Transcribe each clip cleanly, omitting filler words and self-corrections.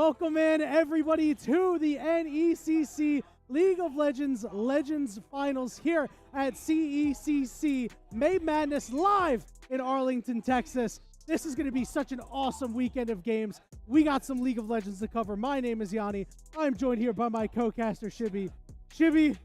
Welcome in, everybody, to the NECC League of Legends Finals here at CECC May Madness live in Arlington, Texas. This is going to be such an awesome weekend of games. We got some League of Legends to cover. My name is Yanni. I'm joined here by my co-caster, Shibby. Shibby,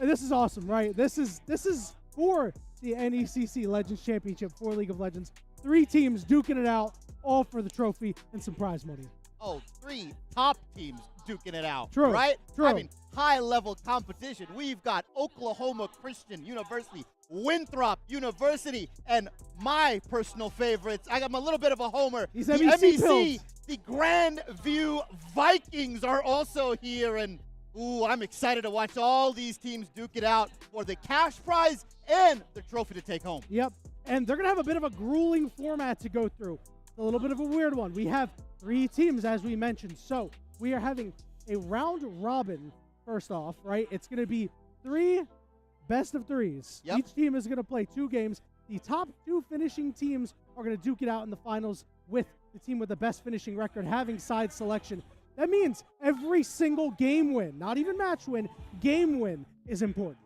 this is awesome, right? This is for the NECC Legends Championship for League of Legends. 3 teams duking it out, all for the trophy and some prize money. Oh, 3 top teams duking it out, True, right? true. I mean, high-level competition. We've got Oklahoma Christian University, Winthrop University, and my personal favorites. I'm a little bit of a homer. These the MEC pills. The Grandview Vikings are also here, and ooh, I'm excited to watch all these teams duke it out for the cash prize and the trophy to take home. Yep, and they're going to have a bit of a grueling format to go through. It's a little bit of a weird one. We have 3 teams, as we mentioned, so we are having a round robin first off, right? It's going to be 3 best of 3s. Yep. Each team is going to play 2 games. The top 2 finishing teams are going to duke it out in the finals, with the team with the best finishing record having side selection. That means every single game win, not even match win, game win is important.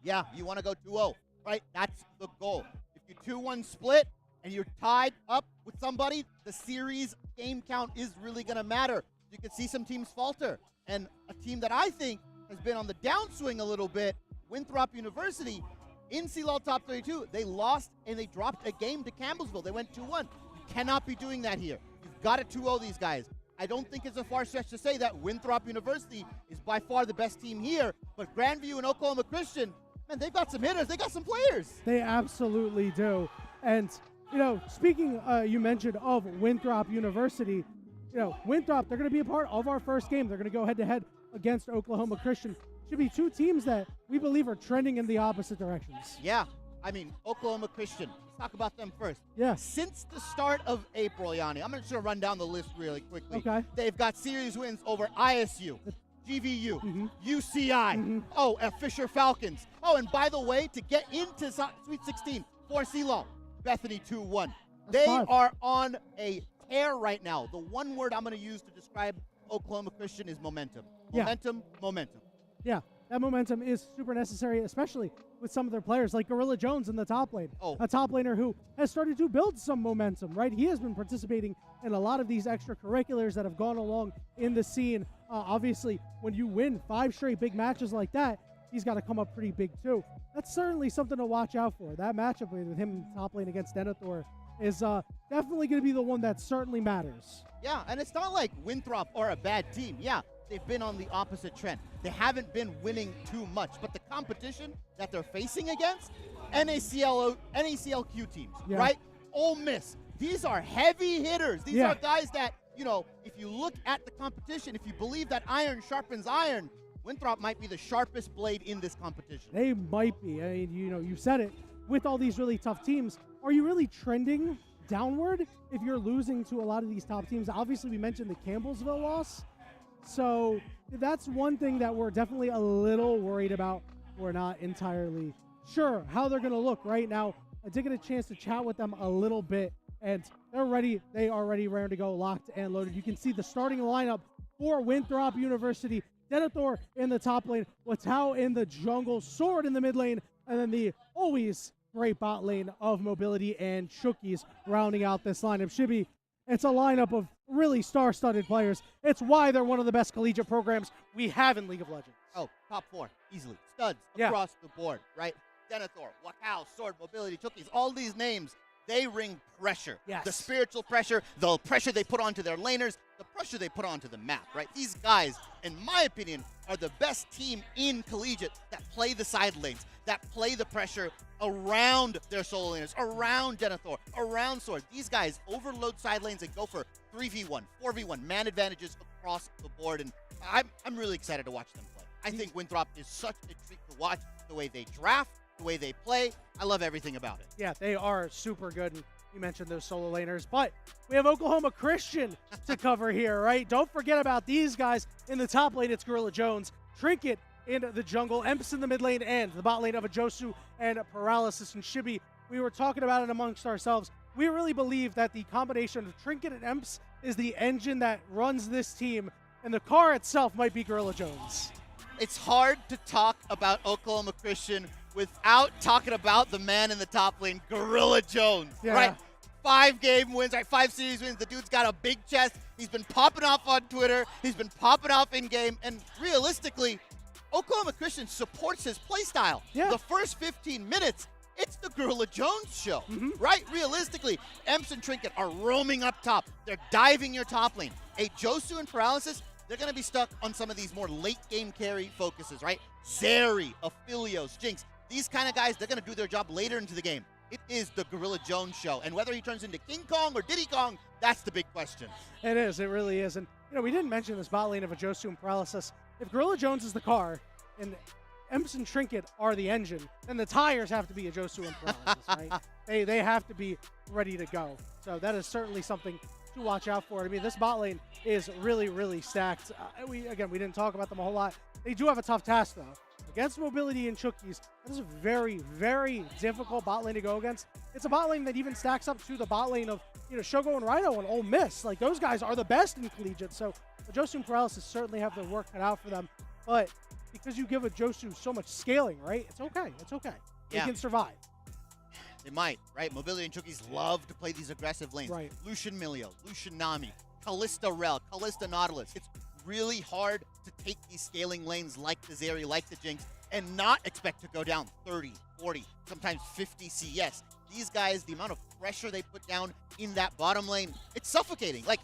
Yeah, you want to go 2-0, right? That's the goal. If you 2-1 split and you're tied up with somebody, the series game count is really going to matter. You can see some teams falter. And a team that I think has been on the downswing a little bit, Winthrop University, in CLOL Top 32, they lost and they dropped a game to Campbellsville. They went 2-1. You cannot be doing that here. You've got to 2-0 these guys. I don't think it's a far stretch to say that Winthrop University is by far the best team here, but Grandview and Oklahoma Christian, man, they've got some hitters. They got some players. They absolutely do. And, you know, speaking, you mentioned of Winthrop University, you know, Winthrop, they're going to be a part of our first game. They're going to go head-to-head against Oklahoma Christian. Should be 2 teams that we believe are trending in the opposite directions. Yeah, I mean, Oklahoma Christian. Let's talk about them first. Yeah. Since the start of April, Yanni, I'm just going to run down the list really quickly. Okay. They've got series wins over ISU, GVU, UCI, Fisher Falcons. Oh, and by the way, to get into Sweet 16 for CLOL, Bethany 2-1. They are on a tear right now. The one word I'm going to use to describe Oklahoma Christian is momentum. Momentum, momentum. Yeah, that momentum is super necessary, especially with some of their players like Gorilla Jones in the top lane. A top laner who has started to build some momentum, right? He has been participating in a lot of these extracurriculars that have gone along in the scene. Obviously, when you win 5 straight big matches like that, he's got to come up pretty big too. That's certainly something to watch out for. That matchup with him in top lane against Denethor is definitely going to be the one that certainly matters. Yeah, and it's not like Winthrop are a bad team. Yeah, they've been on the opposite trend. They haven't been winning too much, but the competition that they're facing against, NECLQ teams, right? Ole Miss, these are heavy hitters. These are guys that, you know, if you look at the competition, if you believe that iron sharpens iron, Winthrop might be the sharpest blade in this competition. They might be. I mean, you know, you said it. With all these really tough teams, are you really trending downward if you're losing to a lot of these top teams? Obviously, we mentioned the Campbellsville loss. So that's one thing that we're definitely a little worried about. We're not entirely sure how they're going to look right now. I did get a chance to chat with them a little bit, and they're ready. They are ready to go, locked and loaded. You can see the starting lineup for Winthrop University. Denethor in the top lane, Watau in the jungle, Sword in the mid lane, and then the always great bot lane of Mobility and Chookies rounding out this lineup. Shibby, it's a lineup of really star-studded players. It's why they're one of the best collegiate programs we have in League of Legends. Oh, top 4, easily. Studs across the board, right? Denethor, Watau, Sword, Mobility, Chookies, all these names, they ring pressure. Yes. The spiritual pressure, the pressure they put onto their laners, the pressure they put onto the map, right? These guys, in my opinion, are the best team in collegiate that play the side lanes, that play the pressure around their solo laners, around Denethor, around Sword. These guys overload side lanes and go for 3v1, 4v1, man advantages across the board, and I'm really excited to watch them play. I think Winthrop is such a treat to watch, the way they draft, the way they play. I love everything about it. Yeah, they are super good. And you mentioned those solo laners, but we have Oklahoma Christian to cover here, right? Don't forget about these guys in the top lane. It's Gorilla Jones, Trinket in the jungle, Emps in the mid lane, and the bot lane of Ajosu and Paralysis and Shibby. We were talking about it amongst ourselves. We really believe that the combination of Trinket and Emps is the engine that runs this team, and the car itself might be Gorilla Jones. It's hard to talk about Oklahoma Christian without talking about the man in the top lane, Gorilla Jones, right? 5-game wins, right? 5 series wins. The dude's got a big chest. He's been popping off on Twitter. He's been popping off in-game. And realistically, Oklahoma Christian supports his playstyle. Yeah. The first 15 minutes, it's the Gorilla Jones show, right? Realistically, Emps and Trinket are roaming up top. They're diving your top lane. A Josu and Paralysis, they're going to be stuck on some of these more late-game carry focuses, right? Zeri, Aphelios, Jinx. These kind of guys, they're going to do their job later into the game. It is the Gorilla Jones show. And whether he turns into King Kong or Diddy Kong, that's the big question. It is. It really is. And, we didn't mention this bot lane of a Josu and Paralysis. If Gorilla Jones is the car and Emps and Trinket are the engine, then the tires have to be a Josu and Paralysis, right? They have to be ready to go. So that is certainly something to watch out for. I mean, this bot lane is really, really stacked. We didn't talk about them a whole lot. They do have a tough task, though. Against Mobility and Chookies, this is a very, very difficult bot lane to go against. It's a bot lane that even stacks up to the bot lane of, Shogo and Rhino and Ole Miss. Like, those guys are the best in Collegiate. So the Josu and Paralysis certainly have their work cut out for them. But because you give a Josu so much scaling, right? It's okay. It's okay. They can survive. They might, right? Mobility and Chookies love to play these aggressive lanes. Right. Lucian Milio, Lucian Nami, Callista Rel, Callista Nautilus. It's really hard to take these scaling lanes like the Zeri, like the Jinx, and not expect to go down 30, 40, sometimes 50 CS. These guys, the amount of pressure they put down in that bottom lane, it's suffocating. Like,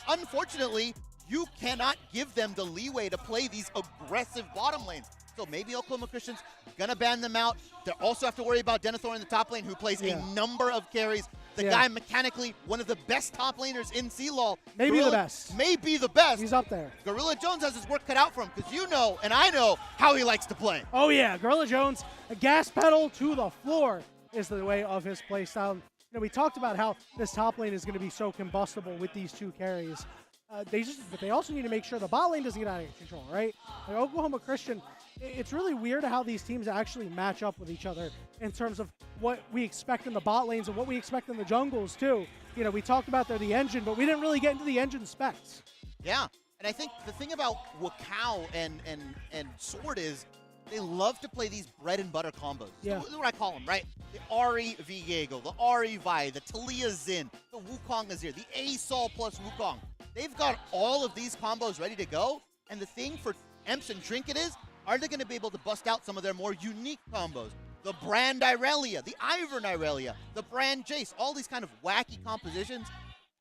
unfortunately, you cannot give them the leeway to play these aggressive bottom lanes. So maybe Oklahoma Christian's gonna ban them out. They also have to worry about Denethor in the top lane, who plays a number of carries. The guy mechanically, one of the best top laners in CLOL. Maybe the best. Maybe the best. He's up there. Gorilla Jones has his work cut out for him, because you know, and I know, how he likes to play. Oh yeah, Gorilla Jones, a gas pedal to the floor is the way of his play style. We talked about how this top lane is going to be so combustible with these two carries. But they also need to make sure the bot lane doesn't get out of control, right? Like Oklahoma Christian, it's really weird how these teams actually match up with each other in terms of what we expect in the bot lanes and what we expect in the jungles too. We talked about they're the engine, but we didn't really get into the engine specs. Yeah, and I think the thing about Wakao and Sword is they love to play these bread and butter combos. Yeah. This is what I call them, right? The Ahri Viego, the Ahri Vi, the Talia Xin, the Wukong Azir, the A-Sol plus Wukong. They've got all of these combos ready to go, and the thing for Emps and Trinket is, are they going to be able to bust out some of their more unique combos? The Brand Irelia, the Ivern Irelia, the Brand Jace, all these kind of wacky compositions.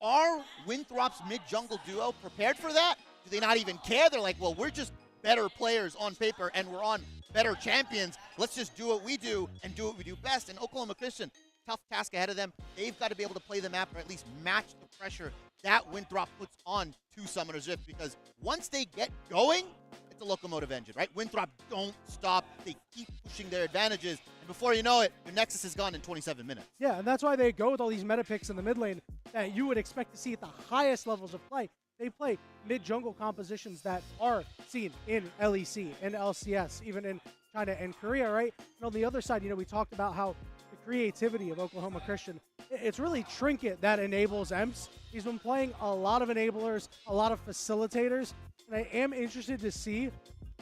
Are Winthrop's mid-jungle duo prepared for that? Do they not even care? They're like, well, we're just better players on paper, and we're on better champions. Let's just do what we do and do what we do best. And Oklahoma Christian, tough task ahead of them. They've got to be able to play the map or at least match the pressure that Winthrop puts on to Summoner's Rift, because once they get going, it's a locomotive engine, right? Winthrop don't stop. They keep pushing their advantages, and before you know it, your Nexus is gone in 27 minutes. Yeah, and that's why they go with all these meta picks in the mid lane that you would expect to see at the highest levels of play. They play mid-jungle compositions that are seen in LEC and LCS, even in China and Korea, right? And on the other side, we talked about how the creativity of Oklahoma Christian, it's really Trinket that enables Emps. He's been playing a lot of enablers, a lot of facilitators, and I am interested to see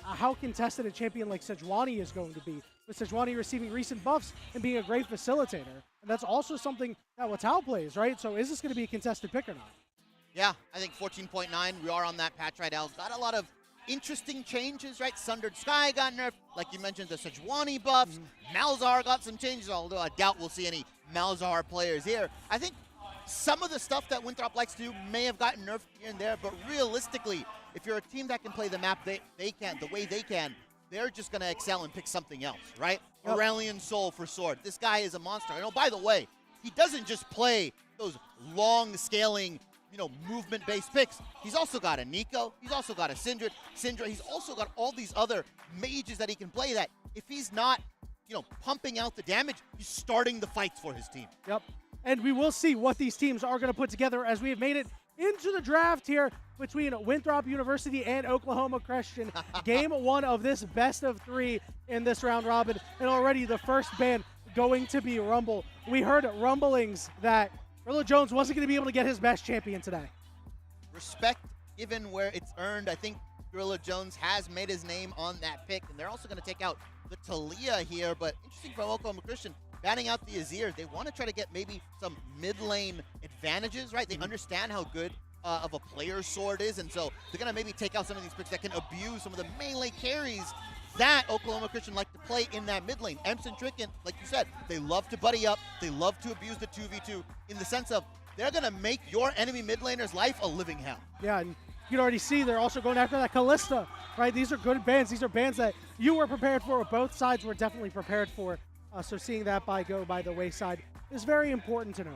how contested a champion like Sejuani is going to be, with Sejuani receiving recent buffs and being a great facilitator. And that's also something that Watau plays, right? So is this going to be a contested pick or not? Yeah, I think 14.9, we are on that patch right now. Got a lot of interesting changes, right? Sundered Sky got nerfed. Like you mentioned, the Sejuani buffs. Malzahar got some changes, although I doubt we'll see any Malzahar players here. I think some of the stuff that Winthrop likes to do may have gotten nerfed here and there, but realistically, if you're a team that can play the map the way they can, they're just going to excel and pick something else, right? Yep. Aurelion Sol for Sword. This guy is a monster. And oh, by the way, he doesn't just play those long scaling, movement-based picks. He's also got a Nico. He's also got a Syndra. He's also got all these other mages that he can play that if he's not, pumping out the damage, he's starting the fights for his team. Yep. And we will see what these teams are going to put together as we have made it into the draft here between Winthrop University and Oklahoma Christian. Game 1 of this best of 3 in this round robin. And already the first ban going to be Rumble. We heard rumblings that Gorilla Jones wasn't going to be able to get his best champion today. Respect given where it's earned. I think Gorilla Jones has made his name on that pick, and they're also going to take out the Talia here, but interesting from Oklahoma Christian, banning out the Azir. They want to try to get maybe some mid lane advantages, right? They understand how good of a player Sword is, and so they're going to maybe take out some of these picks that can abuse some of the melee carries that Oklahoma Christian like to play in that mid lane. Emps and Tricken, like you said, they love to buddy up. They love to abuse the 2v2 in the sense of they're going to make your enemy mid laner's life a living hell. Yeah, and you can already see they're also going after that Kalista, right? These are good bans. These are bans that you were prepared for, or both sides were definitely prepared for. So seeing that go by the wayside is very important to note.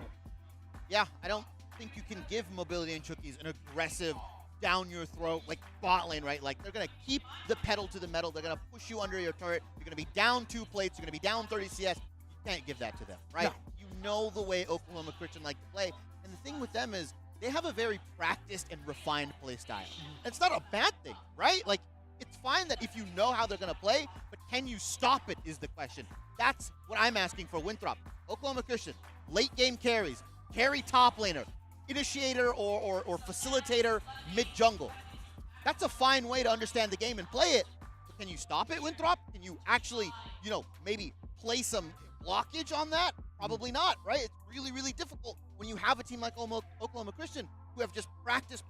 Yeah, I don't think you can give Mobility and Chookies an aggressive, down your throat, like bot lane, right? Like they're going to keep the pedal to the metal. They're going to push you under your turret. You're going to be down 2 plates. You're going to be down 30 CS. You can't give that to them, right? No. You know the way Oklahoma Christian like to play. And the thing with them is they have a very practiced and refined play style. It's not a bad thing, right? Like, it's fine that if you know how they're going to play, but can you stop it is the question. That's what I'm asking for Winthrop. Oklahoma Christian, late game carries, carry top laner, initiator or facilitator mid-jungle. That's a fine way to understand the game and play it. But can you stop it, Winthrop? Can you actually, maybe play some blockage on that? Probably not, right? It's really, really difficult when you have a team like Oklahoma Christian who have just practiced.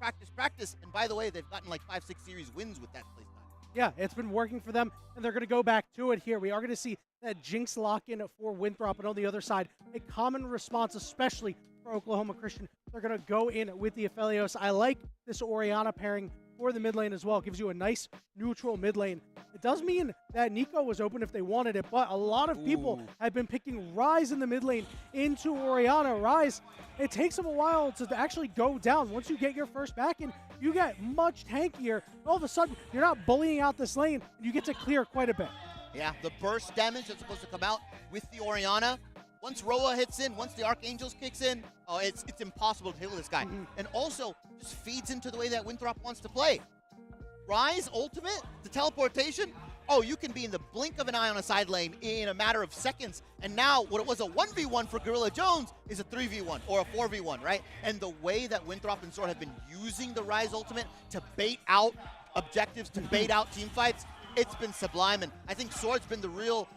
And by the way, they've gotten like 5-6 series wins with that play style. Yeah, it's been working for them, and they're going to go back to it here. We are going to see that Jinx lock-in for Winthrop, and on the other side, a common response, especially for Oklahoma Christian. They're going to go in with the Aphelios. I like this Orianna pairing for the mid lane as well. It gives you a nice neutral mid lane. It does mean that Nico was open if they wanted it, but a lot of people have been picking Ryze in the mid lane into Orianna. Ryze, it takes them a while to actually go down. Once you get your first back in, you get much tankier. All of a sudden, you're not bullying out this lane, and you get to clear quite a bit. Yeah, the burst damage that's supposed to come out with the Orianna. Once Roa hits in, once the Archangels kicks in, it's impossible to heal this guy. And also, just feeds into the way that Winthrop wants to play. Ryze ultimate, the teleportation, you can be in the blink of an eye on a side lane in a matter of seconds. And now, what it was a 1v1 for Gorilla Jones is a 3v1 or a 4v1, right? And the way that Winthrop and Sword have been using the Ryze ultimate to bait out objectives, to bait out team fights, it's been sublime. And I think Sword's been the real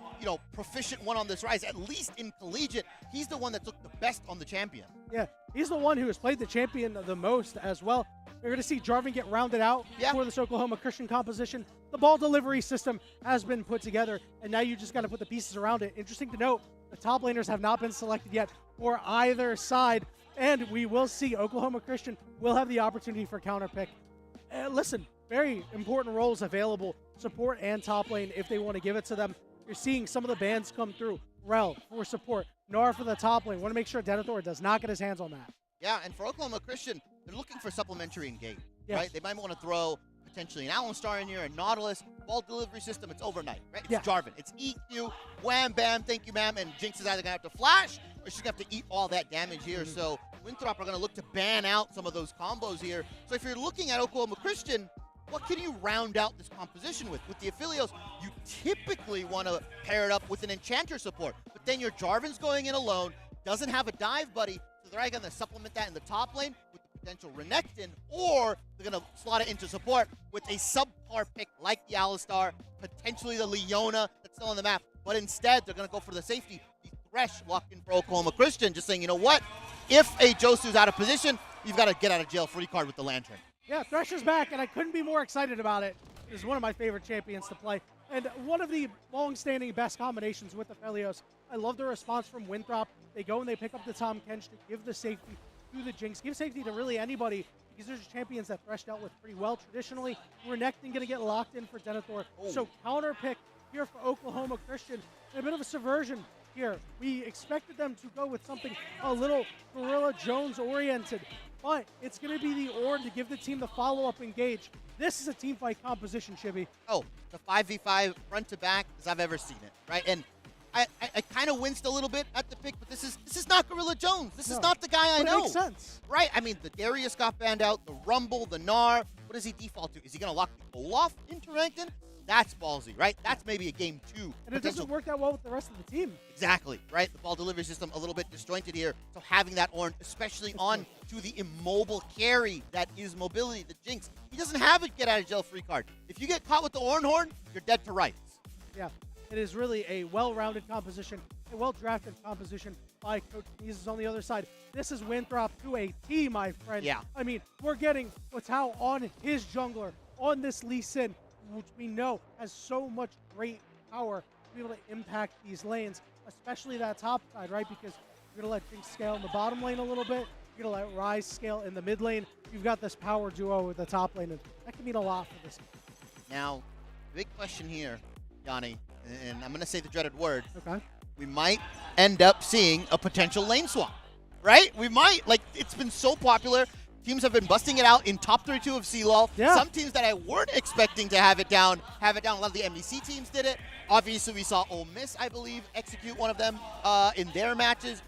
proficient one on this Ryze, at least in collegiate. He's the one that's looked the best on the champion. Yeah, he's the one who has played the champion the most as well. You're going to see Jarvan get rounded out for this Oklahoma Christian composition. The ball delivery system has been put together, and now you just got to put the pieces around it. Interesting to note, the top laners have not been selected yet for either side, and we will see Oklahoma Christian will have the opportunity for counter pick. Listen, very important roles available, support and top lane if they want to give it to them. You're seeing some of the bans come through. Rel for support, Nara for the top lane. Want to make sure Denethor does not get his hands on that. Yeah, and for Oklahoma Christian, they're looking for supplementary engage, right? They might want to throw potentially an Alistar in here, a Nautilus, ball delivery system. It's overnight, right? It's Jarvan. It's EQ, wham, bam, thank you, ma'am, and Jinx is either going to have to flash or she's going to have to eat all that damage here. So Winthrop are going to look to ban out some of those combos here. So if you're looking at Oklahoma Christian, what can you round out this composition with? With the Aphelios, you typically want to pair it up with an Enchanter support, but then your Jarvan's going in alone, doesn't have a dive buddy, so they're either going to supplement that in the top lane with the potential Renekton, or they're going to slot it into support with a subpar pick like the Alistar, potentially the Leona that's still on the map, but instead they're going to go for the safety, the Thresh locked in for Oklahoma Christian, just saying, you know what? If a Josu's out of position, you've got to get out of jail free card with the Lantern. Yeah, Thresh is back, and I couldn't be more excited about it. This is one of my favorite champions to play, and one of the long-standing best combinations with the Aphelios. I love the response from Winthrop. They go and they pick up the Tahm Kench to give the safety to the Jinx, give safety to really anybody, because there's champions that Thresh dealt with pretty well traditionally. Renekton going to get locked in for Denethor. So counter pick here for Oklahoma Christian. And a bit of a subversion here. We expected them to go with something a little Gorilla Jones oriented, but it's going to be the Ornn to give the team the follow-up engage. This is a team fight composition, Shibby. The 5v5 front to back as I've ever seen it, right? And I kind of winced a little bit at the pick, but this is not Gorilla Jones. This is not the guy I know. It makes sense. Right? I mean, the Darius got banned out, the Rumble, the Gnar. What does he default to? Is he going to lock the Olaf into ranked in? That's ballsy, right? That's maybe a game 2. And it doesn't work that well with the rest of the team. Exactly, right? The ball delivery system a little bit disjointed here. So having that Ornn, especially on to the immobile carry that is mobility, the Jinx, he doesn't have a get out of jail free card. If you get caught with the Ornn horn, you're dead to rights. Yeah, it is really a well-rounded composition, a well-drafted composition by Coach Mises on the other side. This is Winthrop to a T, my friend. Yeah. I mean, we're getting Watau on his jungler, on this Lee Sin, which we know has so much great power to be able to impact these lanes, especially that top side, right? Because you're going to let Jinx scale in the bottom lane a little bit. You're going to let Ryze scale in the mid lane. You've got this power duo with the top lane, and that can mean a lot for this game. Now, big question here, Yanni, and I'm going to say the dreaded word. Okay. We might end up seeing a potential lane swap, right? We might. Like, it's been so popular. Teams have been busting it out in top 32 of CLOL. Yeah. Some teams that I weren't expecting to have it down. A lot of the NECC teams did it. Obviously, we saw Ole Miss, I believe, execute one of them in their matches.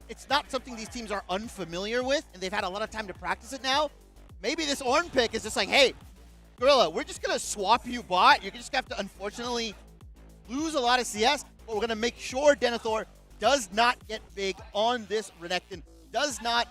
It's not something these teams are unfamiliar with, and they've had a lot of time to practice it now. Maybe this Ornn pick is just like, hey, Gorilla, we're just going to swap you bot. You're just going to have to, unfortunately, lose a lot of CS, but we're going to make sure Denethor does not get big on this Renekton, does not,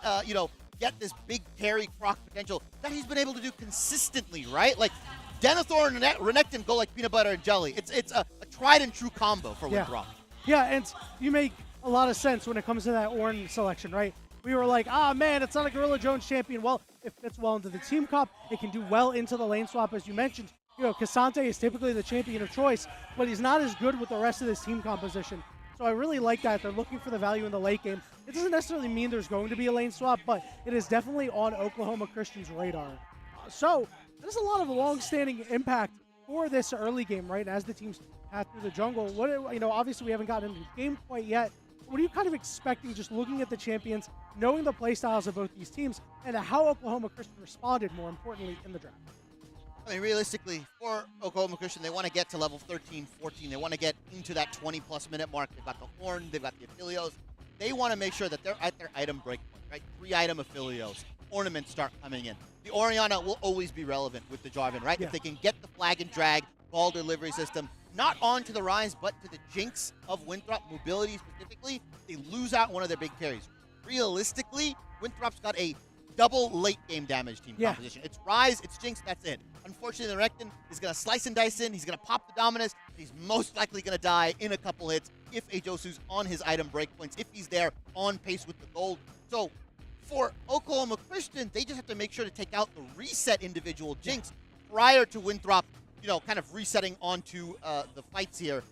get this big carry proc potential that he's been able to do consistently, right? Like, Denethor and Renekton go like peanut butter and jelly. It's a tried and true combo for Winthrop. Yeah, and you make a lot of sense when it comes to that Ornn selection, right? We were like, man, it's not a Gorilla Jones champion. Well, it fits well into the team comp. It can do well into the lane swap, as you mentioned. You know, Cassante is typically the champion of choice, but he's not as good with the rest of this team composition. So I really like that. They're looking for the value in the late game. It doesn't necessarily mean there's going to be a lane swap, but it is definitely on Oklahoma Christian's radar. So there's a lot of long-standing impact for this early game, right? As the teams path through the jungle, obviously we haven't gotten into the game quite yet. What are you kind of expecting just looking at the champions, knowing the playstyles of both these teams, and how Oklahoma Christian responded, more importantly, in the draft? I mean, realistically, for Oklahoma Christian, they want to get to level 13, 14. They want to get into that 20-plus minute mark. They've got the Horn. They've got the Aphelios. They want to make sure that they're at their item breakpoint, right? 3-item Aphelios. Ornaments start coming in. The Orianna will always be relevant with the Jarvan, right? Yeah. If they can get the flag and drag, ball delivery system, not onto the Ryze, but to the Jinx of Winthrop, mobility specifically, they lose out one of their big carries. Realistically, Winthrop's got a double late game damage team composition. It's Ryze, it's Jinx, that's it. Unfortunately, the Renekton is going to slice and dice in. He's going to pop the Dominus. He's most likely going to die in a couple hits if Ajosu's on his item breakpoints, if he's there on pace with the gold. So for Oklahoma Christian, they just have to make sure to take out the reset individual Jinx prior to Winthrop, kind of resetting onto the fights here.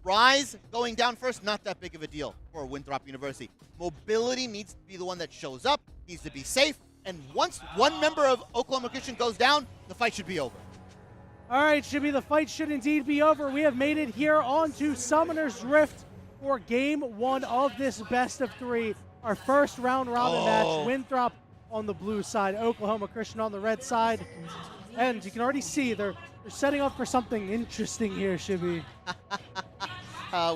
Ryze going down first, not that big of a deal for Winthrop University. Mobility needs to be the one that shows up, needs to be safe. And once one member of Oklahoma Christian goes down, the fight should be over. All right, Shibby, the fight should indeed be over. We have made it here onto Summoner's Rift for Game 1 of this best of 3. Our first round robin match. Winthrop on the blue side, Oklahoma Christian on the red side. And you can already see they're setting up for something interesting here, Shibby.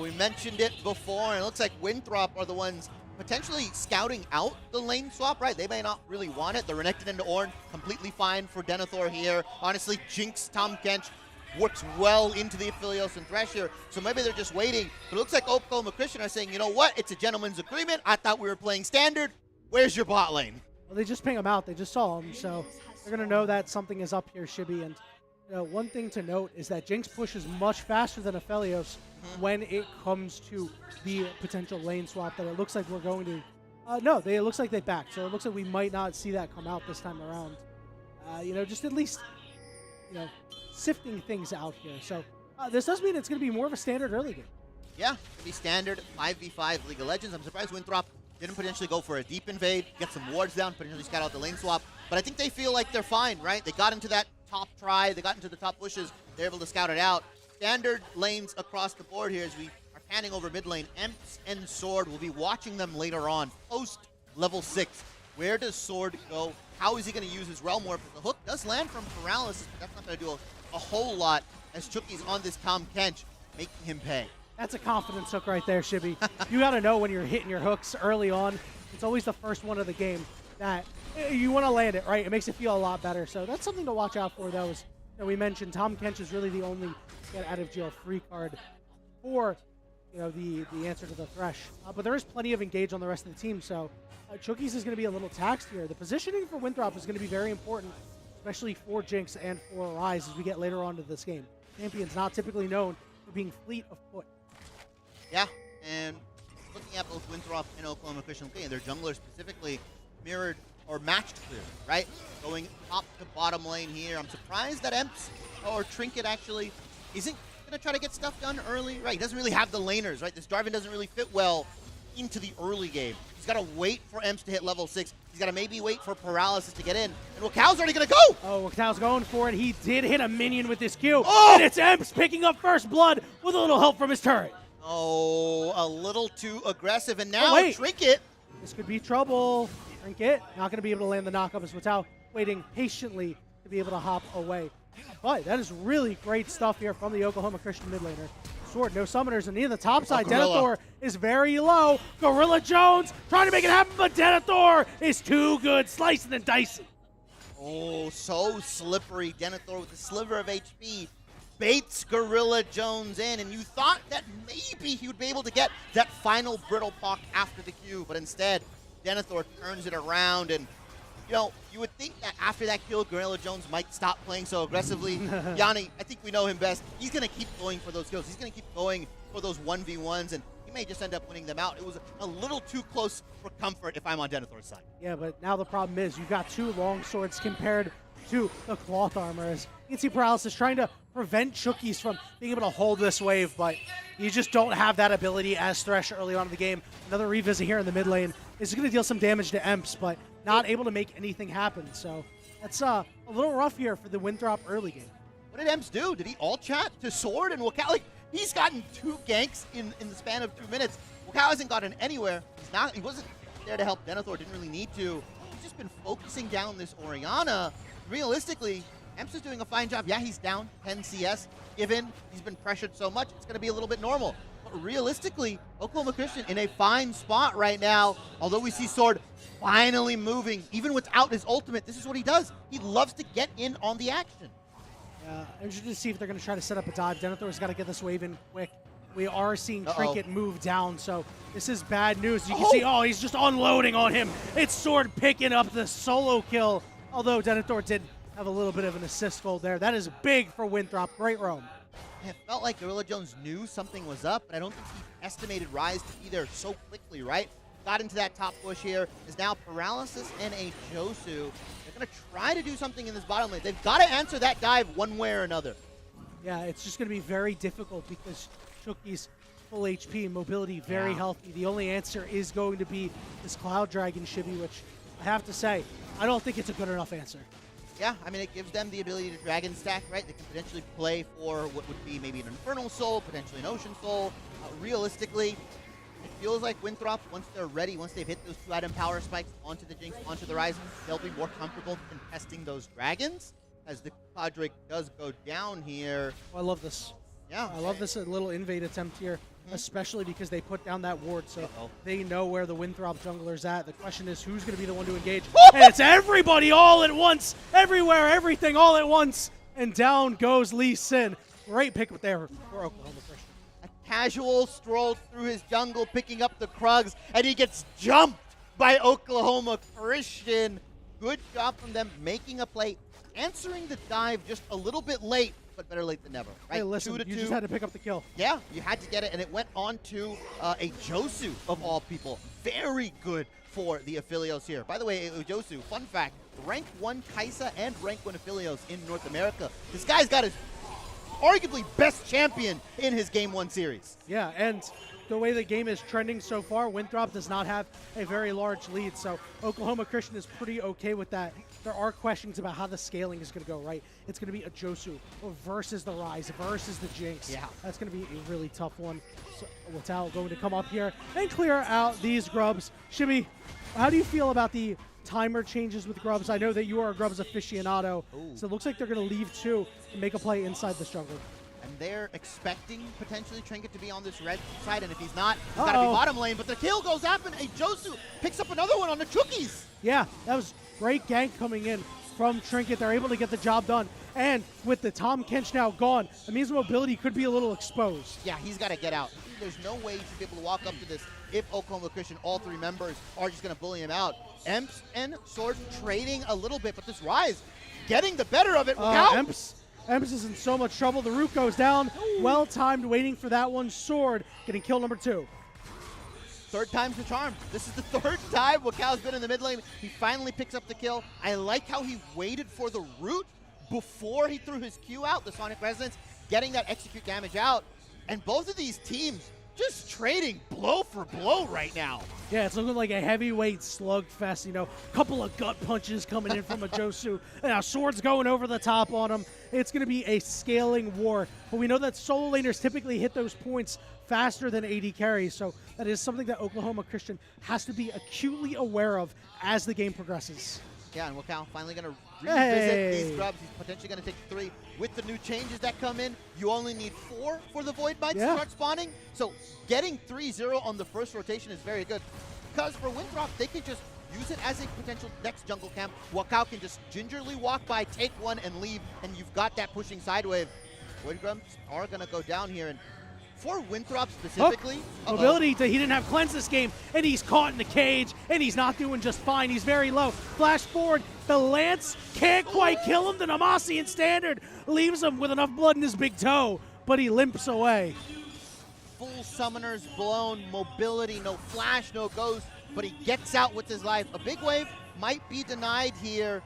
We mentioned it before, and it looks like Winthrop are the ones potentially scouting out the lane swap, right? They may not really want it. The Renekton into Ornn, completely fine for Denethor here. Honestly, Jinx, Tahm Kench works well into the Aphelios and Thresh here, so maybe they're just waiting. But it looks like Oklahoma Christian are saying, you know what? It's a gentleman's agreement. I thought we were playing standard. Where's your bot lane? Well, they just ping him out. They just saw him, so they're going to know that something is up here, Shibby. And one thing to note is that Jinx pushes much faster than Aphelios when it comes to the potential lane swap that it looks like we're going to. It looks like they backed, so it looks like we might not see that come out this time around. Just at least, sifting things out here. So this does mean it's going to be more of a standard early game. Yeah, it's going to be standard 5v5 League of Legends. I'm surprised Winthrop didn't potentially go for a deep invade, get some wards down, potentially scout out the lane swap. But I think they feel like they're fine, right? They got into that top try, they got into the top bushes, they're able to scout it out. Standard lanes across the board here as we are panning over mid lane. Emps and Sword, we'll be watching them later on, post level 6. Where does Sword go? How is he going to use his Realm Warp? The hook does land from Paralysis, but that's not going to do a whole lot as Chucky's on this Tahm Kench, making him pay. That's a confidence hook right there, Shibby. You got to know when you're hitting your hooks early on. It's always the first one of the game that you want to land it, right? It makes it feel a lot better. So that's something to watch out for, though. Is, that we mentioned, Tom Kench is really the only get out of jail free card for the answer to the Thresh. But there is plenty of engage on the rest of the team, so Chookies is going to be a little taxed here. The positioning for Winthrop is going to be very important, especially for Jinx and for Rise as we get later on to this game. Champion's not typically known for being fleet of foot. Yeah, and looking at both Winthrop and Oklahoma Christian, their jungler specifically mirrored or matched clear, right? Going top to bottom lane here. I'm surprised that Emps or Trinket actually isn't going to try to get stuff done early, right? He doesn't really have the laners, right? This Jarvan doesn't really fit well into the early game. He's got to wait for Emps to hit level 6. He's got to maybe wait for Paralysis to get in. And Wakau's already going to go! Oh, Wakau's going for it. He did hit a minion with this Q. Oh! And it's Emps picking up first blood with a little help from his turret. Oh, a little too aggressive. And now Trinket. This could be trouble. Trinket not going to be able to land the knockup as Watau waiting patiently to be able to hop away. But that is really great stuff here from the Oklahoma Christian mid laner. Sword, no summoners, and near the top side, Denethor is very low. Gorilla Jones trying to make it happen, but Denethor is too good, slicing and dicing. Oh, so slippery. Denethor with a sliver of HP baits Gorilla Jones in, and you thought that maybe he would be able to get that final brittle pock after the Q, but instead, Denethor turns it around, and you would think that after that kill, Gorilla Jones might stop playing so aggressively. Yanni, I think we know him best. He's going to keep going for those kills. He's going to keep going for those 1v1s, and he may just end up winning them out. It was a little too close for comfort if I'm on Denethor's side. Yeah, but now the problem is you've got two long swords compared to the cloth armors. You can see Paralysis trying to prevent Chookies from being able to hold this wave, but you just don't have that ability as Thresh early on in the game. Another revisit here in the mid lane is going to deal some damage to Emps, but not able to make anything happen. So that's a little rough here for the Winthrop early game. What did Emps do? Did he all chat to Sword and Wakau? Like, he's gotten 2 ganks in the span of 2 minutes. Wakau hasn't gotten anywhere. He wasn't there to help Denethor, didn't really need to. He's just been focusing down this Orianna. Realistically, Emps is doing a fine job. Yeah, he's down 10 CS. Given he's been pressured so much, it's going to be a little bit normal. But realistically, Oklahoma Christian in a fine spot right now. Although we see Sword finally moving, even without his ultimate, this is what he does. He loves to get in on the action. I'm interested to see if they're going to try to set up a dive. Denethor's got to get this wave in quick. We are seeing Trinket move down, so this is bad news. You can see, he's just unloading on him. It's Sword picking up the solo kill, although Denethor did have a little bit of an assist goal there. That is big for Winthrop. Great roam. It felt like Gorilla Jones knew something was up, but I don't think he estimated Rise to be there so quickly, right? Got into that top push here. Is now Paralysis and a Josu. They're going to try to do something in this bottom lane. They've got to answer that dive one way or another. Yeah, it's just going to be very difficult because Chookie's full HP, mobility, very healthy. The only answer is going to be this Cloud Dragon Shibby, which I have to say, I don't think it's a good enough answer. Yeah, I mean, it gives them the ability to Dragon Stack, right? They can potentially play for what would be maybe an Infernal Soul, potentially an Ocean Soul. Realistically, it feels like Winthrop, once they're ready, once they've hit those 2-item power spikes onto the Jinx, onto the Rise, they'll be more comfortable contesting those dragons as the Cloud Drake does go down here. Oh, I love this. Yeah. I love this little invade attempt here, especially because they put down that ward, so they know where the Winthrop jungler's at. The question is, who's going to be the one to engage? And it's everybody all at once, everywhere, everything all at once, and down goes Lee Sin. Great pick up there for Oklahoma Christian. A casual stroll through his jungle, picking up the Krugs, and he gets jumped by Oklahoma Christian. Good job from them making a play, answering the dive just a little bit late, but better late than never, right? Hey, listen, 2-2. You just had to pick up the kill. Yeah, you had to get it, and it went on to a Josu, of all people. Very good for the Aphelios here. By the way, Josu, fun fact, rank 1 Kaisa and rank 1 Aphelios in North America. This guy's got his arguably best champion in his Game 1 series. Yeah, and the way the game is trending so far, Winthrop does not have a very large lead, so Oklahoma Christian is pretty okay with that. There are questions about how the scaling is going to go, right? It's going to be a Josu versus the Rise versus the Jinx. Yeah. That's going to be a really tough one. So Watau going to come up here and clear out these grubs. Shibby, how do you feel about the timer changes with grubs? I know that you are a grubs aficionado, so it looks like they're going to leave 2 and make a play inside this jungle. And they're expecting potentially Trinket to be on this red side, and if he's not, he's got to be bottom lane. But the kill goes up, and a Josu picks up another one on the Chookies. Yeah, that was great gank coming in from Trinket. They're able to get the job done. And with the Tom Kench now gone, it means mobility could be a little exposed. Yeah, he's got to get out. There's no way he should be able to walk up to this if Oklahoma Christian, all three members, are just going to bully him out. Emps and Sword trading a little bit, but this Rise getting the better of it. Emps is in so much trouble. The root goes down. Well timed, waiting for that one. Sword getting kill number 2. Third time's the charm. This is the third time Wakau's been in the mid lane. He finally picks up the kill. I like how he waited for the root before he threw his Q out, the Sonic Resonance, getting that execute damage out. And both of these teams just trading blow for blow right now. Yeah, it's looking like a heavyweight slugfest, you know, couple of gut punches coming in from a Josu. And now Sword's going over the top on him. It's going to be a scaling war. But we know that solo laners typically hit those points faster than AD carries, so that is something that Oklahoma Christian has to be acutely aware of as the game progresses. Yeah, and Wakau finally going to revisit these grubs. He's potentially going to take 3. With the new changes that come in, you only need 4 for the Void Mites to start spawning. So getting 3-0 on the first rotation is very good. Because for Winthrop, they can just use it as a potential next jungle camp. Wakau can just gingerly walk by, take 1, and leave, and you've got that pushing side wave. Void grubs are going to go down here, and for Winthrop specifically, mobility, he didn't have cleanse this game, and he's caught in the cage, and he's not doing just fine. He's very low. Flash forward, the Lance can't quite kill him. The Namasian standard leaves him with enough blood in his big toe, but he limps away. Full summoners blown, mobility, no flash, no ghost, but he gets out with his life. A big wave might be denied here,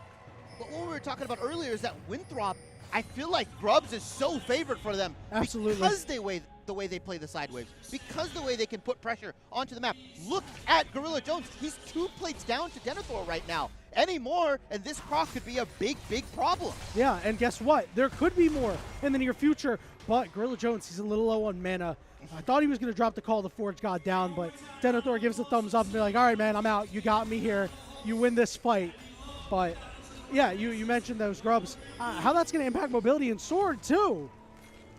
but what we were talking about earlier is that Winthrop, I feel like Grubs is so favored for them. Absolutely. Because the way they play the side waves, because the way they can put pressure onto the map. Look at Gorilla Jones. He's 2 plates down to Denethor right now. Any more, and this Croc could be a big, big problem. Yeah, and guess what? There could be more in the near future, but Gorilla Jones, he's a little low on mana. I thought he was going to drop the Call of the Forge God down, but Denethor gives a thumbs up and be like, all right, man, I'm out. You got me here. You win this fight. But yeah, you mentioned those grubs. How that's going to impact mobility and Sword, too.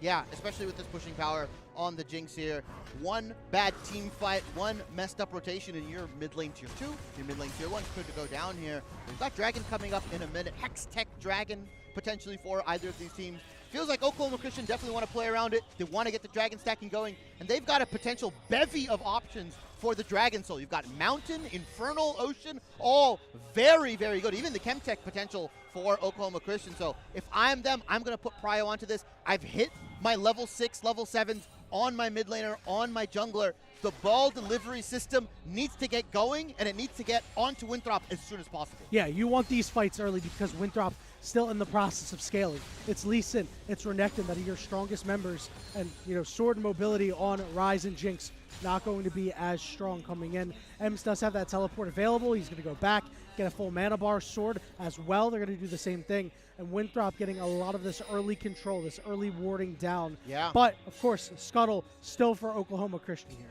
Yeah, especially with this pushing power on the Jinx here. One bad team fight, one messed up rotation in your mid lane tier 2. Your mid lane tier 1 could go down here. We've got Dragon coming up in a minute. Hex Tech Dragon potentially for either of these teams. Feels like Oklahoma Christian definitely want to play around it. They want to get the Dragon stacking going, and they've got a potential bevy of options for the Dragon Soul. You've got Mountain, Infernal, Ocean, all very, very good. Even the Chemtech potential for Oklahoma Christian. So if I'm them, I'm going to put Prio onto this. I've hit my level 6, level 7s on my mid laner, on my jungler. The ball delivery system needs to get going, and it needs to get onto Winthrop as soon as possible. Yeah, you want these fights early because Winthrop still in the process of scaling. It's Lee Sin, it's Renekton that are your strongest members, and Sword and mobility on Rise and Jinx not going to be as strong coming in. Ems does have that teleport available. He's going to go back, get a full mana bar. Sword as well, they're going to do the same thing. And Winthrop getting a lot of this early control, this early warding down. Yeah. But, of course, Scuttle still for Oklahoma Christian here.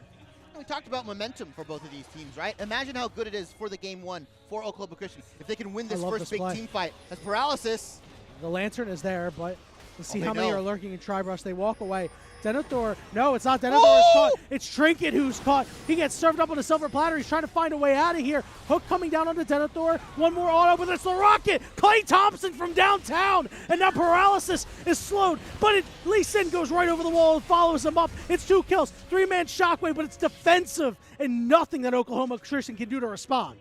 We talked about momentum for both of these teams, right? Imagine how good it is for the game 1 for Oklahoma Christian if they can win this first big team fight. As Paralysis. The Lantern is there, but let's see how many are lurking in Tribrush. They walk away. Denethor, no, it's not Denethor who's caught. It's Trinket who's caught. He gets served up on a silver platter. He's trying to find a way out of here. Hook coming down onto Denethor. One more auto, but it's the Rocket. Clay Thompson from downtown. And now Paralysis is slowed, but Lee Sin goes right over the wall and follows him up. It's 2 kills, 3-man shockwave, but it's defensive and nothing that Oklahoma Christian can do to respond.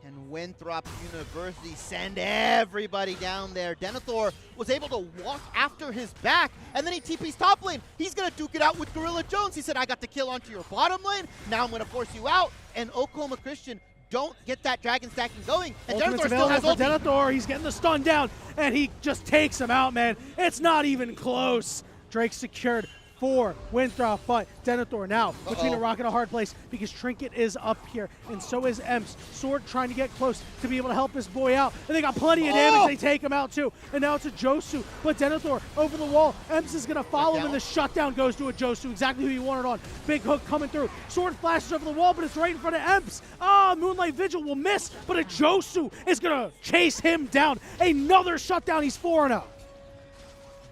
And Winthrop University send everybody down there. Denethor was able to walk after his back, and then he TP's top lane. He's going to duke it out with Gorilla Jones. He said, I got the kill onto your bottom lane. Now I'm going to force you out. And Oklahoma Christian don't get that Dragon stacking going. And Denethor still has ulti. Denethor, he's getting the stun down, and he just takes him out, man. It's not even close. Drake secured for Winthrop, but Denethor now between a rock and a hard place because Trinket is up here, and so is Emps. Sword trying to get close to be able to help his boy out, and they got plenty of damage. They take him out too, and now it's a Josu, but Denethor over the wall. Emps is going to follow him, and the shutdown goes to a Josu, exactly who he wanted on. Big hook coming through. Sword flashes over the wall, but it's right in front of Emps. Moonlight Vigil will miss, but a Josu is going to chase him down. Another shutdown. He's 4-0.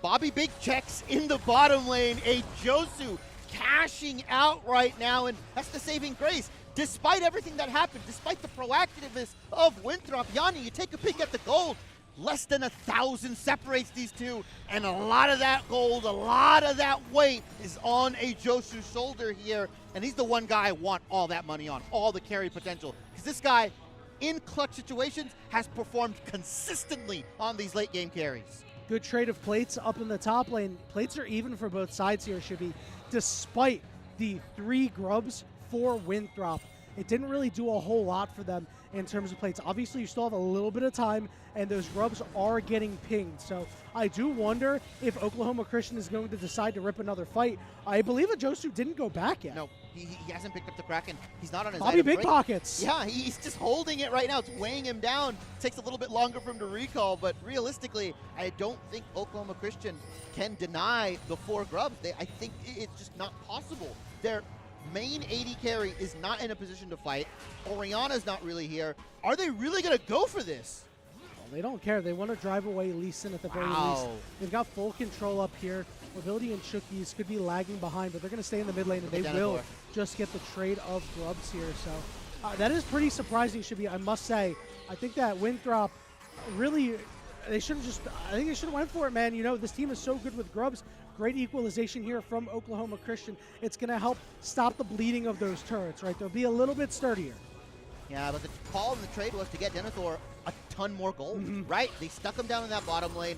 Bobby Big checks in the bottom lane. A Josu cashing out right now, and that's the saving grace. Despite everything that happened, despite the proactiveness of Winthrop, Yanni, you take a peek at the gold. Less than 1,000 separates these two, and a lot of that gold, a lot of that weight is on a Josu's shoulder here, and he's the one guy I want all that money on, all the carry potential, because this guy, in clutch situations, has performed consistently on these late game carries. Good trade of plates up in the top lane. Plates are even for both sides here, Shibby, despite the 3 grubs for Winthrop. It didn't really do a whole lot for them in terms of plates. Obviously, you still have a little bit of time, and those grubs are getting pinged. So I do wonder if Oklahoma Christian is going to decide to rip another fight. I believe that Josu didn't go back yet. No, he hasn't picked up the Kraken. He's not on his Bobby item Big break. Pockets. Yeah, he's just holding it right now. It's weighing him down. Takes a little bit longer for him to recall, but realistically, I don't think Oklahoma Christian can deny the 4 grubs. I think it's just not possible. Their main AD carry is not in a position to fight. Oriana's not really here. Are they really going to go for this? Well, they don't care. They want to drive away Lee Sin at the very least. They've got full control up here. Mobility and Chookies could be lagging behind, but they're going to stay in the mid lane, and they will just get the trade of grubs here. So that is pretty surprising, Shibby, I must say. I think that Winthrop really, I think they should have went for it, man. You know, this team is so good with grubs. Great equalization here from Oklahoma Christian. It's going to help stop the bleeding of those turrets, right? They'll be a little bit sturdier. Yeah, but the call in the trade was to get Denethor a ton more gold, right? They stuck him down in that bottom lane.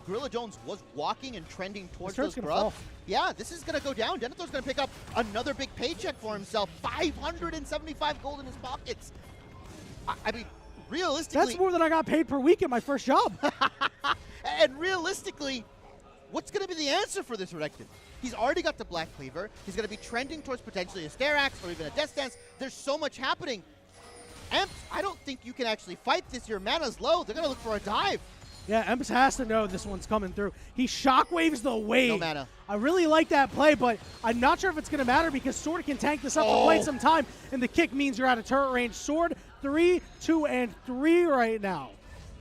Gorilla Jones was walking and trending towards those grubs. Yeah, this is going to go down. Denethor's going to pick up another big paycheck for himself. 575 gold in his pockets. I mean, realistically... That's more than I got paid per week at my first job. And realistically, what's going to be the answer for this Renekton? He's already got the Black Cleaver. He's going to be trending towards potentially a Stair Axe or even a Death Dance. There's so much happening. Emps, I don't think you can actually fight this. Your mana's low. They're going to look for a dive. Yeah, Emps has to know this one's coming through. He shockwaves the wave. No mana. I really like that play, but I'm not sure if it's going to matter because Sword can tank this up for quite some time, and the kick means you're out of turret range. Sword 3, 2, and 3 right now.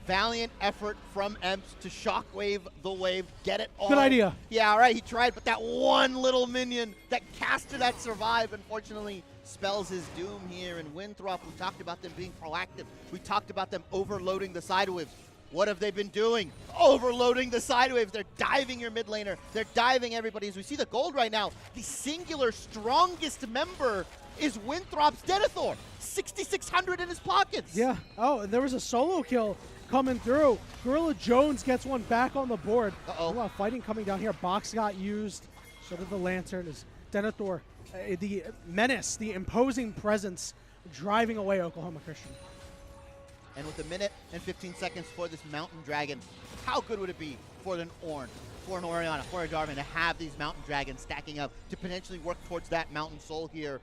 Valiant effort from Emps to shockwave the wave, get it all. Good idea. Yeah, all right, he tried, but that one little minion, that caster that survived, unfortunately, spells his doom here in Winthrop. We talked about them being proactive. We talked about them overloading the side waves. What have they been doing? Overloading the side waves. They're diving your mid laner. They're diving everybody. As we see the gold right now, the singular strongest member is Winthrop's Denethor. 6,600 in his pockets. Yeah. Oh, and there was a solo kill coming through. Gorilla Jones gets one back on the board. Uh-oh. Fighting coming down here. Box got used. So did the Lantern. As Denethor, the menace, the imposing presence, driving away Oklahoma Christian. And with a minute and 15 seconds for this Mountain Dragon, how good would it be for an Ornn, for an Oriana, for a Darwin to have these Mountain Dragons stacking up to potentially work towards that Mountain Soul here?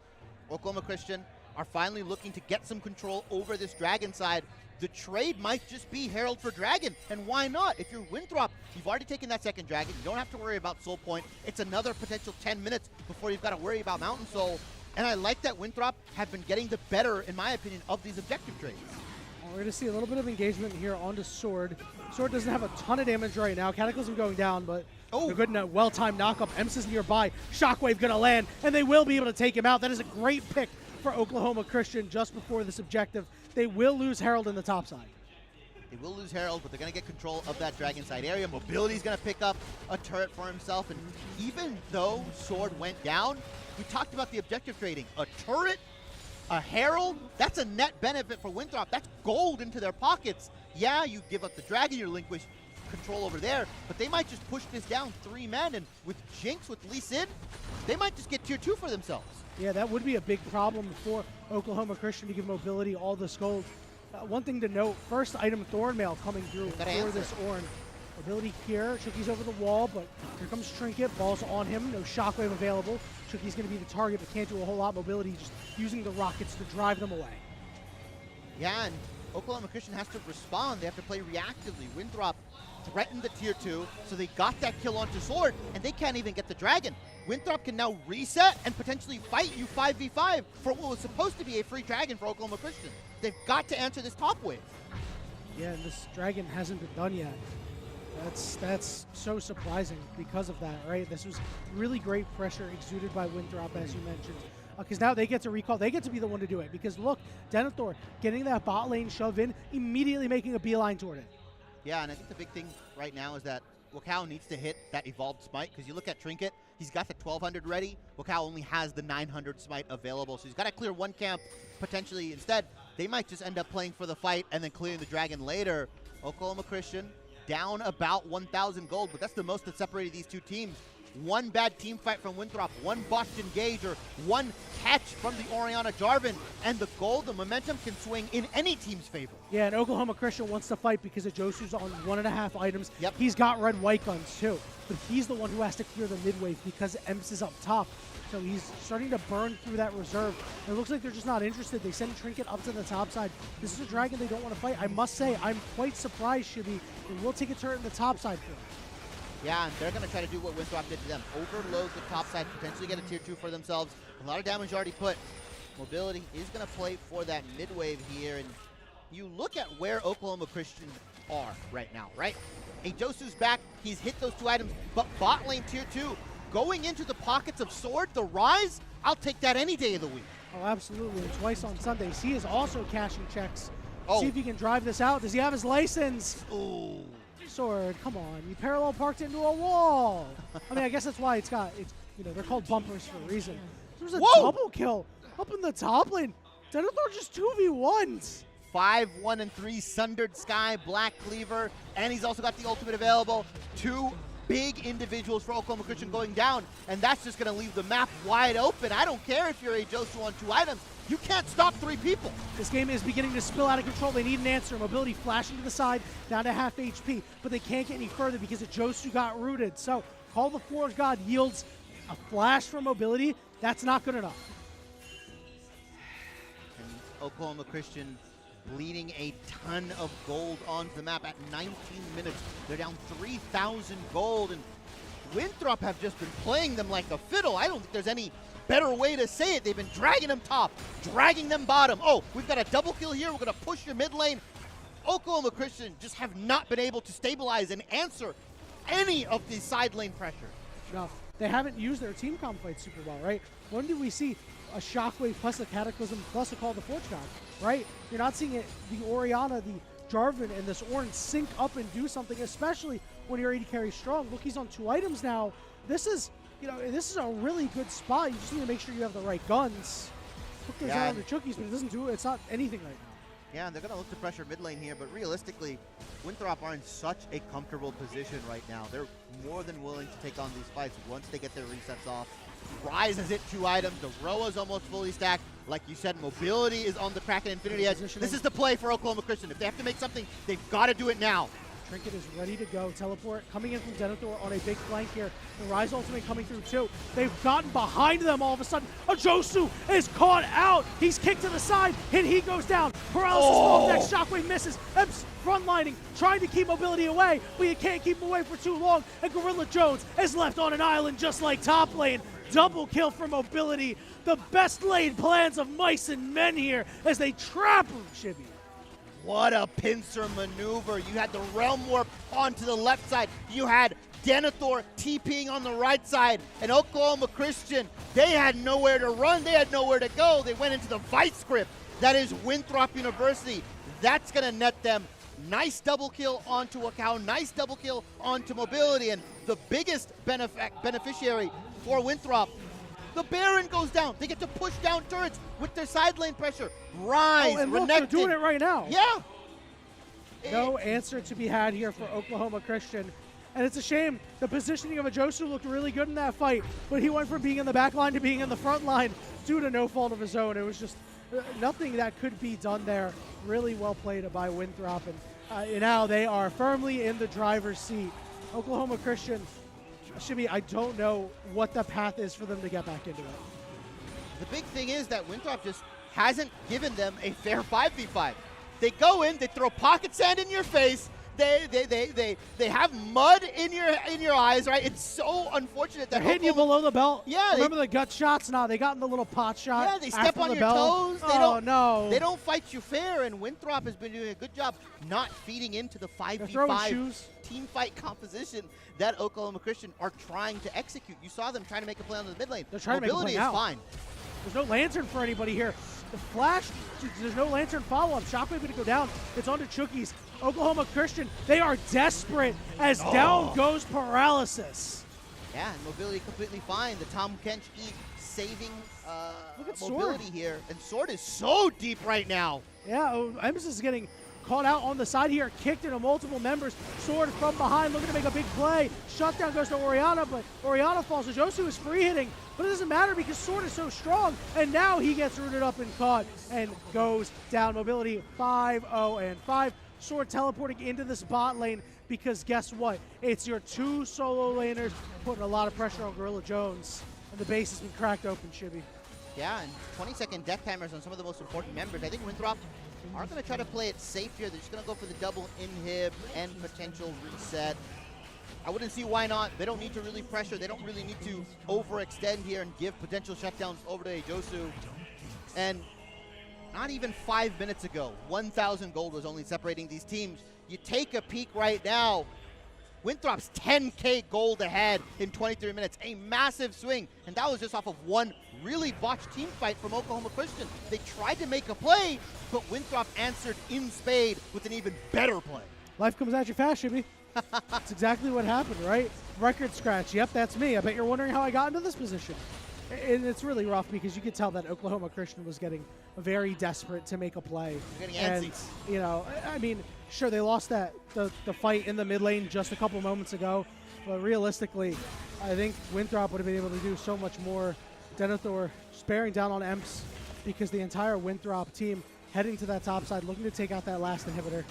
Oklahoma Christian are finally looking to get some control over this Dragon side. The trade might just be Herald for Dragon, and why not? If you're Winthrop, you've already taken that second Dragon. You don't have to worry about Soul Point. It's another potential 10 minutes before you've got to worry about Mountain Soul. And I like that Winthrop have been getting the better, in my opinion, of these objective trades. We're going to see a little bit of engagement here onto Sword. Sword doesn't have a ton of damage right now. Cataclysm going down, but a good, well-timed knock-up. Emps is nearby. Shockwave going to land, and they will be able to take him out. That is a great pick for Oklahoma Christian just before this objective. They will lose Herald in the top side. They will lose Herald, but they're going to get control of that Dragon side area. Mobility's going to pick up a turret for himself, and even though Sword went down, we talked about the objective trading. A turret, a Herald, that's a net benefit for Winthrop. That's gold into their pockets. Yeah, you give up the Dragon, you relinquish control over there, but they might just push this down 3 men, and with Jinx, with Lee Sin, they might just get tier 2 for themselves. Yeah, that would be a big problem for Oklahoma Christian to give Mobility all this gold. One thing to note, first item Thornmail coming through for this Ornn. Mobility here, Chucky's over the wall, but here comes Trinket, ball's on him, no shockwave available. Chucky's going to be the target, but can't do a whole lot. Mobility just using the rockets to drive them away. Yeah, and Oklahoma Christian has to respond. They have to play reactively. Winthrop threatened the tier 2, so they got that kill onto Sword, and they can't even get the Dragon. Winthrop can now reset and potentially fight you 5v5 for what was supposed to be a free Dragon for Oklahoma Christian. They've got to answer this top wave. Yeah, and this Dragon hasn't been done yet. That's so surprising because of that, right? This was really great pressure exuded by Winthrop, as you mentioned. Because now they get to recall. They get to be the one to do it. Because look, Denethor getting that bot lane shove in, immediately making a beeline toward it. Yeah, and I think the big thing right now is that Wakao needs to hit that evolved smite, because you look at Trinket, he's got the 1200 ready. Wakao only has the 900 smite available, so he's got to clear one camp potentially. Instead, they might just end up playing for the fight and then clearing the dragon later. Oklahoma Christian down about 1,000 gold, but that's the most that separated these two teams. One bad team fight from Winthrop, one botched engage, or one catch from the Orianna Jarvan, and the gold, the momentum can swing in any team's favor. Yeah, and Oklahoma Christian wants to fight because of Josu's on 1.5 items. Yep. He's got red white guns too, but he's the one who has to clear the mid wave because Emps is up top. So he's starting to burn through that reserve. It looks like they're just not interested. They send Trinket up to the top side. This is a dragon they don't want to fight. I must say, I'm quite surprised, Shibby. They will take a turret in the top side for him. Yeah, and they're going to try to do what Winthrop did to them. Overload the top side, potentially get a tier 2 for themselves. A lot of damage already put. Mobility is going to play for that mid wave here. And you look at where Oklahoma Christian are right now, right? Hey, Josu's back. He's hit those 2 items, but bot lane tier 2. Going into the pockets of Sword, the Rise, I'll take that any day of the week. Oh, absolutely. And twice on Sundays. He is also cashing checks. Oh. See if he can drive this out. Does he have his license? Ooh. Sword, come on. You parallel parked into a wall. I mean, I guess that's why it's you know, they're called bumpers for a reason. There's a double kill up in the top lane. Denethor just 2v1s. 5, 1, and 3 Sundered Sky, Black Cleaver, and he's also got the ultimate available. 2 big individuals for Oklahoma Christian going down, and that's just going to leave the map wide open. I don't care if you're a Josu on 2 items. You can't stop 3 people. This game is beginning to spill out of control. They need an answer. Mobility flashing to the side, down to half HP, but they can't get any further because Josu got rooted. So Call the Forge God yields a flash from Mobility. That's not good enough. And Oklahoma Christian bleeding a ton of gold onto the map at 19 minutes. They're down 3,000 gold, and Winthrop have just been playing them like a fiddle. I don't think there's any better way to say it. They've been dragging them top, dragging them bottom. Oh, we've got a double kill here. We're going to push your mid lane. Oklahoma Christian just have not been able to stabilize and answer any of the side lane pressure. No, they haven't used their team comp fight super well, right? When did we see a Shockwave plus a Cataclysm plus a Call the Forge God, right? You're not seeing it, the Orianna, the Jarvan, and this Orange sync up and do something, especially when you're 80 carry strong. Look, he's on 2 items now. This is, you know, this is a really good spot. You just need to make sure you have the right guns. Look, there's out the Chookies, but it doesn't do it. It's not anything right now. Yeah, they're going to look to pressure mid lane here, but realistically, Winthrop are in such a comfortable position right now. They're more than willing to take on these fights once they get their resets off. Rise has hit 2 items. The Roa's almost fully stacked. Like you said, Mobility is on the Kraken Infinity Edge. This is the play for Oklahoma Christian. If they have to make something, they've got to do it now. Trinket is ready to go. Teleport coming in from Denethor on a big flank here. The Rise ultimate coming through too. They've gotten behind them all of a sudden. Josu is caught out. He's kicked to the side, and he goes down. Paralysis, Shockwave misses. Emps frontlining, trying to keep Mobility away, but you can't keep him away for too long. And Gorilla Jones is left on an island just like top lane. Double kill for Mobility. The best laid plans of mice and men here as they trap him, Shibby. What a pincer maneuver. You had the Realm Warp onto the left side. You had Denethor TPing on the right side. And Oklahoma Christian, they had nowhere to run. They had nowhere to go. They went into the vice grip. That is Winthrop University. That's going to net them. Nice double kill onto Wakao. Nice double kill onto Mobility. And the biggest beneficiary for Winthrop, the Baron goes down. They get to push down turrets with their side lane pressure. Rise, and look, they're doing it right now. Yeah. No answer to be had here for Oklahoma Christian. And it's a shame. The positioning of Josu looked really good in that fight, but he went from being in the back line to being in the front line due to no fault of his own. It was just nothing that could be done there. Really well played by Winthrop. And now they are firmly in the driver's seat. Oklahoma Christian, Shibby, I don't know what the path is for them to get back into it. The big thing is that Winthrop just hasn't given them a fair 5v5. They go in, they throw pocket sand in your face, they have mud in your eyes, right? It's so unfortunate that they're hitting you below the belt. Yeah, remember the gut shots? No, they got in the little pot shot. Yeah, they step on your toes. They don't fight you fair, and Winthrop has been doing a good job not feeding into the 5v5 team fight composition that Oklahoma Christian are trying to execute. You saw them trying to make a play on the mid lane. They're trying Mobility to make a play is fine. There's no lantern for anybody here. The flash, there's no lantern follow-up. Shockwave going to go down. It's on to Chookies. Oklahoma Christian, they are desperate as down goes Paralysis. Yeah, and mobility completely fine. The Tom Kench E saving Look at mobility Sword here. And Sword is so deep right now. Yeah, Emphasis is getting caught out on the side here, kicked into multiple members. Sword from behind, looking to make a big play. Shutdown goes to Oriana, but Oriana falls. Josu is free hitting, but it doesn't matter because Sword is so strong, and now he gets rooted up and caught and goes down. Mobility 5-0-5. Sword teleporting into this bot lane because guess what? It's your two solo laners putting a lot of pressure on Gorilla Jones, and the base has been cracked open, Shibby. Yeah, and 20-second death timers on some of the most important members. I think Winthrop are going to try to play it safe here. They're just going to go for the double inhib and potential reset. I wouldn't see why not. They don't need to really pressure. They don't really need to overextend here and give potential shutdowns over to Josu. And not even 5 minutes ago, 1,000 gold was only separating these teams. You take a peek right now, Winthrop's 10K gold ahead in 23 minutes, a massive swing, and that was just off of one really botched team fight from Oklahoma Christian. They tried to make a play, but Winthrop answered in spade with an even better play. Life comes at you fast, Shibby. That's exactly what happened, right? Record scratch. Yep, that's me. I bet you're wondering how I got into this position. And it's really rough because you could tell that Oklahoma Christian was getting very desperate to make a play. Getting and, antsy. you know, I mean, sure, they lost the fight in the mid lane just a couple moments ago, but realistically, I think Winthrop would have been able to do so much more. Denethor sparing down on Emps because the entire Winthrop team heading to that top side, looking to take out that last inhibitor.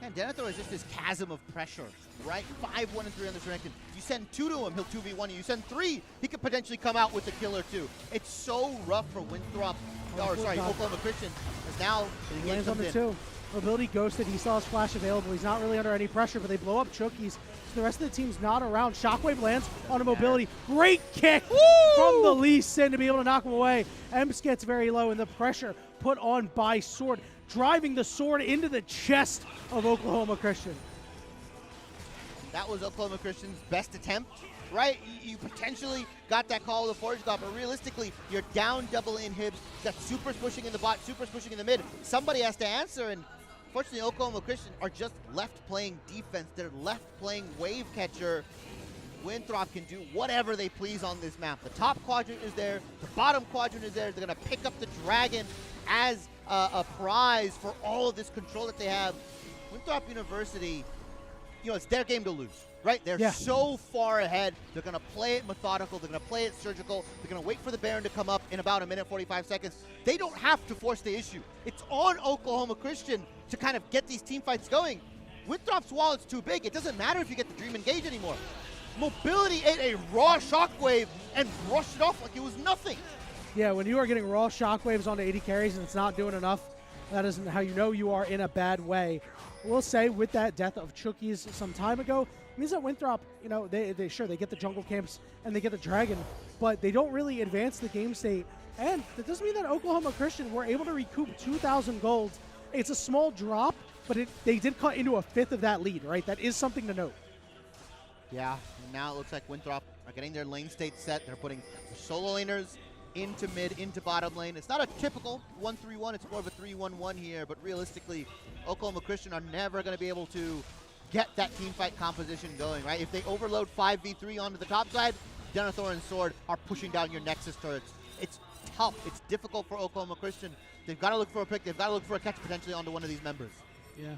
And Denethor is just this chasm of pressure, right? 5, 1, and 3 on this ranking. You send 2 to him, he'll 2v1 you. You send 3, he could potentially come out with a kill or 2. It's so rough for Winthrop, Oklahoma Christian, as now he lands on the 2. Mobility ghosted, he saw his flash available. He's not really under any pressure, but they blow up Chookies. So the rest of the team's not around. Shockwave lands on a mobility. Great kick from the Lee Sin to be able to knock him away. Emps gets very low, and the pressure put on by Sword, driving the Sword into the chest of Oklahoma Christian. That was Oklahoma Christian's best attempt, right? You potentially got that call with the Forge God, but realistically, you're down double inhibs. Got Supers pushing in the bot, Supers pushing in the mid. Somebody has to answer, and fortunately, Oklahoma Christian are just left playing defense. They're left playing wave catcher. Winthrop can do whatever they please on this map. The top quadrant is there. The bottom quadrant is there. They're going to pick up the dragon as a prize for all of this control that they have. Winthrop University, you know, it's their game to lose, right? They're so far ahead. They're going to play it methodical. They're going to play it surgical. They're going to wait for the Baron to come up in about 1:45 seconds. They don't have to force the issue. It's on Oklahoma Christian to kind of get these team fights going. Winthrop's wallet's too big. It doesn't matter if you get the Dream Engage anymore. Mobility ate a raw shockwave and brushed it off like it was nothing. Yeah, when you are getting raw shockwaves onto 80 carries and it's not doing enough, that isn't how you know you are in a bad way. We'll say with that death of Chookies some time ago, it means that Winthrop, you know, they get the jungle camps and they get the dragon, but they don't really advance the game state. And that doesn't mean that Oklahoma Christian were able to recoup 2,000 gold. It's a small drop, but they did cut into a fifth of that lead, right? That is something to note. Yeah, and now it looks like Winthrop are getting their lane state set. They're putting solo laners into mid, into bottom lane. It's not a typical 1-3-1. It's more of a 3-1-1 here, but realistically, Oklahoma Christian are never going to be able to get that team fight composition going, right? If they overload 5v3 onto the top side, Denethor and Sword are pushing down your Nexus turrets. It's tough. It's difficult for Oklahoma Christian. They've got to look for a pick. They've got to look for a catch potentially onto one of these members. Yeah.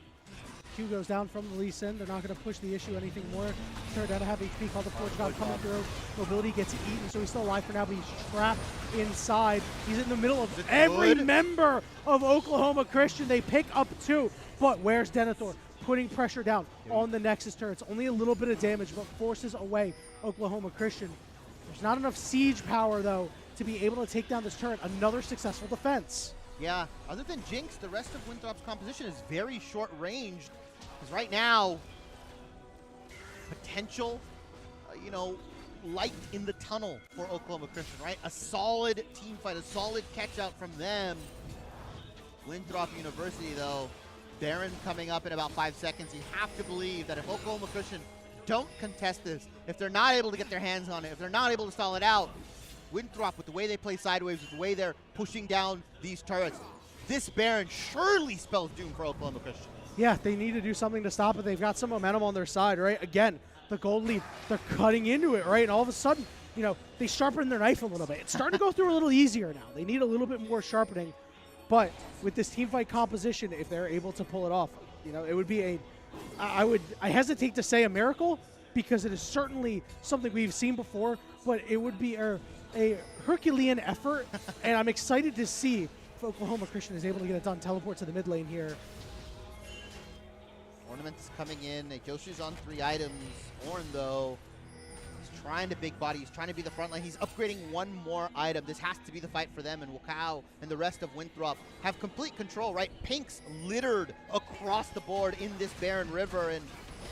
Q goes down from the Lee Sin. They're not going to push the issue anything more. Turned out to have HP called the Forge God coming through. Mobility gets eaten, so he's still alive for now, but he's trapped inside. He's in the middle of every member of Oklahoma Christian. They pick up 2, but where's Denethor? Putting pressure down on the Nexus turrets. Only a little bit of damage, but forces away Oklahoma Christian. There's not enough siege power, though, to be able to take down this turret. Another successful defense. Yeah, other than Jinx, the rest of Winthrop's composition is very short-ranged. Because right now, potential, light in the tunnel for Oklahoma Christian, right? A solid team fight, a solid catch-out from them. Winthrop University, though, Baron coming up in about 5 seconds. You have to believe that if Oklahoma Christian don't contest this, if they're not able to get their hands on it, if they're not able to stall it out, Winthrop, with the way they play sideways, with the way they're pushing down these turrets, this Baron surely spells doom for Oklahoma Christian. Yeah, they need to do something to stop it. They've got some momentum on their side, right? Again, the gold lead, they're cutting into it, right? And all of a sudden, you know, they sharpen their knife a little bit. It's starting to go through a little easier now. They need a little bit more sharpening. But with this team fight composition, if they're able to pull it off, you know, it would be I hesitate to say a miracle, because it is certainly something we've seen before, but it would be a Herculean effort, and I'm excited to see if Oklahoma Christian is able to get it done. Teleport to the mid lane here. Ornaments coming in. Joshu's on 3 items. Orn, though, he's trying to big body. He's trying to be the front line. He's upgrading one more item. This has to be the fight for them, and Wakao and the rest of Winthrop have complete control, right? Pinks littered across the board in this Baron River, and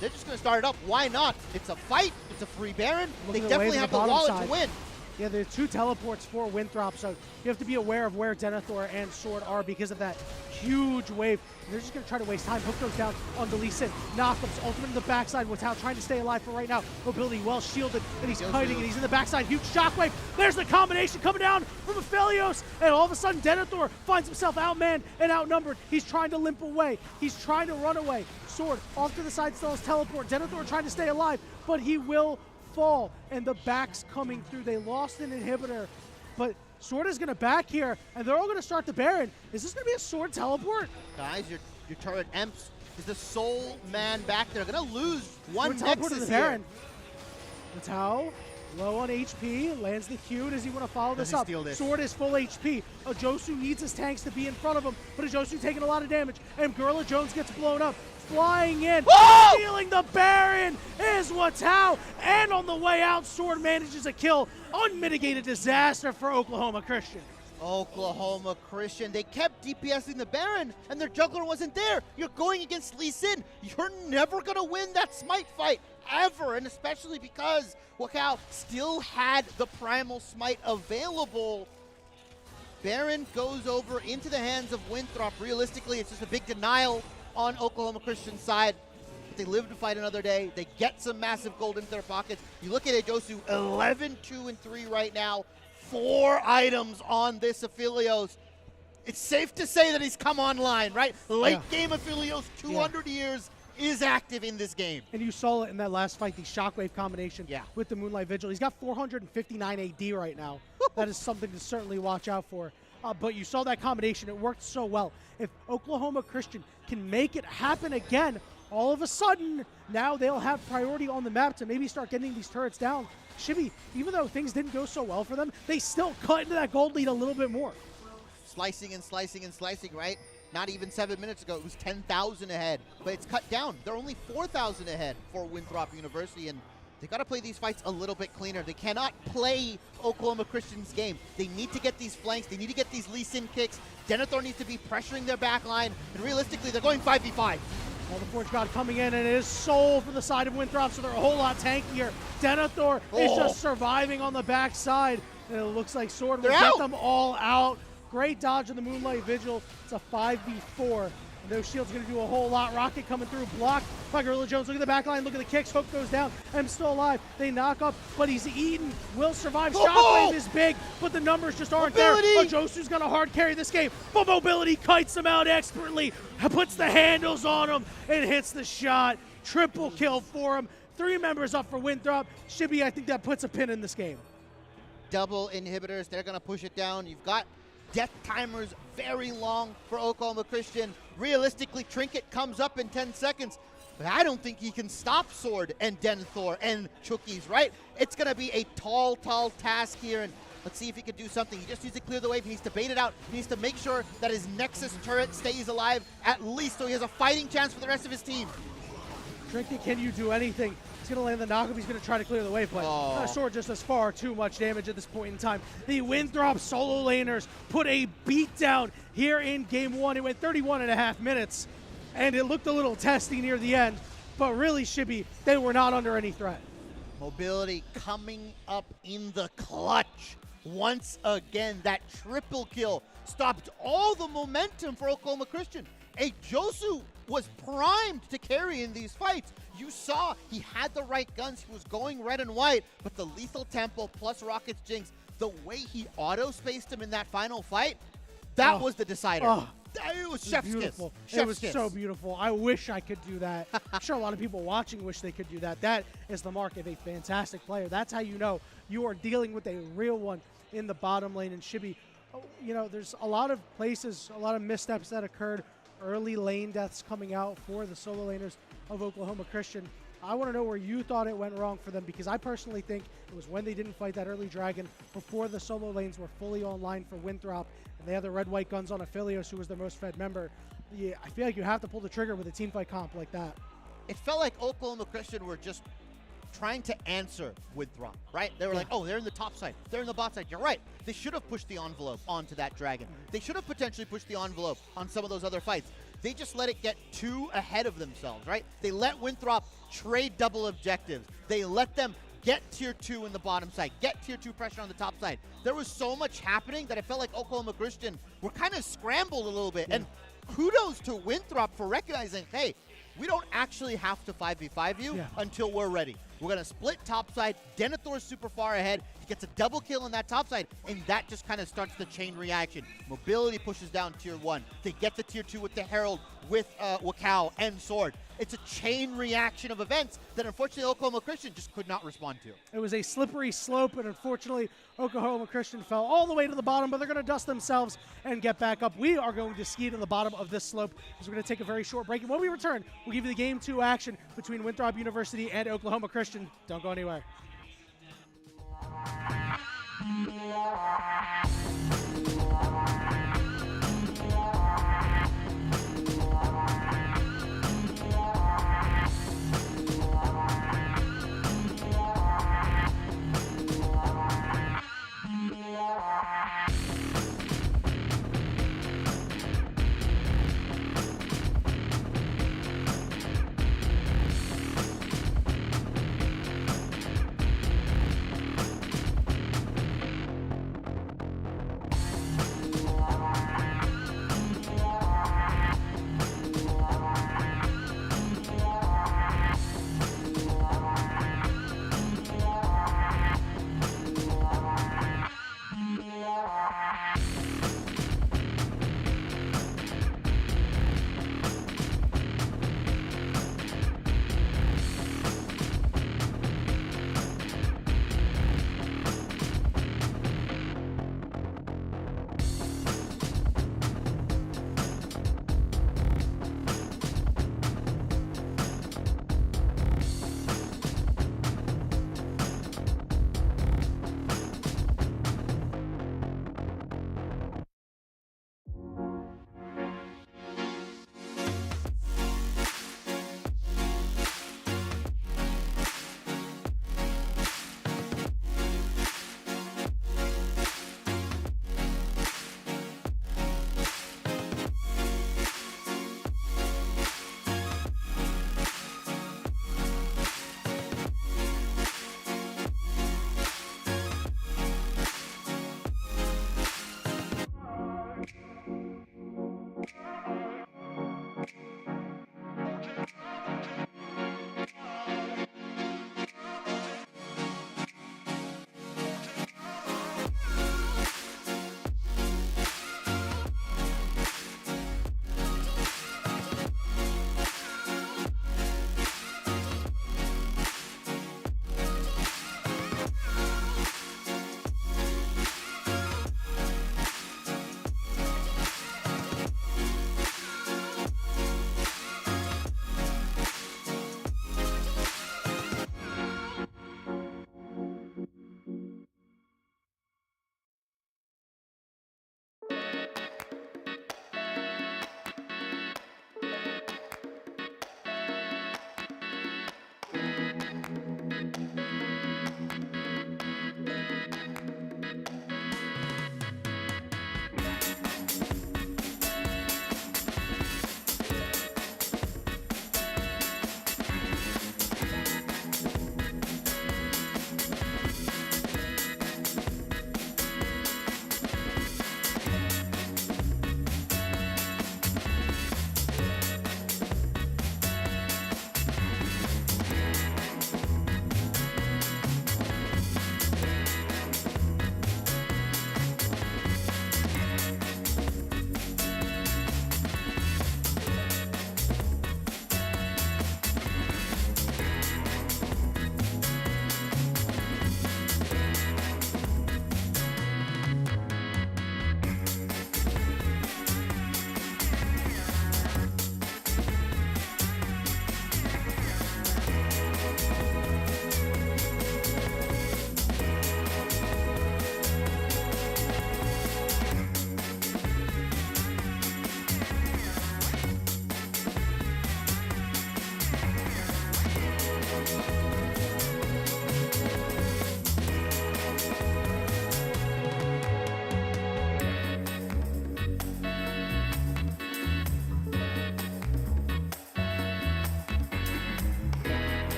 they're just going to start it up. Why not? It's a fight. It's a free Baron. They definitely have the wallet to win. Yeah, there's 2 teleports for Winthrop, so you have to be aware of where Denethor and Sword are because of that huge wave. And they're just going to try to waste time. Hook goes down on the Lee Sin. Knockups, ultimate in the backside. Watao trying to stay alive for right now. Mobility well shielded, and he's kiting, and he's in the backside. Huge shockwave. There's the combination coming down from Aphelios, and all of a sudden Denethor finds himself outmanned and outnumbered. He's trying to limp away. He's trying to run away. Sword off to the side, still has teleport. Denethor trying to stay alive, but he will fall, and the back's coming through. They lost an inhibitor, but Sword is going to back here, and they're all going to start the Baron. Is this going to be a Sword teleport? Guys, your turret Emps is the sole man back there. Going to lose one teleport Nexus to the Baron. Watao, low on HP, lands the Q. Does he want to follow this up? Sword is full HP. Josu needs his tanks to be in front of him, but Josu taking a lot of damage, and Gorilla Jones gets blown up. Flying in, stealing the Baron is Watao, and on the way out, Sword manages a kill. Unmitigated disaster for Oklahoma Christian. Oklahoma Christian, they kept DPSing the Baron, and their juggler wasn't there. You're going against Lee Sin. You're never going to win that Smite fight, ever, and especially because Wakao still had the Primal Smite available. Baron goes over into the hands of Winthrop. Realistically, it's just a big denial on Oklahoma Christian's side. But they live to fight another day. They get some massive gold into their pockets. You look at Josu, 11, 2, and 3 right now. 4 items on this Aphelios. It's safe to say that he's come online, right? Late game Aphelios, 200 years, is active in this game. And you saw it in that last fight, the Shockwave combination with the Moonlight Vigil. He's got 459 AD right now. That is something to certainly watch out for. But you saw that combination. It worked so well. If Oklahoma Christian can make it happen again, all of a sudden, now they'll have priority on the map to maybe start getting these turrets down. Shibby, even though things didn't go so well for them, they still cut into that gold lead a little bit more. Slicing and slicing and slicing, right? Not even 7 minutes ago, it was 10,000 ahead. But it's cut down. They're only 4,000 ahead for Winthrop University, and they got to play these fights a little bit cleaner. They cannot play Oklahoma Christian's game. They need to get these flanks. They need to get these Lee Sin kicks. Denethor needs to be pressuring their back line. And realistically, they're going 5v5. Well, the Forge God coming in, and it is Soul for the side of Winthrop, so they're a whole lot tankier. Denethor is just surviving on the backside. And it looks like Sword will get them all out. Great dodge of the Moonlight Vigil. It's a 5v4. Those shields going to do a whole lot. Rocket coming through, blocked by Gorilla Jones. Look at the back line, look at the kicks. Hook goes down. M's still alive. They knock up, but he's eaten. Will survive. Shockwave is big, but the numbers just aren't there. Josu's going to hard carry this game, but Mobility kites him out expertly, puts the handles on him, and hits the shot. Triple kill for him. 3 members up for Winthrop. Shibby, I think that puts a pin in this game. Double inhibitors. They're going to push it down. You've got death timers very long for Oklahoma Christian. Realistically, Trinket comes up in 10 seconds, but I don't think he can stop Sword and Denethor and Chookies, right? It's going to be a tall task here, and let's see if he can do something. He just needs to clear the wave. He needs to bait it out. He needs to make sure that his Nexus turret stays alive, at least so he has a fighting chance for the rest of his team. Trinket, can you do anything? He's going to land the knockup. He's going to try to clear the wave, but Sword just does far too much damage at this point in time. The Winthrop solo laners put a beat down here in game 1. It went 31.5 minutes, and it looked a little testy near the end, but really, Shibby, they were not under any threat. Mobility coming up in the clutch. Once again, that triple kill stopped all the momentum for Oklahoma Christian. Josu was primed to carry in these fights. You saw he had the right guns. He was going red and white, but the Lethal Temple plus Rocket's Jinx the way he auto-spaced him in that final fight, that was the decider. It was chef's beautiful. kiss. It was so beautiful. I wish I could do that. I'm sure a lot of people watching wish they could do that. That is the mark of a fantastic player. That's how you know you are dealing with a real one in the bottom lane. And Shibby, you know, there's a lot of places, a lot of missteps that occurred, early lane deaths coming out for the solo laners of Oklahoma Christian. I want to know where you thought it went wrong for them, because I personally think it was when they didn't fight that early dragon before the solo lanes were fully online for Winthrop, and they had the red-white guns on Aphelios, who was their most fed member. Yeah, I feel like you have to pull the trigger with a teamfight comp like that. It felt like Oklahoma Christian were just trying to answer Winthrop, right? They were like, oh, they're in the top side. They're in the bot side. You're right. They should have pushed the envelope onto that dragon. They should have potentially pushed the envelope on some of those other fights. They just let it get too ahead of themselves, right? They let Winthrop trade double objectives. They let them get tier 2 in the bottom side, get tier 2 pressure on the top side. There was so much happening that I felt like Oklahoma Christian were kind of scrambled a little bit. And kudos to Winthrop for recognizing, hey, we don't actually have to 5v5 you until we're ready. We're going to split top side. Denethor's super far ahead. He gets a double kill on that top side, and that just kind of starts the chain reaction. Mobility pushes down tier 1. They get the tier 2 with the Herald, with Wakao and Sword. It's a chain reaction of events that unfortunately Oklahoma Christian just could not respond to. It was a slippery slope, and unfortunately Oklahoma Christian fell all the way to the bottom, but they're going to dust themselves and get back up. We are going to ski to the bottom of this slope because we're going to take a very short break. And when we return, we'll give you the Game 2 action between Winthrop University and Oklahoma Christian. Don't go anywhere.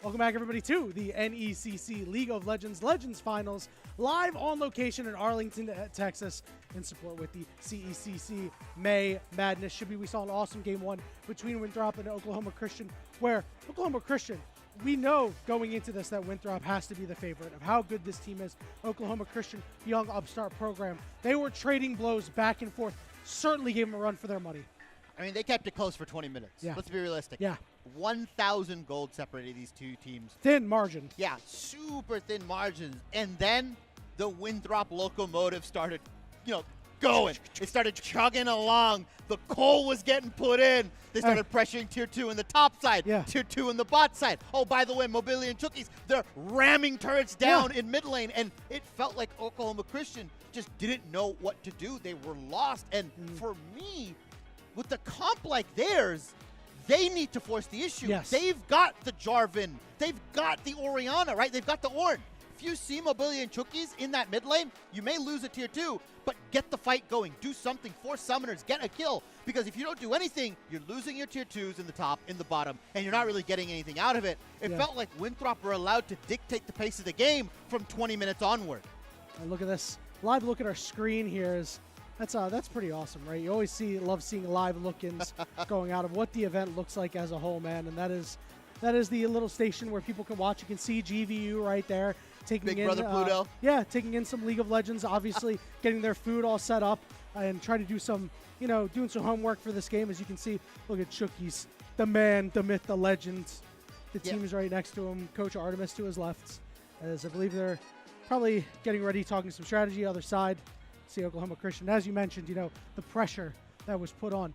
Welcome back, everybody, to the NECC League of Legends Finals, live on location in Arlington, Texas, in support with the CECC May Madness. Shibby, we saw an awesome game one between Winthrop and Oklahoma Christian, where Oklahoma Christian, we know going into this that Winthrop has to be the favorite of how good this team is. Oklahoma Christian, young upstart program. They were trading blows back and forth, certainly gave them a run for their money. I mean, they kept it close for 20 minutes. Yeah. Let's be realistic. Yeah. 1,000 gold separated these two teams. Thin margin. Yeah, super thin margins. And then the Winthrop locomotive started, going. It started chugging along. The coal was getting put in. They started pressuring Tier 2 in the top side, Tier 2 in the bot side. Oh, by the way, Mobility and Chookies, they're ramming turrets down in mid lane, and it felt like Oklahoma Christian just didn't know what to do. They were lost. And for me, with the comp like theirs, they need to force the issue. Yes. They've got the Jarvan. They've got the Orianna, right? They've got the Ornn. If you see Mobility and Chookies in that mid lane, you may lose a Tier 2, but get the fight going. Do something. Force summoners. Get a kill. Because if you don't do anything, you're losing your Tier 2s in the top, in the bottom, and you're not really getting anything out of it. It felt like Winthrop were allowed to dictate the pace of the game from 20 minutes onward. And look at this. Live look at our screen here is that's pretty awesome, right? You always love seeing live look-ins going out of what the event looks like as a whole, man. And that is the little station where people can watch. You can see GVU right there taking Big in Brother Pluto. Yeah, taking in some League of Legends, obviously getting their food all set up and trying to do some, doing some homework for this game. As you can see, look at Chookies, the man, the myth, the legend. The team is right next to him. Coach Artemis to his left, as I believe they're probably getting ready, talking some strategy. Other side. See Oklahoma Christian. As you mentioned, the pressure that was put on.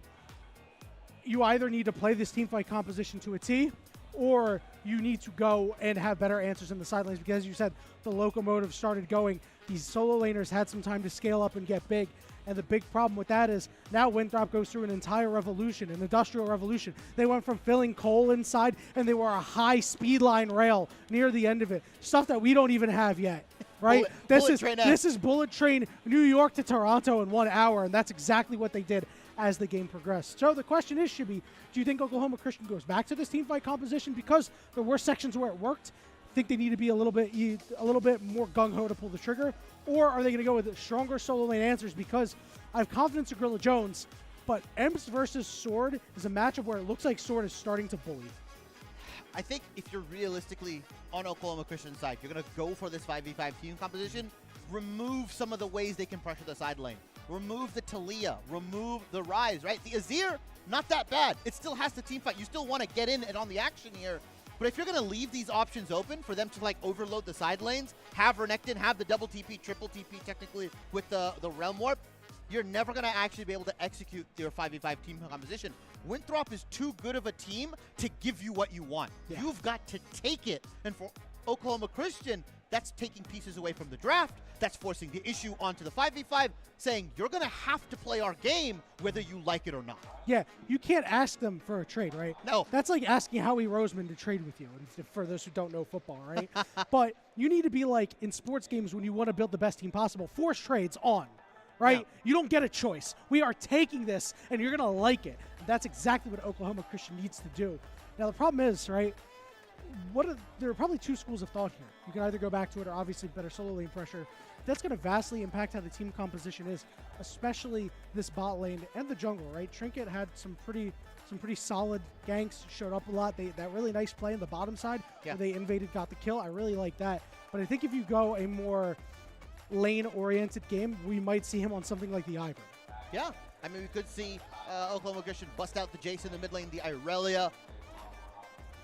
You either need to play this team fight composition to a T, or you need to go and have better answers in the sidelines, because as you said, the locomotive started going. These solo laners had some time to scale up and get big. And the big problem with that is now Winthrop goes through an entire revolution, an industrial revolution. They went from filling coal inside, and they were a high speed line rail near the end of it. Stuff that we don't even have yet. Right? This is Bullet Train New York to Toronto in 1 hour, and that's exactly what they did as the game progressed. So the question is, Shibby, do you think Oklahoma Christian goes back to this team fight composition because there were sections where it worked? Think they need to be a little bit more gung-ho to pull the trigger? Or are they going to go with stronger solo lane answers? Because I have confidence in Gorilla Jones, but Emps versus Sword is a matchup where it looks like Sword is starting to bully. I think if you're realistically on Oklahoma Christian's side, you're going to go for this 5v5 team composition, remove some of the ways they can pressure the side lane. Remove the Talia, remove the Rise, right? The Azir, not that bad. It still has the team fight. You still want to get in and on the action here. But if you're going to leave these options open for them to overload the side lanes, have Renekton, have the double TP, triple TP technically with the Realm Warp, you're never going to actually be able to execute your 5v5 team composition. Winthrop is too good of a team to give you what you want. Yeah. You've got to take it. And for Oklahoma Christian, that's taking pieces away from the draft. That's forcing the issue onto the 5v5, saying you're going to have to play our game whether you like it or not. Yeah, you can't ask them for a trade, right? No. That's like asking Howie Roseman to trade with you, for those who don't know football, right? But you need to be like in sports games when you want to build the best team possible. Force trades on, right? Yeah. You don't get a choice. We are taking this, and you're going to like it. That's exactly what Oklahoma Christian needs to do. Now, the problem is, right, there are probably two schools of thought here. You can either go back to it or obviously better solo lane pressure. That's going to vastly impact how the team composition is, especially this bot lane and the jungle, right? Trinket had some pretty solid ganks, showed up a lot. That really nice play in the bottom side where they invaded, got the kill. I really like that. But I think if you go a more lane-oriented game, we might see him on something like the Ivern. Yeah. I mean, we could see Oklahoma Christian bust out the Jace in the mid lane, the Irelia.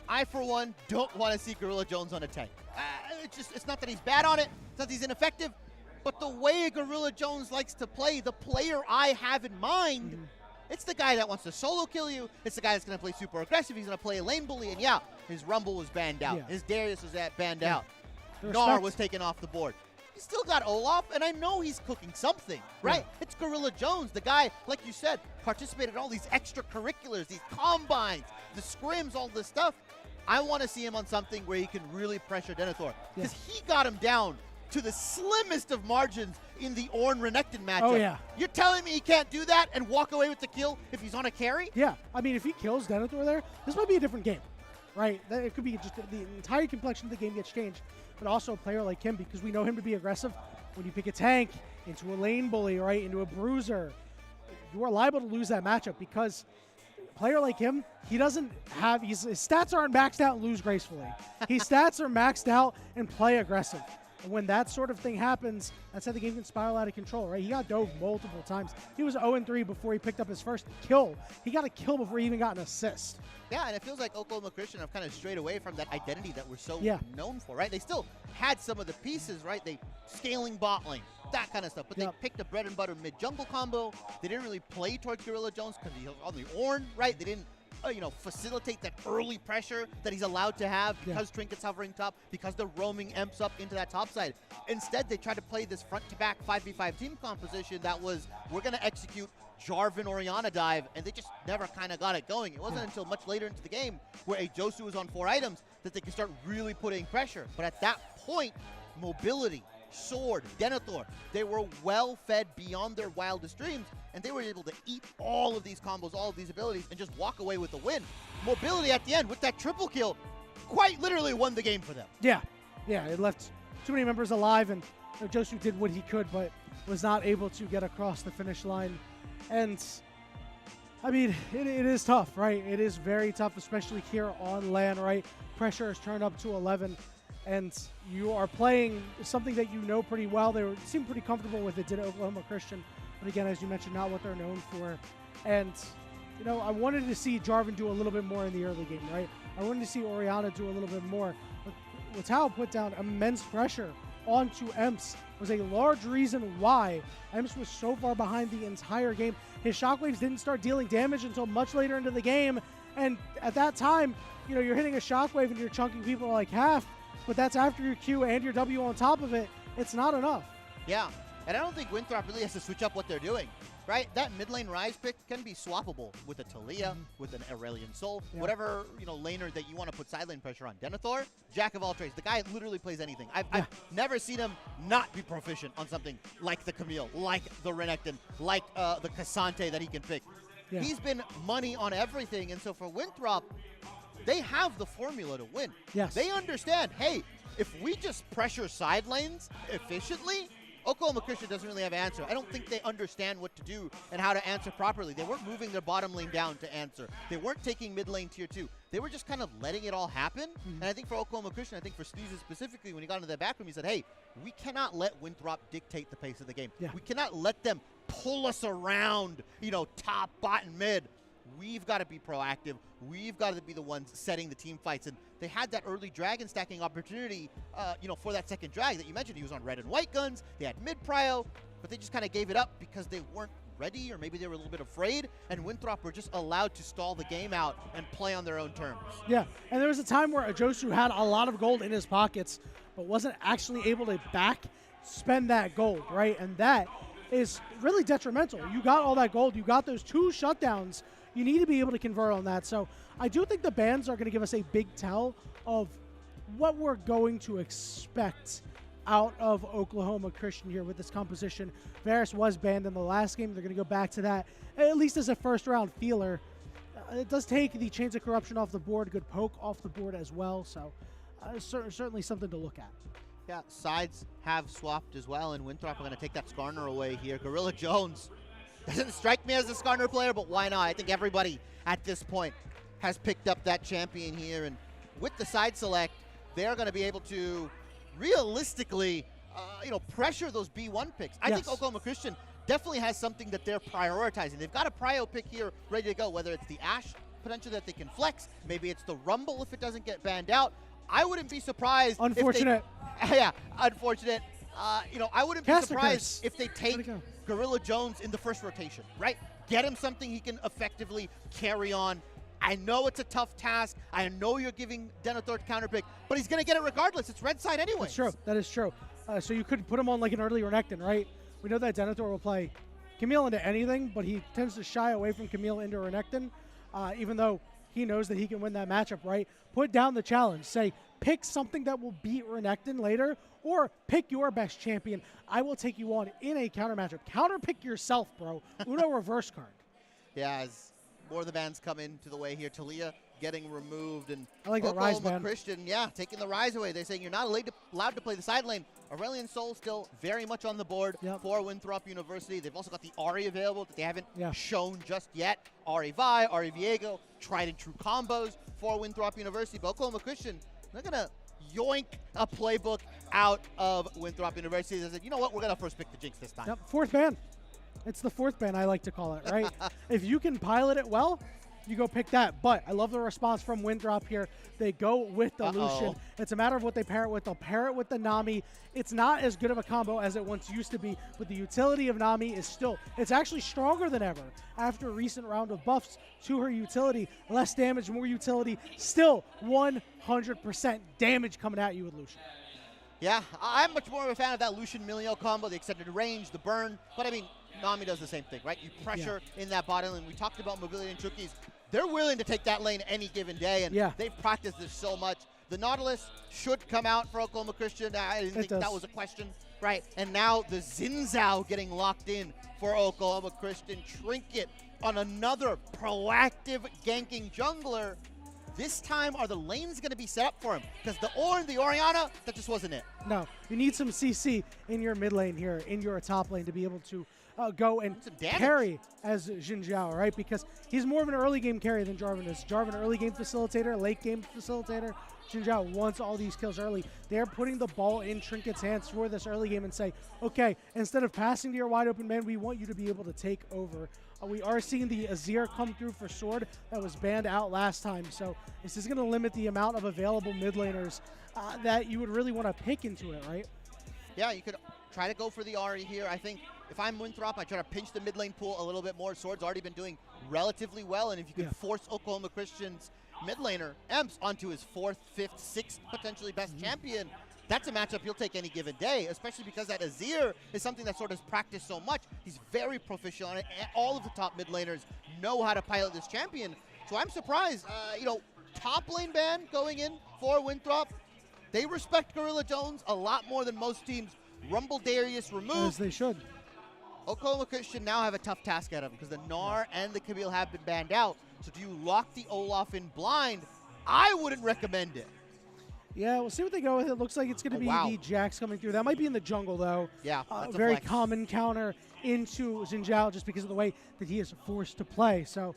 I, for one, don't want to see Gorilla Jones on a tank. It's not that he's bad on it. It's not that he's ineffective. But the way Gorilla Jones likes to play, the player I have in mind, it's the guy that wants to solo kill you. It's the guy that's going to play super aggressive. He's going to play a lane bully. And yeah, his Rumble was banned out. His Darius was banned out. Gnar was taken off the board. He's still got Olaf, and I know he's cooking something, right? Yeah. It's Gorilla Jones, the guy, like you said, participated in all these extracurriculars, these combines, the scrims, all this stuff. I want to see him on something where he can really pressure Denethor, because he got him down to the slimmest of margins in the Ornn Renekton matchup. Oh, yeah. You're telling me he can't do that and walk away with the kill if he's on a carry? Yeah. I mean, if he kills Denethor there, this might be a different game. right? That it could be just the entire complexion of the game gets changed, but also a player like him, because we know him to be aggressive. When you pick a tank into a lane bully, right, into a bruiser, you are liable to lose that matchup because a player like him, he doesn't have, his stats aren't maxed out and lose gracefully. His stats are maxed out and play aggressive. And when that sort of thing happens, that's how the game can spiral out of control, right? He got dove multiple times. He was 0-3 before he picked up his first kill. He got a kill before he even got an assist. Yeah, and it feels like Oklahoma Christian have kind of strayed away from that identity that we're so known for, right? They still had some of the pieces, right? They scaling bot lane, that kind of stuff. But they picked a bread and butter mid-jungle combo. They didn't really play towards Gorilla Jones because he was on the Ornn, right? They didn't facilitate that early pressure that he's allowed to have because Trinket's hovering top, because the roaming emps up into that top side. Instead, they tried to play this front-to-back 5v5 team composition that was, we're going to execute Jarvan Orianna dive, and they just never kind of got it going. It wasn't until much later into the game where a Josu was on 4 items that they could start really putting pressure. But at that point, mobility, Sword, Denethor, they were well fed beyond their wildest dreams, and they were able to eat all of these combos, all of these abilities, and just walk away with the win. Mobility at the end with that triple kill quite literally won the game for them. Yeah, it left too many members alive, and Josu did what he could, but was not able to get across the finish line. And I mean, it is tough, right? It is very tough, especially here on LAN, right? Pressure is turned up to 11. And you are playing something that you know pretty well. They seem pretty comfortable with it, did Oklahoma Christian. But again, as you mentioned, not what they're known for. And, I wanted to see Jarvan do a little bit more in the early game, right? I wanted to see Orianna do a little bit more. But Watau put down immense pressure onto Emps, was a large reason why Emps was so far behind the entire game. His shockwaves didn't start dealing damage until much later into the game. And at that time, you're hitting a shockwave and you're chunking people like half. But that's after your Q and your W on top of it. It's not enough. Yeah, and I don't think Winthrop really has to switch up what they're doing, right? That mid lane Rise pick can be swappable with a Talia, with an Aurelion Soul, whatever laner that you want to put side lane pressure on. Denethor, jack of all trades. The guy literally plays anything. I've never seen him not be proficient on something like the Camille, like the Renekton, like the Cassante that he can pick. Yeah. He's been money on everything, and so for Winthrop, they have the formula to win. Yes. They understand, hey, if we just pressure side lanes efficiently, Oklahoma Christian doesn't really have an answer. I don't think they understand what to do and how to answer properly. They weren't moving their bottom lane down to answer. They weren't taking mid lane tier 2. They were just kind of letting it all happen. And I think for Oklahoma Christian, I think for Steezy specifically, when he got into the back room, he said, hey, we cannot let Winthrop dictate the pace of the game. Yeah. We cannot let them pull us around, top, bot, and mid. We've got to be proactive. We've got to be the ones setting the team fights. And they had that early dragon stacking opportunity, for that second drag that you mentioned. He was on red and white guns. They had mid-prio, but they just kind of gave it up because they weren't ready, or maybe they were a little bit afraid. And Winthrop were just allowed to stall the game out and play on their own terms. Yeah, and there was a time where Josu had a lot of gold in his pockets, but wasn't actually able to spend that gold, right? And that is really detrimental. You got all that gold. You got those 2 shutdowns. You need to be able to convert on that. So I do think the bans are going to give us a big tell of what we're going to expect out of Oklahoma Christian here with this composition. Varus was banned in the last game. They're going to go back to that, at least as a first-round feeler. It does take the Chains of Corruption off the board, good poke off the board as well. So certainly something to look at. Yeah, sides have swapped as well, and Winthrop are going to take that Skarner away here. Gorilla Jones doesn't strike me as a Skarner player, but why not? I think everybody at this point has picked up that champion here, and with the side select, they're going to be able to realistically, pressure those B1 picks. I think Oklahoma Christian definitely has something that they're prioritizing. They've got a prio pick here ready to go, whether it's the Ashe potential that they can flex, maybe it's the Rumble if it doesn't get banned out. I wouldn't be surprised. Unfortunate. Unfortunate. I wouldn't be surprised if they take Gorilla Jones in the first rotation, right? Get him something he can effectively carry on. I know it's a tough task. I know you're giving Denethor counter pick, but he's going to get it regardless. It's red side anyway. That's true. That is true. So you could put him on like an early Renekton, right? We know that Denethor will play Camille into anything, but he tends to shy away from Camille into Renekton, even though he knows that he can win that matchup, right? Put down the challenge. Say, pick something that will beat Renekton later, or pick your best champion. I will take you on in a counter matchup. Counter pick yourself, bro. Uno reverse card. Yeah, as more of the bans come into the way here. Talia getting removed. And I like that rise Oklahoma ban. Christian, yeah, taking the rise away. They're saying you're not allowed to play the side lane. Aurelion Sol still very much on the board for Winthrop University. They've also got the Ahri available that they haven't shown just yet. Ahri Vi, Ahri Viego, tried and true combos for Winthrop University. But Oklahoma Christian, they're going to yoink a playbook out of Winthrop University. They said, you know what, we're going to first pick the Jinx this time. Yep, fourth ban. It's the fourth ban, I like to call it, right? If you can pilot it well, you go pick that. But I love the response from Winthrop here. They go with the Lucian. It's a matter of what they pair it with. They'll pair it with the Nami. It's not as good of a combo as it once used to be, but the utility of Nami is still, it's actually stronger than ever after a recent round of buffs to her utility. Less damage, more utility. Still 100% damage coming at you with Lucian. Yeah, I'm much more of a fan of that Lucian Milio combo, the extended range, the burn. But I mean, Nami does the same thing, right? You pressure in that bottom lane. We talked about mobility and Chookies. They're willing to take that lane any given day, and they've practiced this so much. The Nautilus should come out for Oklahoma Christian. I didn't think that was a question, right? And now the Xin Zhao getting locked in for Oklahoma Christian. Trinket on another proactive ganking jungler. This time, are the lanes going to be set up for him? Because the Ornn, the Orianna, that just wasn't it. No, you need some CC in your mid lane here, in your top lane to be able to go and carry as Xin Zhao, right? Because he's more of an early game carry than Jarvan is. Jarvan, early game facilitator, late game facilitator. Xin Zhao wants all these kills early. They're putting the ball in Trinket's hands for this early game and say, okay, instead of passing to your wide open man, we want you to be able to take over. We are seeing the Azir come through for Sword that was banned out last time. So this is going to limit the amount of available mid laners that you would really want to pick into it, right? Yeah, you could try to go for the Ahri here. I think if I'm Winthrop, I try to pinch the mid lane pool a little bit more. Sword's already been doing relatively well, and if you can force Oklahoma Christian's mid laner, Emps, onto his 4th, 5th, 6th potentially best champion, that's a matchup you'll take any given day, especially because that Azir is something that Sword has practiced so much. He's very proficient on it, and all of the top mid laners know how to pilot this champion. So I'm surprised, you know, top lane ban going in for Winthrop. They respect Gorilla Jones a lot more than most teams. Rumble Darius removed. As they should. Oklahoma Christian now have a tough task ahead of them because the Gnar and the Camille have been banned out. So do you lock the Olaf in blind? I wouldn't recommend it. Yeah, we'll see what they go with. It looks like it's going to be the Jax coming through. That might be in the jungle, though. Yeah, that's a very common counter into Xin Zhao just because of the way that he is forced to play. So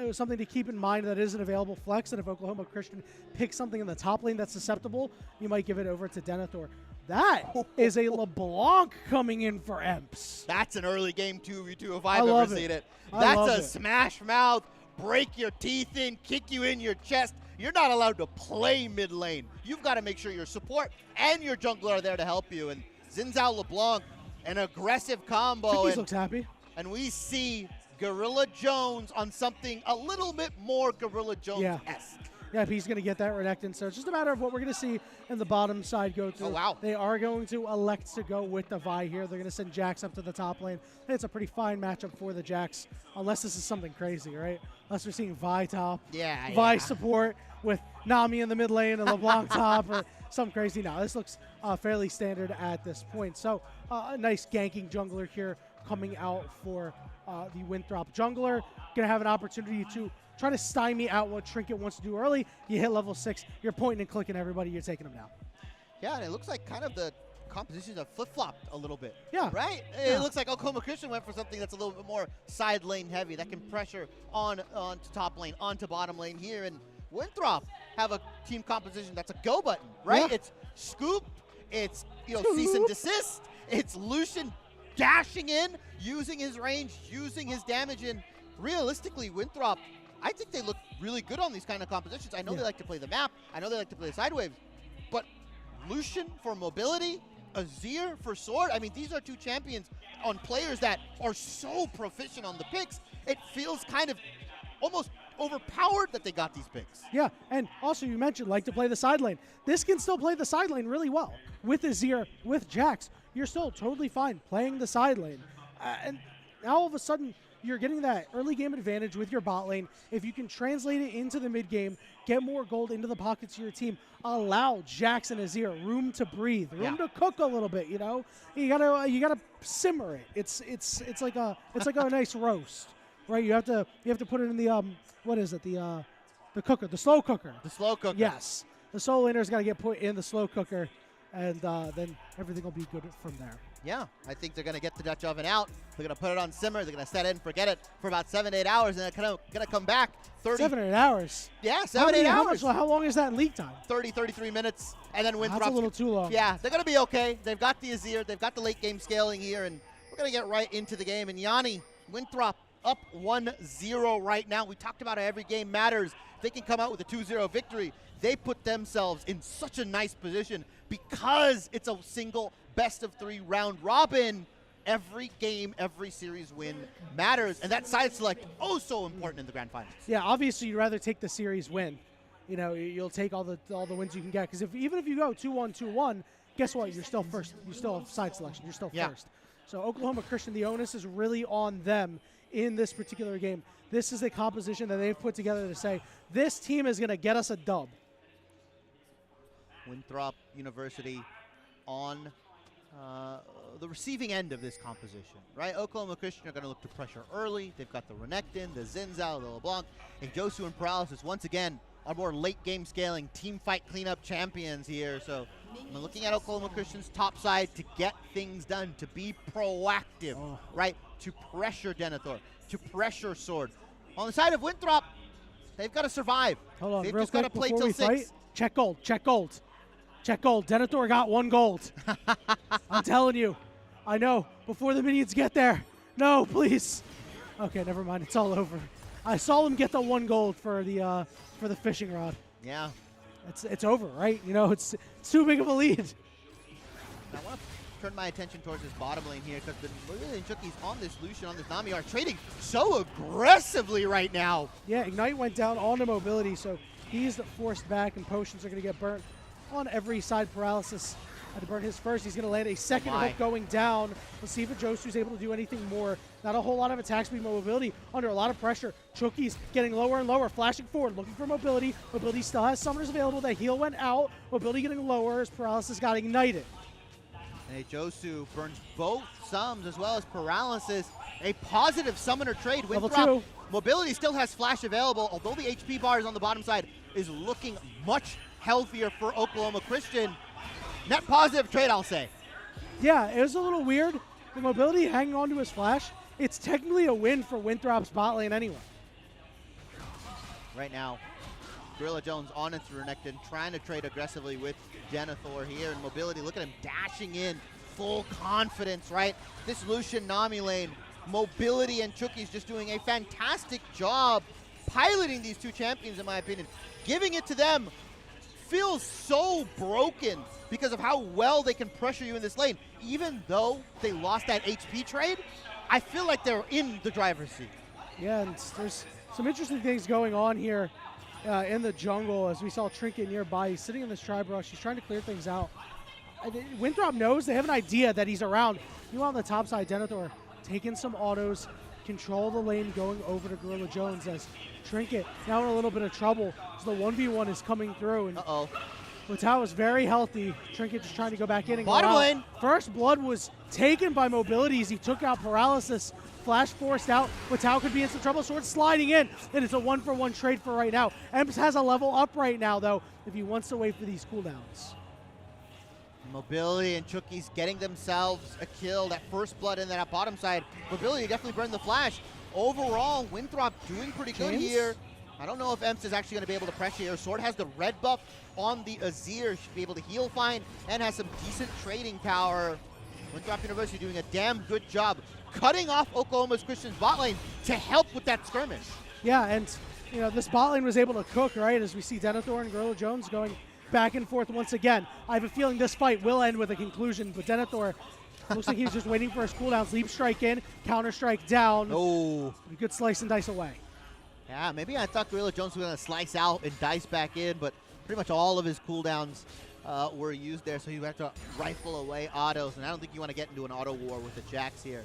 it was something to keep in mind that is an available flex, and if Oklahoma Christian picks something in the top lane that's susceptible, you might give it over to Denethor. That is a LeBlanc coming in for Emps. That's an early game 2v2 if I've ever seen it. That's a smash mouth, break your teeth in, kick you in your chest. You're not allowed to play mid lane. You've got to make sure your support and your jungler are there to help you. And Xin Zhao LeBlanc, an aggressive combo. Chickies looks happy. And we see Gorilla Jones on something a little bit more Gorilla Jones-esque. Yeah, he's going to get that Renekton. So it's just a matter of what we're going to see in the bottom side go through. Oh, wow. They are going to elect to go with the Vi here. They're going to send Jax up to the top lane. It's a pretty fine matchup for the Jax, unless this is something crazy, right? Unless we're seeing Vi top, Vi support with Nami in the mid lane and LeBlanc top or something crazy. No, this looks fairly standard at this point. So a nice ganking jungler here coming out for the Winthrop jungler. Going to have an opportunity to try to stymie out what Trinket wants to do early. You hit level 6, you're pointing and clicking everybody, you're taking them down. Yeah, and it looks like kind of the compositions have flip-flopped a little bit. Yeah. Right? It looks like Oklahoma Christian went for something that's a little bit more side lane heavy, that can pressure onto top lane, onto bottom lane here. And Winthrop have a team composition that's a go button, right? It's Scoop, it's cease and desist, it's Lucian dashing in, using his range, using his damage, and realistically, Winthrop, I think they look really good on these kind of compositions. I know they like to play the map. I know they like to play the side waves. But Lucian for mobility, Azir for sword. I mean, these are two champions on players that are so proficient on the picks. It feels kind of almost overpowered that they got these picks. Yeah, and also you mentioned like to play the side lane. This can still play the side lane really well. With Azir, with Jax, you're still totally fine playing the side lane. And now all of a sudden, you're getting that early game advantage with your bot lane. If you can translate it into the mid game, get more gold into the pockets of your team, allow Jax and Azir room to breathe, room to cook a little bit. You know, you gotta simmer it. It's like a nice roast, right? You have to put it in the what is it, the The cooker, the slow cooker. The slow cooker. Yes. The solo laner's got to get put in the slow cooker, and then everything will be good from there. Yeah, I think they're going to get the Dutch oven out. They're going to put it on simmer. They're going to set it and forget it for about 7 to 8 hours, and they're going to come back 30. 7 to 8 hours? Yeah, 7 to 8 hours. How long is that leak time? 30, 33 minutes, and then Winthrop. That's a little too long. Yeah, they're going to be okay. They've got the Azir. They've got the late game scaling here, and we're going to get right into the game. And Yanni, Winthrop up 1-0 right now. We talked about how every game matters. If they can come out with a 2-0 victory, they put themselves in such a nice position because it's a single best-of-3 round robin. Every game, every series win matters, and that side select so important in the grand finals. Yeah, obviously you'd rather take the series win. You know, you'll take all the wins you can get, because even if you go 2-1, 2-1, guess what? You're still first. You still have side selection. You're still first. So Oklahoma Christian, the onus is really on them in this particular game. This is a composition that they've put together to say, this team is going to get us a dub. Winthrop University on the receiving end of this composition, right? Oklahoma Christian are going to look to pressure early. They've got the Renekton, the Zinzao, the LeBlanc, and Josu and Paralysis once again are more late game scaling, team fight cleanup champions here. So I'm looking at Oklahoma Christian's top side to get things done, to be proactive, right? To pressure Denethor, to pressure Sword. On the side of Winthrop, they've got to survive. Hold on, they've real just got to quick play till 6. Fight. Check gold, check gold. Check gold. Denethor got 1 gold. I'm telling you. I know. Before the minions get there. No, please. Okay, never mind. It's all over. I saw him get the 1 gold for the fishing rod. Yeah. It's over, right? You know, it's too big of a lead. I want to turn my attention towards this bottom lane here, because the Lily and Chookies on this Lucian, on this Nami are trading so aggressively right now. Yeah, Ignite went down on the mobility, so he's forced back, and potions are going to get burnt on every side. Paralysis had to burn his first. He's going to land a second hook going down. Let's see if Josu's able to do anything more. Not a whole lot of attack speed. Mobility under a lot of pressure. Chookie's getting lower and lower, flashing forward, looking for mobility. Mobility still has summoners available. That heal went out. Mobility getting lower as Paralysis got ignited. And Josu burns both sums as well as Paralysis. A positive summoner trade. Level Winthrop 2. Mobility still has flash available, although the HP bars on the bottom side is looking much healthier for Oklahoma Christian. Net positive trade, I'll say. Yeah, it was a little weird. The mobility hanging on to his flash. It's technically a win for Winthrop's bot lane anyway. Right now, Gorilla Jones on into Renekton, trying to trade aggressively with Denethor here. And mobility, look at him dashing in, full confidence, right? This Lucian Nami lane, mobility and Chookie's just doing a fantastic job piloting these two champions, in my opinion. Giving it to them feels so broken because of how well they can pressure you in this lane. Even though they lost that HP trade, I feel like they're in the driver's seat. Yeah, and there's some interesting things going on here in the jungle, as we saw Trinket nearby. He's sitting in this tri brush. He's trying to clear things out. Winthrop knows they have an idea that he's around. Meanwhile, on the top side, Denethor taking some autos, control the lane, going over to Gorilla Jones as Trinket now in a little bit of trouble. So the 1v1 is coming through. And Watau is very healthy. Trinket just trying to go back in and bottom lane. First blood was taken by mobility as he took out Paralysis. Flash forced out. Watau could be in some trouble. Sword sliding in. And it's a 1-for-1 trade for right now. Emps has a level up right now, though, if he wants to wait for these cooldowns. Mobility and Chookie's getting themselves a kill. That first blood in that bottom side. Mobility definitely burned the flash. Overall, Winthrop doing pretty good here. I don't know if Emps is actually going to be able to pressure here. Sword has the red buff on the Azir. Should be able to heal fine and has some decent trading power. Winthrop University doing a damn good job cutting off Oklahoma's Christian's bot lane to help with that skirmish. Yeah, and you know, this bot lane was able to cook, right, as we see Denethor and Gorilla Jones going back and forth once again. I have a feeling this fight will end with a conclusion, but Denethor looks like he was just waiting for his cooldowns. Leap strike in, counter strike down. Oh. A good slice and dice away. Yeah, maybe I thought Gorilla Jones was going to slice out and dice back in, but pretty much all of his cooldowns were used there, so you have to rifle away autos, and I don't think you want to get into an auto war with the Jax here.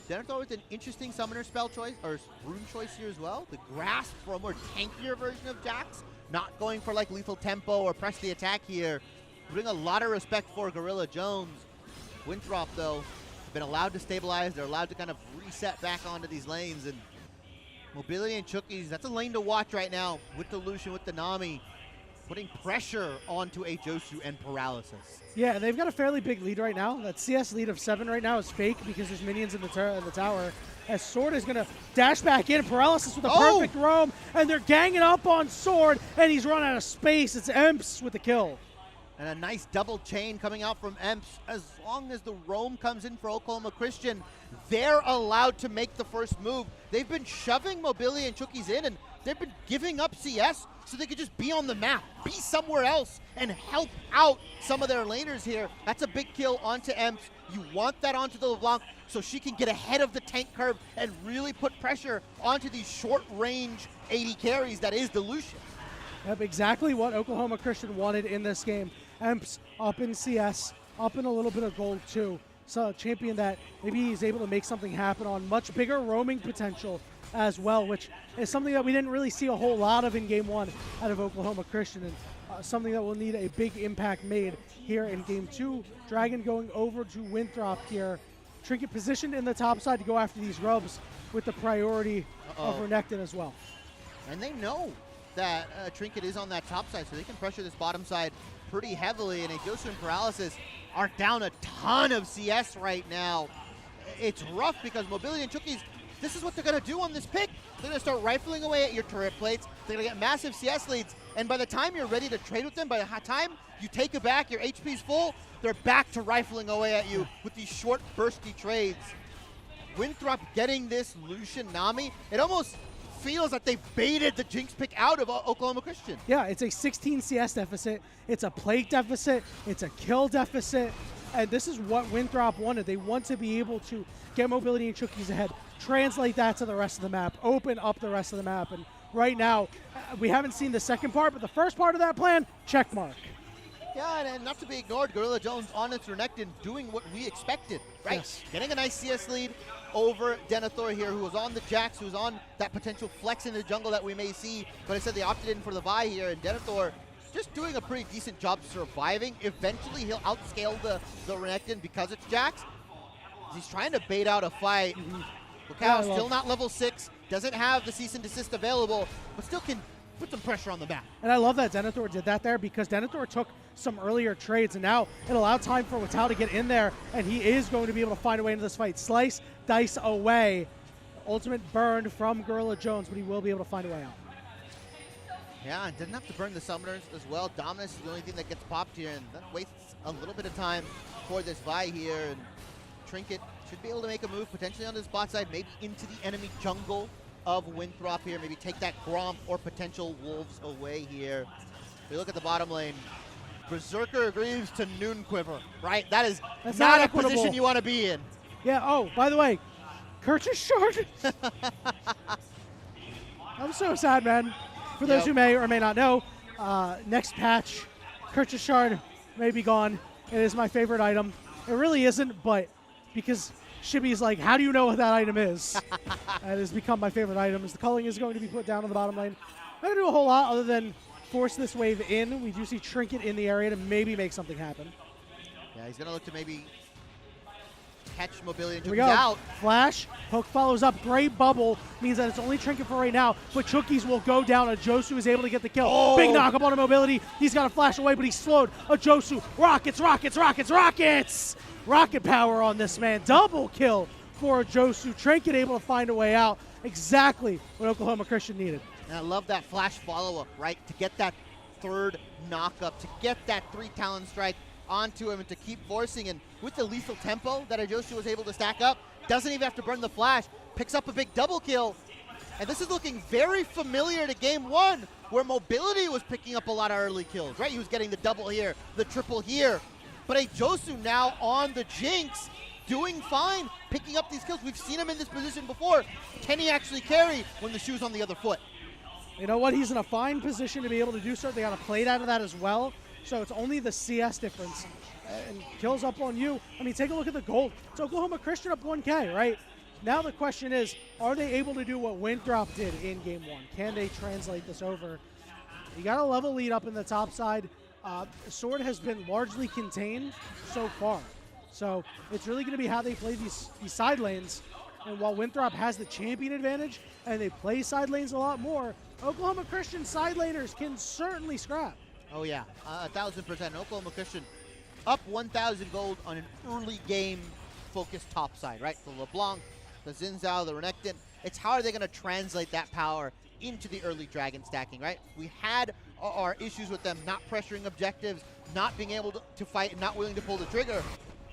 Denethor with an interesting summoner spell choice, or rune choice here as well. The Grasp for a more tankier version of Jax, not going for like lethal tempo or press the attack here. Bring a lot of respect for Gorilla Jones. Winthrop, though, have been allowed to stabilize. They're allowed to kind of reset back onto these lanes, and Mobility and Chookies, that's a lane to watch right now with the Lucian, with the Nami, putting pressure onto a Josu and Paralysis. Yeah, they've got a fairly big lead right now. That CS lead of 7 right now is fake because there's minions in the tower. As Sword is going to dash back in. Paralysis with a perfect roam, and they're ganging up on Sword, and he's run out of space. It's Emps with the kill. And a nice double chain coming out from Emps. As long as the roam comes in for Oklahoma Christian, they're allowed to make the first move. They've been shoving Mobility and Chookies in, and they've been giving up CS so they could just be on the map, be somewhere else, and help out some of their laners here. That's a big kill onto Emps. You want that onto the LeBlanc so she can get ahead of the tank curve and really put pressure onto these short-range AD carries that is the Lucian. Yep, exactly what Oklahoma Christian wanted in this game. Emps up in CS, up in a little bit of gold too. So a champion that maybe he's able to make something happen on, much bigger roaming potential as well, which is something that we didn't really see a whole lot of in game 1 out of Oklahoma Christian, and something that will need a big impact made here in game 2. Dragon going over to Winthrop here. Trinket positioned in the top side to go after these rubs with the priority of Renekton as well. And they know that Trinket is on that top side, so they can pressure this bottom side pretty heavily, and Josu and Paralysis are down a ton of CS right now. It's rough because Mobility and Chookies, this is what they're going to do on this pick. They're going to start rifling away at your turret plates. They're going to get massive CS leads, and by the time you're ready to trade with them, by the time you take it back, your HP's full, they're back to rifling away at you with these short, bursty trades. Winthrop getting this Lucian Nami, it almost feels like they've baited the Jinx pick out of Oklahoma Christian. Yeah, it's a 16 CS deficit, it's a plate deficit, it's a kill deficit, and this is what Winthrop wanted. They want to be able to get Mobility and Chookies ahead, translate that to the rest of the map, open up the rest of the map, and right now, we haven't seen the second part, but the first part of that plan, check mark. Yeah, and not to be ignored, Gorilla Jones on its Renekton doing what we expected, right? Yes. Getting a nice CS lead over Denethor here, who was on the Jax, who's on that potential flex in the jungle that we may see, but I said they opted in for the Vi here, and Denethor just doing a pretty decent job surviving. Eventually, he'll outscale the Renekton because it's Jax. He's trying to bait out a fight. Lukao still not level 6, doesn't have the cease and desist available, but still can put some pressure on the map. And I love that Denethor did that there because Denethor took some earlier trades, and now it allowed time for Watau to get in there, and he is going to be able to find a way into this fight. Slice, dice away. Ultimate burned from Gorilla Jones, but he will be able to find a way out. Yeah, and didn't have to burn the summoners as well. Dominus is the only thing that gets popped here, and that wastes a little bit of time for this Vi here, and Trinket should be able to make a move potentially on this bot side, maybe into the enemy jungle of Winthrop here, maybe take that Gromp or potential Wolves away here. If we look at the bottom lane, Berserker agrees to Noon Quiver, right? That's not a position you want to be in. Yeah, oh, by the way, Kirch's short. I'm so sad, man. For those who may or may not know, next patch, Kirch's shard may be gone. It is my favorite item. It really isn't, but because Shibby's like, how do you know what that item is? It has become my favorite item. As the culling is going to be put down on the bottom lane. Not going to do a whole lot other than force this wave in. We do see Trinket in the area to maybe make something happen. Yeah, he's going to look to maybe catch Mobility and Here we Chookies go. out. Flash, Poke follows up. Great bubble means that it's only Trinket for right now, but Chookies will go down. Josu is able to get the kill. Oh. Big knock up on a Mobility. He's got to flash away, but he's slowed. Josu, rockets, rockets, rockets, rockets! Rocket power on this man. Double kill for Josu. Trinket able to find a way out. Exactly what Oklahoma Christian needed. And I love that flash follow-up, right? To get that third knock-up, to get that 3 Talon strike onto him and to keep forcing. And with the lethal tempo that Josu was able to stack up, doesn't even have to burn the flash, picks up a big double kill. And this is looking very familiar to game 1, where Mobility was picking up a lot of early kills, right? He was getting the double here, the triple here. But Josu now on the Jinx, doing fine, picking up these kills. We've seen him in this position before. Can he actually carry when the shoe's on the other foot? You know what? He's in a fine position to be able to do so. They got a plate out of that as well. So it's only the CS difference. And kills up on you. I mean, take a look at the gold. It's Oklahoma Christian up 1K, right? Now the question is, are they able to do what Winthrop did in game 1? Can they translate this over? You got a level lead up in the top side. Sword has been largely contained so far. So it's really going to be how they play these side lanes. And while Winthrop has the champion advantage and they play side lanes a lot more, Oklahoma Christian side laners can certainly scrap. Oh yeah, 1,000%. Oklahoma Christian up 1,000 gold on an early game focused top side, right? The LeBlanc, the Zinzao, the Renekton. It's how are they going to translate that power into the early dragon stacking, right? We had our issues with them not pressuring objectives, not being able to fight, and not willing to pull the trigger.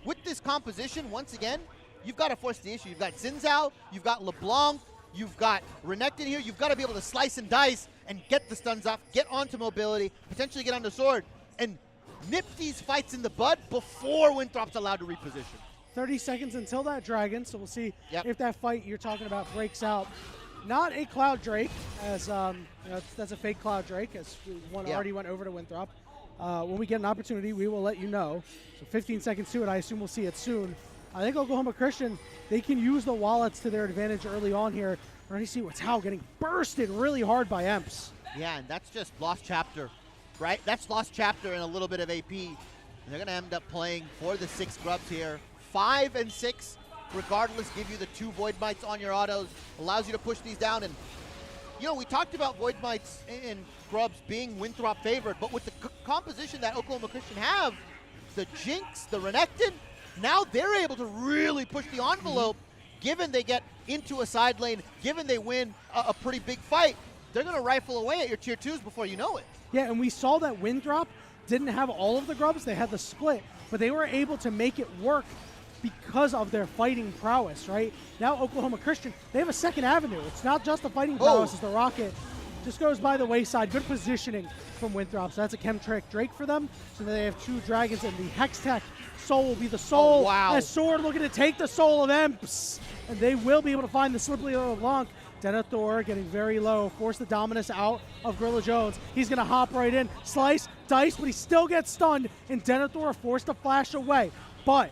With this composition, once again, you've got to force the issue. You've got Zinzao, you've got LeBlanc, you've got Renekton here. You've got to be able to slice and dice and get the stuns off, get onto mobility, potentially get onto sword, and nip these fights in the bud before Winthrop's allowed to reposition. 30 seconds until that dragon, so we'll see Yep. if that fight you're talking about breaks out. Not a Cloud Drake, as you know, that's a fake Cloud Drake, as one Yeah. already went over to Winthrop. When we get an opportunity, we will let you know. So 15 seconds to it, I assume we'll see it soon. I think Oklahoma Christian, they can use the wallets to their advantage early on here. We're going to see what's how getting bursted really hard by Emps. Yeah, and that's just Lost Chapter, right? That's Lost Chapter and a little bit of AP. And they're going to end up playing for the 6 grubs here. 5 and 6, regardless, give you the 2 Void Mites on your autos, allows you to push these down. And, you know, we talked about Void Mites and grubs being Winthrop favored, but with the composition that Oklahoma Christian have, the Jinx, the Renekton, now they're able to really push the envelope. Given they get into a side lane, given they win a pretty big fight, they're going to rifle away at your tier 2s before you know it. Yeah, and we saw that Winthrop didn't have all of the grubs. They had the split, but they were able to make it work because of their fighting prowess, right? Now Oklahoma Christian, they have a second avenue. It's not just the fighting prowess, it's the rocket. Just goes by the wayside. Good positioning from Winthrop. So that's a Chemtrick Drake for them. So they have 2 dragons, and the Hex Tech Soul will be the soul. Oh, wow. As Sword looking to take the soul of Emps. And they will be able to find the Slippery LeBlanc. Denethor getting very low. Force the Dominus out of Gorilla Jones. He's going to hop right in. Slice, dice, but he still gets stunned. And Denethor forced to flash away. But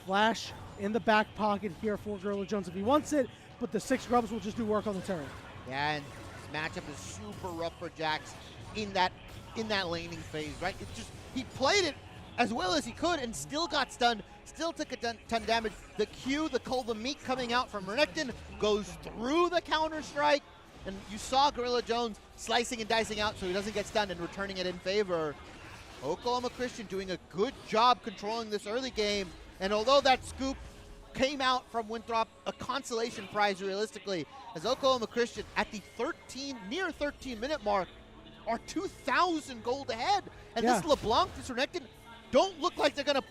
Flash in the back pocket here for Gorilla Jones if he wants it. But the 6 grubs will just do work on the turret. Yeah, and this matchup is super rough for Jax in that laning phase, right? It's just, he played it as well as he could and still got stunned, still took a ton damage. The Q, the Cold, the Meat coming out from Renekton goes through the counter-strike, and you saw Gorilla Jones slicing and dicing out so he doesn't get stunned and returning it in favor. Oklahoma Christian doing a good job controlling this early game, and although that scoop came out from Winthrop, a consolation prize realistically, as Oklahoma Christian at the near 13-minute mark are 2,000 gold ahead. And this LeBlanc, this Renekton, don't look like they're gonna,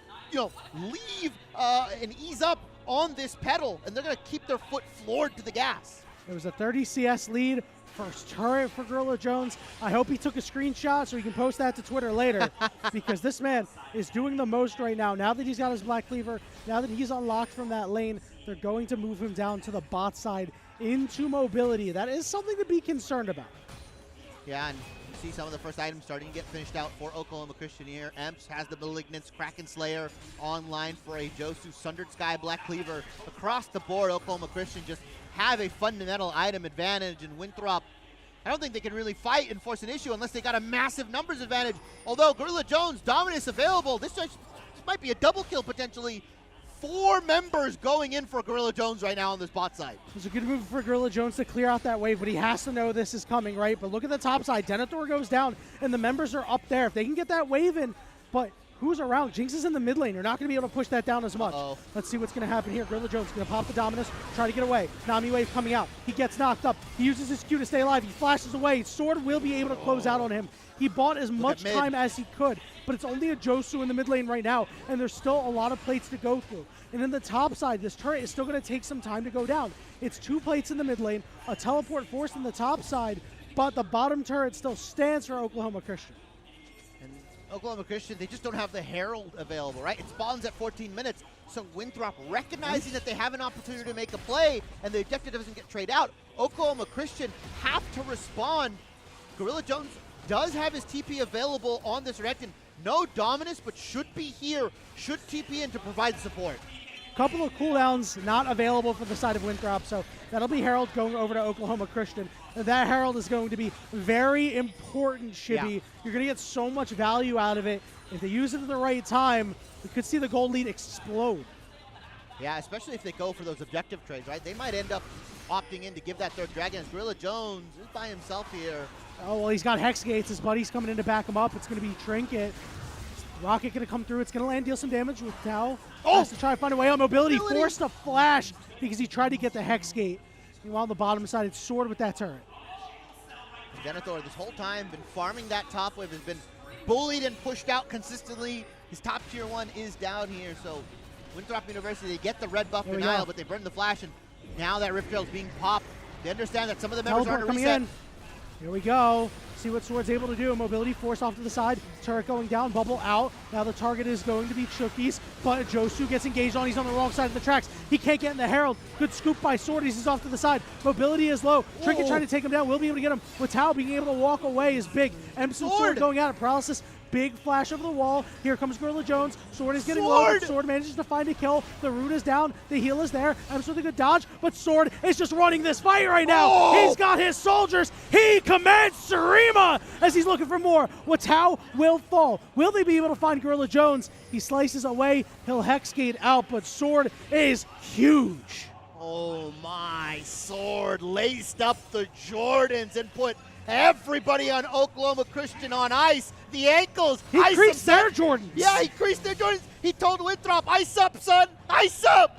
leave and ease up on this pedal, and they're gonna keep their foot floored to the gas. It was a 30 CS lead. First turret for Gorilla Jones. I hope he took a screenshot so he can post that to Twitter later because this man is doing the most right now. Now that he's got his Black Cleaver, now that he's unlocked from that lane, they're going to move him down to the bot side into mobility. That is something to be concerned about. Yeah, and you see some of the first items starting to get finished out for Oklahoma Christian here. Emps has the Malignance, Kraken Slayer online for a Josu, Sundered Sky, Black Cleaver. Across the board, Oklahoma Christian just have a fundamental item advantage, and Winthrop, I don't think they can really fight and force an issue unless they got a massive numbers advantage. Although Gorilla Jones, Dominus available, this might be a double kill potentially. 4 members going in for Gorilla Jones right now on this bot side. It's a good move for Gorilla Jones to clear out that wave, but he has to know this is coming, right? But look at the top side. Denethor goes down, and the members are up there. If they can get that wave in, but who's around? Jinx is in the mid lane. You're not going to be able to push that down as much. Let's see what's going to happen here. Gorilla Jones is going to pop the Dominus, try to get away. Nami wave coming out. He gets knocked up. He uses his Q to stay alive. He flashes away. Sword will be able to close out on him. He bought as much time as he could, but it's only a Josu in the mid lane right now, and there's still a lot of plates to go through. And in the top side, this turret is still going to take some time to go down. It's 2 plates in the mid lane, a teleport force in the top side, but the bottom turret still stands for Oklahoma Christian. And Oklahoma Christian, they just don't have the Herald available, right? It spawns at 14 minutes, so Winthrop recognizing that they have an opportunity to make a play and the objective doesn't get traded out, Oklahoma Christian have to respond. Gorilla Jones does have his TP available on this Renekton. No Dominus, but should be here, should TP in to provide support. Couple of cooldowns not available for the side of Winthrop, so that'll be Herald going over to Oklahoma Christian. And that Herald is going to be very important, Shibby. Yeah. You're going to get so much value out of it. If they use it at the right time, we could see the gold lead explode. Yeah, especially if they go for those objective trades, right? They might end up opting in to give that third Dragon. As Gorilla Jones is by himself here. Oh, well, he's got Hex Gates. His buddy's coming in to back him up. It's going to be Trinket. Rocket going to come through. It's going to land, deal some damage with Tao. Has to try to find a way on mobility. Forced a flash because he tried to get the Hex Gate. Meanwhile, on the bottom side, it's Sword with that turret. Denethor this whole time been farming that top wave, has been bullied and pushed out consistently. His top tier 1 is down here, so Winthrop University, they get the red buff denial, but they burn the flash, and now that Rift Trail's being popped, they understand that some of the members aren't coming reset. in. Here we go. See what Sword's able to do. Mobility force off to the side. Turret going down, bubble out. Now the target is going to be Chookies, but Josu gets engaged on. He's on the wrong side of the tracks. He can't get in the Herald. Good scoop by Sword. He's off to the side. Mobility is low. Trinket trying to take him down. Will be able to get him. With Tao being able to walk away is big. Emerson Sword going out of paralysis. Big flash over the wall. Here comes Gorilla Jones. Sword is getting low. Sword manages to find a kill. The root is down. The heal is there. Emerson with a good dodge, but Sword is just running this fight right now. He's got his soldiers. He commands Sarima as he's looking for more. Watau will fall. Will they be able to find Gorilla Jones? He slices away. He'll Hexgate out, but Sword is huge. Oh my, Sword laced up the Jordans and put everybody on Oklahoma Christian on ice. The ankles. He creased their Jordans. Yeah, he creased their Jordans. He told Winthrop, ice up, son. Ice up.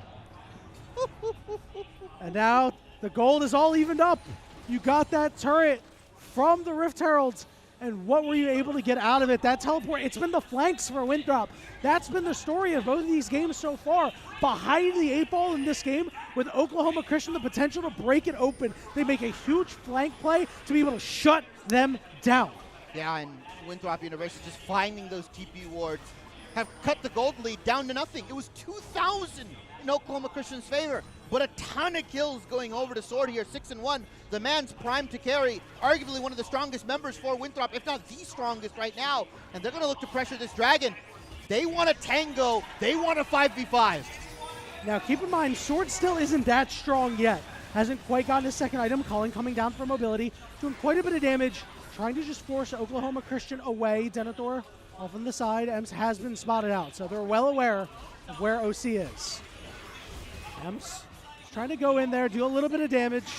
And now the gold is all evened up. You got that turret from the Rift Heralds. And what were you able to get out of it? That teleport, it's been the flanks for Winthrop. That's been the story of both of these games so far. Behind the 8-ball in this game, with Oklahoma Christian the potential to break it open, they make a huge flank play to be able to shut them down. Yeah, and Winthrop University just finding those TP wards have cut the gold lead down to nothing. It was 2,000 in Oklahoma Christian's favor, but a ton of kills going over to Sword here, 6-1. The man's primed to carry, arguably one of the strongest members for Winthrop, if not the strongest right now, and they're going to look to pressure this Dragon. They want a tango. They want a 5v5. Now, keep in mind, Sword still isn't that strong yet. Hasn't quite gotten his second item. Cullen coming down for mobility, doing quite a bit of damage, trying to just force Oklahoma Christian away. Denethor off on the side. Ems has been spotted out, so they're well aware of where OC is. Ems trying to go in there, do a little bit of damage.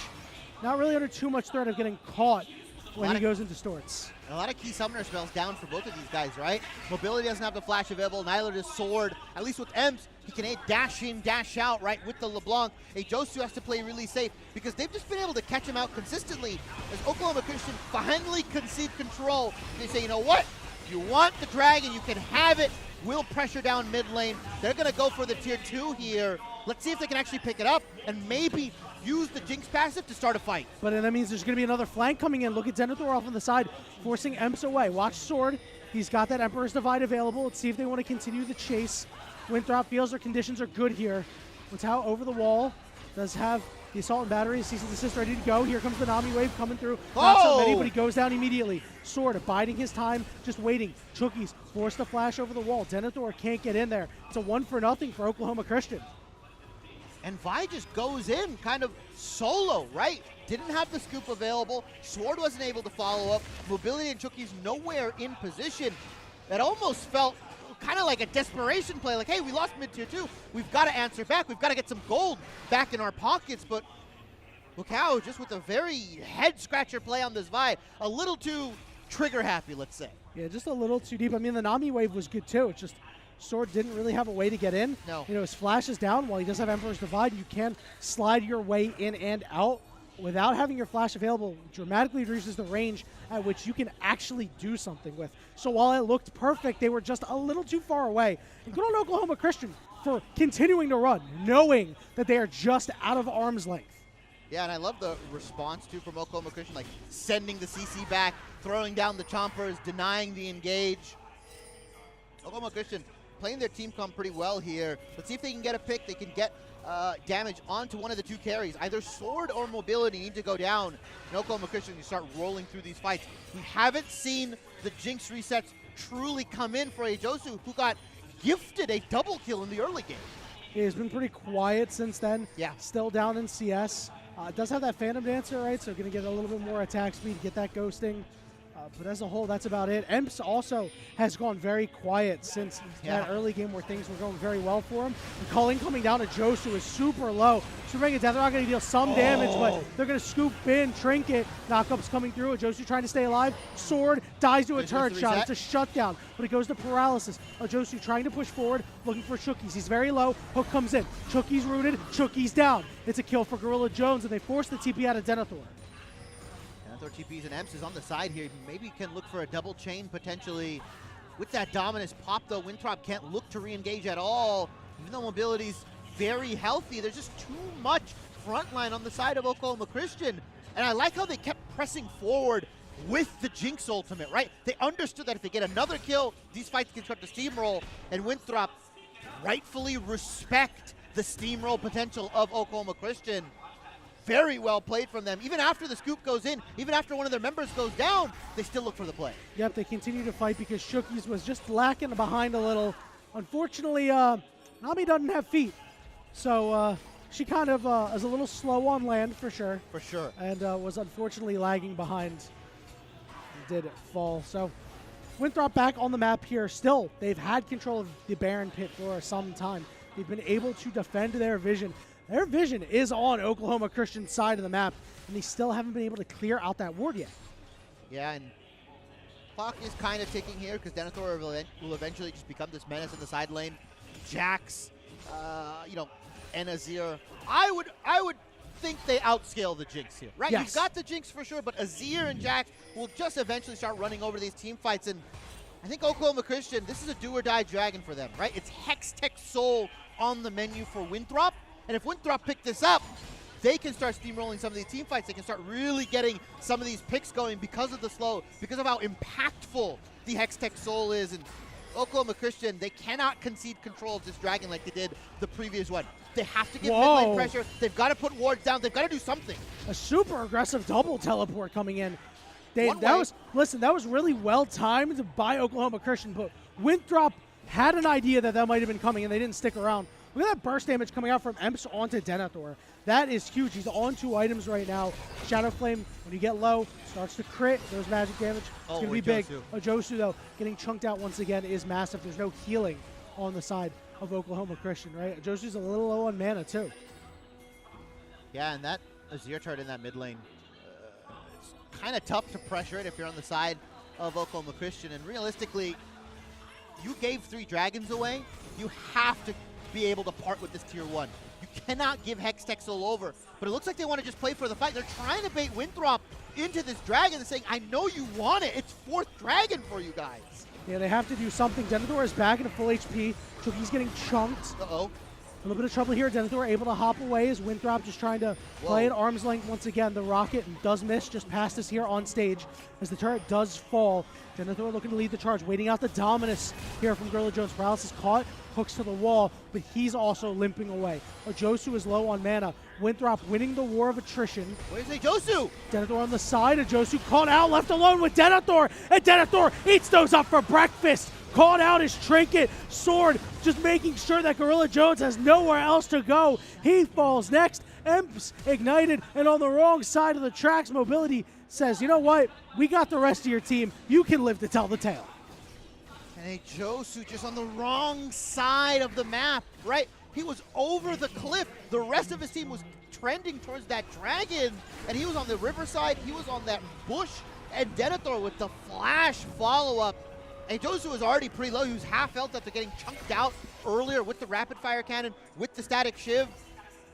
Not really under too much threat of getting caught when he goes into Storts. A lot of key summoner spells down for both of these guys, right? Mobility doesn't have the flash available, neither does Sword. At least with Ems, he can dash in, dash out, right, with the LeBlanc. Josu has to play really safe because they've just been able to catch him out consistently. As Oklahoma Christian finally concede control, they say, you know what? You want the Dragon, you can have it. We'll pressure down mid lane. They're going to go for the tier 2 here. Let's see if they can actually pick it up and maybe use the Jinx passive to start a fight. But that means there's going to be another flank coming in. Look at Denethor off on the side, forcing Emps away. Watch Sword. He's got that Emperor's Divide available. Let's see if they want to continue the chase. Winthrop feels their conditions are good here. Watau over the wall. Does have the Assault and Battery. Cease and Desist ready to go. Here comes the Nami wave coming through. Not so many, but he goes down immediately. Sword biding his time, just waiting. Chookies force the flash over the wall. Denethor can't get in there. It's a 1-0 for Oklahoma Christian. And Vi just goes in kind of solo, right? Didn't have the scoop available. Sword wasn't able to follow up. Mobility and Chookies nowhere in position. That almost felt kind of like a desperation play. Like, hey, we lost mid-tier 2. We've got to answer back. We've got to get some gold back in our pockets. But look how, just with a very head-scratcher play on this Vi, a little too trigger-happy, let's say. Yeah, just a little too deep. I mean, the Nami wave was good, too. It's just Sword didn't really have a way to get in. No. You know, his flash is down. While he does have Emperor's Divide, you can slide your way in and out. Without having your flash available, dramatically reduces the range at which you can actually do something with. So while it looked perfect, they were just a little too far away. And good on Oklahoma Christian for continuing to run, knowing that they are just out of arm's length. Yeah, and I love the response, too, from Oklahoma Christian, like sending the CC back, throwing down the chompers, denying the engage. Oklahoma Christian playing their team comp pretty well here. Let's see if they can get a pick. They can get damage onto one of the two carries. Either Sword or Mobility need to go down. And Oklahoma Christian, you start rolling through these fights. We haven't seen the Jinx resets truly come in for Josu, who got gifted a double kill in the early game. Yeah, he's been pretty quiet since then. Yeah. Still down in CS. Does have that Phantom Dancer, right? So going to get a little bit more attack speed, get that ghosting. But as a whole, that's about it. Emps also has gone very quiet since that early game where things were going very well for him. And Culling coming down to Josu is super low. Super Mega Death, they're not going to deal some damage, but they're going to scoop in, Trinket. Knockups coming through. Josu trying to stay alive. Sword dies to a turret shot. It's a shutdown, but it goes to paralysis. Josu trying to push forward, looking for Chookies. He's very low. Hook comes in. Chookie's rooted. Chookie's down. It's a kill for Gorilla Jones, and they force the TP out of Denethor. TPs and Emps is on the side here. Maybe can look for a double chain potentially. With that dominance pop though, Winthrop can't look to re-engage at all. Even though mobility's very healthy, there's just too much frontline on the side of Oklahoma Christian. And I like how they kept pressing forward with the Jinx ultimate, right? They understood that if they get another kill, these fights can start to steamroll, and Winthrop rightfully respect the steamroll potential of Oklahoma Christian. Very well played from them. Even after the scoop goes in, even after one of their members goes down, they still look for the play. Yep, they continue to fight because Shookies was just lacking behind a little. Unfortunately, Nami doesn't have feet. So she kind of is a little slow on land for sure. For sure. And was unfortunately lagging behind. Did fall. So Winthrop back on the map here. Still, they've had control of the Baron Pit for some time. They've been able to defend their vision. Their vision is on Oklahoma Christian's side of the map, and they still haven't been able to clear out that ward yet. Yeah, and clock is kind of ticking here because Denethor will eventually just become this menace in the side lane. Jax, and Azir. I would think they outscale the Jinx here, right? Yes. You've got the Jinx for sure, but Azir and Jax will just eventually start running over these team fights. And I think Oklahoma Christian, this is a do-or-die dragon for them, right? It's Hextech Soul on the menu for Winthrop. And if Winthrop pick this up, they can start steamrolling some of these team fights. They can start really getting some of these picks going because of the slow, because of how impactful the Hextech Soul is. And Oklahoma Christian, they cannot concede control of this dragon like they did the previous one. They have to give mid-lane pressure. They've got to put wards down. They've got to do something. A super aggressive double teleport coming in. That was really well timed by Oklahoma Christian, but Winthrop had an idea that might have been coming, and they didn't stick around. Look at that burst damage coming out from Emps onto Denethor. That is huge. He's on 2 items right now. Shadow Flame, when you get low, starts to crit. There's magic damage. It's going to be big. Josu, though, getting chunked out once again is massive. There's no healing on the side of Oklahoma Christian, right? Josu's a little low on mana, too. Yeah, and that Azir turret in that mid lane, it's kind of tough to pressure it if you're on the side of Oklahoma Christian. And realistically, you gave 3 dragons away. You have to be able to part with this tier 1. You cannot give Hextech Soul over. But it looks like they want to just play for the fight. They're trying to bait Winthrop into this dragon and saying, I know you want it. It's 4th dragon for you guys. Yeah, they have to do something. Denethor is back into full HP. Chookie's getting chunked. Uh-oh. A little bit of trouble here. Denethor able to hop away as Winthrop just trying to play at arm's length once again. The rocket does miss just past us here on stage as the turret does fall. Denethor looking to lead the charge, waiting out the dominus here from Gorilla Jones. Paralysis caught, hooks to the wall, but he's also limping away. Josu is low on mana. Winthrop winning the war of attrition. Where's the Josu? Denethor on the side of Josu, caught out, left alone with Denethor, and Denethor eats those up for breakfast. Caught out his Trinket. Sword just making sure that Gorilla Jones has nowhere else to go. He falls next. Emps ignited, and on the wrong side of the tracks, Mobility says, you know what? We got the rest of your team. You can live to tell the tale. And a Josu just on the wrong side of the map, right? He was over the cliff. The rest of his team was trending towards that dragon, and he was on the riverside. He was on that bush, and Denethor with the flash follow-up. And Josu was already pretty low. He was half health after getting chunked out earlier with the rapid fire cannon, with the static shiv.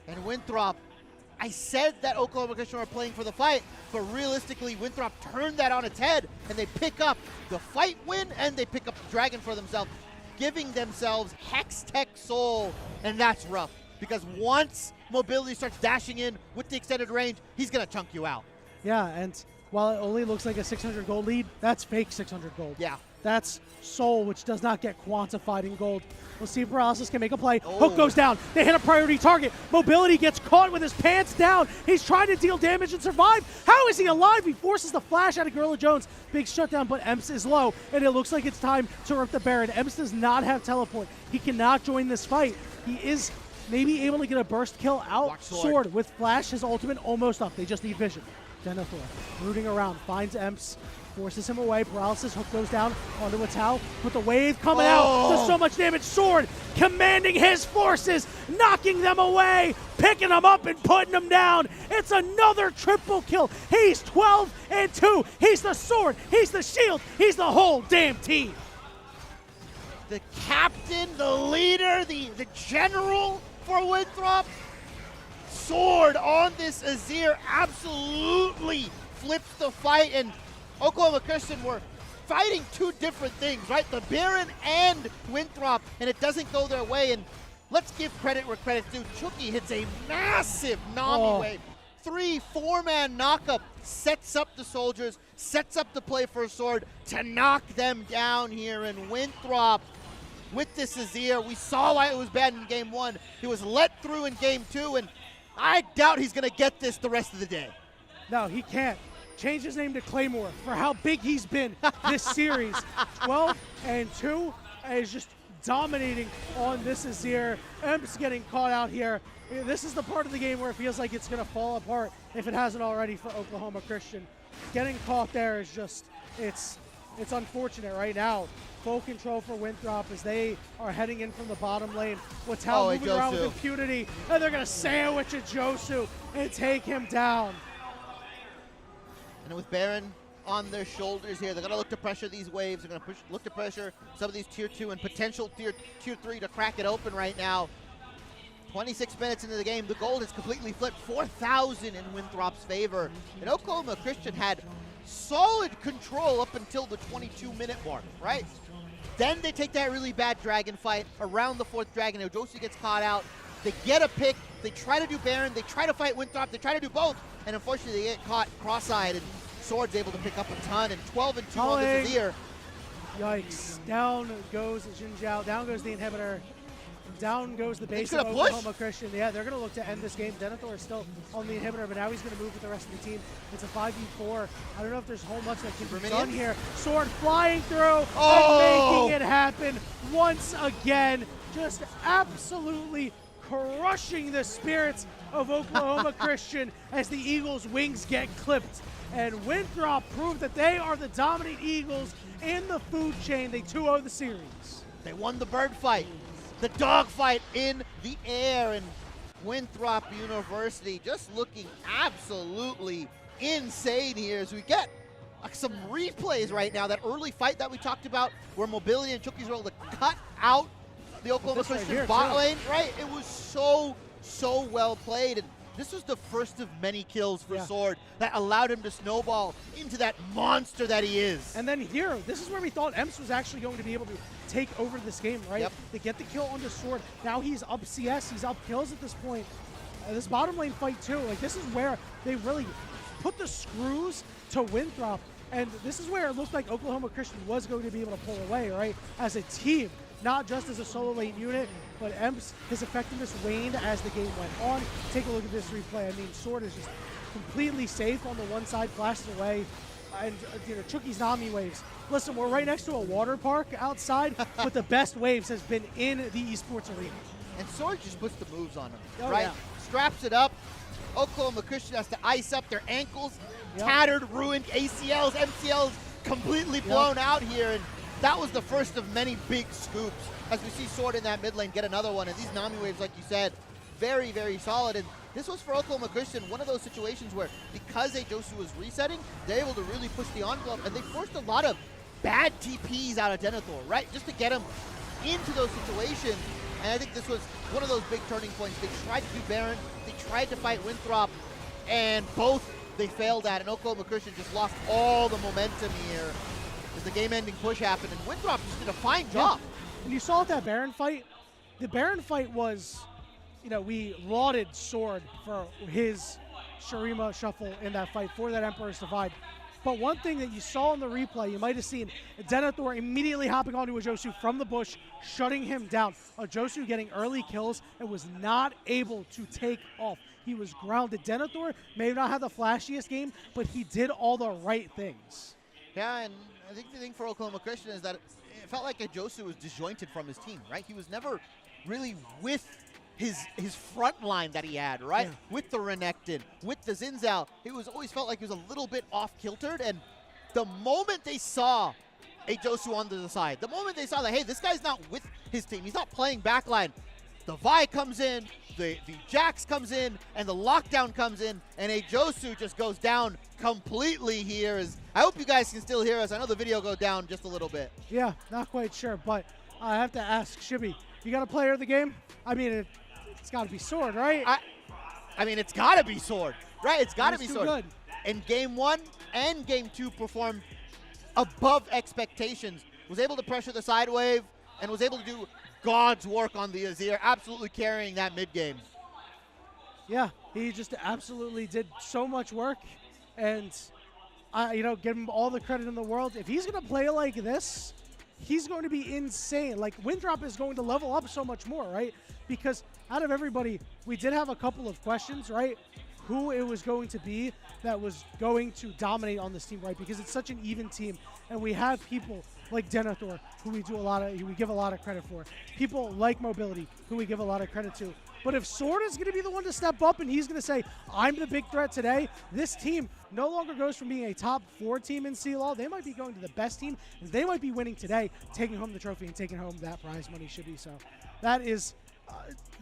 And Winthrop, I said that Oklahoma Christian were playing for the fight, but realistically, Winthrop turned that on its head, and they pick up the fight win, and they pick up the dragon for themselves, giving themselves Hextech Soul, and that's rough. Because once Mobility starts dashing in with the extended range, he's going to chunk you out. Yeah, and while it only looks like a 600 gold lead, that's fake 600 gold. Yeah. That's Soul, which does not get quantified in gold. We'll see if Paralysis can make a play. Hook goes down. They hit a priority target. Mobility gets caught with his pants down. He's trying to deal damage and survive. How is he alive? He forces the flash out of Gorilla Jones. Big shutdown, but Emps is low, and it looks like it's time to rip the Baron. Emps does not have teleport. He cannot join this fight. He is maybe able to get a burst kill out. Sword with flash, his ultimate almost up. They just need vision. Denethor rooting around, finds Emps. forces him away. Paralysis, hook goes down onto a Tau. With the wave coming out, does so much damage. Sword commanding his forces, knocking them away, picking them up and putting them down. It's another triple kill. He's 12-2. He's the sword, he's the shield, he's the whole damn team. The captain, the leader, the general for Winthrop. Sword on this Azir absolutely flips the fight, and Oklahoma Christian were fighting two different things, right? The Baron and Winthrop, and it doesn't go their way. And let's give credit where credit's due. Chucky hits a massive Nami wave. 3-4-man knockup, sets up the soldiers, sets up the play for a sword to knock them down here. And Winthrop, with this Azir, we saw why it was bad in game 1. He was let through in game 2, and I doubt he's going to get this the rest of the day. No, he can't. Change his name to Claymore for how big he's been this series. 12-2 is just dominating on this Azir. Emp's getting caught out here. This is the part of the game where it feels like it's going to fall apart if it hasn't already for Oklahoma Christian. Getting caught there is just, it's unfortunate right now. Full control for Winthrop as they are heading in from the bottom lane. Watau moving around with impunity, and they're going to sandwich a Josu and take him down. And with Baron on their shoulders here, they're going to look to pressure these waves. They're going to look to pressure some of these tier 2 and potential tier 3 to crack it open right now. 26 minutes into the game, the gold has completely flipped 4,000 in Winthrop's favor. And Oklahoma Christian had solid control up until the 22-minute mark, right? Then they take that really bad dragon fight around the 4th dragon. Josu gets caught out. They get a pick. They try to do Baron. They try to fight Winthrop. They try to do both. And unfortunately, they get caught cross-eyed, and Sword's able to pick up a ton. And 12-2 on this Azir. Yikes. Down goes Jin Zhao. Down goes the inhibitor. Down goes the base of Oklahoma Christian. Yeah, they're going to look to end this game. Denethor is still on the inhibitor, but now he's going to move with the rest of the team. It's a 5v4. I don't know if there's a whole much that can be done here. Sword flying through and making it happen once again. Just absolutely crushing the spirits of Oklahoma Christian as the Eagles' wings get clipped. And Winthrop proved that they are the dominant Eagles in the food chain. They 2-0 the series. They won the bird fight. The dogfight in the air, and Winthrop University just looking absolutely insane here as we get some replays right now. That early fight that we talked about where Mobility and Chucky's were able to cut out the Oklahoma Christian bot lane, right? It was so well played. And this was the first of many kills for Sword that allowed him to snowball into that monster that he is. And then here, this is where we thought Emps was actually going to be able to take over this game, right? They get the kill on the Sword. Now he's up CS, he's up kills at this point. This bottom lane fight too, like this is where they really put the screws to Winthrop. And this is where it looked like Oklahoma Christian was going to be able to pull away, right? As a team, not just as a solo lane unit, but Emps, his effectiveness waned as the game went on. Take a look at this replay. I mean, Sword is just completely safe on the one side, flashed away. And, you know, Chucky's Nami waves. Listen, we're right next to a water park outside, but the best waves has been in the esports arena. And Sword just puts the moves on him, right? Straps it up. Oklahoma Christian has to ice up their ankles. Tattered, ruined ACLs, MCLs, completely blown out here. And that was the first of many big scoops as we see Sword in that mid lane get another one. And these Nami waves, like you said, very, very solid. And this was for Oklahoma Christian one of those situations where because Josu was resetting, they're able to really push the envelope, and they forced a lot of bad TPs out of Denethor, right? Just to get him into those situations. And I think this was one of those big turning points. They tried to do Baron, they tried to fight Winthrop, and both they failed at. And Oklahoma Christian just lost all the momentum here as the game-ending push happened. And Winthrop just did a fine job. And you saw that Baron fight. The Baron fight was, you know, we lauded Sword for his Shurima shuffle in that fight for that Emperor's Divide. But one thing that you saw in the replay, you might have seen Denethor immediately hopping onto a Josu from the bush, shutting him down. A Josu getting early kills and was not able to take off. He was grounded. Denethor may not have the flashiest game, but he did all the right things. Yeah, and I think the thing for Oklahoma Christian is that it felt like Josu was disjointed from his team, right? He was never really with his front line that he had, right? With the Renekton, with the Xin Zhao, it was always felt like he was a little bit off-kiltered, and the moment they saw a Josu on the side, the moment they saw that, hey, this guy's not with his team, he's not playing backline, the Vi comes in, the Jax comes in, and the lockdown comes in, and a Josu just goes down completely here. I hope you guys can still hear us. I know the video go down just a little bit. Yeah, not quite sure, but I have to ask Shibby, you got a player of the game? I mean, it's got to be Sword, right? I mean, it's got to be Sword, right? It's got to be Sword. Good. And game 1 and game 2 performed above expectations. Was able to pressure the side wave and was able to do God's work on the Azir, absolutely carrying that mid game. Yeah, he just absolutely did so much work, and give him all the credit in the world. If he's going to play like this, he's going to be insane. Like, Winthrop is going to level up so much more, right? Because out of everybody, we did have a couple of questions, right? Who it was going to be that was going to dominate on this team, right? Because it's such an even team, and we have people like Denethor, who we give a lot of credit for. People like Mobility, who we give a lot of credit to. But if Sword is going to be the one to step up and he's going to say, I'm the big threat today, this team no longer goes from being a top 4 team in CLL. They might be going to the best team, and they might be winning today, taking home the trophy and taking home that prize money, Shibby. So that is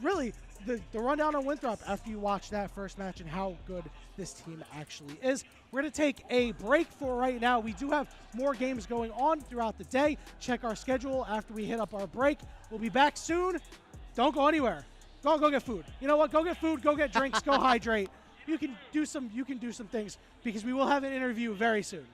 really the rundown on Winthrop after you watch that first match and how good this team actually is. We're going to take a break for right now. We do have more games going on throughout the day. Check our schedule after we hit up our break. We'll be back soon. Don't go anywhere. Go get food. You know what? Go get food, go get drinks, go hydrate. You can do some things because we will have an interview very soon.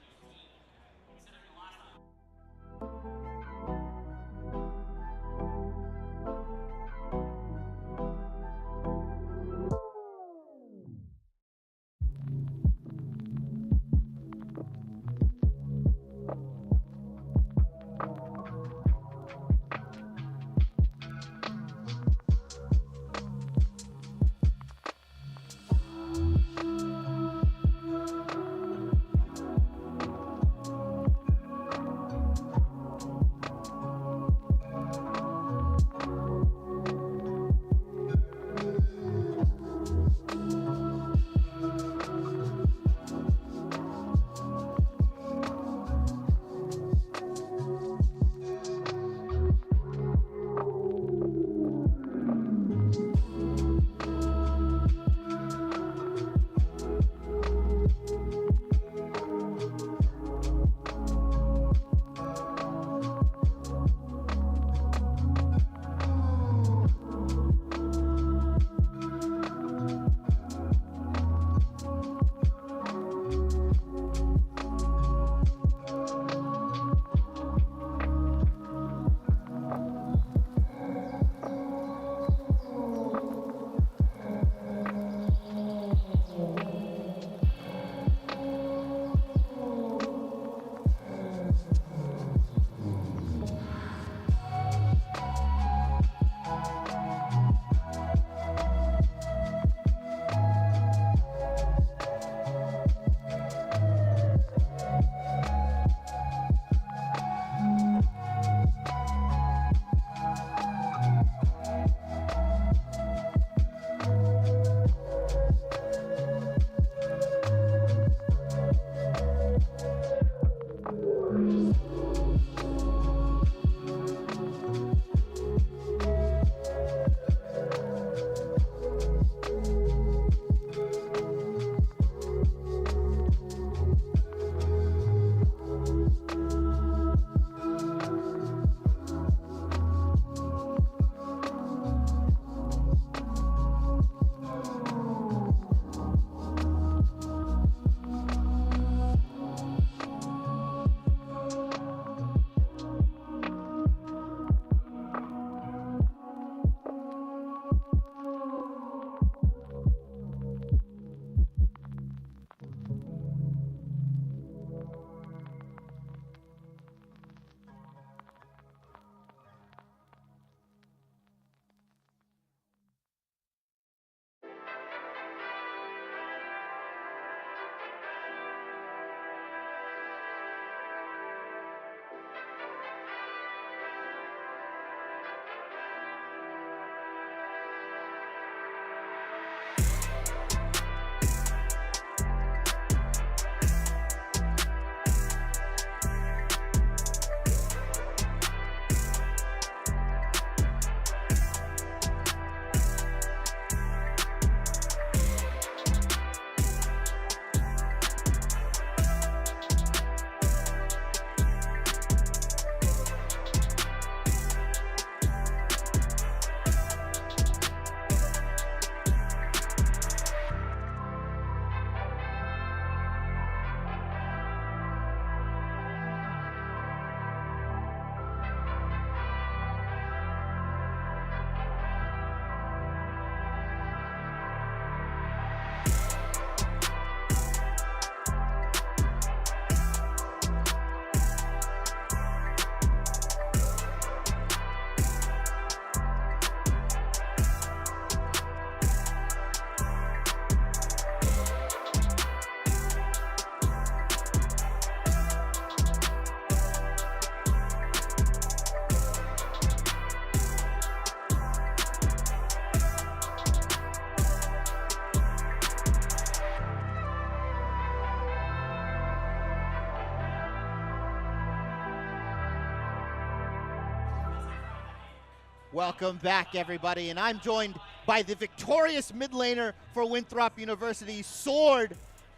Welcome back, everybody, and I'm joined by the victorious mid laner for Winthrop University, Sword.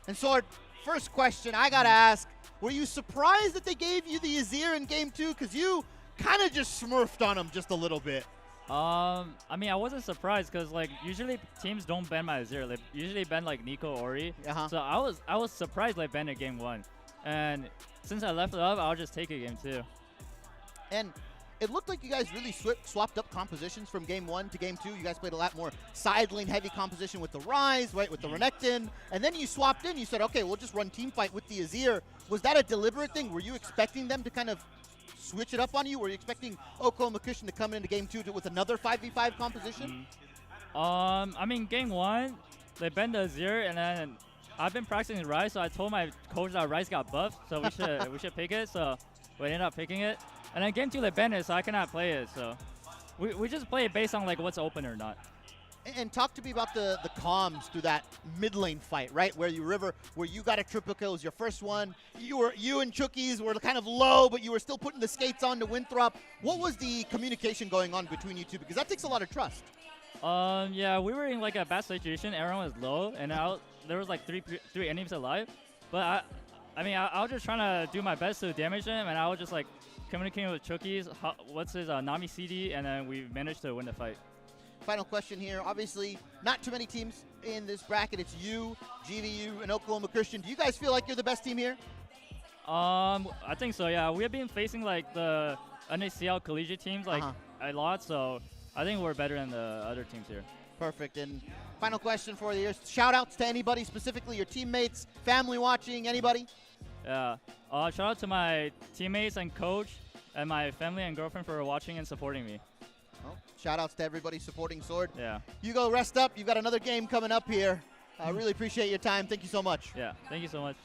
And Sword, first question I gotta ask, were you surprised that they gave you the Azir in game 2? Because you kind of just smurfed on him just a little bit. I mean, I wasn't surprised because like usually teams don't ban my Azir. They usually ban like Nico Ori. So I was surprised they banned it game 1, and since I left it up, I'll just take it game 2. And it looked like you guys really swapped up compositions from game 1 to game 2. You guys played a lot more side lane heavy composition with the Ryze, right, with the Renekton, and then you swapped in. You said, okay, we'll just run team fight with the Azir. Was that a deliberate thing? Were you expecting them to kind of switch it up on you? Were you expecting Oklahoma Christian to come into game 2 with another 5v5 composition? I mean, game 1, they banned the Azir, and then I've been practicing Ryze, so I told my coach that Ryze got buffed, so we should pick it. So we ended up picking it. And then game 2 they banned it, so I cannot play it. So we just play it based on like what's open or not. And talk to me about the comms through that mid lane fight, right? Where you got a triple kill, was your first one. You and Chookies were kind of low, but you were still putting the skates on to Winthrop. What was the communication going on between you two? Because that takes a lot of trust. Yeah, we were in like a bad situation. Everyone was low, and there was like three enemies alive. But I mean, I was just trying to do my best to damage them, and I was just like communicating with Chookies, what's his Nami CD, and then we managed to win the fight. Final question here. Obviously, not too many teams in this bracket. It's you, GVU, and Oklahoma Christian. Do you guys feel like you're the best team here? I think so, yeah. We have been facing like the NECC collegiate teams like a lot, so I think we're better than the other teams here. Perfect. And final question for you. Shout outs to anybody, specifically your teammates, family watching, anybody? Yeah. Shout out to my teammates and coach and my family and girlfriend for watching and supporting me. Well, shout outs to everybody supporting Sword. Yeah. You go rest up. You've got another game coming up here. I really appreciate your time. Thank you so much. Yeah. Thank you so much.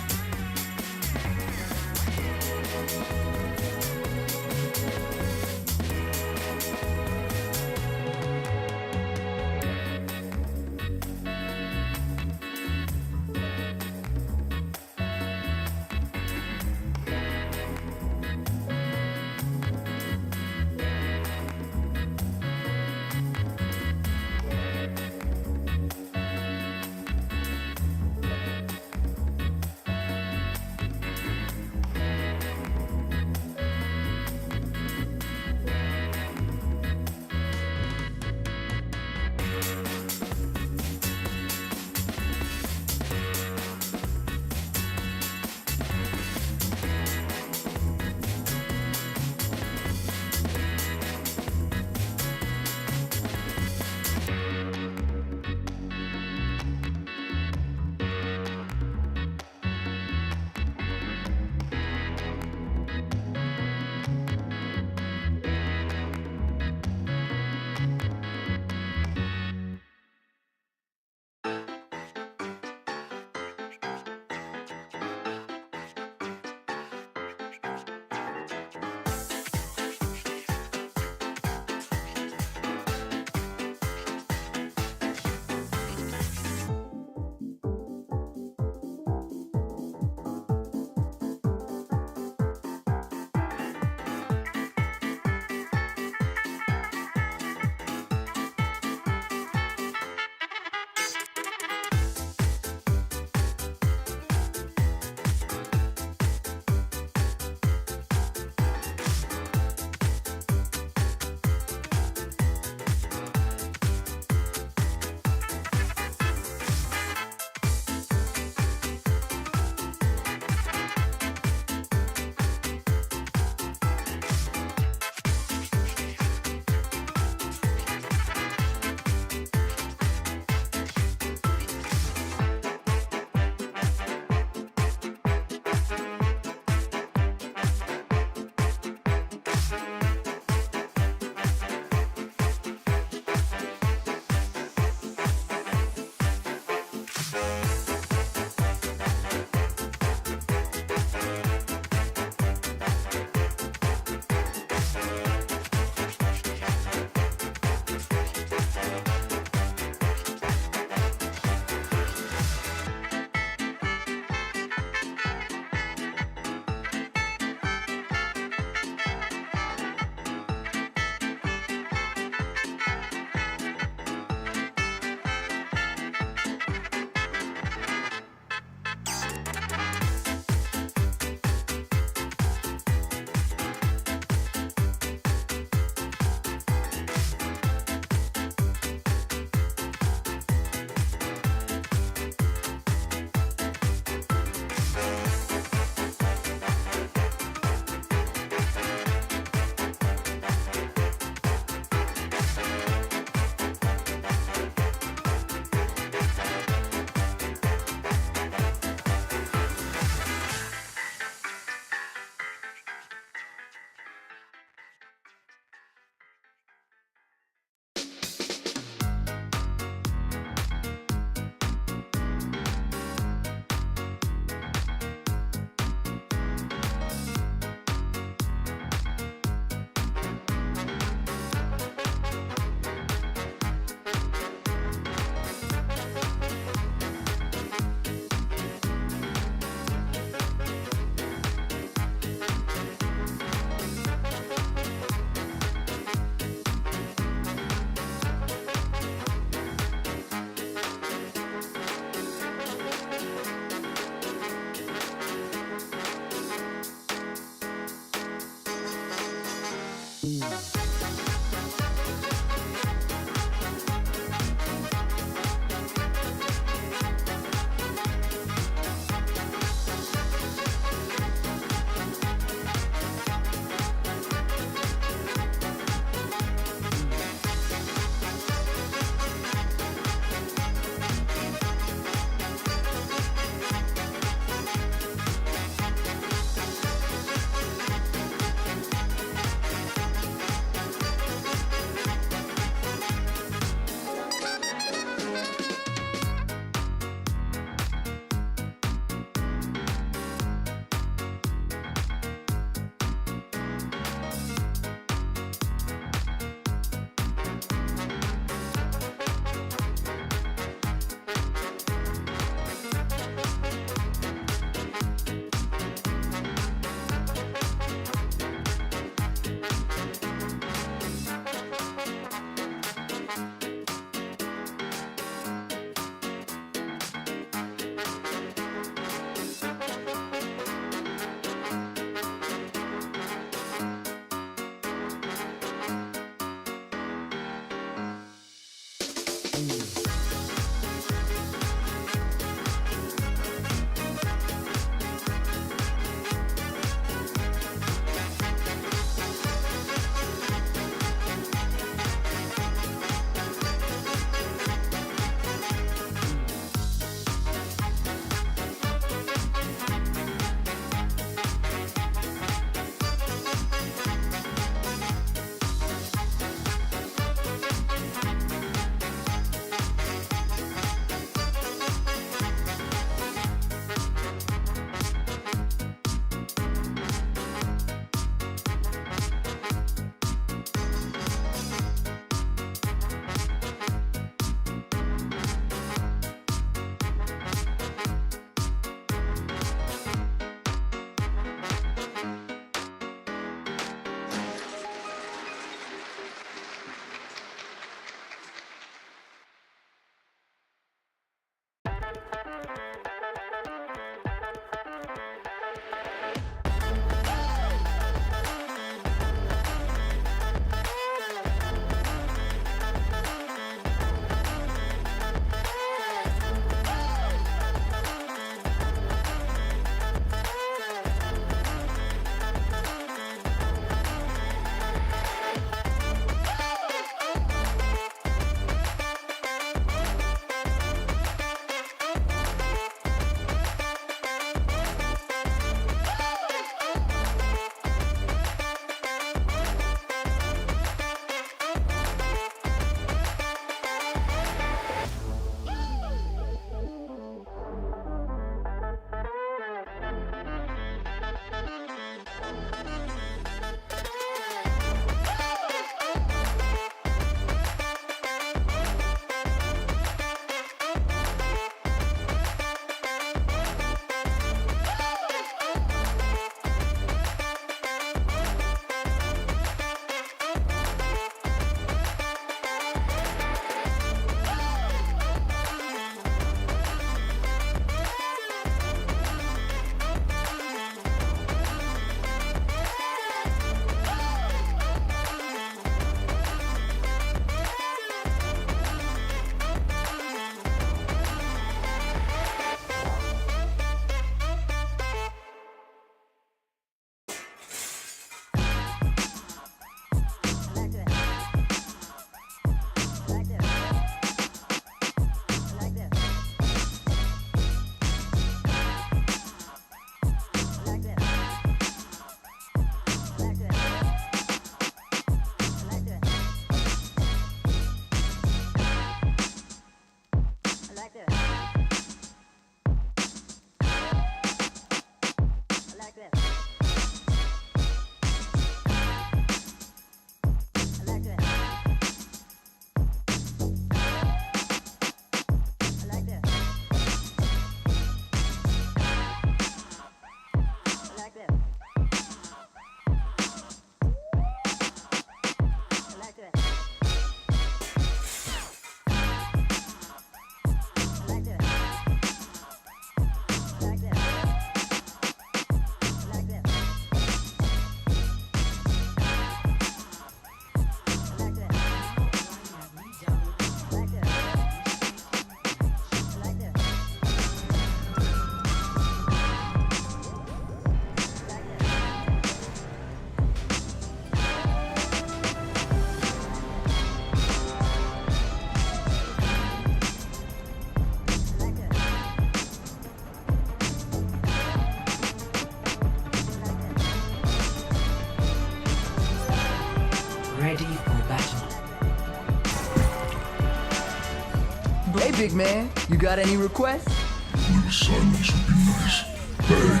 big man. You got any requests? A little silence would be nice. Hey,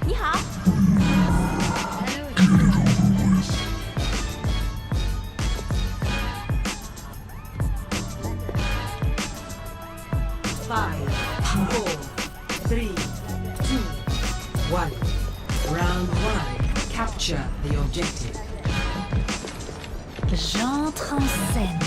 你好， get it over with. Five, four, three, two, one. Round one. Capture the objective. j'entre en scène.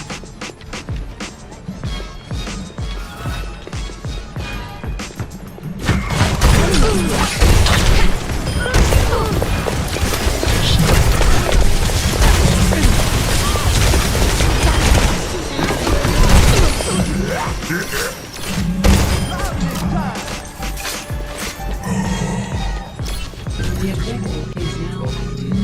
The objective is now active.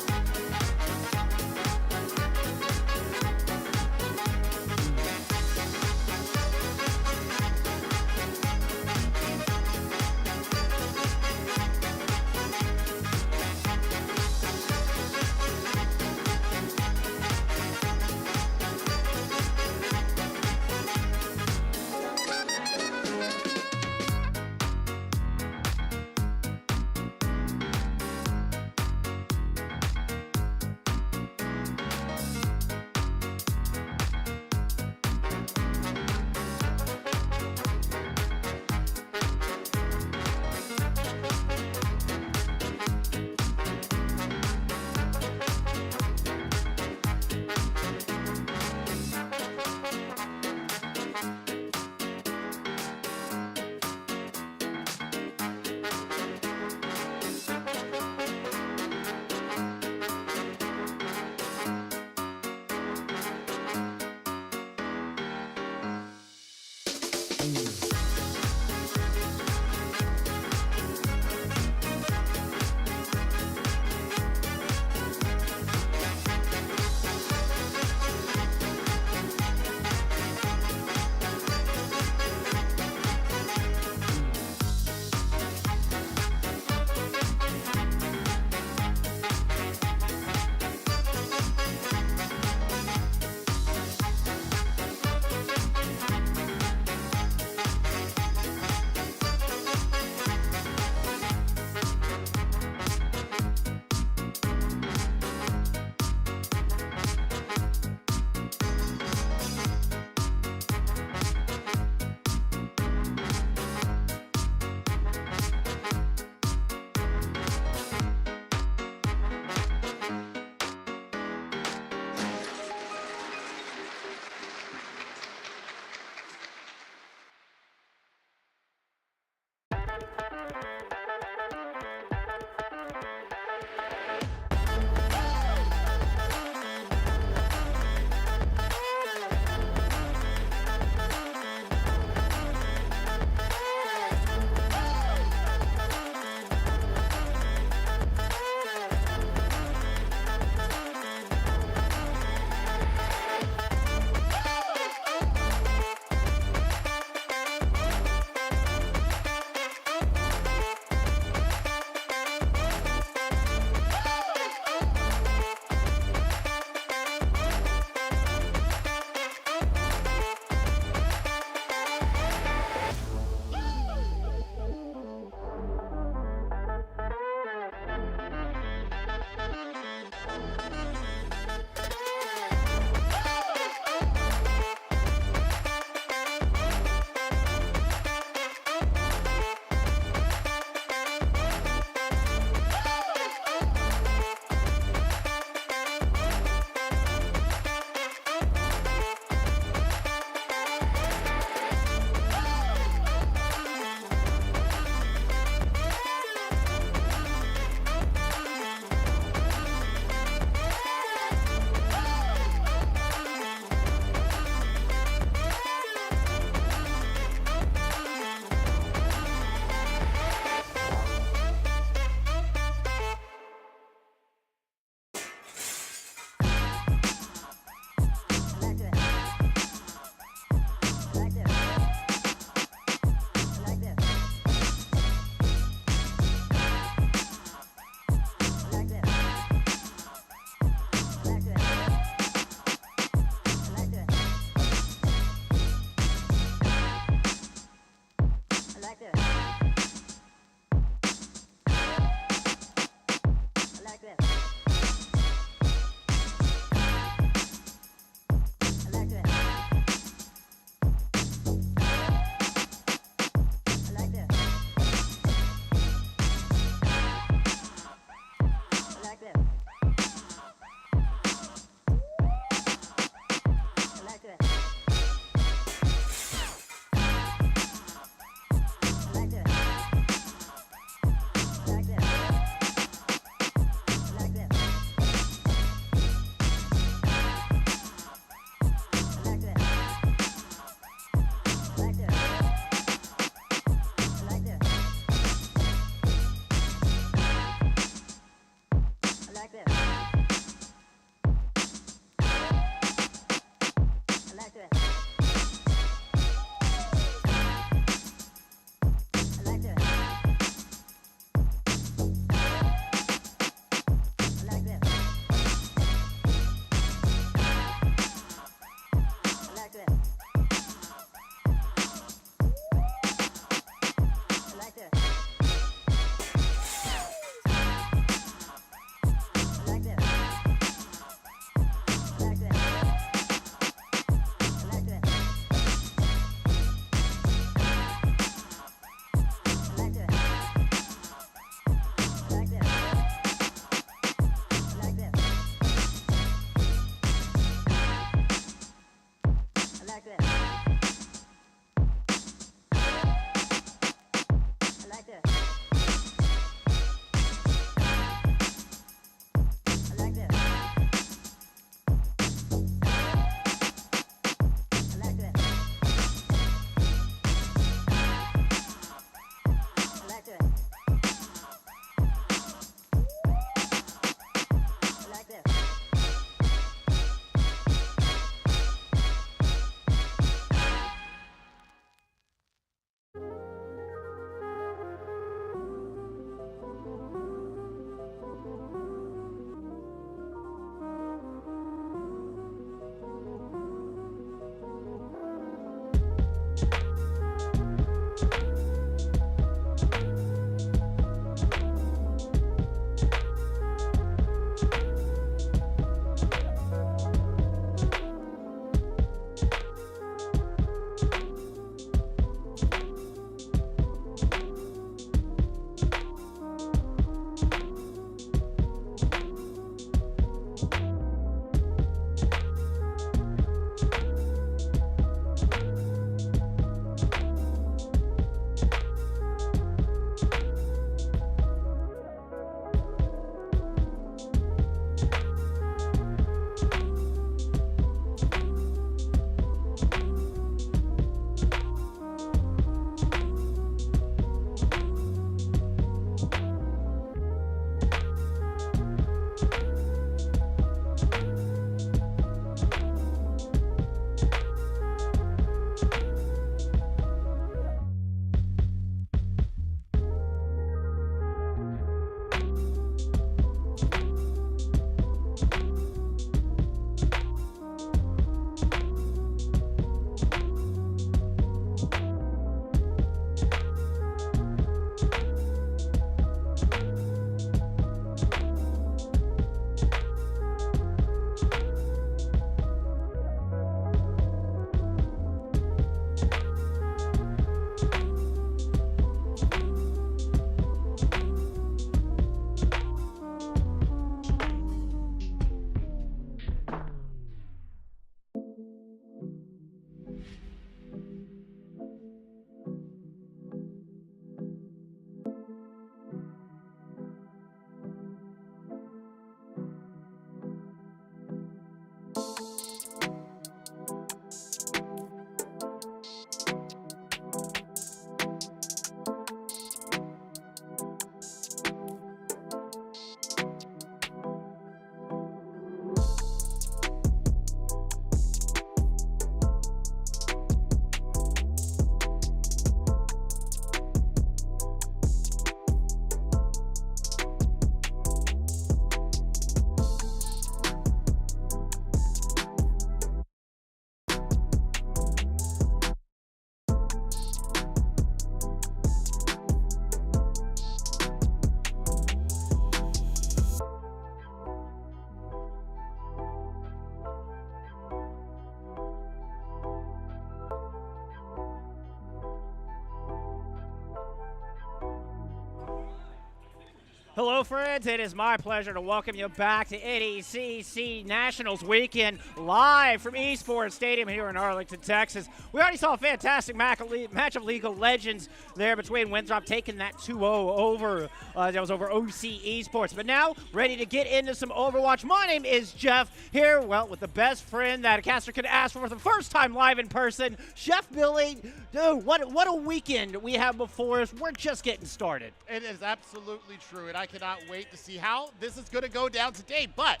Hello, friends. It is my pleasure to welcome you back to NECC Nationals Weekend, live from Esports Stadium here in Arlington, Texas. We already saw a fantastic match of League of Legends there between Winthrop taking that 2-0 over. That was over OC Esports. But now, ready to get into some Overwatch. My name is Jeff, here, well, with the best friend that a caster could ask for the first time live in person, Chef Billy. Dude, what a weekend we have before us. We're just getting started. It is absolutely true, and I cannot wait to see how this is going to go down today. But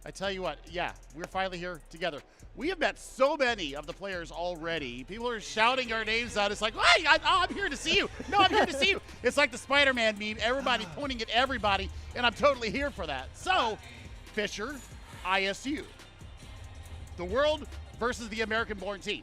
I tell you what, yeah, we're finally here together. We have met so many of the players already. People are shouting our names out. It's like, hey, I'm here to see you. No, I'm here to see you. It's like the Spider-Man meme, everybody pointing at everybody, and I'm totally here for that. So, Fisher, ISU. The world versus the American-born team.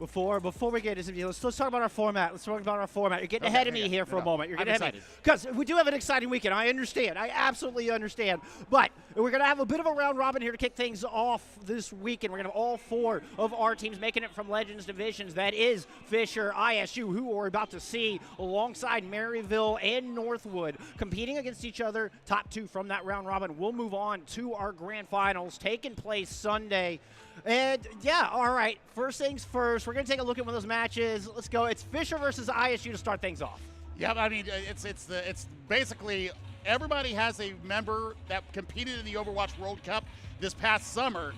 Before we get into this, let's talk about our format. You're getting ahead of me here for a moment. You're getting ahead of me. Because we do have an exciting weekend. I understand. I absolutely understand. But we're going to have a bit of a round robin here to kick things off this weekend. We're going to have all 4 of our teams making it from Legends Divisions. That is Fisher, ISU, who we're about to see alongside Maryville and Northwood competing against each other. Top 2 from that round robin. We'll move on to our grand finals taking place Sunday. And yeah, all right, first things first, we're going to take a look at one of those matches. Let's go. It's Fisher versus ISU to start things off. Yeah, I mean, it's basically everybody has a member that competed in the Overwatch World Cup this past summer.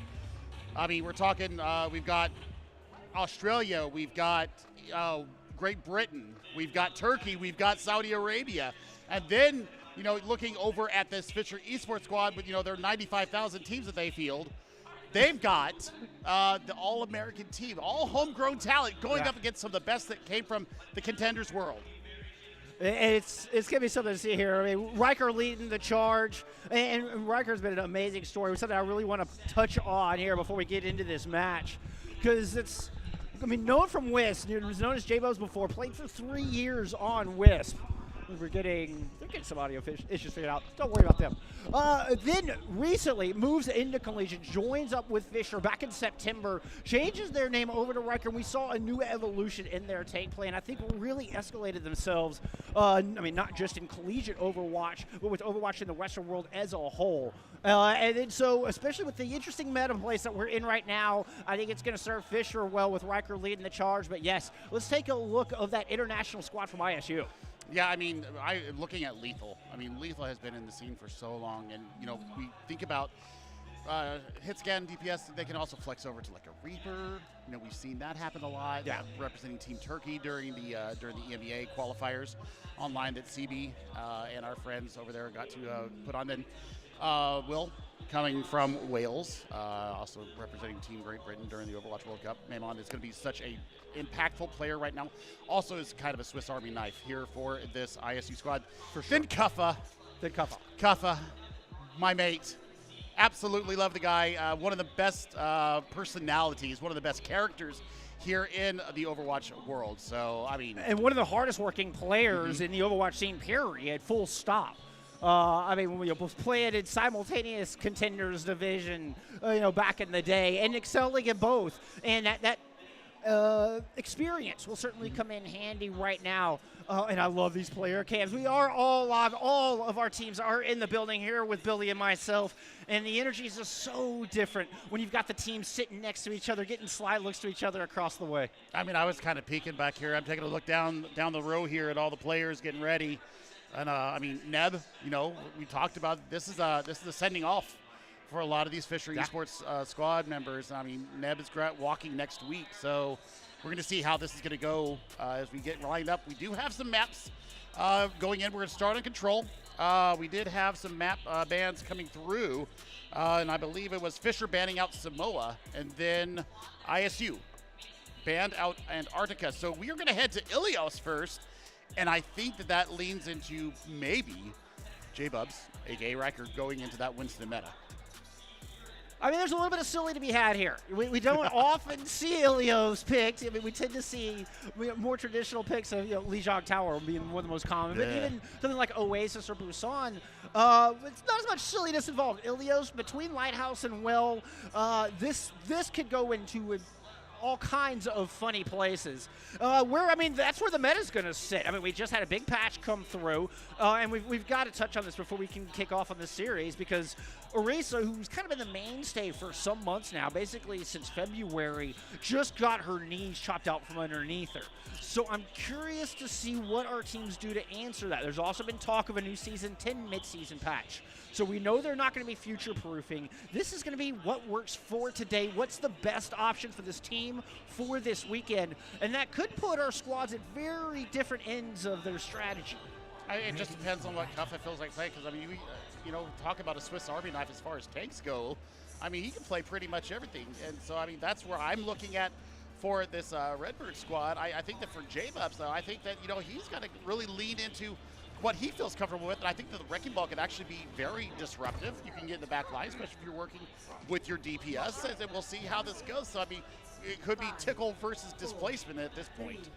I mean, we're talking, we've got Australia, we've got Great Britain, we've got Turkey, we've got Saudi Arabia. And then, you know, looking over at this Fisher Esports squad with, you know, their 95,000 teams that they field, they've got the All-American team, all homegrown talent going up against some of the best that came from the Contenders world. It's going to be something to see here. I mean, Riker leading the charge, and Riker's been an amazing story. It's something I really want to touch on here before we get into this match, because it's, I mean, known from Wisp, was known as J-Bubs before, played for 3 years on Wisp. They're getting some audio issues figured out. Don't worry about them. Then recently moves into Collegiate, joins up with Fisher back in September, changes their name over to Riker, and we saw a new evolution in their take play, and I think really escalated themselves, I mean, not just in Collegiate Overwatch, but with Overwatch in the Western world as a whole. And then so, especially with the interesting meta place that we're in right now, I think it's going to serve Fisher well with Riker leading the charge. But yes, let's take a look of that international squad from ISU. Yeah, I mean, looking at Lethal. I mean, Lethal has been in the scene for so long, and you know, we think about hit scan DPS. They can also flex over to like a Reaper. You know, we've seen that happen a lot. Yeah, representing Team Turkey during the EMEA qualifiers online that CB and our friends over there got to put on. Then Will, coming from Wales, also representing Team Great Britain during the Overwatch World Cup. Maimon is going to be such a impactful player right now. Also is kind of a Swiss Army knife here for this ISU squad. For sure. Then Kuffa, my mate. Absolutely love the guy. One of the best personalities, one of the best characters here in the Overwatch world. So, I mean. And one of the hardest working players in the Overwatch scene, period, full stop. I mean, when we played in simultaneous Contenders division, you know, back in the day, and excelling in both. And that experience will certainly come in handy right now. And I love these player cams. We are all live. All of our teams are in the building here with Billy and myself. And the energy is just so different when you've got the teams sitting next to each other, getting sly looks to each other across the way. I mean, I was kind of peeking back here. I'm taking a look down the row here at all the players getting ready. And I mean, Neb, you know, we talked about this is a sending off for a lot of these Fisher Esports squad members. I mean, Neb is walking next week, so we're going to see how this is going to go as we get lined up. We do have some maps going in. We're going to start on Control. We did have some map bans coming through, and I believe it was Fisher banning out Samoa, and then ISU banned out Antarctica. So we are going to head to Ilios first. And I think that leans into maybe J-Bubs, a.k.a. Riker, going into that Winston meta. I mean, there's a little bit of silly to be had here. We don't often see Ilios picked. I mean, we tend to see more traditional picks of, you know, Lijiang Tower being one of the most common. But even something like Oasis or Busan, it's not as much silliness involved. Ilios, between Lighthouse and Well, this could go into all kinds of funny places. I mean, that's where the meta's going to sit. I mean, we just had a big patch come through, and we've got to touch on this before we can kick off on this series, because Orisa, who's kind of been the mainstay for some months now, basically since February, just got her knees chopped out from underneath her. So I'm curious to see what our teams do to answer that. There's also been talk of a new Season 10 mid-season patch. So we know they're not going to be future-proofing. This is going to be what works for today. What's the best option for this team for this weekend? And that could put our squads at very different ends of their strategy. It just depends on what Kuffa feels like playing, because, I mean, talk about a Swiss Army knife as far as tanks go. I mean, he can play pretty much everything. And so, I mean, that's where I'm looking at for this Redbird squad. I think that for J-Bubs, though, I think that, he's got to really lean into what he feels comfortable with, and I think that the Wrecking Ball can actually be very disruptive. You can get in the back line, especially if you're working with your DPS, and we'll see how this goes. So, I mean, it could be tickle versus displacement at this point.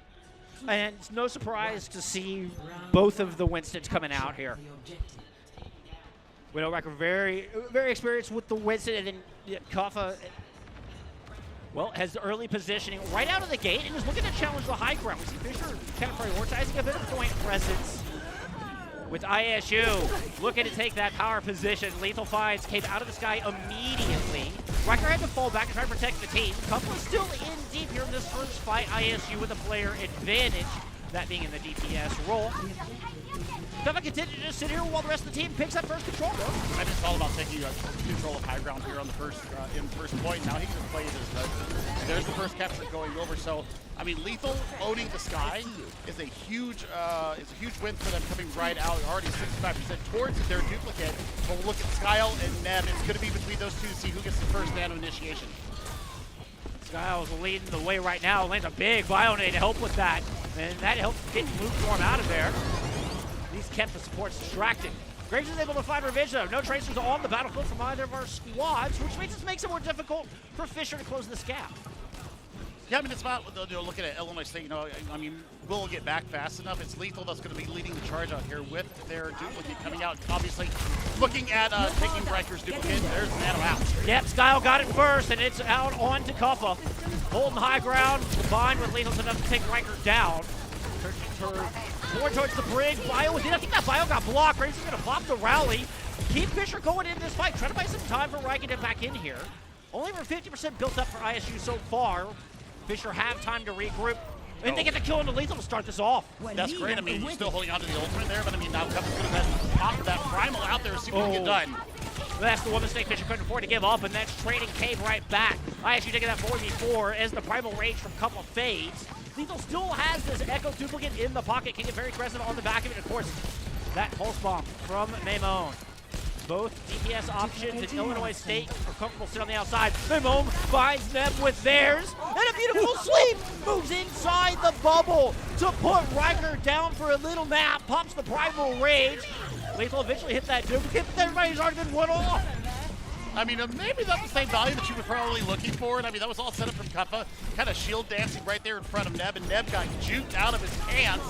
And it's no surprise to see both of the Winstons coming out here. We know Wrecker very, very experienced with the Winston, and then Kuffa, well, has the early positioning right out of the gate and is looking to challenge the high ground. We see Fisher kind of prioritizing a bit of point presence with ISU looking to take that power position. Lethal Finds came out of the sky immediately. Riker had to fall back and try to protect the team. Couple is still in deep here in this first fight. ISU with a player advantage, that being in the DPS role. Kuffa continues to just sit here while the rest of the team picks up first control. I think it's all about taking control of high ground here on the first point. Now he can play this. There's the first capture going over. So, I mean, Lethal owning the sky is a huge win for them coming right out. Already 65% towards their duplicate. But we'll look at Skyle and Neb. It's going to be between those two to see who gets the first nano initiation. Skyle's leading the way right now. Lands a big Bionade to help with that. And that helps get Lukewarm out of there. These kept the supports distracted. Graves is able to find revenge though. No tracers on the battlefield from either of our squads, which makes it more difficult for Fisher to close this gap. Yeah, I mean, it's about looking at Illinois State. I mean, will it get back fast enough? It's Lethal that's going to be leading the charge out here with their duplicate coming out. Obviously, looking at taking Riker's duplicate. There's Nano out. Yep, Skyle got it first, and it's out onto Kuffa. Holding high ground, combined with Lethal's enough to take Riker down. More towards the bridge. Bio was in. I think that Bio got blocked. Graves is going to pop the rally. Keep Fisher going in this fight. Try to buy some time for Riker to get back in here. Only over 50% built up for ISU so far. Fisher have time to regroup. And they get the kill into Lethal to start this off. That's great. I mean, he's still holding on to the ultimate there, but I mean, now Kuffa's going to pop that primal out there and see what he can get done. That's the one mistake Fisher couldn't afford to give up, and that's trading Cave right back. ISU taking that 4v4 as the primal rage from Kuffa fades. Lethal still has this Echo duplicate in the pocket, can get very aggressive on the back of it. Of course, that pulse bomb from Maimone. Both DPS options in Illinois State are comfortable sitting on the outside. Maimone finds them with theirs, and a beautiful sweep moves inside the bubble to put Riker down for a little nap. Pops the primal rage. Lethal eventually hit that duplicate, but everybody's already been one off. I mean, maybe not the same value that you were probably looking for. And I mean, that was all set up from Kuffa. Kind of shield dancing right there in front of Neb, and Neb got juked out of his pants.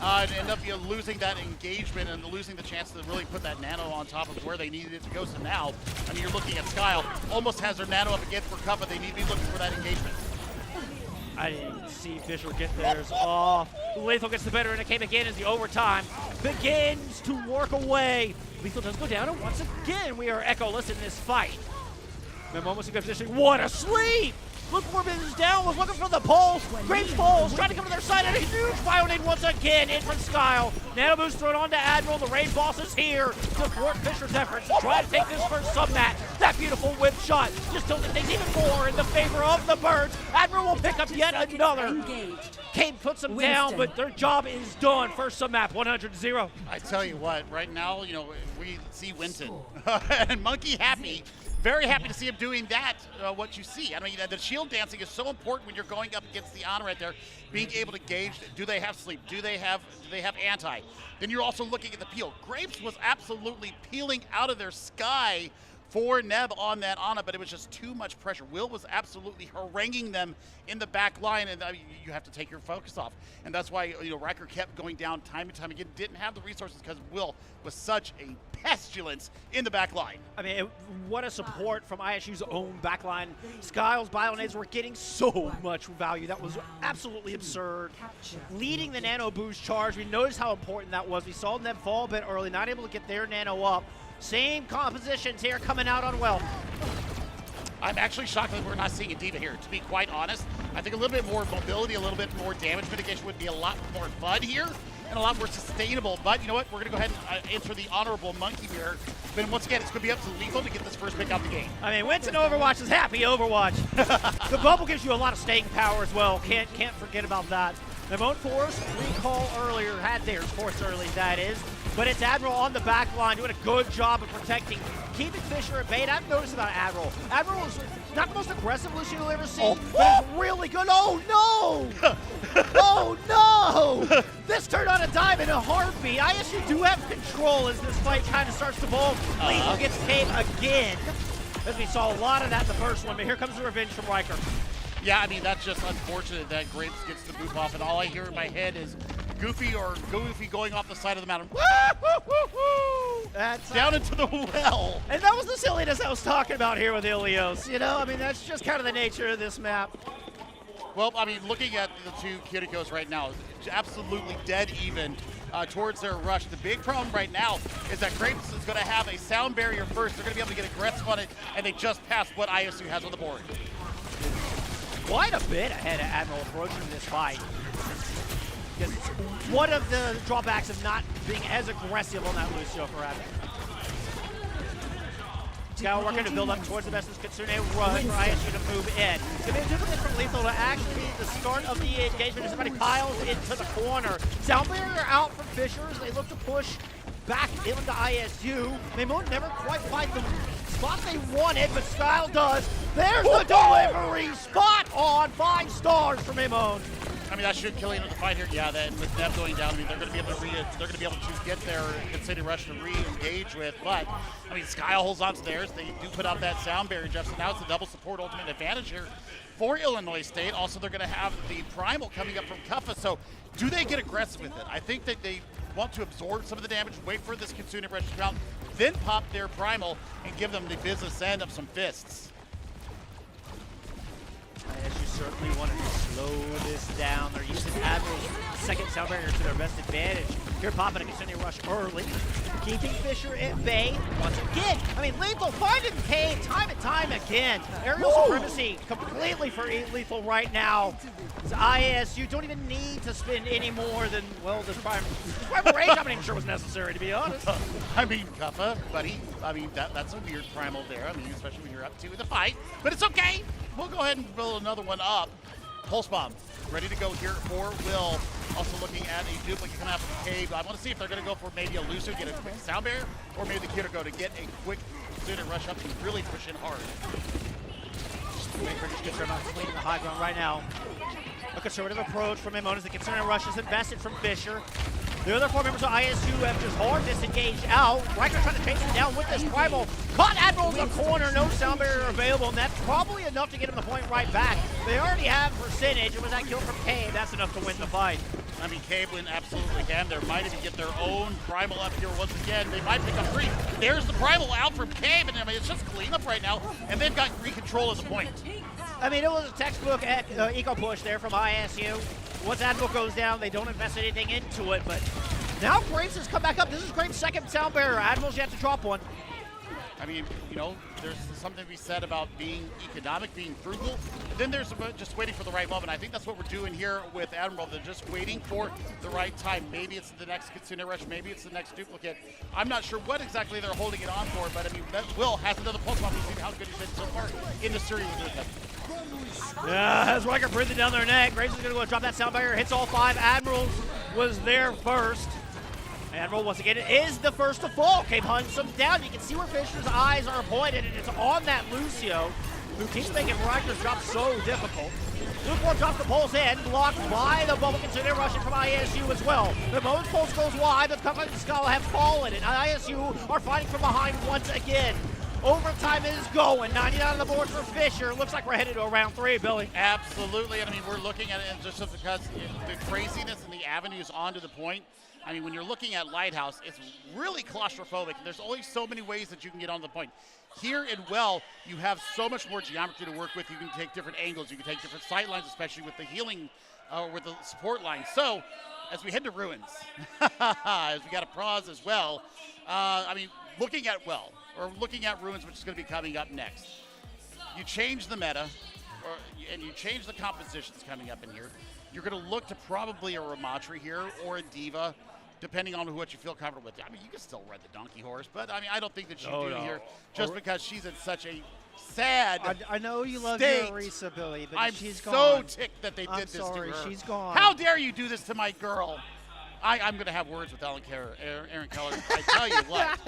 And ended up losing that engagement and losing the chance to really put that nano on top of where they needed it to go. So now, I mean, you're looking at Skyle, almost has her nano up again for Kuffa. They need to be looking for that engagement. I didn't see Fisher get theirs off. Lethal gets the better, and it came again as the overtime begins to work away. Lethal does go down, and once again, we are Echo-less in this fight. Memo almost in good position. What a sleep! Lukewarm is down, was looking for the pulse. Graves falls, trying to come to their side, and a huge Bionade once again in from Skyle. Nano boost thrown on to Admiral. The Rain Boss is here to thwart Fisher's efforts to try to take this first sub-mat. That beautiful whip shot just tilted things even more in the favor of the Birds. Admiral will pick up yet another. Kane puts them down, but their job is done. First sub-map, 100-0. I tell you what, right now, we see Winton and Monkey happy. Very happy to see him doing that, what you see. I mean, the shield dancing is so important when you're going up against the honor right there. Being able to gauge, do they have sleep? Do they have anti? Then you're also looking at the peel. Graves was absolutely peeling out of their sky for Neb on that Ana, but it was just too much pressure. Will was absolutely haranguing them in the back line, and you have to take your focus off. And that's why, you know, Riker kept going down time and time again, didn't have the resources because Will was such a pestilence in the back line. I mean, what a support from ISU's own backline. Skiles, Bionades were getting so much value. That was absolutely absurd. Leading the Nano boost charge, we noticed how important that was. We saw them fall a bit early, not able to get their Nano up. Same compositions here coming out on Well. I'm actually shocked that we're not seeing a D.Va here, to be quite honest. I think a little bit more mobility, a little bit more damage mitigation would be a lot more fun here and a lot more sustainable. But you know what? We're going to go ahead and answer the honorable monkey mirror. But once again, it's going to be up to Lethal to get this first pick out the game. I mean, Winston Overwatch is happy Overwatch. The bubble gives you a lot of staying power as well. Can't forget about that. The Moat Force recall earlier, had theirs forced early, that is. But it's Admiral on the back line doing a good job of protecting, keeping Fisher at bay. I've noticed about Admiral. Admiral is not the most aggressive Lucio you'll ever see, but it's really good. Oh, no! Oh, no! This turned on a dime in a heartbeat. ISU do have control as this fight kind of starts to evolve. Lethal gets Cave again, as we saw a lot of that in the first one, but here comes the revenge from Riker. Yeah, I mean, that's just unfortunate that Grapes gets the boop off, and all I hear in my head is Goofy going off the side of the mountain. That's down into the well. And that was the silliness I was talking about here with Ilios. You know, I mean, that's just kind of the nature of this map. Well, I mean, looking at the two Kirikou right now, absolutely dead even towards their rush. The big problem right now is that Grapes is going to have a sound barrier first. They're going to be able to get aggressive on it, and they just passed what ISU has on the board. Quite a bit ahead of Admiral approaching this fight. Because one of the drawbacks of not being as aggressive on that Lucio for Admiral. Scout working to build up towards the best of Kitsune run for ISU to move in. It's going to be difficult from Lethal to actually be the start of the engagement as somebody piles into the corner. Sound barrier out from Fishers. They look to push back into ISU. They won't never quite find the spot they wanted, but Style does. There's the delivery, spot on, 5 stars from Amon. I mean, that should kill into the fight here. Yeah, that with Neb going down, I mean, they're going to be able to get their Consider Rush to re-engage with. But I mean, Sky holds on to theirs. They do put up that sound barrier, Jeff. So now it's a double support ultimate advantage here for Illinois State. Also, they're going to have the Primal coming up from Kuffa. So, do they get aggressive with it? I think that they want to absorb some of the damage, wait for this Consumer Rush to come out, then pop their Primal and give them the business end of some fists. ISU certainly wanted to slow this down. They're using Admiral's second sound barrier to their best advantage. Here popping a Consumer Rush early, keeping Fisher at bay once again. I mean, Lethal finding Cave time and time again. Aerial supremacy completely for Lethal right now. ISU don't even need to spend any more than, well, this prime range I'm not even sure was necessary, to be honest. I mean, Kuffa, buddy, I mean, that's a weird primal there. I mean, especially when you're up 2 with the fight, but it's okay. We'll go ahead and build another one up. Pulse Bomb, ready to go here for Will. Also looking at a duplicate coming out from the Cave. I want to see if they're going to go for maybe a Lucio, get a quick sound barrier, or maybe the Kirikou to get a quick student rush up and really push in hard. Just gets them out clean in the high ground right now. A conservative approach from Amon as the Consumer Rush is invested from Fisher. The other 4 members of ISU have just hard disengaged out. Riker trying to chase him down with this Primal. Caught Admiral in the corner, no sound barrier available, and that's probably enough to get him the point right back. They already have percentage, and with that kill from Cave, that's enough to win the fight. I mean, Cave went absolutely ham. They might even get their own Primal up here once again. They might pick up 3. There's the Primal out from Cave, and I mean, it's just cleanup right now, and they've got re-control of the point. I mean, it was a textbook eco push there from ISU. Once Admiral goes down, they don't invest anything into it, but now Grapes has come back up. This is Grapes' second sound barrier. Admiral's yet to drop one. I mean, you know, there's something to be said about being economic, being frugal. Then there's just waiting for the right moment. I think that's what we're doing here with Admiral. They're just waiting for the right time. Maybe it's the next Kitsune Rush. Maybe it's the next duplicate. I'm not sure what exactly they're holding it on for, but I mean, Will has another pulse bomb. We've seen how good he's been so far in the series with them. Yeah, as Riker breathing down their neck, Grace is going to go drop that sound barrier. Hits all 5. Admirals was there first. Admiral, once again, is the first to fall. Cave hunts him down. You can see where Fisher's eyes are pointed, and it's on that Lucio, who keeps making Riker's job so difficult. Lukewarm drops the pulse in, blocked by the bubble consider rushing from ISU as well. The Moan's pulse goes wide, but Kuffa and Skull have fallen, and ISU are fighting from behind once again. Overtime is going. 99 on the board for Fisher. Looks like we're headed to round 3, Billy. Absolutely, and I mean, we're looking at it just because the craziness and the avenues onto the point. I mean, when you're looking at Lighthouse, it's really claustrophobic. There's only so many ways that you can get on the point. Here in Well, you have so much more geometry to work with. You can take different angles. You can take different sight lines, especially with the healing, with the support line. So, as we head to Ruins, as we got a pause as well, I mean, looking at Well, or looking at Ruins, which is going to be coming up next, you change the meta, and you change the compositions coming up in here. You're going to look to probably a Ramatri here or a Diva, depending on what you feel comfortable with. I mean, you can still ride the donkey horse, but I mean, I don't think that you do here just because she's in such a sad I know you love state. your Arisa, Billy, but I'm she's so gone. ticked that they I'm did this sorry, to her. she's gone. How dare you do this to my girl? I'm going to have words with Aaron Keller. I tell you what.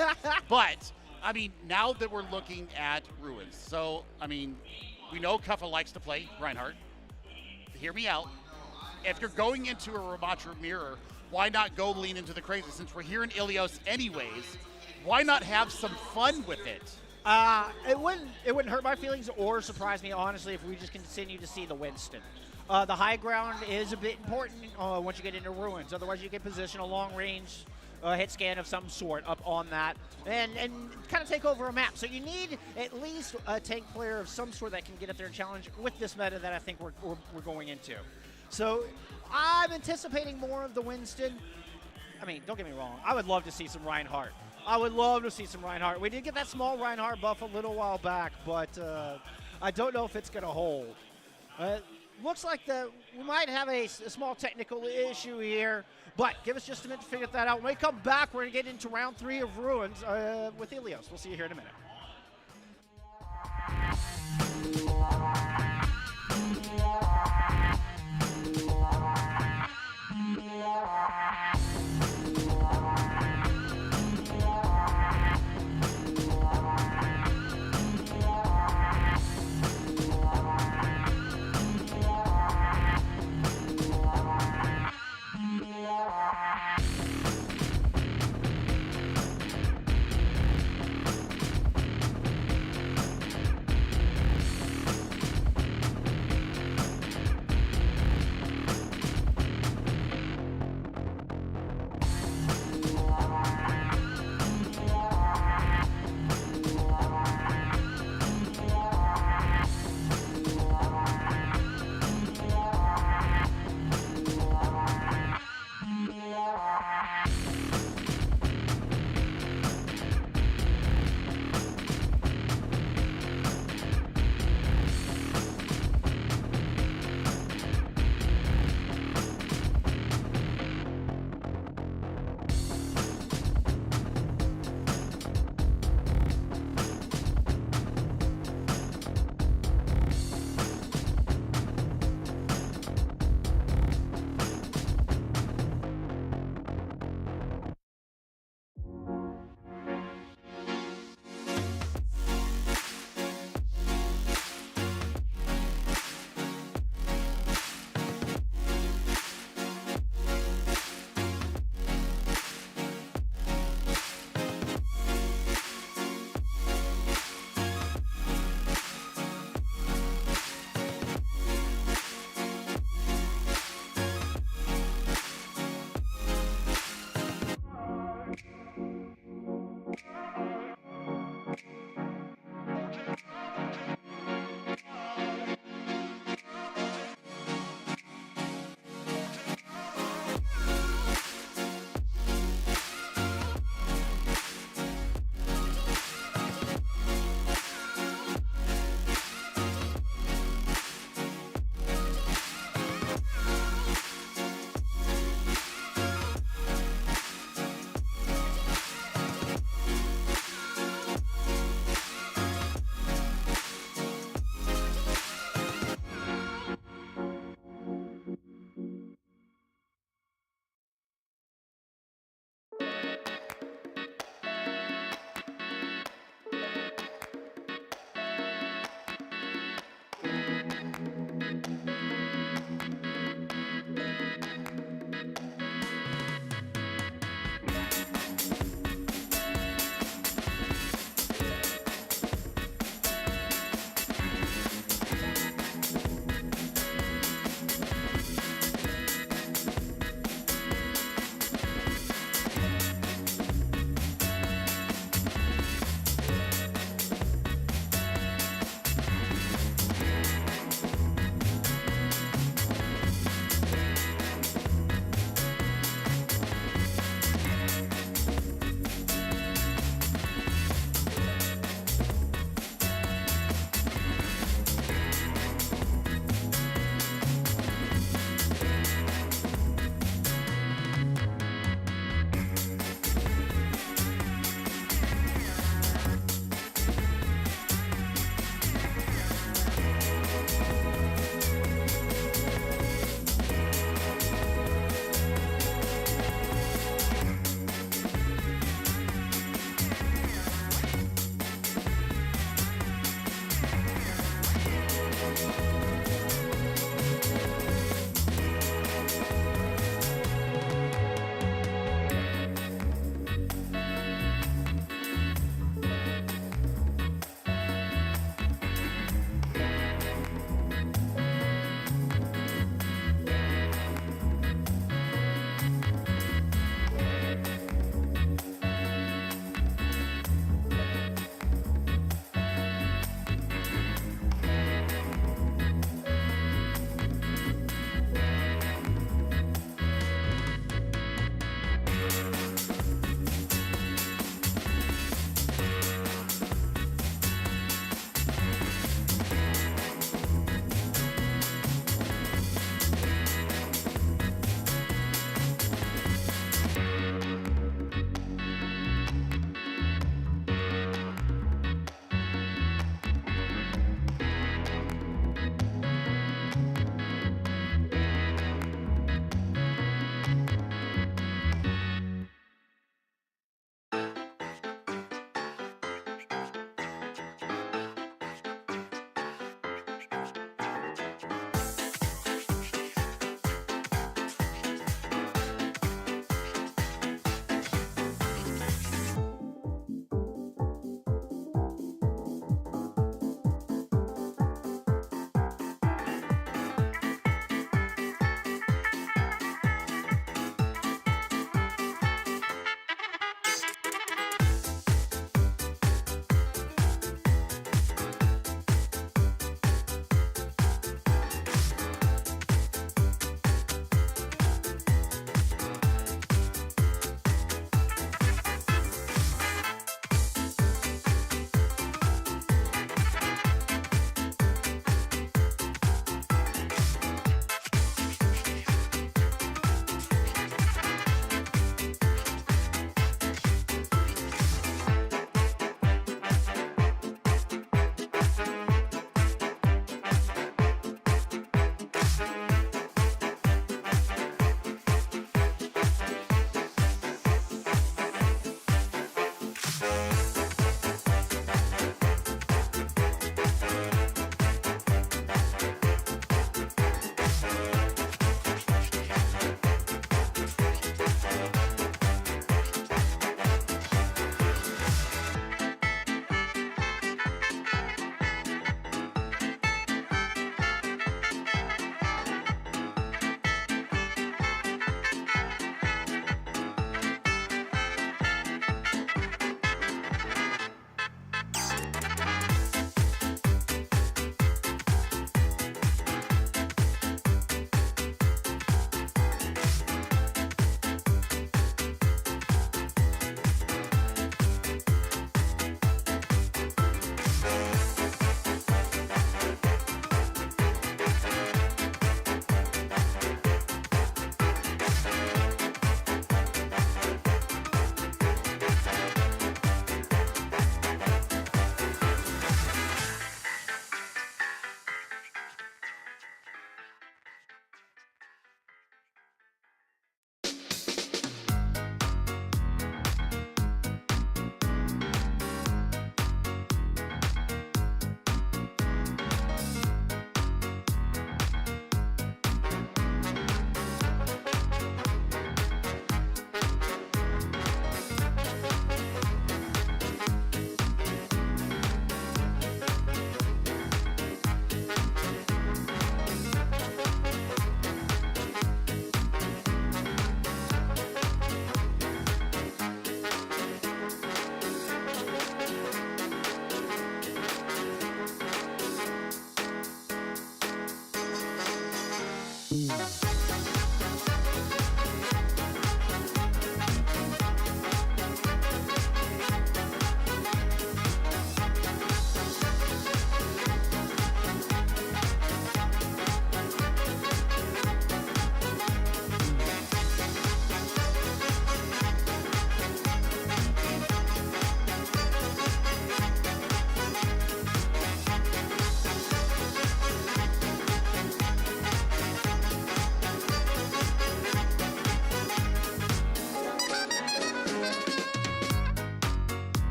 But, I mean, now that we're looking at Ruins, so, I mean, we know Kuffa likes to play Reinhardt. Hear me out. If you're going into a Ramatra mirror, why not go lean into the crazy? Since we're here in Ilios anyways, why not have some fun with it? It wouldn't hurt my feelings or surprise me, honestly, if we just continue to see the Winston. The high ground is a bit important once you get into Ruins. Otherwise, you can position a long-range hit scan of some sort up on that and kind of take over a map. So you need at least a tank player of some sort that can get up there and challenge with this meta that I think we're going into. So I'm anticipating more of the Winston. I mean, don't get me wrong. I would love to see some Reinhardt. We did get that small Reinhardt buff a little while back, but I don't know if it's going to hold. Looks like we might have a small technical issue here, but give us just a minute to figure that out. When we come back, we're going to get into round 3 of Ruins with Ilios. We'll see you here in a minute.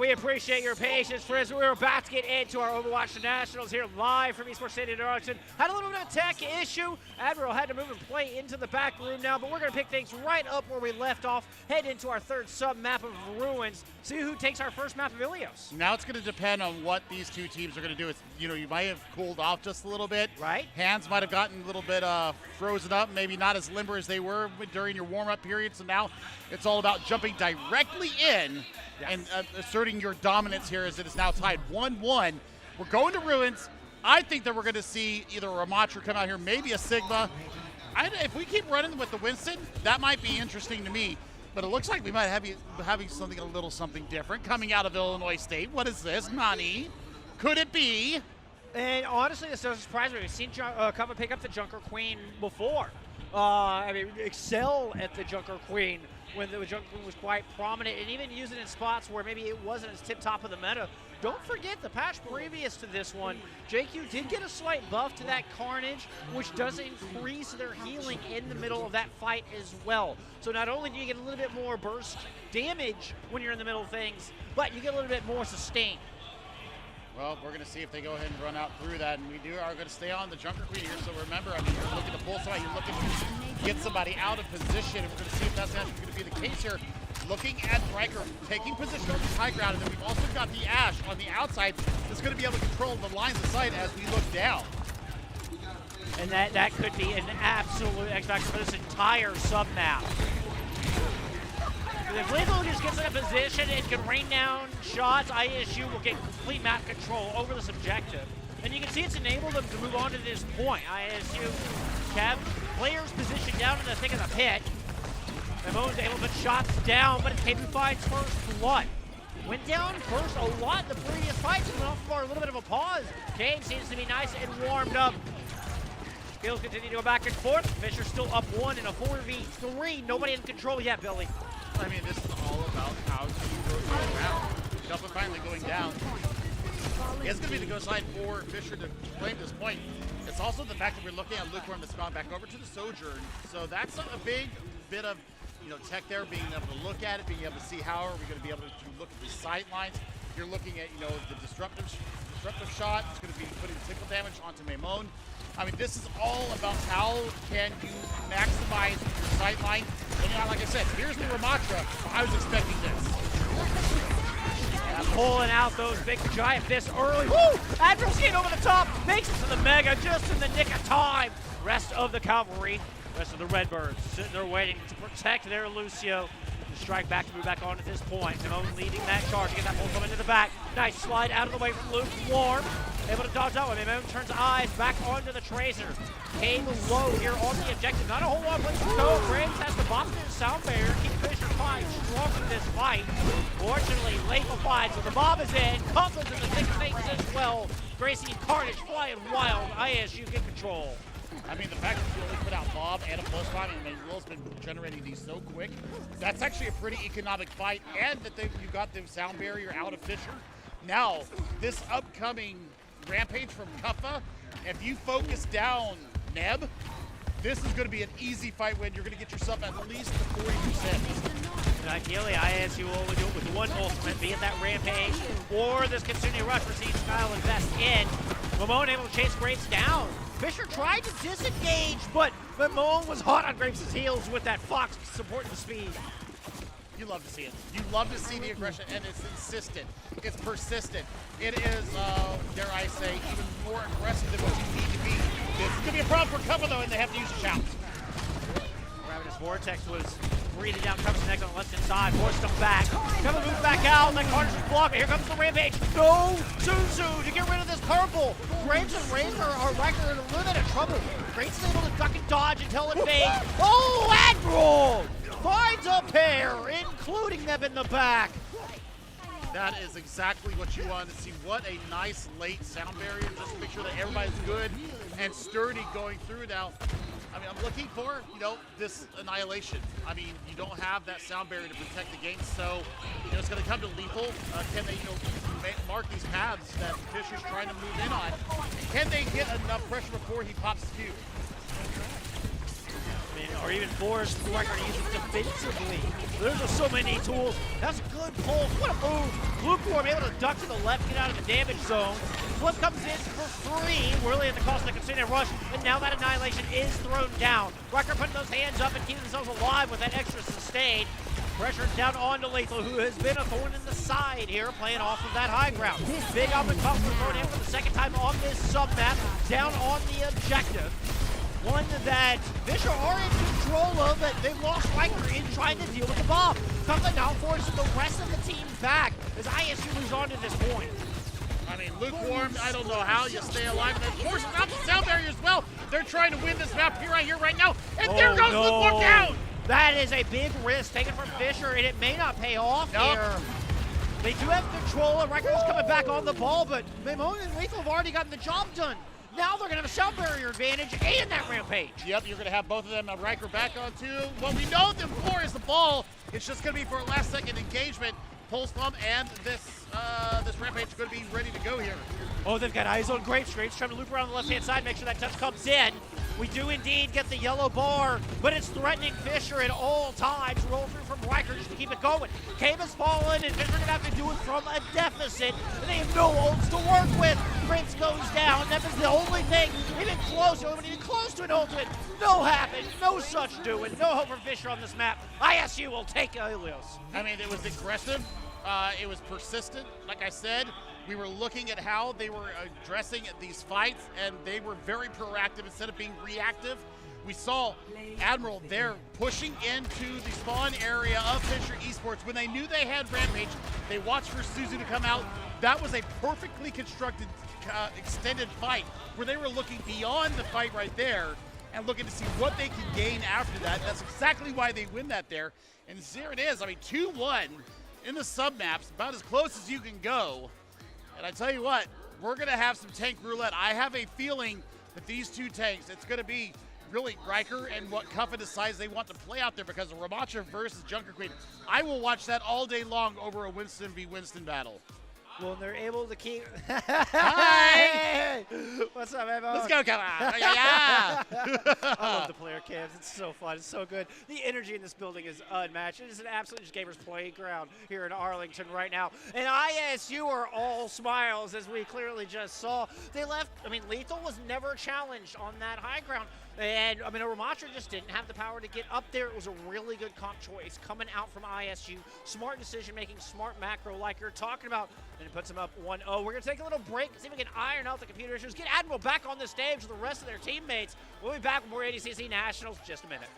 We appreciate your patience, friends. We're about to get into our Overwatch Nationals here live from Esports Stadium in Arlington. Had a little bit of a tech issue. Admiral had to move and play into the back room now, but we're going to pick things right up where we left off, head into our third sub-map of Ruins, see who takes our first map of Ilios. Now it's going to depend on what these two teams are going to do. It's, you know, you might have cooled off just a little bit. Right. Hands might have gotten a little bit frozen up, maybe not as limber as they were during your warm-up period. So now it's all about jumping directly in. Yes. And asserting your dominance here as it is now tied 1-1. We're going to Ruins. I think that we're going to see either a Ramatra come out here, maybe a Sigma. If we keep running with the Winston, that might be interesting to me. But it looks like we might have having something something different coming out of Illinois State. What is this? Nani? Could it be? And honestly, this doesn't surprise me. We've seen Kava pick up the Junker Queen before. I mean, excel at the Junker Queen when the Junker Queen was quite prominent, and even use it in spots where maybe it wasn't as tip-top of the meta. Don't forget the patch previous to this one, JQ did get a slight buff to that Carnage, which does increase their healing in the middle of that fight as well. So not only do you get a little bit more burst damage when you're in the middle of things, but you get a little bit more sustain. Well, we're going to see if they go ahead and run out through that, and we are going to stay on the Junker Queen here. So remember, I mean, you're looking to pull somebody, you're looking to get somebody out of position, and we're going to see if that's actually going to be the case here. Looking at Riker taking position on the high ground, and then we've also got the Ash on the outside that's going to be able to control the lines of sight as we look down. And that could be an absolute X factor for this entire sub-map. If Lethal just gets in a position and can rain down shots, ISU will get complete map control over this objective. And you can see it's enabled them to move on to this point. ISU have players positioned down in the thick of the pit. Ramon's able to put shots down, but KB finds first blood. Went down first a lot in the previous fights, went off for a little bit of a pause. Kane seems to be nice and warmed up. Skills continue to go back and forth. Fisher still up 1 in a 4v3. Nobody in control yet, Billy. I mean, this is all about how you rotate around. Dublin finally going down. It's going to be the go side for Fisher to claim this point. It's also the fact that we're looking at Lukewarm that's gone back over to the Sojourn. So that's a big bit of, you know, tech there, being able to look at it, being able to see how are we going to be able to look at the sight lines. You're looking at, you know, the disruptive shot. It's going to be putting tickle damage onto Maimon. I mean, this is all about how can you maximize your sight line. And you know, like I said, here's the Ramatra. I was expecting this. Yeah, pulling out those big giant fists early. Woo! Admiral's getting over the top, makes it to the Mega just in the nick of time. Rest of the cavalry, rest of the Redbirds sitting there waiting to protect their Lucio. To strike back to move back on at this point. Simone leading that charge to get that pull into the back. Nice slide out of the way from Lukewarm. Able to dodge that one. Simone turns eyes back onto the Tracer. Came low here on the objective. Not a whole lot of place to go. Graves has the bomb in sound barrier. Keep Fisher fine, strong in this fight. Fortunately, Lethal fight, so the bomb is in. Couples in the thick of things as well. Gracie and Carnage flying wild. ISU get control. I mean, the fact that you only put out Bob and a pulse bomb, and Will's been generating these so quick, that's actually a pretty economic fight, and that you got the sound barrier out of Fisher. Now, this upcoming rampage from Kuffa, if you focus down Neb, this is going to be an easy fight win. You're going to get yourself at least to 40%. And ideally, ISU will only do it with one ultimate, be it that rampage or this Kitsune Rush for Siege Style invest in. Mamone able to chase Graves down. Fisher tried to disengage, but Mamone was hot on Graves' heels with that Fox supporting the speed. You love to see it. You love to see the aggression, and it's insistent. It's persistent. It is, dare I say, even more aggressive than what you need to be. This is going to be a problem for Kuffa, though, and they have to use a shout. Ravenous Vortex was breathing down Kuffa's neck on the left-hand side, forced him back. Kuffa moves back out, and then Carnage is blocking. Here comes the Rampage. No! Suzu to get rid of this purple. Graves and Razor are Riker in a little bit of trouble. Graves is able to duck and dodge until it fades. Oh, Admiral! Finds a pair, including them in the back. That is exactly what you wanted to see. What a nice late sound barrier, just to make sure that everybody's good and sturdy going through now. I mean, I'm looking for, you know, this annihilation. I mean, you don't have that sound barrier to protect against, so, you know, it's going to come to lethal. Can they, you know, mark these paths that Fisher's trying to move in on? Can they get enough pressure before he pops his fuse? or even force Riker to use it defensively. There's just so many tools. That's a good pull. What a move. Lukewarm able to duck to the left, get out of the damage zone. Flip comes in for free, really at the cost of the Casino Rush, and now that Annihilation is thrown down. Riker putting those hands up and keeping themselves alive with that extra sustain. Pressure down onto Lethal, who has been a thorn in the side here, playing off of that high ground. Big Alvin Cox thrown in for the second time on this sub-map, down on the objective. One that Fisher are in control of, that they've lost Riker in trying to deal with the bomb. Coupling now forces the rest of the team back as ISU moves on to this point. I mean, Lukewarm, I don't know how you stay alive. And then forces out the sound barrier as well. They're trying to win this map here, right now. And there goes Lukewarm down! That is a big risk taken from Fisher, and it may not pay off here. They do have control, and Riker's coming back on the ball, but Memon and Lethal have already gotten the job done. Now they're going to have a sound barrier advantage and that rampage. Yep, you're going to have both of them. Riker back on two. What we know them for is the ball. It's just going to be for a last-second engagement. Pulse Bomb and this rampage is going to be ready to go here. Oh, they've got eyes on Grape Streets, trying to loop around the left-hand side, make sure that touch comes in. We do indeed get the yellow bar, but it's threatening Fisher at all times. Roll through from Riker just to keep it going. Cave has fallen, and Fisher going to have to do it from a deficit. And they have no ults to work with. Prince goes down. That is the only thing even close, even close to an ultimate. No happen, no such doing. No hope for Fisher on this map. ISU will take Ilios. I mean, it was aggressive. It was persistent. Like I said, we were looking at how they were addressing these fights, and they were very proactive instead of being reactive. We saw Admiral there pushing into the spawn area of Fisher Esports. When they knew they had Rampage, they watched for Suzu to come out. That was a perfectly constructed, extended fight where they were looking beyond the fight right there and looking to see what they could gain after that. That's exactly why they win that there. And there it is. I mean, 2-1 in the sub-maps, about as close as you can go. And I tell you what, we're going to have some tank roulette. I have a feeling that these two tanks, it's going to be really Riker and what Cuffa decides they want to play out there, because of Ramacha versus Junker Queen. I will watch that all day long over a Winston v. Winston battle. Well, they're able to keep. Hi! What's up, Evo? Let's go, Cuffa! Yeah! I love the player cams. It's so fun. It's so good. The energy in this building is unmatched. It is an absolute just gamers playground here in Arlington right now. And ISU are all smiles, as we clearly just saw. They left. I mean, Lethal was never challenged on that high ground. And, I mean, Ramatra just didn't have the power to get up there. It was a really good comp choice coming out from ISU. Smart decision-making, smart macro like you're talking about. And it puts them up 1-0. We're going to take a little break and see if we can iron out the computer issues. Get Admiral back on the stage with the rest of their teammates. We'll be back with more NECC Nationals in just a minute.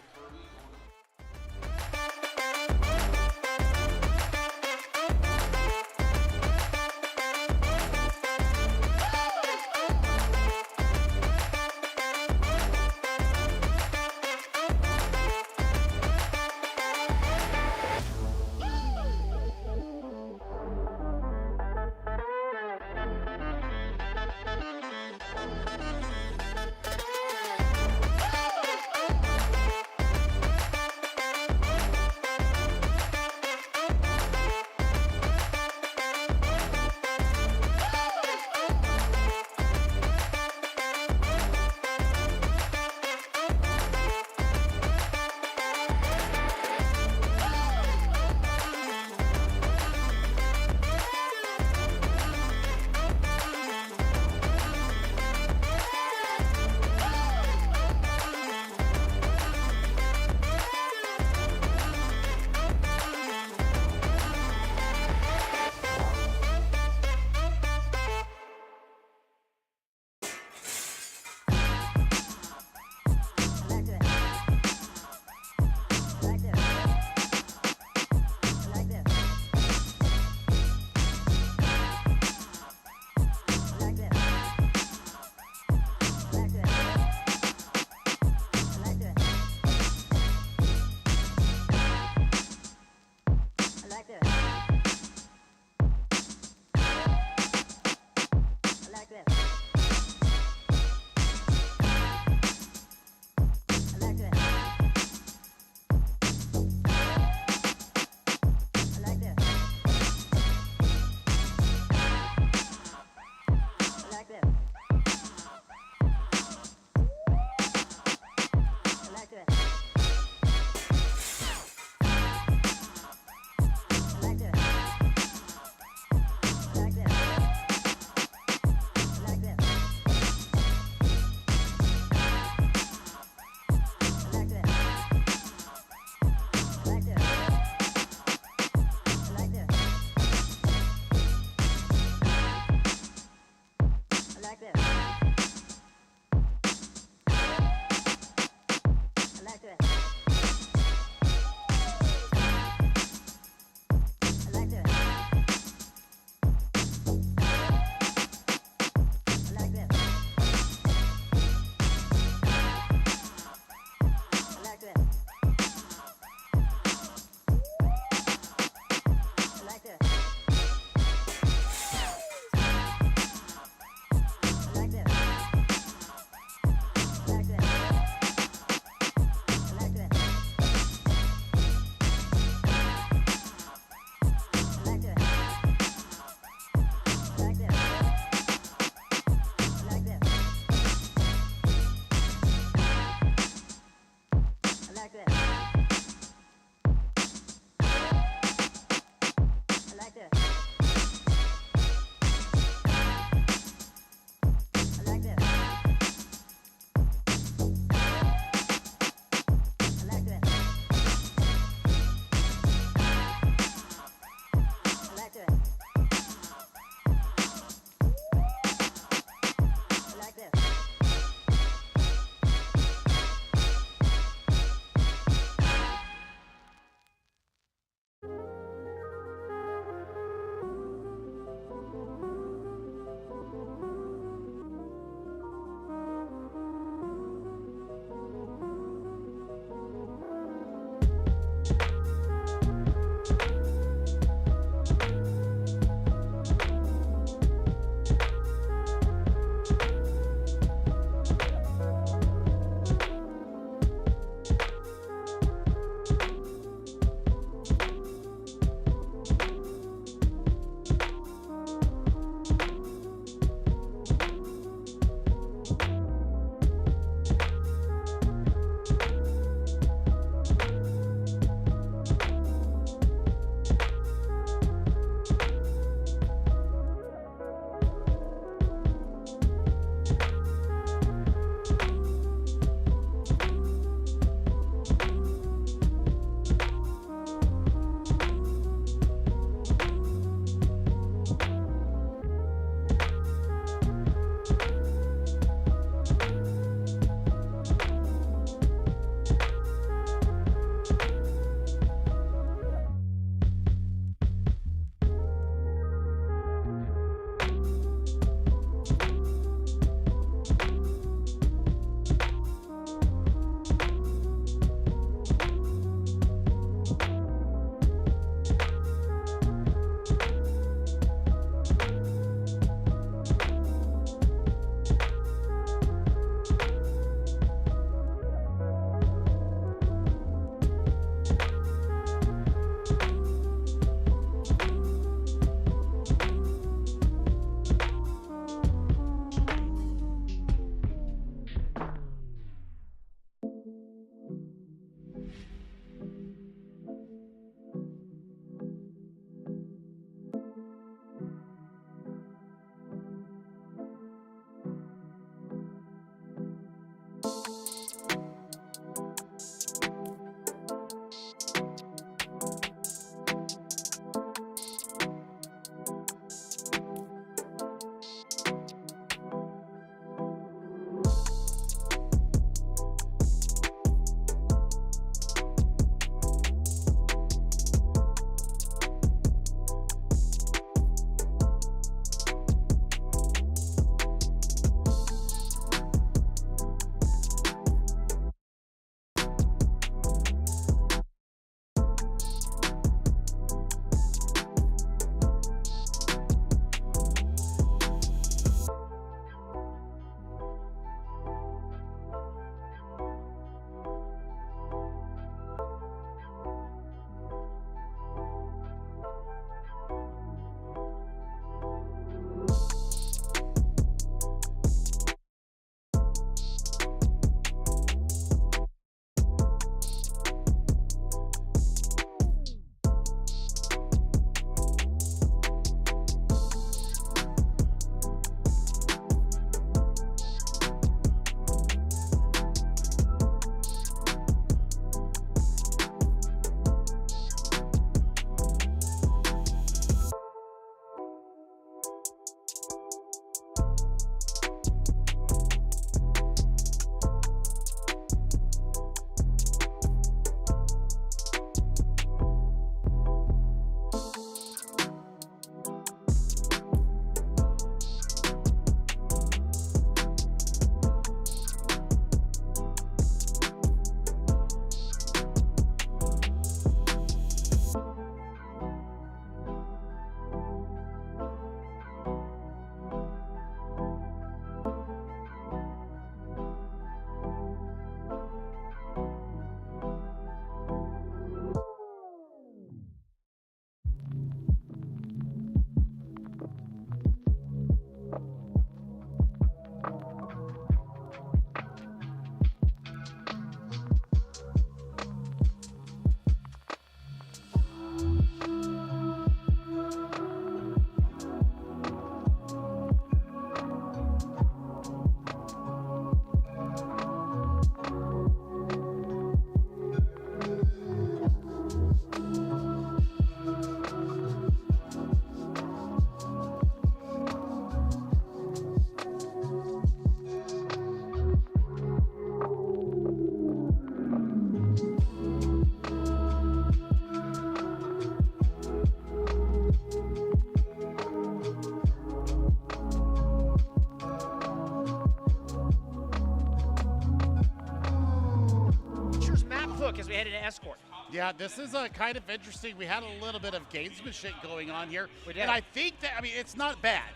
look as we head into Escort. Yeah, this is kind of interesting. We had a little bit of gamesmanship going on here. We did. And I think that, I mean, it's not bad.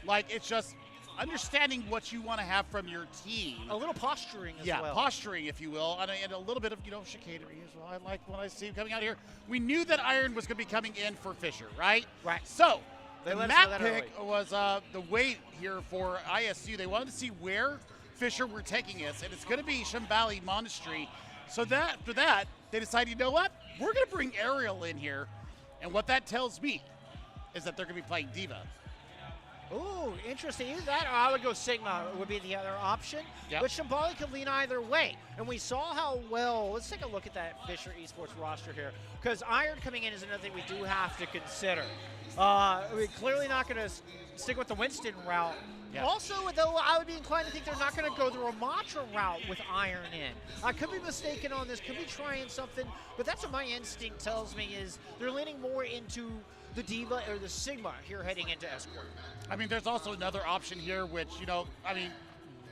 Like, it's just understanding what you want to have from your team. A little posturing as well. Yeah, posturing, if you will, and a little bit of, chicanery as well. I like when I see him coming out here. We knew that Iron was going to be coming in for Fisher, right? Right. So, They the let us know map that pick was the wait here for ISU. They wanted to see where Fisher were taking us, and it's going to be Shibby Monastery. So that after that, they decided, you know what? We're going to bring Ariel in here, and what that tells me is that they're going to be playing Diva. Ooh, interesting. Either that or I would go Sigma would be the other option. Yep. But Shibby could lean either way. And we saw how well, let's take a look at that Fisher Esports roster here. Because Iron coming in is another thing we do have to consider. We're clearly not going to stick with the Winston route. Yeah. Also, though, I would be inclined to think they're not going to go the Ramatra route with Iron in. I could be mistaken on this, could be trying something, but that's what my instinct tells me is they're leaning more into the Diva or the Sigma here heading into Escort. I mean, there's also another option here, which,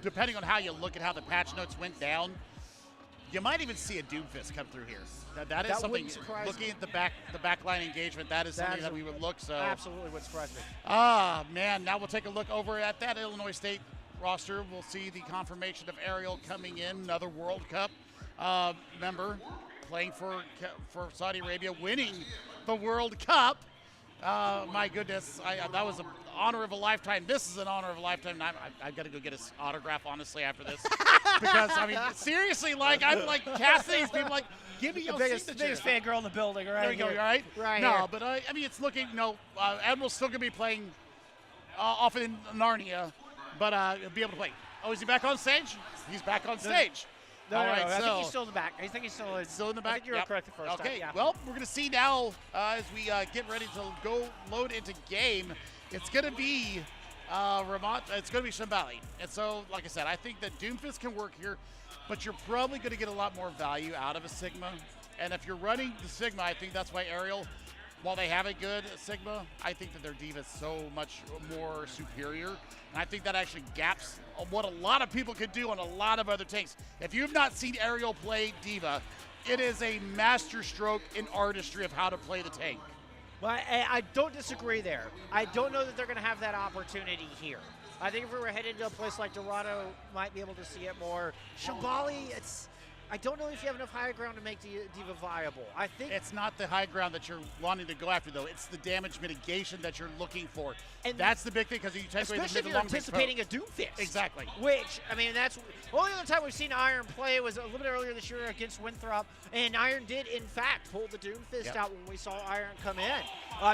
depending on how you look at how the patch notes went down, you might even see a Doomfist come through here. That is something, looking at the backline engagement, that is something that we would look, so. Absolutely would surprise me. Ah, man, now we'll take a look over at that Illinois State roster. We'll see the confirmation of Ariel coming in, another World Cup member, playing for Saudi Arabia, winning the World Cup. My goodness, that was an honor of a lifetime. This is an honor of a lifetime. I've got to go get his autograph, honestly, after this. Because, seriously, I'm like casting these people, like, give me your signature. Biggest fangirl in the building, right? There you go, right? Right No, here. but, it's looking, Admiral's still going to be playing off in Narnia, but he'll be able to play. Oh, is he back on stage? He's back on stage. No, All no, right, I so think he's still in the back. I think he's still in the back? I think you were correct the first time. Okay, Yeah. well, we're going to see now as we get ready to go load into game. It's going to be it's going to be Shibby. And so, like I said, I think that Doomfist can work here, but you're probably going to get a lot more value out of a Sigma. And if you're running the Sigma, I think that's why Ariel, while they have a good Sigma, I think that their Diva is so much more superior. And I think that actually gaps what a lot of people could do on a lot of other tanks. If you've not seen Ariel play Diva, it is a master stroke in artistry of how to play the tank. Well, I don't disagree there. I don't know that they're going to have that opportunity here. I think if we were headed to a place like Dorado, might be able to see it more. Shibby, I don't know if you have enough high ground to make Diva viable. I think it's not the high ground that you're wanting to go after, though. It's the damage mitigation that you're looking for. And that's the big thing, because you take away the especially mid if and you're long range anticipating a Doomfist. Exactly. Which, that's the only other time we've seen Iron play was a little bit earlier this year against Winthrop, and Iron did, in fact, pull the Doomfist out when we saw Iron come in.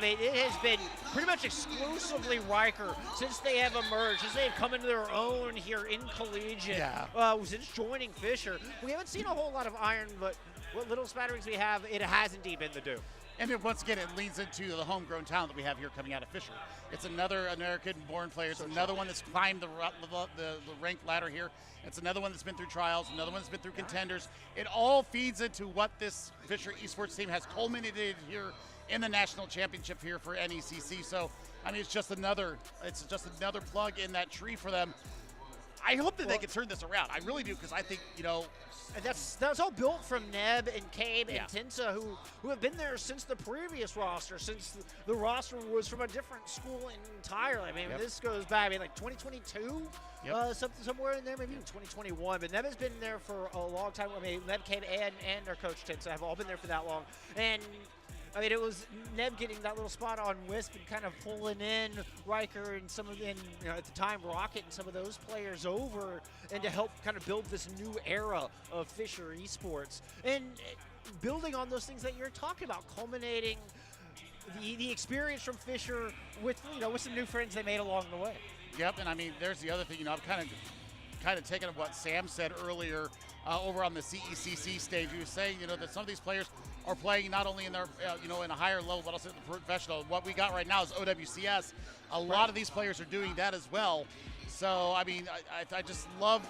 It has been pretty much exclusively Riker since they have emerged, since they've come into their own here in collegiate, since joining Fisher. We haven't seen a whole lot of Iron, but what little spatterings we have, it has indeed been the Doom. And then once again, it leads into the homegrown talent that we have here coming out of Fisher. It's another American-born player. It's another one that's climbed the ranked ladder here. It's another one that's been through trials, another one that's been through contenders. It all feeds into what this Fisher Esports team has culminated here in the national championship here for NECC. So, it's just another plug in that tree for them. I hope that they can turn this around. I really do, because I think, And that's all built from Neb and Cabe and Tinsa, who have been there since the previous roster, since the roster was from a different school entirely. This goes back, 2022, somewhere in there, maybe even 2021. But Neb has been there for a long time. Neb, Cabe, and their coach Tinsa have all been there for that long. And it was Neb getting that little spot on Wisp and kind of pulling in Riker and at the time Rocket and some of those players over, and to help kind of build this new era of Fisher Esports. And building on those things that you're talking about, culminating the experience from Fisher with some new friends they made along the way. Yep, and there's the other thing, I'm kind of taking what Sam said earlier over on the CECC stage. He was saying, that some of these players are playing not only in their, in a higher level, but also in the professional. What we got right now is OWCS. A lot of these players are doing that as well. So, I just love,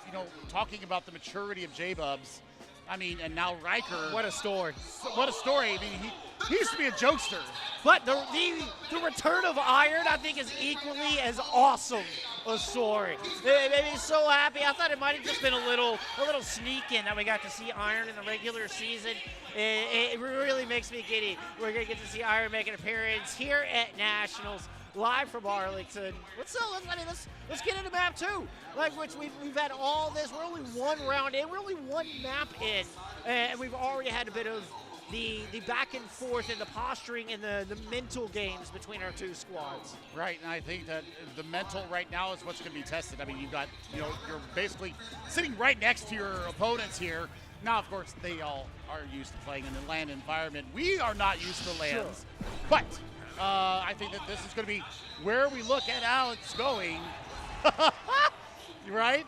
talking about the maturity of J-Bubs. And now Riker. What a story. What a story. He used to be a jokester. But the return of Iron, I think, is equally as awesome a story. It made me so happy. I thought it might have just been a little sneak-in that we got to see Iron in the regular season. It really makes me giddy. We're going to get to see Iron make an appearance here at Nationals, live from Arlington. Let's get into map 2. Which we've had all this. We're only one round in. We're only one map in. And we've already had a bit of the back and forth and the posturing and the mental games between our two squads. Right, and I think that the mental right now is what's going to be tested. I mean, you've got, you're basically sitting right next to your opponents here. Now, of course, they all are used to playing in the LAN environment. We are not used to LANs, Sure. But I think that this is going to be where we look at how it's going. Right?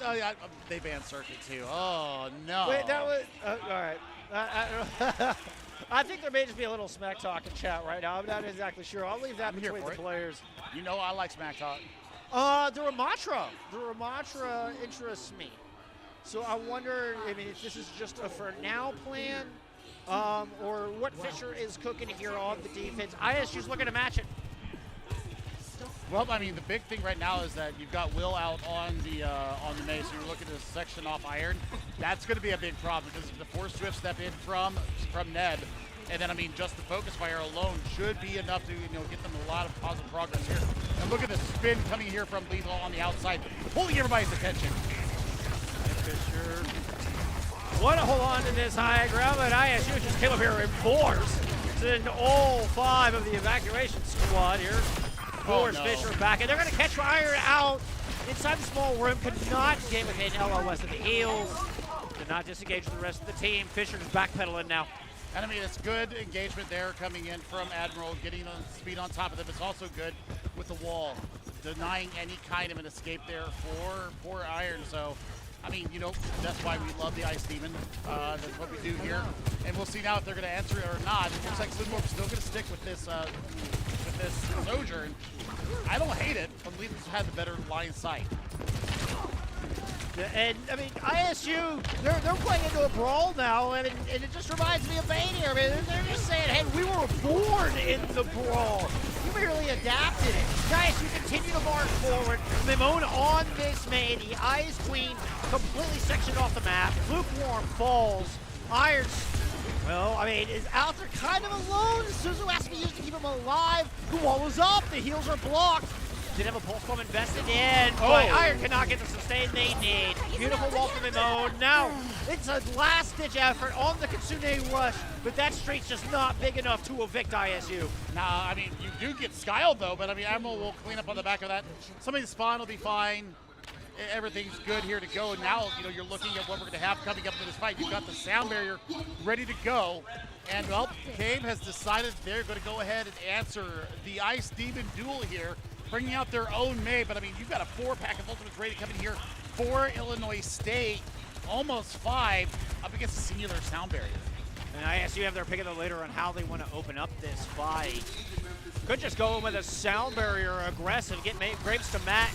They banned Circuit too. Oh, no. Wait, that was, all right. I think there may just be a little smack talk in chat right now. I'm not exactly sure. I'll leave that between the players. You know I like smack talk. The Ramatra interests me. So I wonder, if this is just a for now plan, or what Fisher is cooking here on the defense. ISU's looking to match it. Well, I mean, the big thing right now is that you've got Will out on the maze. So you're looking to section off Iron. That's going to be a big problem because the force swift step in from Ned, and then just the focus fire alone should be enough to get them a lot of positive progress here. And look at the spin coming here from Lethal on the outside, pulling everybody's attention. Fisher want to hold on to this high ground, but ISU just came up here in force. Send all 5 of the evacuation squad here. Force Fisher back, and they're going to catch Iron out inside the small room. Could not get within LOS of the heels. Did not disengage with the rest of the team. Fisher's backpedaling now. And it's good engagement there coming in from Admiral, getting on speed on top of them. It's also good with the wall, denying any kind of an escape there for Iron. So, that's why we love the Ice Demon. That's what we do here. And we'll see now if they're going to answer it or not. It looks like Slimworm's still going to stick with this Sojourn. I don't hate it, but Lethal's had the better line of sight. And ISU, they're playing into a brawl now, and it just reminds me of Bane here. They're just saying, hey, we were born in the brawl. You merely adapted it. ISU continue to march forward. Mimone on this main. The Ice Queen completely sectioned off the map. Lukewarm falls. Irons, is out there kind of alone. Suzu has to be used to keep him alive. The wall is up. The heals are blocked. Didn't have a pulse bomb invested in, but Iron cannot get the sustain they need. Beautiful wall from Mimone. Now, it's a last-ditch effort on the Kitsune rush, but that street's just not big enough to evict ISU. Nah, you do get Skyled though, but Admiral will clean up on the back of that. Somebody's spawn will be fine. Everything's good here to go. And now, you're looking at what we're going to have coming up in this fight. You've got the sound barrier ready to go. And, Cave has decided they're going to go ahead and answer the Ice Demon duel here, bringing out their own May. But, you've got a 4-pack of ultimates ready to come in here for Illinois State. Almost 5 up against a singular sound barrier. And ISU have their pick of the litter on how they want to open up this fight. Could just go in with a sound barrier aggressive, get Grapes to match.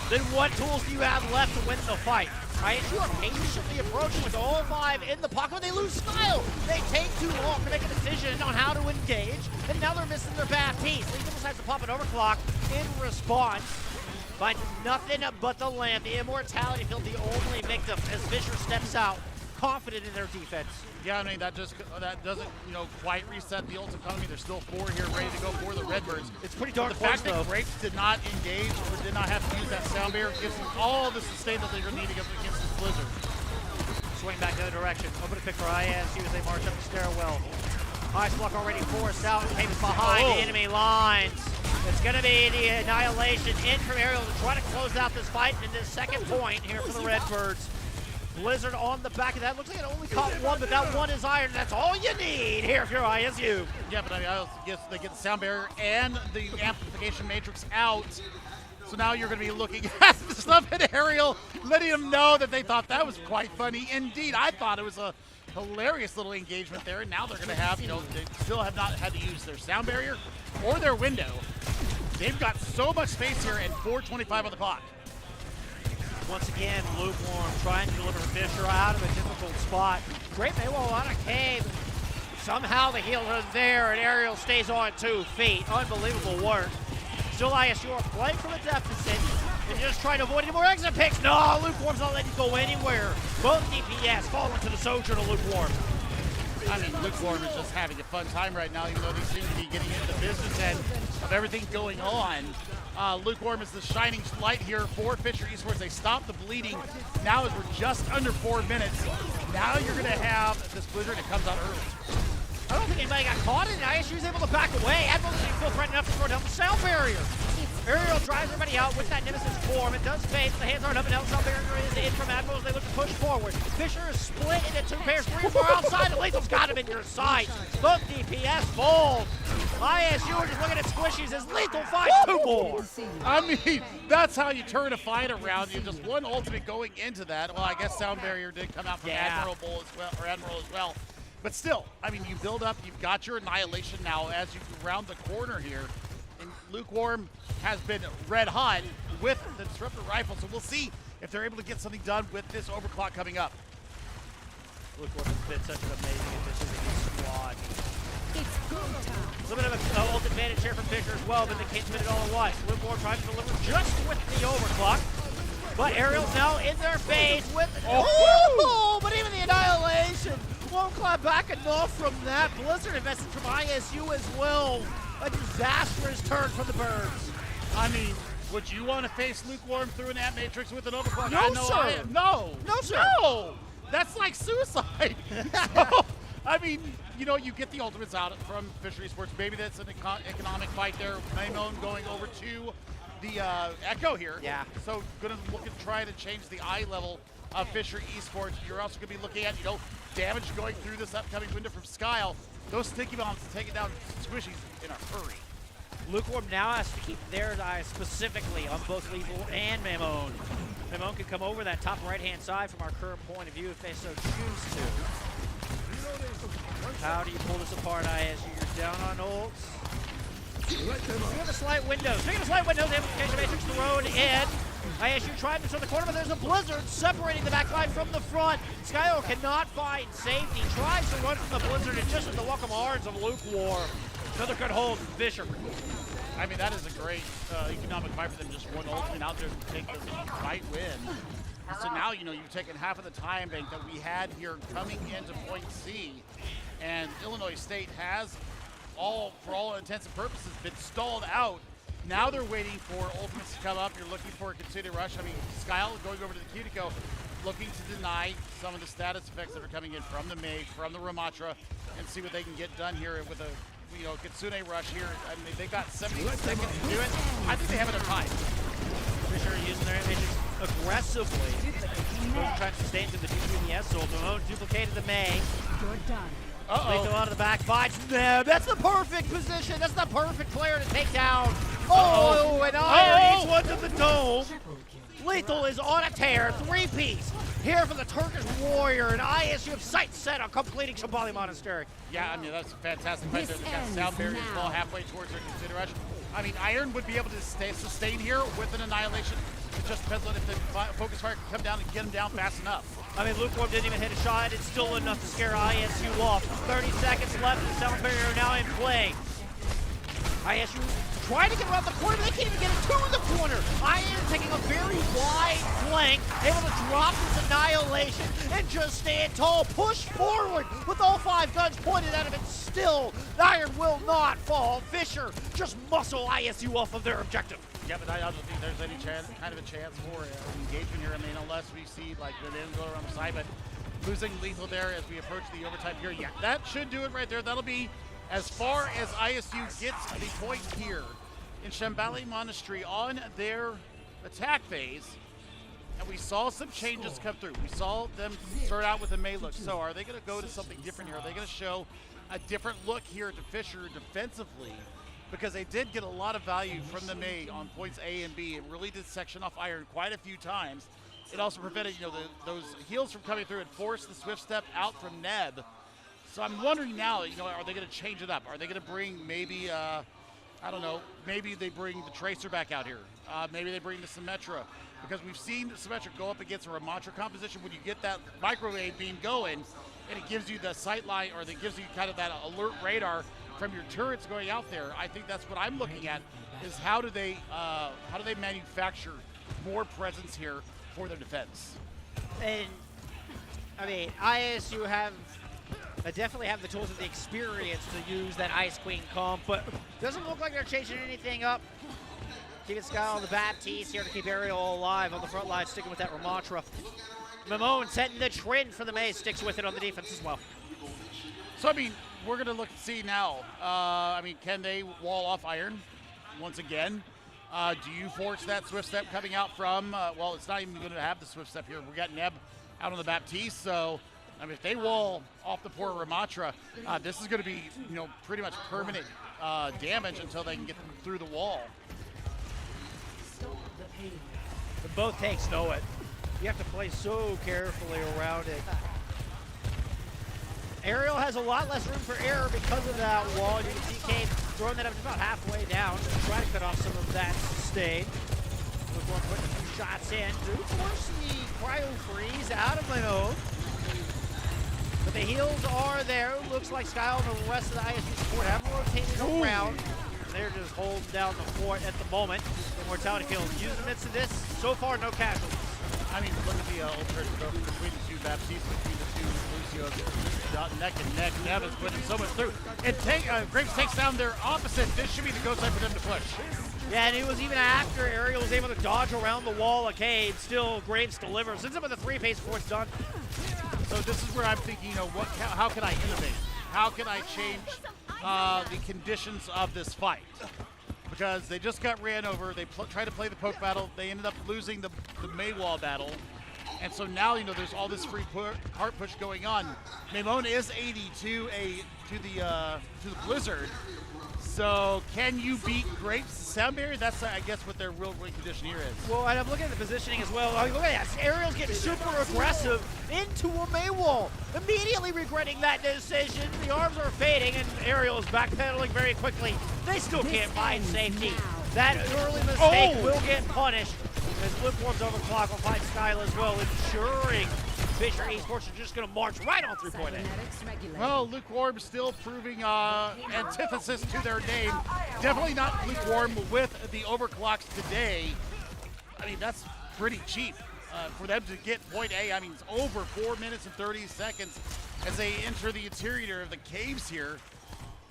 Then what tools do you have left to win the fight? ISU are patiently approaching with all 5 in the pocket, but they lose style. They take too long to make a decision on how to engage, and now they're missing their bad piece. Lethal decides to pop an overclock in response. Finds nothing but the lamp. The immortality field, the only victim, as Fisher steps out, confident in their defense. Yeah, that doesn't quite reset the ult economy. There's still 4 here ready to go for the Redbirds. It's pretty dark. The fact that Grapes did not engage or did not have to use that sound barrier gives them all the sustain that they're going to need against this Blizzard. Swing back the other direction. Open a pick for ISU as they march up the stairwell. Ice block already forced out. Came behind the enemy lines. It's going to be the Annihilation in from Aerial to try to close out this fight in this second point here for the Redbirds. Blizzard on the back of that. Looks like it only caught 1, but that 1 is Iron. That's all you need here if you're ISU. Yeah, but I also guess they get the sound barrier and the amplification matrix out. So now you're going to be looking at the stuff in Aerial, letting them know that they thought that was quite funny. Indeed, I thought it was a hilarious little engagement there. And now they're going to have, they still have not had to use their sound barrier or their window. They've got so much space here and 4:25 on the clock. Once again, Lukewarm trying to deliver Fisher out of a difficult spot. Great Maywall on a cave. Somehow the heals are there, and Ariel stays on 2 feet. Unbelievable work. Still ISU are playing from a deficit. And just trying to avoid any more exit picks. No, Lukewarm's not letting you go anywhere. Both DPS fall into the Sojourner Lukewarm. I mean, Lukewarm is just having a fun time right now, even though they seem to be getting into the business end of everything going on. Lukewarm is the shining light here for Fisher Esports. They stopped the bleeding. Now as we're just under 4 minutes, now you're going to have this blizzard. It comes out early. I don't think anybody got caught in it. ISU was able to back away. Admiral didn't feel threatened enough to throw down the sound barrier. Ariel drives everybody out with that Nemesis form. It does fade, the hands aren't up, and now the sound barrier is in from Admiral as they look to push forward. Fisher is split into 2 pairs, 3 or 4 outside, and Lethal's got him in your sight. Both DPS fold. ISU are just looking at squishies as Lethal finds 2 more. I mean, that's how you turn a fight around. You just one ultimate going into that. Well, I guess sound barrier did come out from Admiral as well. But still, I mean, you build up, you've got your annihilation now as you round the corner here. And Lukewarm has been red hot with the Disruptor rifle, so we'll see if they're able to get something done with this overclock coming up. Lukewarm has been such an amazing addition to this squad. A little bit of an ult advantage here from Fisher as well, but they can't spin it all at once. Lukewarm trying to deliver just with the overclock. But Ariel's now in their face with but even the annihilation won't clap back enough from that. Blizzard invested from ISU as well. A disastrous turn from the Birds. I mean, would you want to face Lukewarm through an Ant Matrix with an overclock? No, sir. No, sir. No, that's like suicide. So, I mean, you know, you get the ultimates out from Fisher Esports. Maybe that's an economic fight there. Maimon going over to the Echo here. Yeah. So going to look and try to change the eye level of Fisher Esports. You're also going to be looking at, you know, damage going through this upcoming window from Skyle. Those sticky bombs taking down squishies in a hurry. Lukewarm now has to keep their eyes specifically on both Lethal and Maimon. Maimon can come over that top right-hand side from our current point of view if they so choose to. How do you pull this apart, ISU? You're down on ults. Speaking of the slight windows, amplification matrix thrown in. ISU tried to turn the corner, but there's a blizzard separating the back line from the front. Skyo cannot find safety, tries to run from the blizzard, and just at the welcome arms of Lukewarm. Another good hold from Fisher. I mean, that is a great economic fight for them. Just one ultimate out there to take this fight win. So now, you know, you've taken half of the time bank that we had here coming into point C, and Illinois State has, for all intents and purposes, been stalled out. Now they're waiting for ultimates to come up. You're looking for a considered rush. I mean, Skyle going over to the Cutico, looking to deny some of the status effects that are coming in from the May, from the Ramatra, and see what they can get done here with a, you know, Kitsune rush here. I mean, they've got 70 seconds to do it. I think they have enough time. Fisher using their images aggressively. Trying to stay into the DPS, so Malone duplicated the May. You're done. Lethal out of the back, finds Neb. That's the perfect position. That's the perfect player to take down. Oh, and Iron eats one to the dome. Lethal is on a tear, 3-piece. Here for the Turkish Warrior, and ISU have sight set on completing Shambali Monastery. Yeah, I mean, that's a fantastic fight there. They've got sound barrier as well, halfway towards their considered rush. I mean, Iron would be able to sustain here with an annihilation. It just depends on if the focus fire can come down and get him down fast enough. I mean, Lukewarm didn't even hit a shot. It's still enough to scare ISU off. 30 seconds left. The sound barrier now in play. ISU trying to get around the corner, but they can't even get a 2 in the corner. Iron taking a very wide flank, able to drop this annihilation and just stand tall, push forward with all 5 guns pointed at him, and still, Iron will not fall. Fisher just muscle ISU off of their objective. Yeah, but I don't think there's any chance, kind of a chance for engagement here. I mean, unless we see like the end go around the side, but losing Lethal there as we approach the overtime here. Yeah, that should do it right there. That'll be as far as ISU gets the point here in Shambali Monastery on their attack phase. And we saw some changes come through. We saw them start out with a May look. So are they going to go to something different here? Are they going to show a different look here to Fisher defensively? Because they did get a lot of value from the May on points A and B. It really did section off Iron quite a few times. It also prevented, you know, those heals from coming through and forced the swift step out from Neb. So I'm wondering now, you know, are they going to change it up? Are they going to bring maybe, I don't know, maybe they bring the Tracer back out here. Maybe they bring the Symmetra. Because we've seen Symmetra go up against a Ramatra composition. When you get that microwave beam going, and it gives you the sight line, or that gives you kind of that alert radar from your turrets going out there. I think that's what I'm looking at, is how do they manufacture more presence here for their defense. And I mean, ISU definitely have the tools and the experience to use that Ice Queen comp, but doesn't look like they're changing anything up. Keeping Sky on the Baptiste here to keep Ariel alive on the front line, sticking with that Ramatra. Mamone setting the trend for the Maze, sticks with it on the defense as well. So, I mean, we're going to look and see now. I mean, can they wall off Iron once again? Do you force that Swift Step coming out from, well, it's not even going to have the Swift Step here. We got Neb out on the Baptiste, so, I mean, if they wall off the poor Ramatra, this is going to be, you know, pretty much permanent damage until they can get through the wall. But both tanks know it. You have to play so carefully around it. Ariel has a lot less room for error because of that wall. You can see Cade throwing that up to about halfway down, trying to cut off some of that sustain. Lukewarm putting a few shots in. Do force the cryo freeze out of Leno. But the heals are there. Looks like Skyle and the rest of the ISU support have rotated around. They're just holding down the fort at the moment. The Mortality Field using it to this. So far, no casualties. I mean, look at the ultimate between the two Baptistes, between the two Lucios, neck and neck. Nevin's putting so much through. And Graves takes down their opposite. This should be the go time for them to push. Yeah, and it was even after Ariel was able to dodge around the wall of Cade. Still, Graves delivers. Ends up with a 3-pace before it's done. So this is where I'm thinking, you know, how can I innovate? How can I change the conditions of this fight? Because they just got ran over. They tried to play the poke battle. They ended up losing the Maywall battle. And so now, you know, there's all this free heart push going on. Maymone is 80 to the Blizzard. So can you beat Grapes Sound Barrier? That's, I guess, what their real condition here is. Well, and I'm looking at the positioning as well. Oh, look at that. Ariel's getting super aggressive into a Maywall. Immediately regretting that decision. The arms are fading, and Ariel is backpedaling very quickly. They still can't find safety. That early mistake will get punished. As Lukewarm's overclock will find Skyle as well, ensuring Fisher Esports are just going to march right on 3.8. Well, Lukewarm still proving antithesis to their name. Definitely not Lukewarm with the overclocks today. I mean, that's pretty cheap for them to get point A. I mean, it's over 4 minutes and 30 seconds as they enter the interior of the caves here.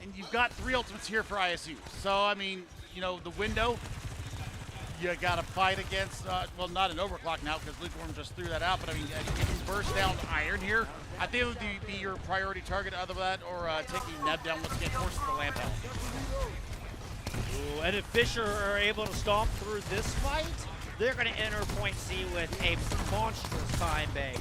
And you've got 3 ultimates here for ISU. So, I mean, you know, the window, you got to fight against, well, not an overclock now because Lukewarm just threw that out, but I mean, if you burst down Iron here, I think it would be your priority target other than that, or taking Neb down once again, forces the lamp out. Ooh, and if Fisher are able to stomp through this fight, they're going to enter point C with a monstrous time bank.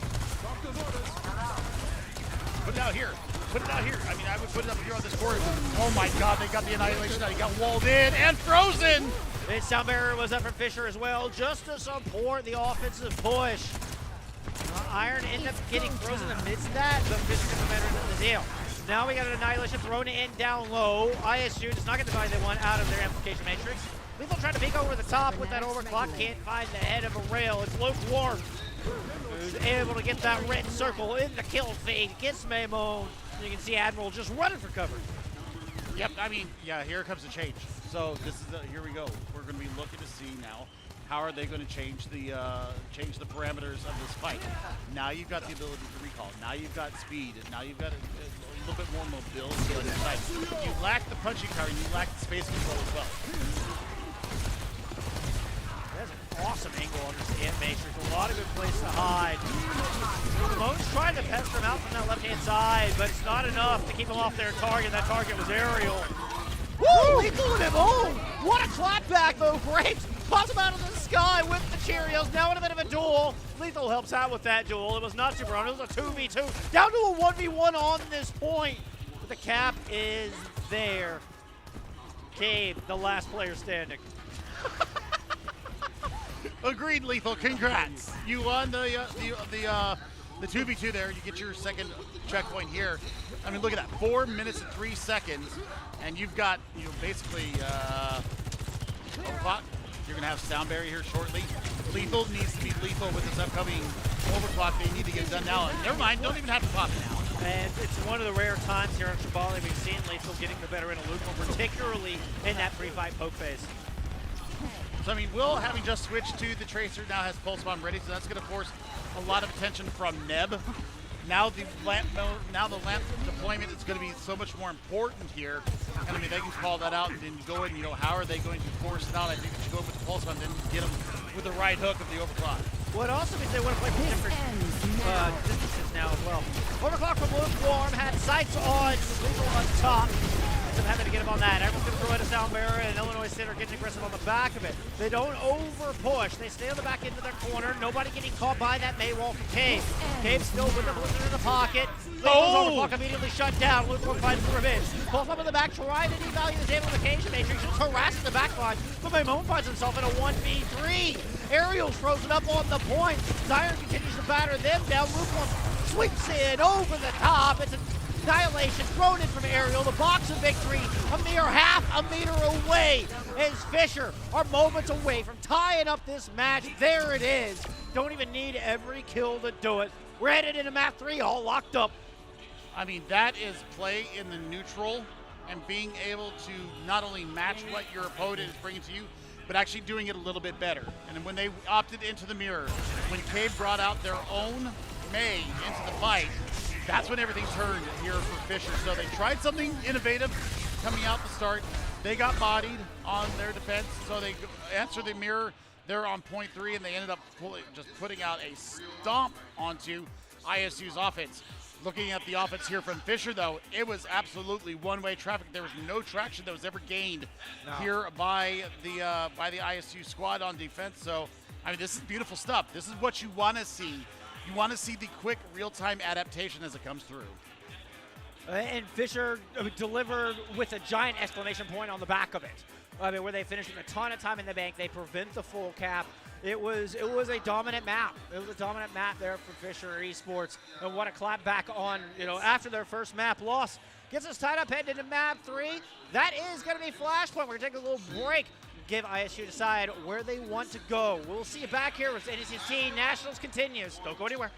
Put it out here. Put it out here. I mean, I would put it up here on this board. Oh my God, they got the annihilation. He got walled in and frozen. And Sound Barrier was up for Fisher as well, just to support the offensive push. Iron ended up getting frozen amidst that, but Fisher got the better than the deal. Now we got an annihilation thrown in down low. ISU does not get the value they want out of their amplification matrix. Lethal trying to peek over the top with that overclock, can't find the head of a rail. It's Lukewarm who's able to get that red circle in the kill feed. Gets Maymone. You can see Admiral just running for cover. Yep, I mean, yeah, here comes the change. So this is here we go. We're going to be looking to see now how are they going to change the parameters of this fight. Now you've got the ability to recall. Now you've got speed. And now you've got a little bit more mobility on your side. You lack the punching power and you lack the space control as well. That's an awesome angle on this ant matrix. A lot of good place to hide. Ramon's trying to pester him out from that left-hand side, but it's not enough to keep him off their target. That target was Ariel. Woo! He blew him home! What a clapback, though. Graves pops him out of the sky with the Cheerios. Now in a bit of a duel. Lethal helps out with that duel. It was not super on. It was a 2v2. Down to a 1v1 on this point. But the cap is there. Cade, the last player standing. Agreed, Lethal. Congrats. You won the 2v2 there. You get your second checkpoint here. I mean, look at that. 4 minutes and 3 seconds. And you've got, you know, basically overclock. You're going to have Sound Barrier here shortly. Lethal needs to be lethal with this upcoming overclock. They need to get it done now. Never mind. Don't even have to pop it now. And it's one of the rare times here on zhobiii we've seen Lethal getting the better in a loop, particularly in that pre-fight poke phase. So I mean, Will, having just switched to the Tracer, now has Pulse Bomb ready, so that's going to force a lot of attention from Neb. Now the lamp deployment is going to be so much more important here. And I mean, they can call that out and then go in, how are they going to force it out? I think they should go with the Pulse Bomb, then get them with the right hook of the Overclock. Well, it also means they want to play from different distances now as well. Overclock from Lukewarm had sights on Lethal on top. So having to get him on that. Everyone's going to throw in a sound barrier, and Illinois State are getting aggressive on the back of it. They don't over push. They stay on the back end of their corner. Nobody getting caught by that May wall from Cave. Cave still with the blizzard in the pocket. Lethal's Overclock immediately shut down. Lukewarm finds the revenge. Pulls up in the back, trying to devalue the amplification matrix. Just harassing the back line. But Maymon finds himself in a 1v3. Aerial's frozen up on the point. Zion continues to batter them down. Lukewarm sweeps in over the top. It's a Annihilation thrown in from Aerial, the box of victory, a mere half a meter away as Fisher are moments away from tying up this match. There it is. Don't even need every kill to do it. We're headed into map 3, all locked up. I mean, that is play in the neutral and being able to not only match what your opponent is bringing to you, but actually doing it a little bit better. And when they opted into the mirror, when Cave brought out their own May into the fight, that's when everything turned here for Fisher. So they tried something innovative coming out the start. They got bodied on their defense, so they answered the mirror. They're on point 3, and they ended up just putting out a stomp onto ISU's offense. Looking at the offense here from Fisher, though, it was absolutely one-way traffic. There was no traction that was ever gained here by the ISU squad on defense. So, I mean, this is beautiful stuff. This is what you want to see. You want to see the quick, real-time adaptation as it comes through. And Fisher delivered with a giant exclamation point on the back of it. I mean, where they finished with a ton of time in the bank. They prevent the full cap. It was a dominant map. It was a dominant map there for Fisher Esports. And what a clap back on, after their first map loss. Gets us tied up heading into map 3. That is going to be Flashpoint. We're going to take a little break. Give ISU decide where they want to go. We'll see you back here with NECC Nationals continues. Don't go anywhere.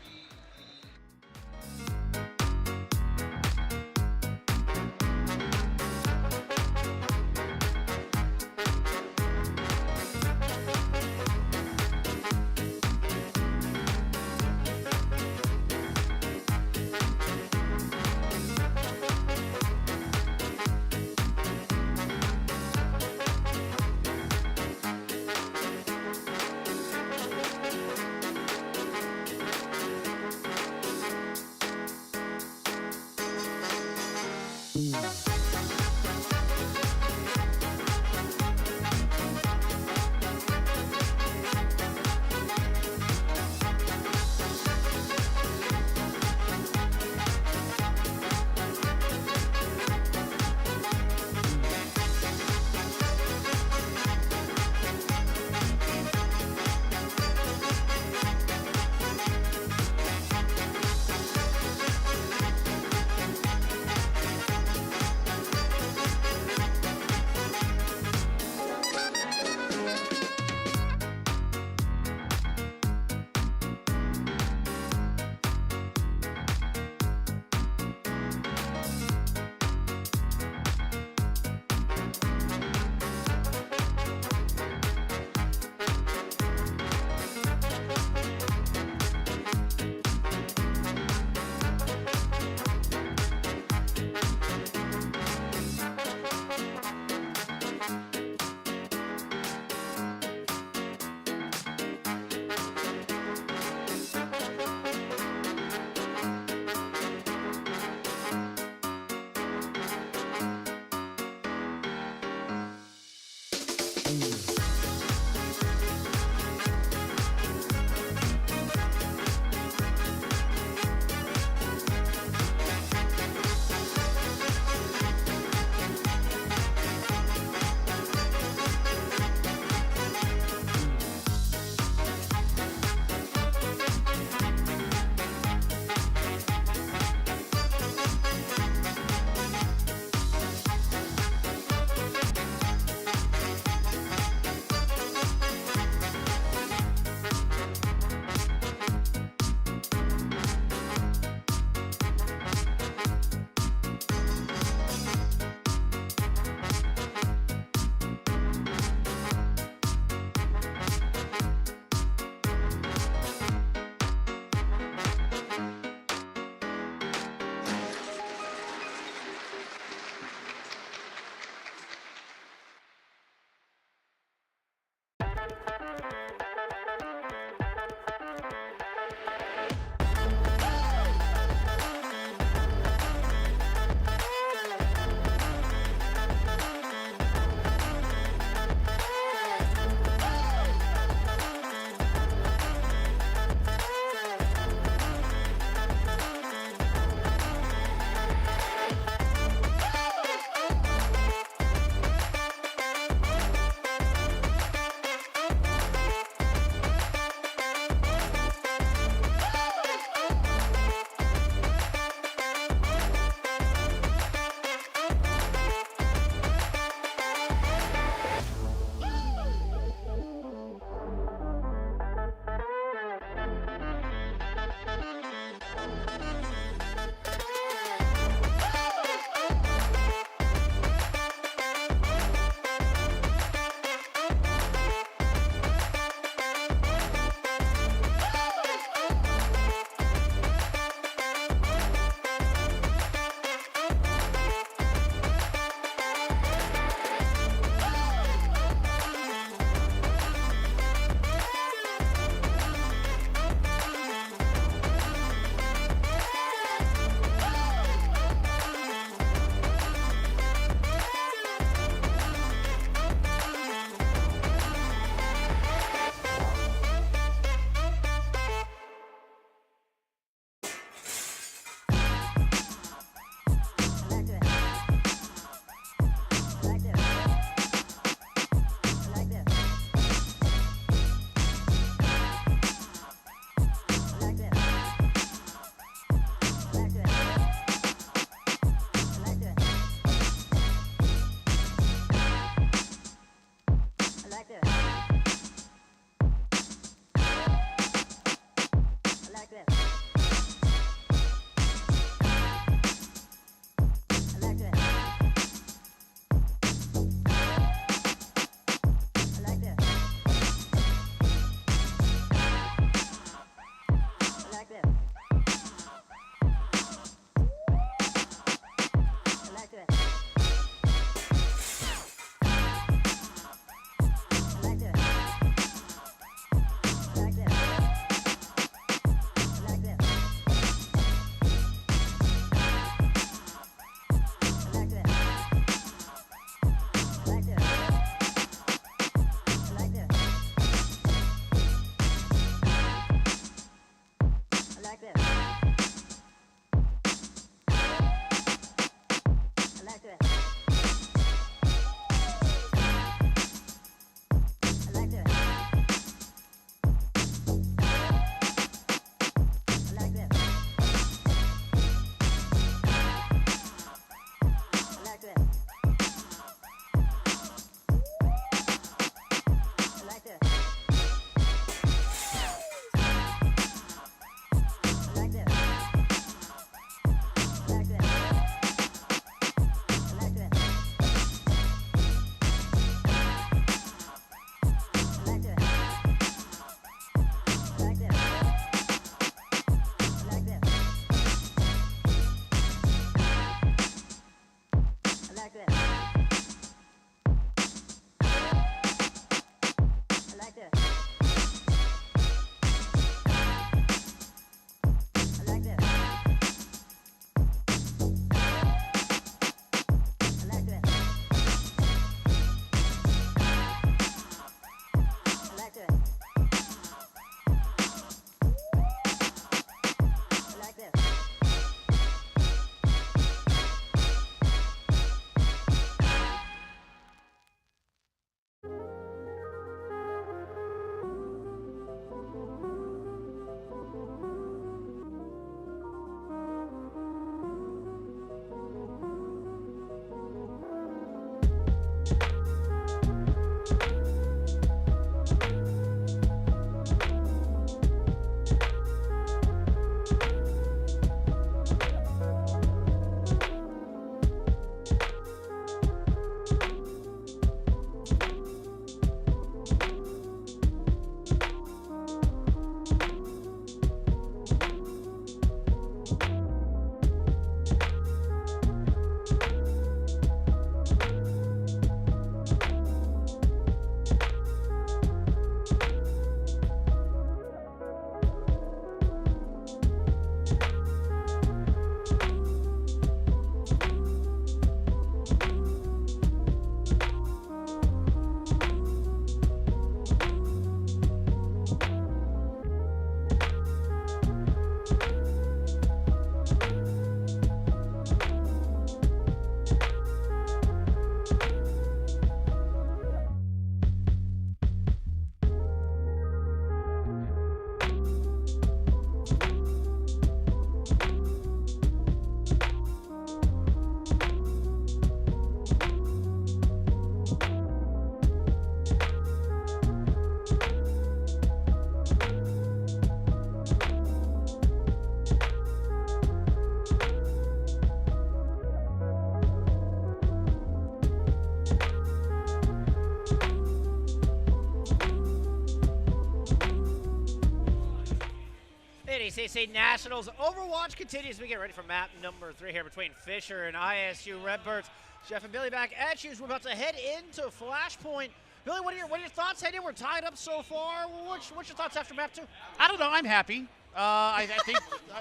NECC Nationals Overwatch continues. We get ready for map number 3 here between Fisher and ISU Redbirds. Jeff and Billy back at you. We're about to head into Flashpoint. Billy, what are your thoughts heading? We're tied up so far. What's your thoughts after map 2? I don't know. I'm happy. I think,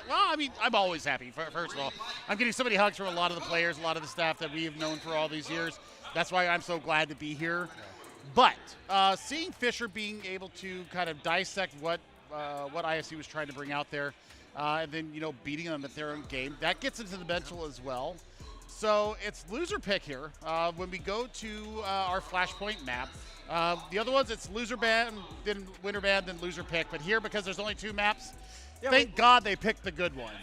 well, I mean, I'm always happy, first of all. I'm getting so many hugs from a lot of the players, a lot of the staff that we have known for all these years. That's why I'm so glad to be here. But seeing Fisher being able to kind of dissect what ISU was trying to bring out there, and then, you know, beating them at their own game, that gets into the mental as well. So it's loser pick here. When we go to our Flashpoint map, the other ones, it's loser band, then winner band, then loser pick. But here, because there's only 2 maps, thank God they picked the good one.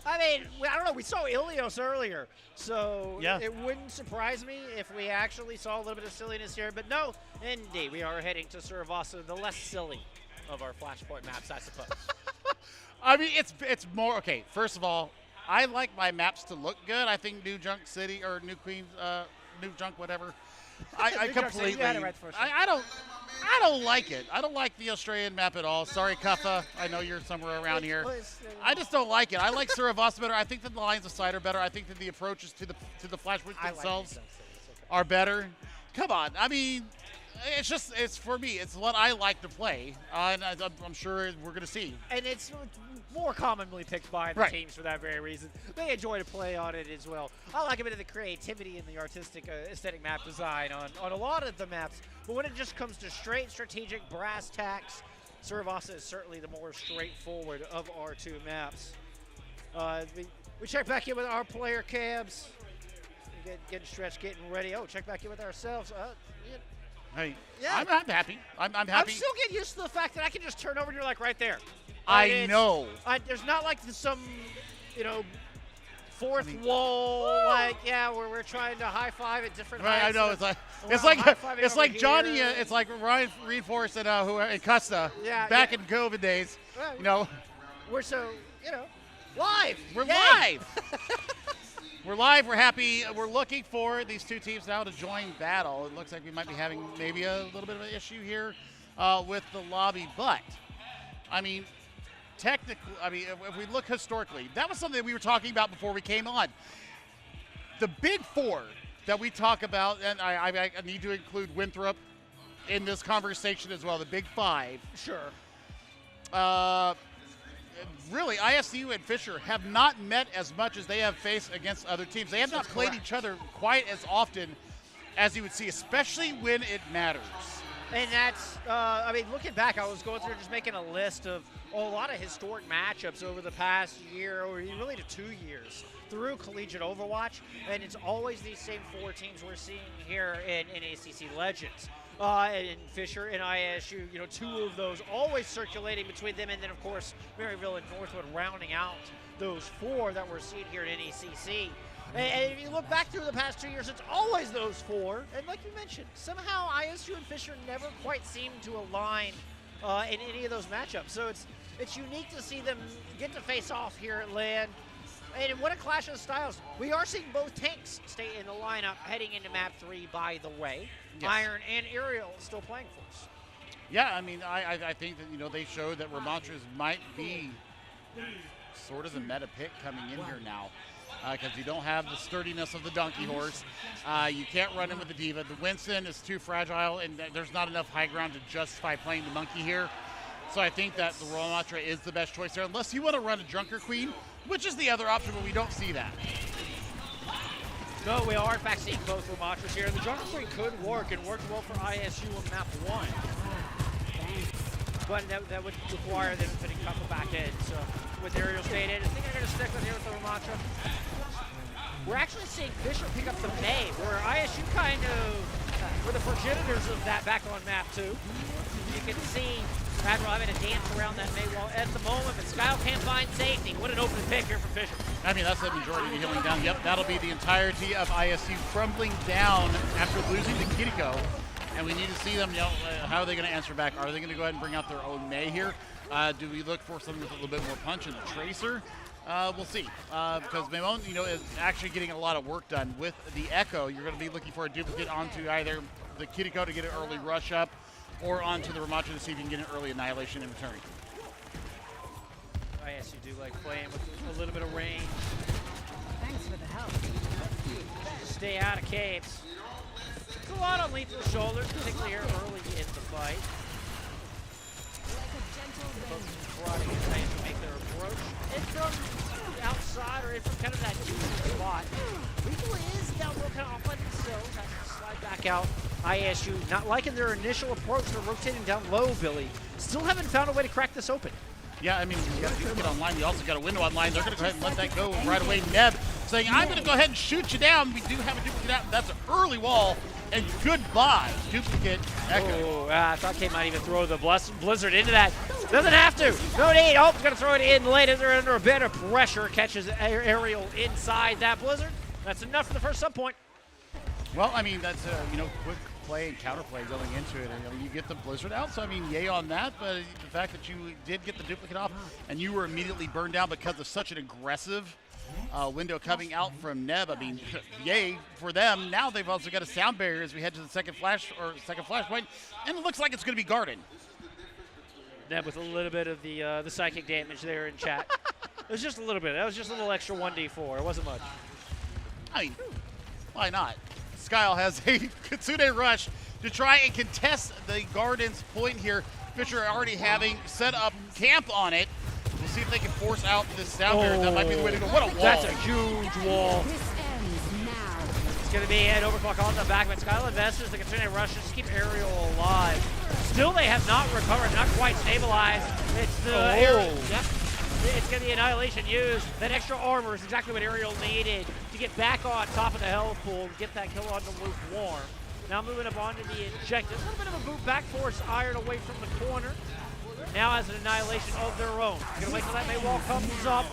I mean, I don't know. We saw Ilios earlier, so yeah. It wouldn't surprise me if we actually saw a little bit of silliness here. But no, indeed, we are heading to Survasa, the less silly of our Flashpoint maps, I suppose. I mean, it's more, okay, first of all, I like my maps to look good. I think New Junk City, or New Queens, New Junk, whatever. I completely, you had it right the first time. I don't like it. I don't like the Australian map at all. Sorry, Kuffa. I know you're somewhere around here. I just don't like it. I like Survasa better. I think that the lines of sight are better. I think that the approaches to the Flashpoints themselves are better. Come on. I mean, it's for me. It's what I like to play, and I'm sure we're going to see. And it's more commonly picked by the teams for that very reason. They enjoy to play on it as well. I like a bit of the creativity and the artistic aesthetic map design on a lot of the maps. But when it just comes to straight strategic brass tacks, Survasa is certainly the more straightforward of our 2 maps. We check back in with our player cams. Getting stretched, getting ready. Oh, check back in with ourselves. Hey, yeah. I'm happy. I'm happy. I'm still getting used to the fact that I can just turn over and you're like right there. I know. There's not like some, you know, fourth wall, like, yeah, where we're trying to high five at different heights. I know. It's like Johnny. It's like Ryan Reinforce and Custa back in COVID days. Well, you know, we're so, you know, live. We're live. We're live. We're happy. We're looking for these 2 teams now to join battle. It looks like we might be having maybe a little bit of an issue here with the lobby, but I mean, technically, I mean, if we look historically, that was something that we were talking about before we came on. The big 4 that we talk about, and I need to include Winthrop in this conversation as well, the big 5. Sure. Really, ISU and Fisher have not met as much as they have faced against other teams. They have not played each other quite as often as you would see, especially when it matters. And that's, I mean, looking back, I was going through just making a list of a lot of historic matchups over the past year, or really to 2 years, through collegiate Overwatch, and it's always these same 4 teams we're seeing here in NECC Legends. And Fisher and ISU, you know, 2 of those always circulating between them, and then, of course, Maryville and Northwood rounding out those 4 that we're seeing here in NECC. And if you look back through the past 2 years, it's always those 4. And like you mentioned, somehow ISU and Fisher never quite seem to align in any of those matchups. So it's unique to see them get to face off here at LAN. And what a clash of styles. We are seeing both tanks stay in the lineup heading into map 3, by the way. Yes. Iron and Aerial still playing for us. Yeah, I mean, I think that, you know, they showed that Ramontres might be sort of the meta pick coming in here now. Because you don't have the sturdiness of the donkey horse. You can't run in with the diva. The Winston is too fragile, and there's not enough high ground to justify playing the monkey here. So I think that the Ramontre is the best choice there, unless you want to run a Drunker Queen, which is the other option, but we don't see that. No, we are in fact seeing both Ramontres here. The Drunker Queen could work, and worked well for ISU on map 1. But that would require them putting Kuffa back in. So with Aerial staying in, I think they're going to stick with here with the Ramontre. We're actually seeing Fisher pick up the May, where ISU kind of were the progenitors of that back on map 2. You can see Admiral having to dance around that May wall at the moment, but Skyle can't find safety. What an open pick here for Fisher. I mean, that's the majority of the healing down. Yep, that'll be the entirety of ISU crumbling down after losing to Kiriko. And we need to see them, you know, how are they going to answer back? Are they going to go ahead and bring out their own May here? Do we look for something with a little bit more punch in the Tracer? We'll see. Because Maymon, you know, is actually getting a lot of work done with the Echo. You're going to be looking for a duplicate onto either the Kiriko to get an early rush up, or onto the Ramontre to see if you can get an early annihilation in return. ISU do like playing with a little bit of range. Thanks for the help. Stay out of caves. It's a lot on Lethal's shoulders, particularly here early in the fight. Trying to make their approach. And from the outside or from kind of that deep spot. Lethal is down low, kind of off by themselves. Has to slide back out. ISU not liking their initial approach. They're rotating down low, Billy. Still haven't found a way to crack this open. Yeah, I mean, you got to get online. You also got a window online. They're going to go ahead and let that go right away. Neb saying, I'm going to go ahead and shoot you down. We do have a duplicate out. That's an early wall. And goodbye, duplicate Echo. Oh, I thought K might even throw the Blizzard into that. Doesn't have to. No need. Oh, he's going to throw it in late as they're under a bit of pressure. Catches Aerial inside that Blizzard. That's enough for the first sub point. Well, I mean, that's, quick play and counterplay going into it. And, you get the Blizzard out, so, I mean, yay on that. But the fact that you did get the duplicate off and you were immediately burned down because of such an aggressive window coming out from Neb, I mean, yay for them. Now they've also got a sound barrier as we head to the second flashpoint. And it looks like it's going to be Garden. Neb with a little bit of the psychic damage there in chat. It was just a little bit. That was just a little extra 1d4. It wasn't much. I mean, why not? Skyle has a Kitsune Rush to try and contest the Garden's point here. Fisher already having set up camp on it. We'll see if they can force out this sound barrier. That might be the way to go. What a wall. That's a huge wall. This ends now. It's going to be an overclock on the back, but Skyle investors, the Kitsune Rush, just keep Aerial alive. Still, they have not recovered, not quite stabilized. It's the Aerial. Yep. It's going to be Annihilation used. That extra armor is exactly what Aerial needed to get back on top of the health pool and get that kill onto Lukewarm. Now moving up onto the Injected. A little bit of a boot back force Iron away from the corner. Now has an Annihilation of their own. Gonna wait till that Maywall comes up.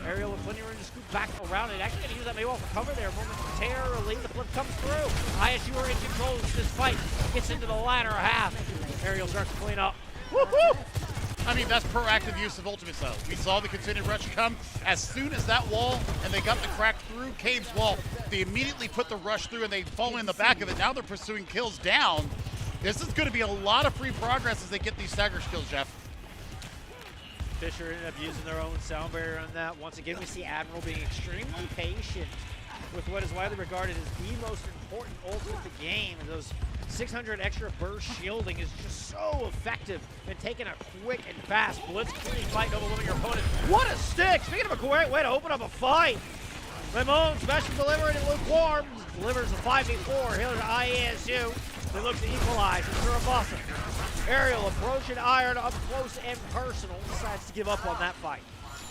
Aerial with plenty of room to scoop back around it. Actually gonna use that Maywall for cover there. Momentarily, the flip comes through. ISU are in control as this fight gets into the latter half. Aerial starts to clean up. Woohoo! I mean, that's proactive use of Ultimate Style. We saw the Kitsune Rush come as soon as that wall, and they got the crack through Cave's wall. They immediately put the rush through, and they fall in the back of it. Now they're pursuing kills down. This is going to be a lot of free progress as they get these stagger kills, Jeff. Fisher ended up using their own sound barrier on that. Once again, we see Admiral being extremely patient with what is widely regarded as the most important ult of the game. And those 600 extra burst shielding is just so effective in taking a quick and fast blitzkrieg fight and overwhelming your opponent. What a stick! Speaking of a great way to open up a fight, Ramon special delivery to Lukewarm delivers a 5v4 here to ISU. They look to equalize. It's Surabasa. Aerial approaching Iron up close and personal. Decides to give up on that fight.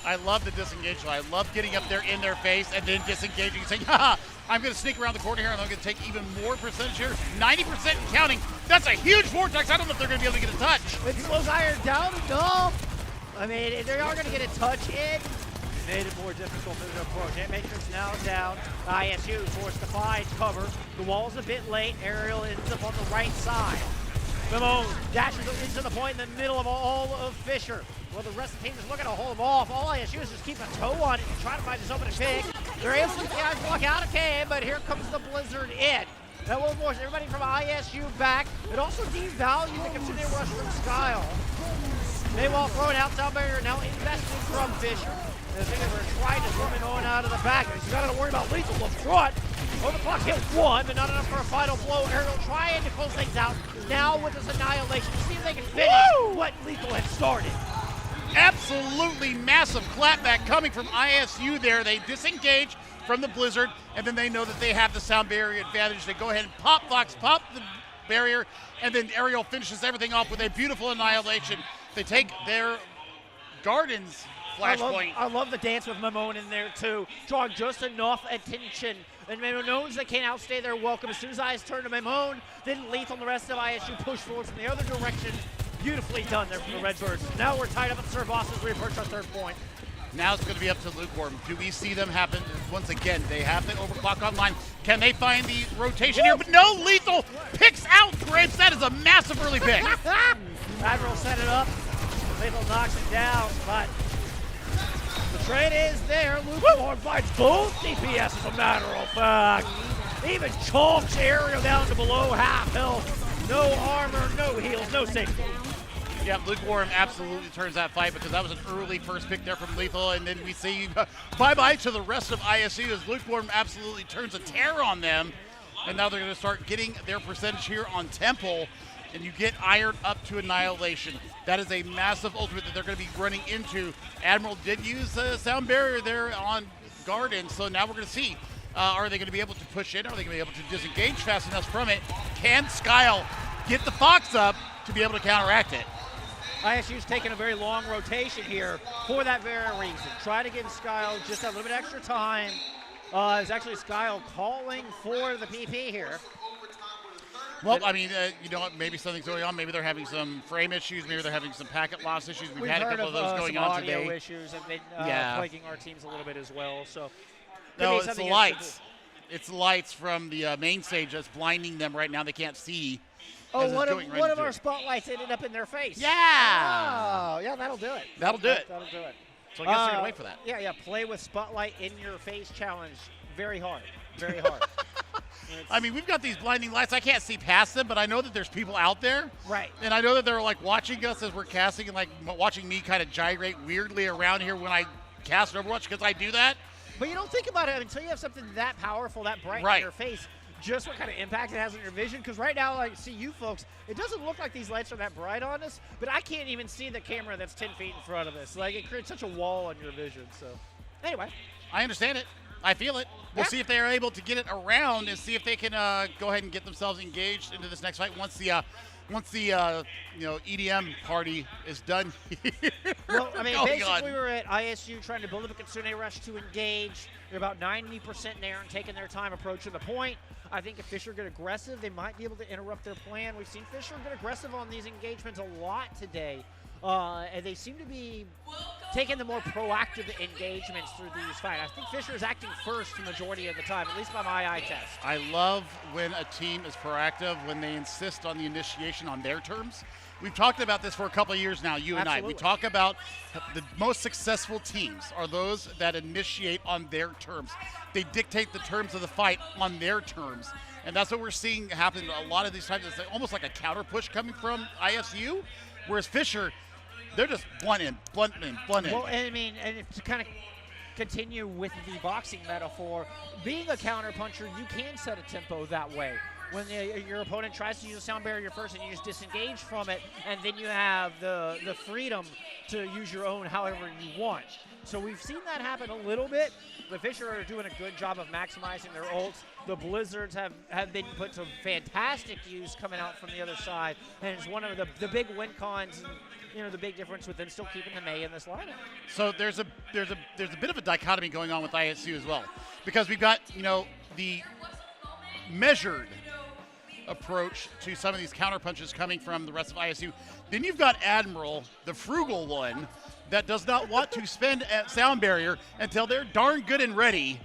I love the disengage. I love getting up there in their face and then disengaging and saying, haha, I'm going to sneak around the corner here and I'm going to take even more percentage here. 90% and counting. That's a huge vortex. I don't know if they're going to be able to get a touch. It slows Iron down enough. I mean, they are going to get a touch in. Made it more difficult for them to approach. Ant Matrix now down. ISU forced to find cover. The wall's a bit late. Aerial ends up on the right side. Ramon dashes into the point in the middle of all of Fisher. Well, the rest of the team is looking to hold him off. All ISU is just keep a toe on it and try to find this opening pick. They're able to get the eyes block out of cave, but here comes the Blizzard in. That will force everybody from ISU back. It also devalued the Kitsune Rush from Skyle. Maywall throwing out sound barrier, now investing from Fisher. The thing is, we're trying to throw him on out of the back. He's got to worry about Lethal up front. Overclock hit one, but not enough for a final blow. Aerial trying to close things out. Now with this Annihilation, see if they can finish what Lethal had started. Absolutely massive clapback coming from ISU there. They disengage from the Blizzard, and then they know that they have the sound barrier advantage. They go ahead and pop the barrier, and then Aerial finishes everything off with a beautiful Annihilation. They take their Garden's flashpoint. I love the dance with Mamone in there too, drawing just enough attention. And Mamone knows they can't outstay their welcome. As soon as eyes turn to Mamone, then Lethal and the rest of ISU push forward from the other direction. Beautifully done there from the Redbirds. Now we're tied up at Surabasa as we approach our third point. Now it's going to be up to Lukewarm. Do we see them happen? Once again, they have the overclock online. Can they find the rotation here? But no, Lethal picks out Grapes. That is a massive early pick. Admiral set it up. Lethal knocks it down, but the trade is there. Lukewarm finds both DPS as a matter of fact. Even chalks Aerial down to below half health. No armor, no heals, no safety. Yeah, Lukewarm absolutely turns that fight because that was an early first pick there from Lethal, and then we see bye-bye to the rest of ISU as Lukewarm absolutely turns a tear on them, and now they're going to start getting their percentage here on Temple, and you get Iron up to Annihilation. That is a massive ultimate that they're going to be running into. Admiral did use a sound barrier there on Garden, so now we're going to see, are they going to be able to push in? Are they going to be able to disengage fast enough from it? Can Skyle get the Fox up to be able to counteract it? ISU's taking a very long rotation here for that very reason. Try to give Skyle just a little bit extra time. It's actually Skyle calling for the PP here. Well, I mean, you know what? Maybe something's going on. Maybe they're having some frame issues. Maybe they're having some packet loss issues. We've had a couple of those going on today. Audio issues have been plaguing our teams a little bit as well. So no, it's the lights. It's the lights from the main stage that's blinding them right now. They can't see. Oh, one of our spotlights ended up in their face. Yeah. Oh, yeah, that'll do it. That'll do it. That'll do it. So I guess they're going to wait for that. Yeah, play with spotlight in your face challenge. Very hard. Very hard. I mean, we've got these blinding lights. I can't see past them, but I know that there's people out there. Right. And I know that they're like watching us as we're casting and like watching me kind of gyrate weirdly around here when I cast Overwatch because I do that. But you don't think about it until you have something that powerful, that bright in your face. Just what kind of impact it has on your vision. Because right now, I see you folks, it doesn't look like these lights are that bright on us, but I can't even see the camera that's 10 feet in front of us. Like, it creates such a wall on your vision. So, anyway. I understand it. I feel it. We'll see if they are able to get it around and see if they can go ahead and get themselves engaged into this next fight once the EDM party is done. Well, I mean, basically we're at ISU trying to build up a Kitsune rush to engage. They're about 90% there and taking their time approaching the point. I think if Fisher get aggressive, they might be able to interrupt their plan. We've seen Fisher get aggressive on these engagements a lot today. And they seem to be taking the more proactive engagements through these fights. I think Fisher is acting first the majority of the time, at least by my eye test. I love when a team is proactive, when they insist on the initiation on their terms. We've talked about this for a couple of years now, you and I. We talk about the most successful teams are those that initiate on their terms. They dictate the terms of the fight on their terms. And that's what we're seeing happen a lot of these times. It's almost like a counter push coming from ISU, whereas Fisher, they're just blunt in. Well, I mean, and to kind of continue with the boxing metaphor, being a counter puncher, you can set a tempo that way. When your opponent tries to use a sound barrier first and you just disengage from it, and then you have the freedom to use your own however you want. So we've seen that happen a little bit. The Fisher are doing a good job of maximizing their ults. The Blizzards have been put to fantastic use coming out from the other side, and it's one of the big win cons and the big difference with them still keeping the May in this lineup. So there's a bit of a dichotomy going on with ISU as well, because we've got the measured approach to some of these counter punches coming from the rest of ISU. Then you've got Admiral, the frugal one, that does not want to spend at sound barrier until they're darn good and ready.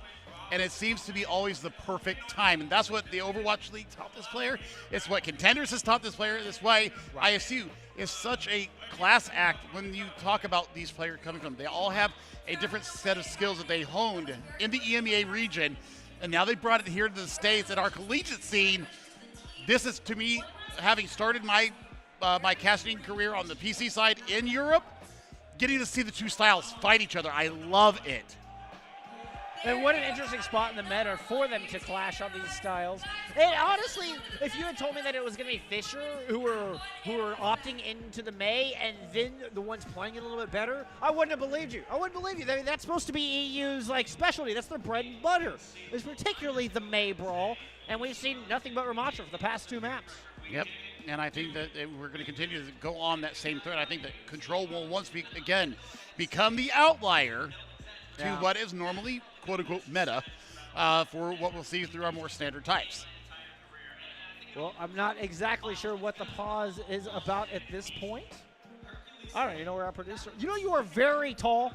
And it seems to be always the perfect time. And that's what the Overwatch League taught this player. It's what Contenders has taught this player. That's why ISU is such a class act when you talk about these players coming from. They all have a different set of skills that they honed in the EMEA region. And now they brought it here to the States at our collegiate scene. This is, to me, having started my my casting career on the PC side in Europe, getting to see the two styles fight each other. I love it. And what an interesting spot in the meta for them to clash on these styles. And honestly, if you had told me that it was going to be Fisher who were opting into the May and then the ones playing it a little bit better, I wouldn't have believed you. I wouldn't believe you. I mean, that's supposed to be EU's specialty. That's their bread and butter. It's particularly the May brawl, and we've seen nothing but Ramatra for the past two maps. Yep, and I think that we're going to continue to go on that same thread. I think that Control will once again become the outlier to what is normally quote-unquote meta for what we'll see through our more standard types. Well, I'm not exactly sure what the pause is about at this point. I don't even know where our producer... You are very tall.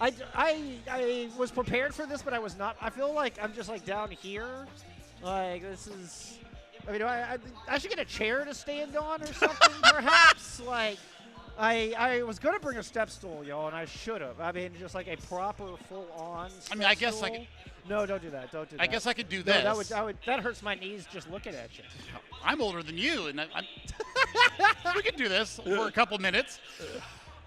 I was prepared for this, but I was not. I feel like I'm just down here. This is... I mean, I should get a chair to stand on or something, perhaps. I was going to bring a step stool, y'all, and I should have. I mean, just a proper full-on step I guess stool. I could... No, don't do that. Don't do that. I guess I could do this. No, that hurts my knees just looking at you. I'm older than you, and I'm we can do this for a couple minutes.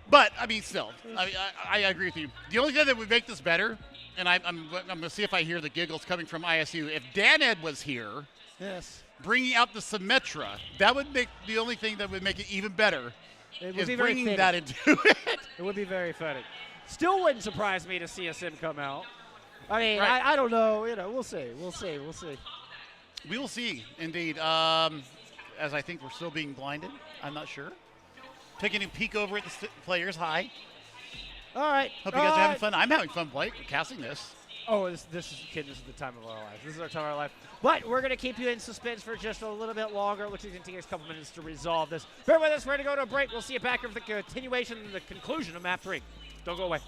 But I mean, still, I agree with you. The only thing that would make this better, and I'm going to see if I hear the giggles coming from ISU. If Dan was here, Yes. bringing out the Symmetra, that would make the only thing that would make it even better. It would Is be very bringing fitting. that into it. It would be very fitting. Still wouldn't surprise me to see a sim come out. I mean, Right. I don't know. You know, we'll see. We'll see. We'll see. We will see, indeed. As I think we're still being blinded. I'm not sure. Taking a peek over at the players. Hi. All right. Hope you guys are having fun. I'm having fun, Blake, casting this. Oh, this is kid. This is the time of our life. This is our time of our life. But we're gonna keep you in suspense for just a little bit longer. It looks like it's gonna take us a couple minutes to resolve this. Bear with us. We're gonna go to a break. We'll see you back here for the continuation and the conclusion of Map 3. Don't go away.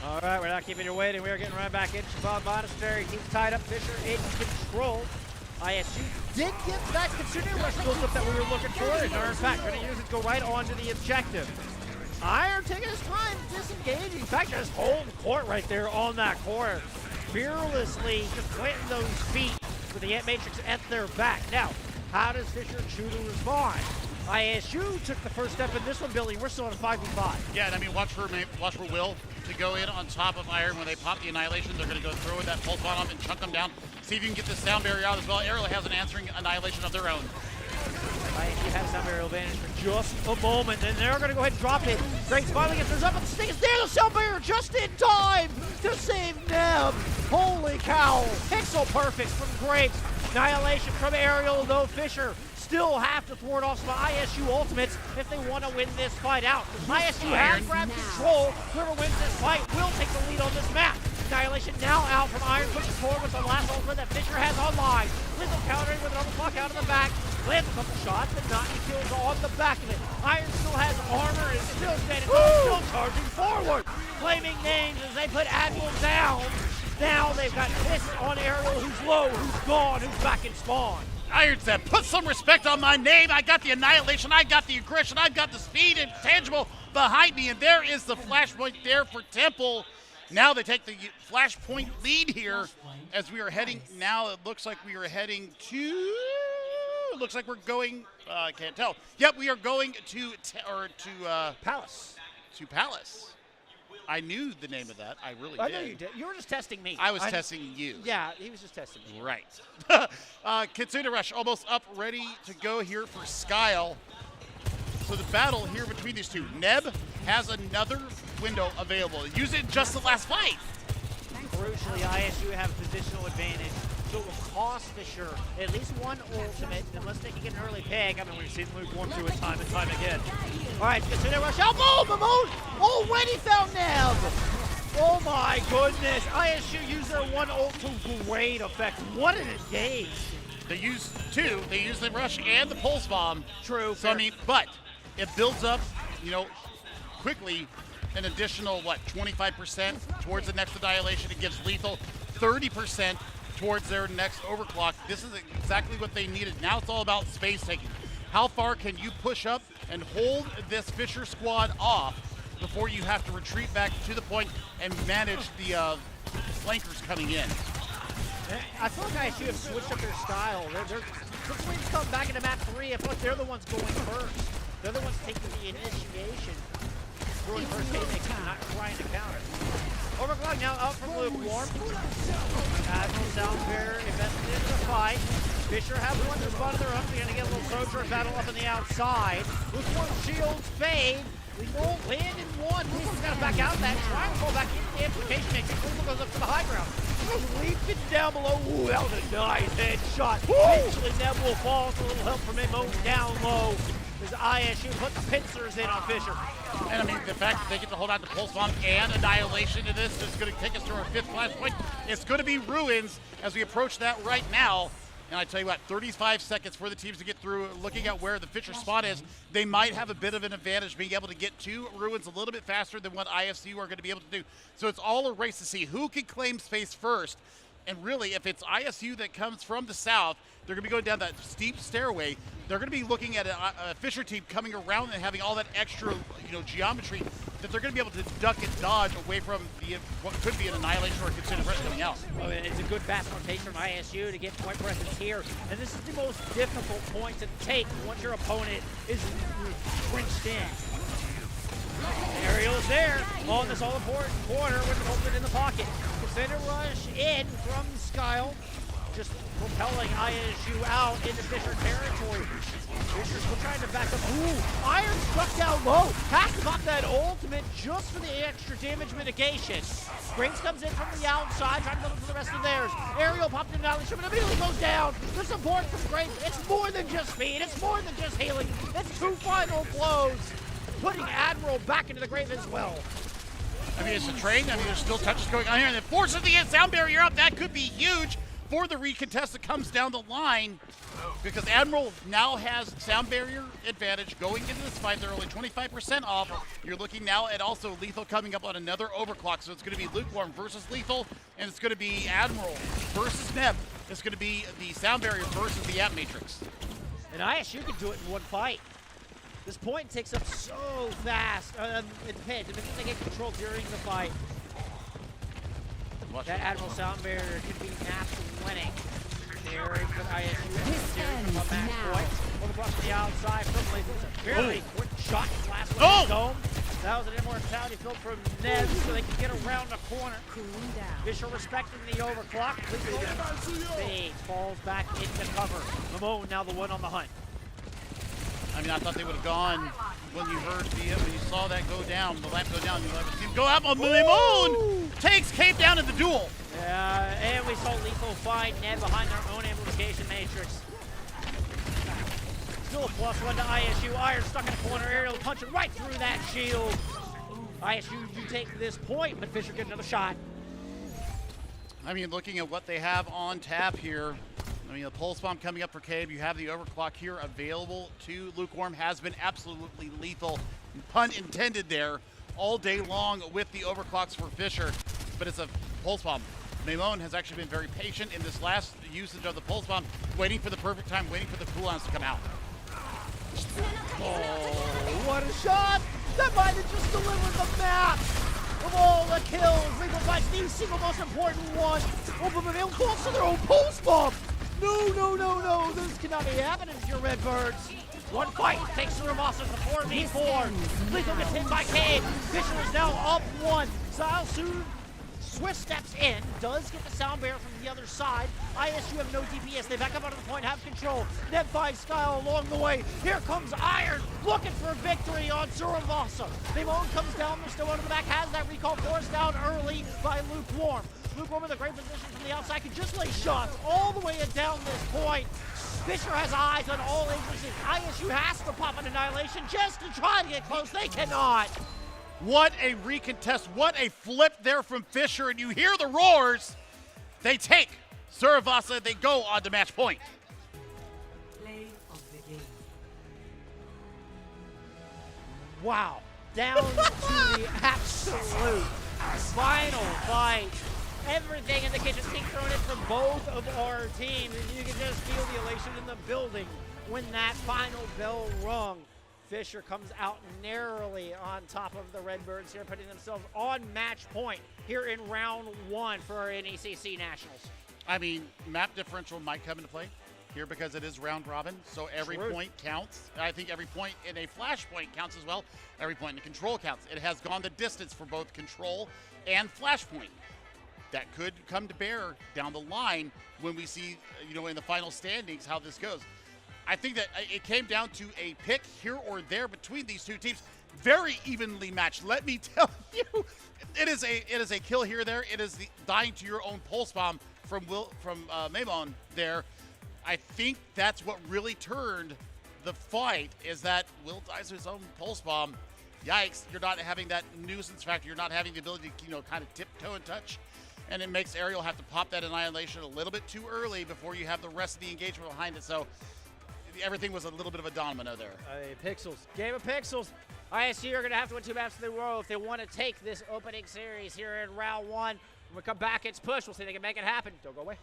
All right, we're not keeping you waiting. We are getting right back in. Shabbat Monastery, he's tied up. Fisher in control. ISU did get that consider rush build-up that we were looking for, and are in fact going to use it to go right onto the objective. Iron taking his time, disengaging. In fact, just holding court right there on that corner. Fearlessly just planting those feet with the Ant Matrix at their back. Now, how does Fisher choose to respond? ISU took the first step in this one, Billy. We're still on a 5v5. Yeah, and I mean, watch for Will to go in on top of Iron when they pop the Annihilation. They're going to go throw in that pulse bomb and chunk them down. See if you can get this sound barrier out as well. Arrow has an answering Annihilation of their own. ISU has sound barrier advantage for just a moment, and they're going to go ahead and drop it. Drake's finally gets theirs up, and the stick is there. The sound barrier just in time to save Neb. Holy cow. Pixel perfect from Grapes. Annihilation from Ariel, though Fisher still have to thwart off some ISU ultimates if they want to win this fight out. ISU has grabbed control. Whoever wins this fight will take the lead on this map. Annihilation now out from Iron, pushing forward with the last ultimate that Fisher has online. Lethal countering with an overclock out of the back. Lands a couple shots, but not any kills on the back of it. Iron still has armor, is still standing, still charging forward. Flaming names as they put Admiral down. Now they've got Fist on Ariel, who's low, who's gone, who's back in spawn. Iron said, put some respect on my name. I got the Annihilation, I got the aggression, I got the speed and tangible behind me, and there is the flashpoint there for Temple. Now they take the flashpoint lead here as we are heading. Now it looks like we are heading to. It looks like we're going. I can't tell. Yep, we are going to Palace. To Palace. I knew the name of that. I really did. I know you did. You were just testing me. I was testing you. Yeah, he was just testing me. Right. Kitsune Rush almost up, ready to go here for Skyle. So the battle here between these two. Neb has another window available. Use it in just the last fight. Crucially, ISU have positional advantage, so it will cost Fisher at least one ultimate, unless they can get an early pick. I mean, we've seen Luke one through it time and time again. All right, Kitsune Rush out. Mamoon already found Neb. Oh my goodness. ISU used their one ult to great effect. What an engage. They use two. They use the Rush and the Pulse Bomb. True. So, I mean, but it builds up, quickly an additional, 25% towards the next Annihilation. It gives Lethal 30% towards their next overclock. This is exactly what they needed. Now it's all about space taking. How far can you push up and hold this Fisher squad off before you have to retreat back to the point and manage the flankers coming in? I feel like ISU have switched up their style. Since we've come back into map 3, I feel like they're the ones going first. They're the ones taking the initiation. Throwing first aid, not trying to counter. Overclock now out from Lukewarm. Admiral Sound Barrier invested into the fight. Fisher have one to spot of their own. They're going to get a little Sojourn battle up on the outside. Lukewarm shields fade. Lethal landed one. Lethal's got to back out of that. Trying to pull back into the amplification matrix. Lethal goes up to the high ground. Leaping down below. Ooh, that was a nice headshot. Eventually, Nebula falls. A little help from Imo down low. As ISU put the pincers in on Fisher. And I mean, the fact that they get to hold on to Pulse Bomb and Annihilation to this is going to take us to our 5th flashpoint. It's going to be Ruins as we approach that right now. And I tell you what, 35 seconds for the teams to get through. Looking at where the Fisher spot is, they might have a bit of an advantage being able to get to Ruins a little bit faster than what IFCU are going to be able to do. So it's all a race to see who can claim space first. And really, if it's ISU that comes from the south, they're going to be going down that steep stairway. They're going to be looking at a Fisher team coming around and having all that extra, geometry that they're going to be able to duck and dodge away from what could be an Annihilation or a Considered Rush coming out. Oh, it's a good fast rotation from ISU to get point presence here. And this is the most difficult point to take once your opponent is trenched in. Aerial's there on this all-important corner with the movement in the pocket. Considered Rush in from Skyle. Just propelling ISU out into Fisher territory. Fisher's still trying to back up. Ooh, Iron struck down low. Has to pop that ultimate just for the extra damage mitigation. Graves comes in from the outside, trying to build up for the rest of theirs. Aerial popped in out, but immediately goes down. The support from Graves, it's more than just speed. It's more than just healing. It's 2 final blows, putting Admiral back into the grave as well. I mean, it's a train. I mean, there's still touches going on here. And it forces the sound barrier up. That could be huge for the recontest that comes down the line, because Admiral now has sound barrier advantage going into this fight. They're only 25% off. You're looking now at also Lethal coming up on another overclock. So it's going to be Lukewarm versus Lethal, and it's going to be Admiral versus Neb. It's going to be the sound barrier versus the App Matrix. And ISU can do it in one fight. This point takes up so fast. It depends. If they get control during the fight, that Admiral sound barrier could be napped winning. There for ISU. Up match point. Over across the outside from Lethal. Very quick shot. Last one. Dome. That was an immortality field from Ned, so they can get around the corner. Fisher respecting the overclock. Fade falls back into cover. Lamone now the one on the hunt. I mean, I thought they would have gone when you heard when you saw that go down, the lamp go down. You'll ever see him go up on Moon. Takes Cape down in the duel. Yeah, and we saw Lethal find Ned behind their own amplification matrix. Still a +1 to ISU. Iron stuck in a corner. Aerial punching right through that shield. ISU, you take this point, but Fisher get another shot. I mean, looking at what they have on tap here, I mean, the Pulse Bomb coming up for Cabe. You have the overclock here available to Lukewarm. Has been absolutely lethal, pun intended there, all day long with the overclocks for Fisher. But it's a Pulse Bomb. Maimone has actually been very patient in this last usage of the Pulse Bomb, waiting for the perfect time, waiting for the cooldowns to come out. Oh, what a shot! That might have just delivered the map of all the kills. Lethal fights the single most important one. Oh, but they'll close to their own Pulse Bomb. No. This cannot be happening to your Redbirds. One fight takes the Revasa to 4v4. Lethal gets hit by Cade. Fisher is now up 1. Zyle soon Swift steps in, does get the sound barrier from the other side. ISU have no DPS. They back up onto the point, have control. Neb finds Skyle along the way. Here comes Iron, looking for victory on Suravasa. Maimone comes down, they're still under the back, has that recall, forced down early by Lukewarm. Lukewarm in a great position from the outside, can just lay shots all the way down this point. Fisher has eyes on all agencies. ISU has to pop an Annihilation just to try to get close. They cannot. What a recontest. What a flip there from Fisher. And you hear the roars. They take Suravasa. They go on to match point. Play of the game. Wow. Down to the absolute final fight. Everything in the kitchen sink thrown in from both of our teams. And you can just feel the elation in the building when that final bell rung. Fisher comes out narrowly on top of the Redbirds here, putting themselves on match point here in round 1 for our NECC Nationals. I mean, map differential might come into play here because it is round robin, so every point counts. I think every point in a flashpoint counts as well. Every point in a control counts. It has gone the distance for both control and flashpoint. That could come to bear down the line when we see, in the final standings how this goes. I think that it came down to a pick here or there between these two teams. very evenly matched. Let me tell you, it is a kill here or there. It is the dying to your own pulse bomb from Maimon there. I think that's what really turned the fight, is that Will dies to his own pulse bomb. Yikes, you're not having that nuisance factor. You're not having the ability to, kind of tiptoe and touch. And it makes Ariel have to pop that Annihilation a little bit too early before you have the rest of the engagement behind it. So everything was a little bit of a domino there. Pixels. Game of Pixels. ISU are going to have to win 2 maps in a row if they want to take this opening series here in round 1. When we come back, it's push. We'll see if they can make it happen. Don't go away.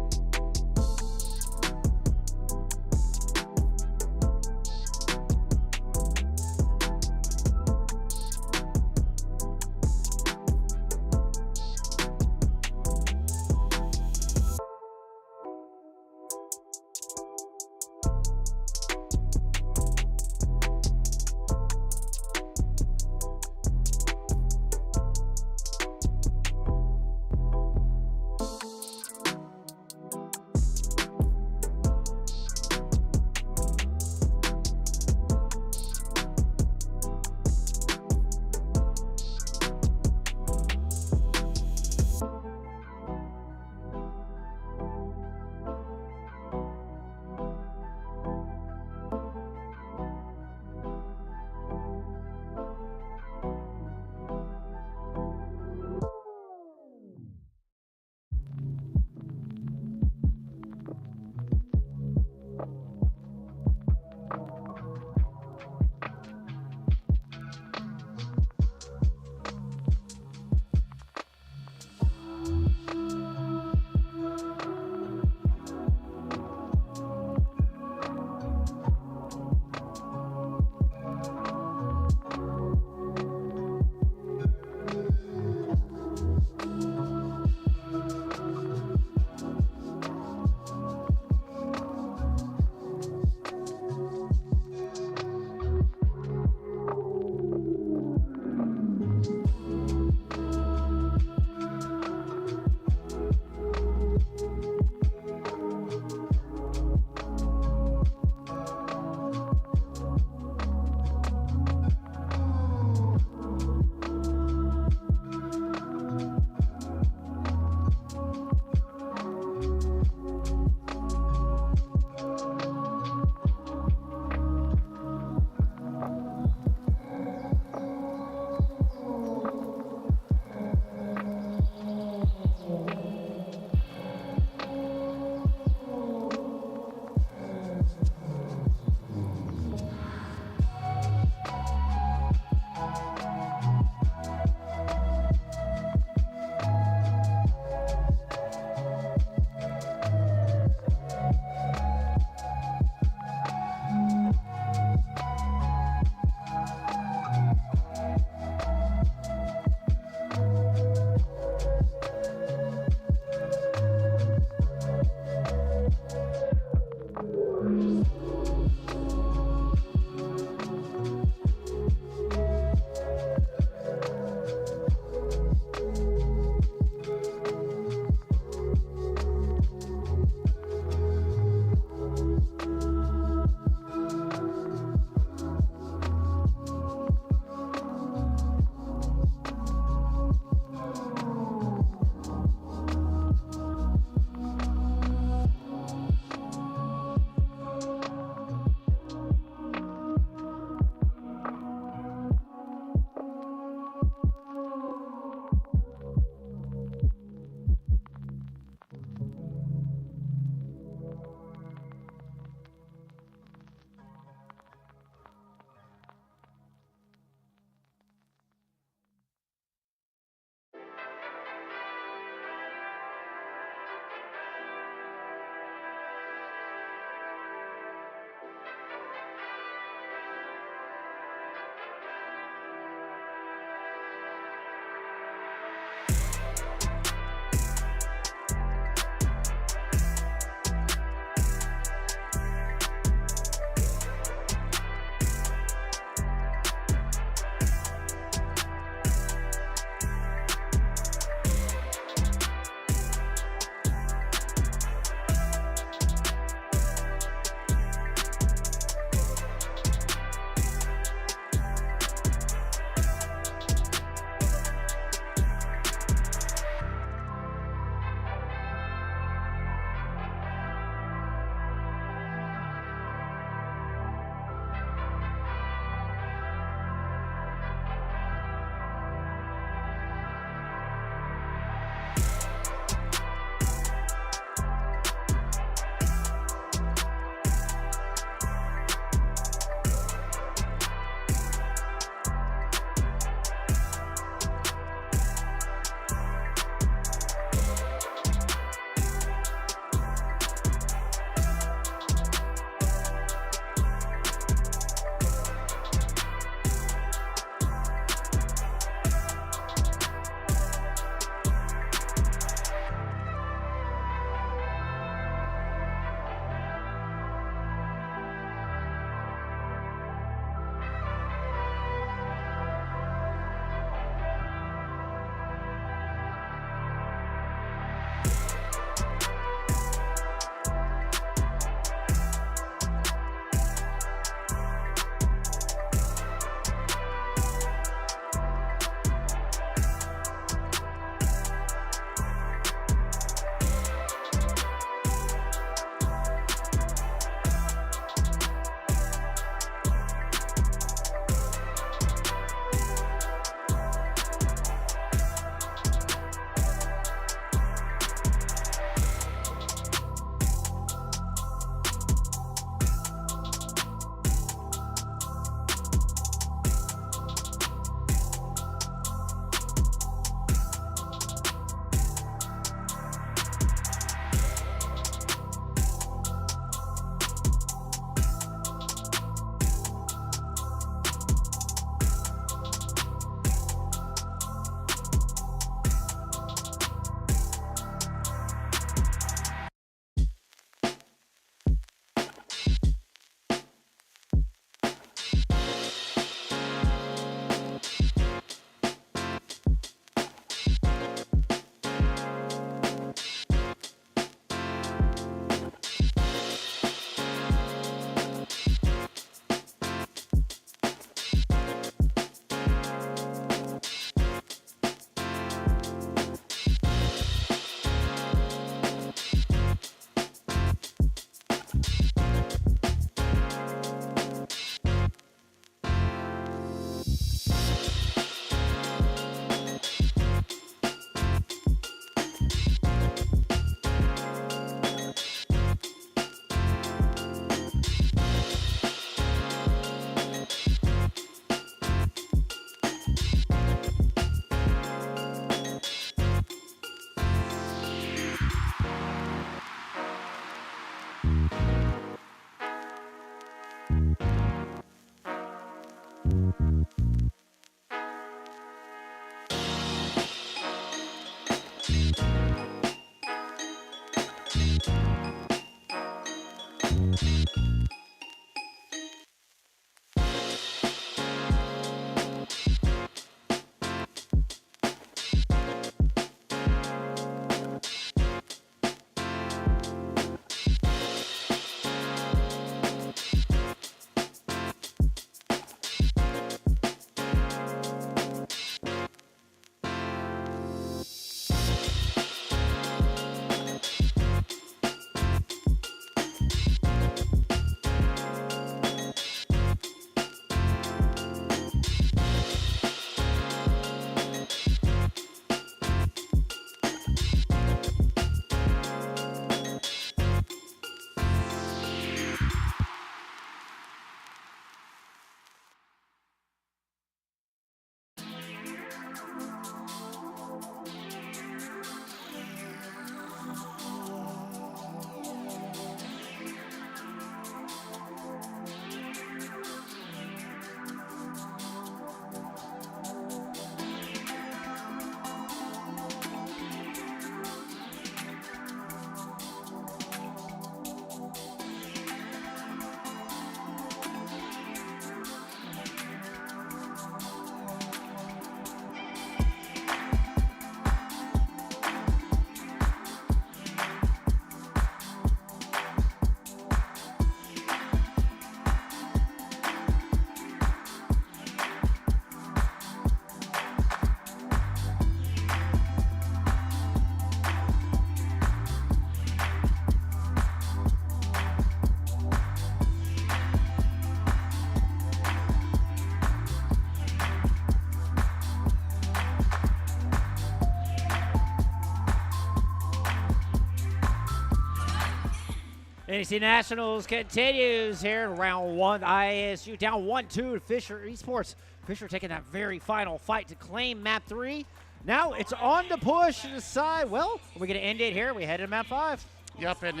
NECC Nationals continues here in round 1. ISU down 1-2 to Fisher Esports. Fisher taking that very final fight to claim map 3. Now it's on to push to decide, well, are we going to end it here? We head to map 5. Yep, and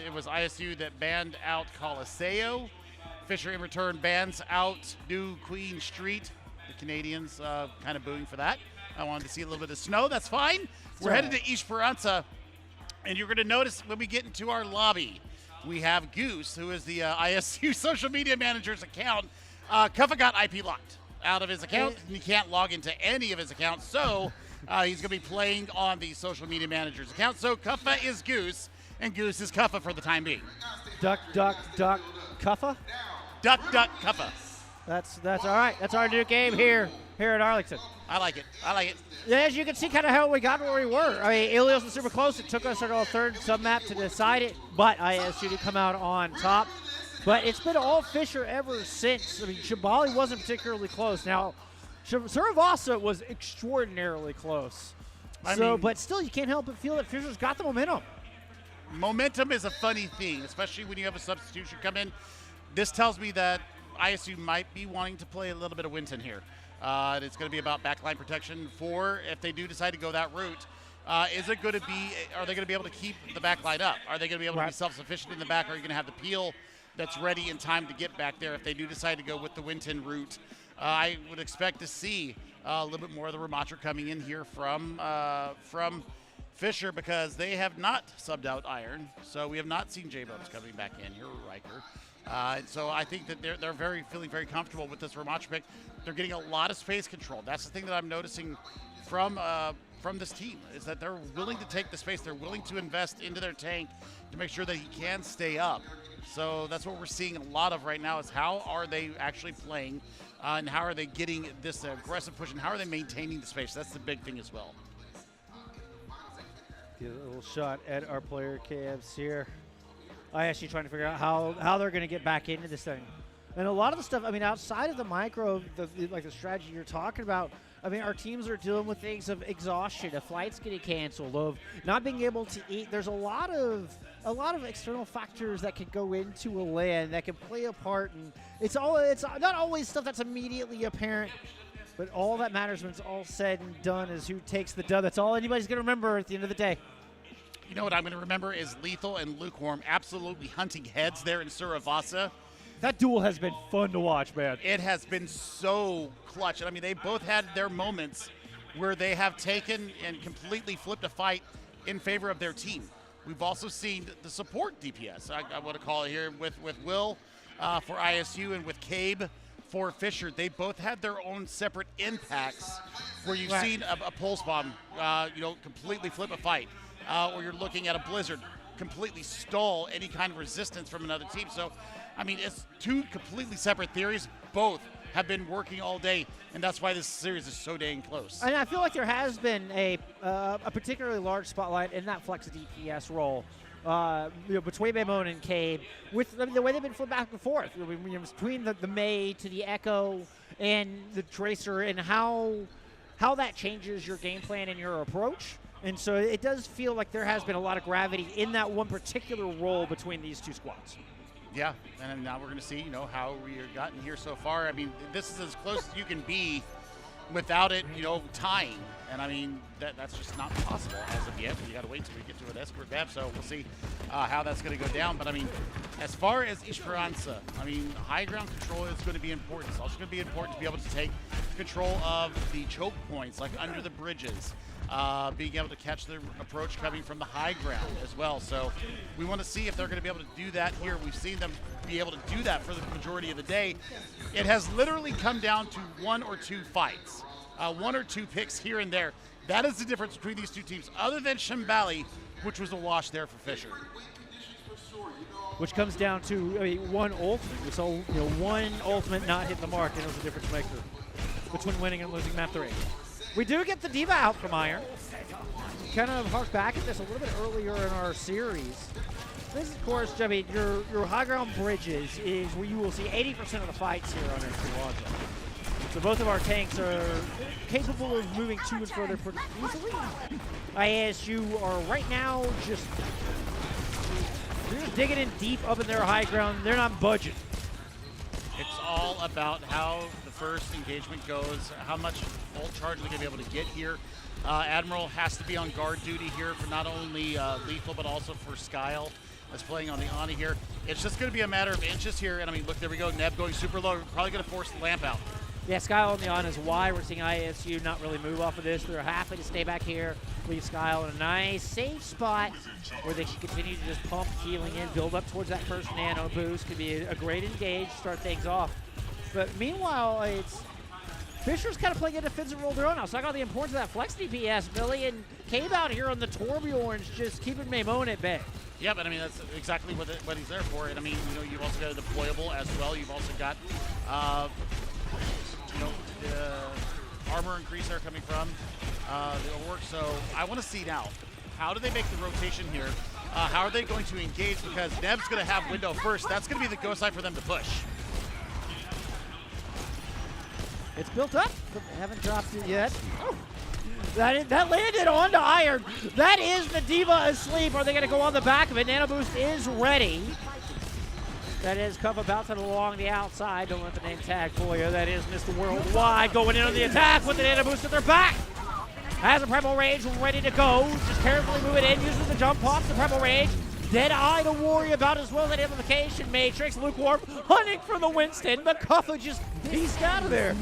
it was ISU that banned out Coliseo. Fisher in return bans out New Queen Street. The Canadians kind of booing for that. I wanted to see a little bit of snow. That's fine. We're headed to Esperanza, and you're going to notice when we get into our lobby, we have Goose, who is the ISU social media manager's account. Kuffa got IP locked out of his account, and he can't log into any of his accounts, so he's going to be playing on the social media manager's account. So Kuffa is Goose, and Goose is Kuffa for the time being. Duck, duck, duck, Kuffa? Duck, duck, Kuffa. That's all right. That's our new game here at Arlington. I like it. I like it. Yeah, as you can see kind of how we got where we were. I mean, Ilios was super close. It took us our third sub-map to decide it, but ISU did come out on top. But it's been all Fisher ever since. I mean, Shibby wasn't particularly close. Now, Saravasa was extraordinarily close. But still, you can't help but feel that Fisher's got the momentum. Momentum is a funny thing, especially when you have a substitution come in. This tells me that ISU might be wanting to play a little bit of Winton here. It's going to be about backline protection for if they do decide to go that route. Is it going to be? Are they going to be able to keep the backline up? Are they going to be able to be self-sufficient in the back? Are you going to have the peel that's ready in time to get back there if they do decide to go with the Winton route? I would expect to see a little bit more of the Ramatra coming in here from Fisher, because they have not subbed out Iron, so we have not seen J-Bubs coming back in here, or Riker. So I think that they're feeling very comfortable with this Ramatra pick. They're getting a lot of space control. That's the thing that I'm noticing from this team, is that they're willing to take the space. They're willing to invest into their tank to make sure that he can stay up. So that's what we're seeing a lot of right now, is how are they actually playing and how are they getting this aggressive push, and how are they maintaining the space. That's the big thing as well. Get a little shot at our player cams here. ISU trying to figure out how they're going to get back into this thing. And a lot of the stuff, I mean, outside of the micro, like the strategy you're talking about, I mean, our teams are dealing with things of exhaustion, of flights getting canceled, of not being able to eat. There's a lot of external factors that can go into a LAN that can play a part, and it's not always stuff that's immediately apparent. But all that matters when it's all said and done is who takes the dub. That's all anybody's going to remember at the end of the day. You know what I'm going to remember is Lethal and Lukewarm absolutely hunting heads there in Saravasa. That duel has been fun to watch, man. It has been so clutch. And I mean, they both had their moments where they have taken and completely flipped a fight in favor of their team. We've also seen the support DPS, I want to call it here, with Will for ISU and with Cabe for Fisher. They both had their own separate impacts where you've seen a pulse bomb, completely flip a fight. Or you're looking at a Blizzard completely stall any kind of resistance from another team. So, I mean, it's two completely separate theories. Both have been working all day, and that's why this series is so dang close. And I feel like there has been a particularly large spotlight in that flex DPS role between Bamon and Cabe, with the way they've been flipped back and forth between the May to the Echo and the Tracer, and how that changes your game plan and your approach. And so it does feel like there has been a lot of gravity in that one particular role between these two squads. Yeah, and now we're going to see, how we've gotten here so far. I mean, this is as close as you can be without it, tying. And I mean, that's just not possible as of yet. You got to wait till we get to an escort map, so we'll see how that's going to go down. But I mean, as far as Esperanza, I mean, high ground control is going to be important. It's also going to be important to be able to take control of the choke points, like under the bridges. Being able to catch the approach coming from the high ground as well. So we want to see if they're going to be able to do that here. We've seen them be able to do that for the majority of the day. It has literally come down to one or two fights, one or two picks here and there. That is the difference between these two teams, other than Shibby, which was a wash there for Fisher. Which comes down to one ultimate. So one ultimate not hit the mark, and it was a difference maker between winning and losing map 3. We do get the Diva out from Iron. Kind of hark back at this a little bit earlier in our series. This, of course, your high ground bridges is where you will see 80% of the fights here on Esperanza. So both of our tanks are capable of moving to and further pretty easily. ISU are right now just They're just digging in deep up in their high ground. They're not budging. It's all about how the first engagement goes, how much full charge they're going to be able to get here. Admiral has to be on guard duty here for not only Lethal, but also for Skyle that's playing on the Ani here. It's just going to be a matter of inches here. And I mean, look, there we go. Neb going super low. Probably going to force the lamp out. Yeah, Skyle on the on is why we're seeing ISU not really move off of this. They're happy to stay back here, leave Skyle in a nice, safe spot where they can continue to just pump healing in, build up towards that first nano boost. Could be a great engage, start things off. But meanwhile, it's Fisher's kind of playing a defensive role their own now. So I got the importance of that flex DPS, Billy, and Cave out here on the Torbjorns just keeping Maimone at bay. Yeah, but I mean, that's exactly what he's there for. And I mean, you've also got a deployable as well. You've also got, the armor increaser coming from the Overwork. So I want to see now, how do they make the rotation here? How are they going to engage? Because Neb's going to have window first. That's going to be the go side for them to push. It's built up, but they haven't dropped it yet. Oh. That landed onto Iron. That is the Diva asleep. Are they going to go on the back of it? Nano Boost is ready. That is Cuffa bouncing along the outside. Don't let the name tag for you. That is Mr. Worldwide going in on the attack with the Nano Boost at their back. Has a Primal Rage ready to go. Just carefully move it in. Uses the jump pops, the Primal Rage. Dead Eye to worry about as well as that amplification matrix. Lukewarm hunting for the Winston, but Cuffa just beast out of there.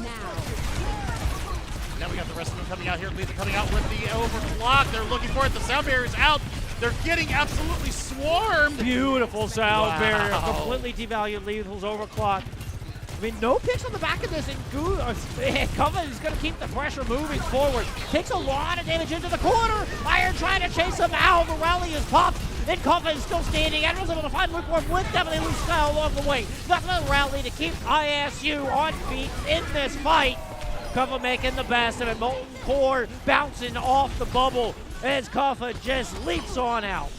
Now we got the rest of them coming out here. Lethal coming out with the overclock. They're looking for it. The sound barrier is out. They're getting absolutely swarmed. Beautiful sound barrier. Completely devalued Lethal's overclock. I mean, no picks on the back of this, and Cuffa is going to keep the pressure moving forward. Takes a lot of damage into the corner. Iron trying to chase him out. The rally is popped. Then Cuffa is still standing. Admiral's able to find Lukewarm with them, and they lose Skyle along the way. That's another rally to keep ISU on feet in this fight. Cuffa making the best of it. Molten Core bouncing off the bubble as Cuffa just leaps on out.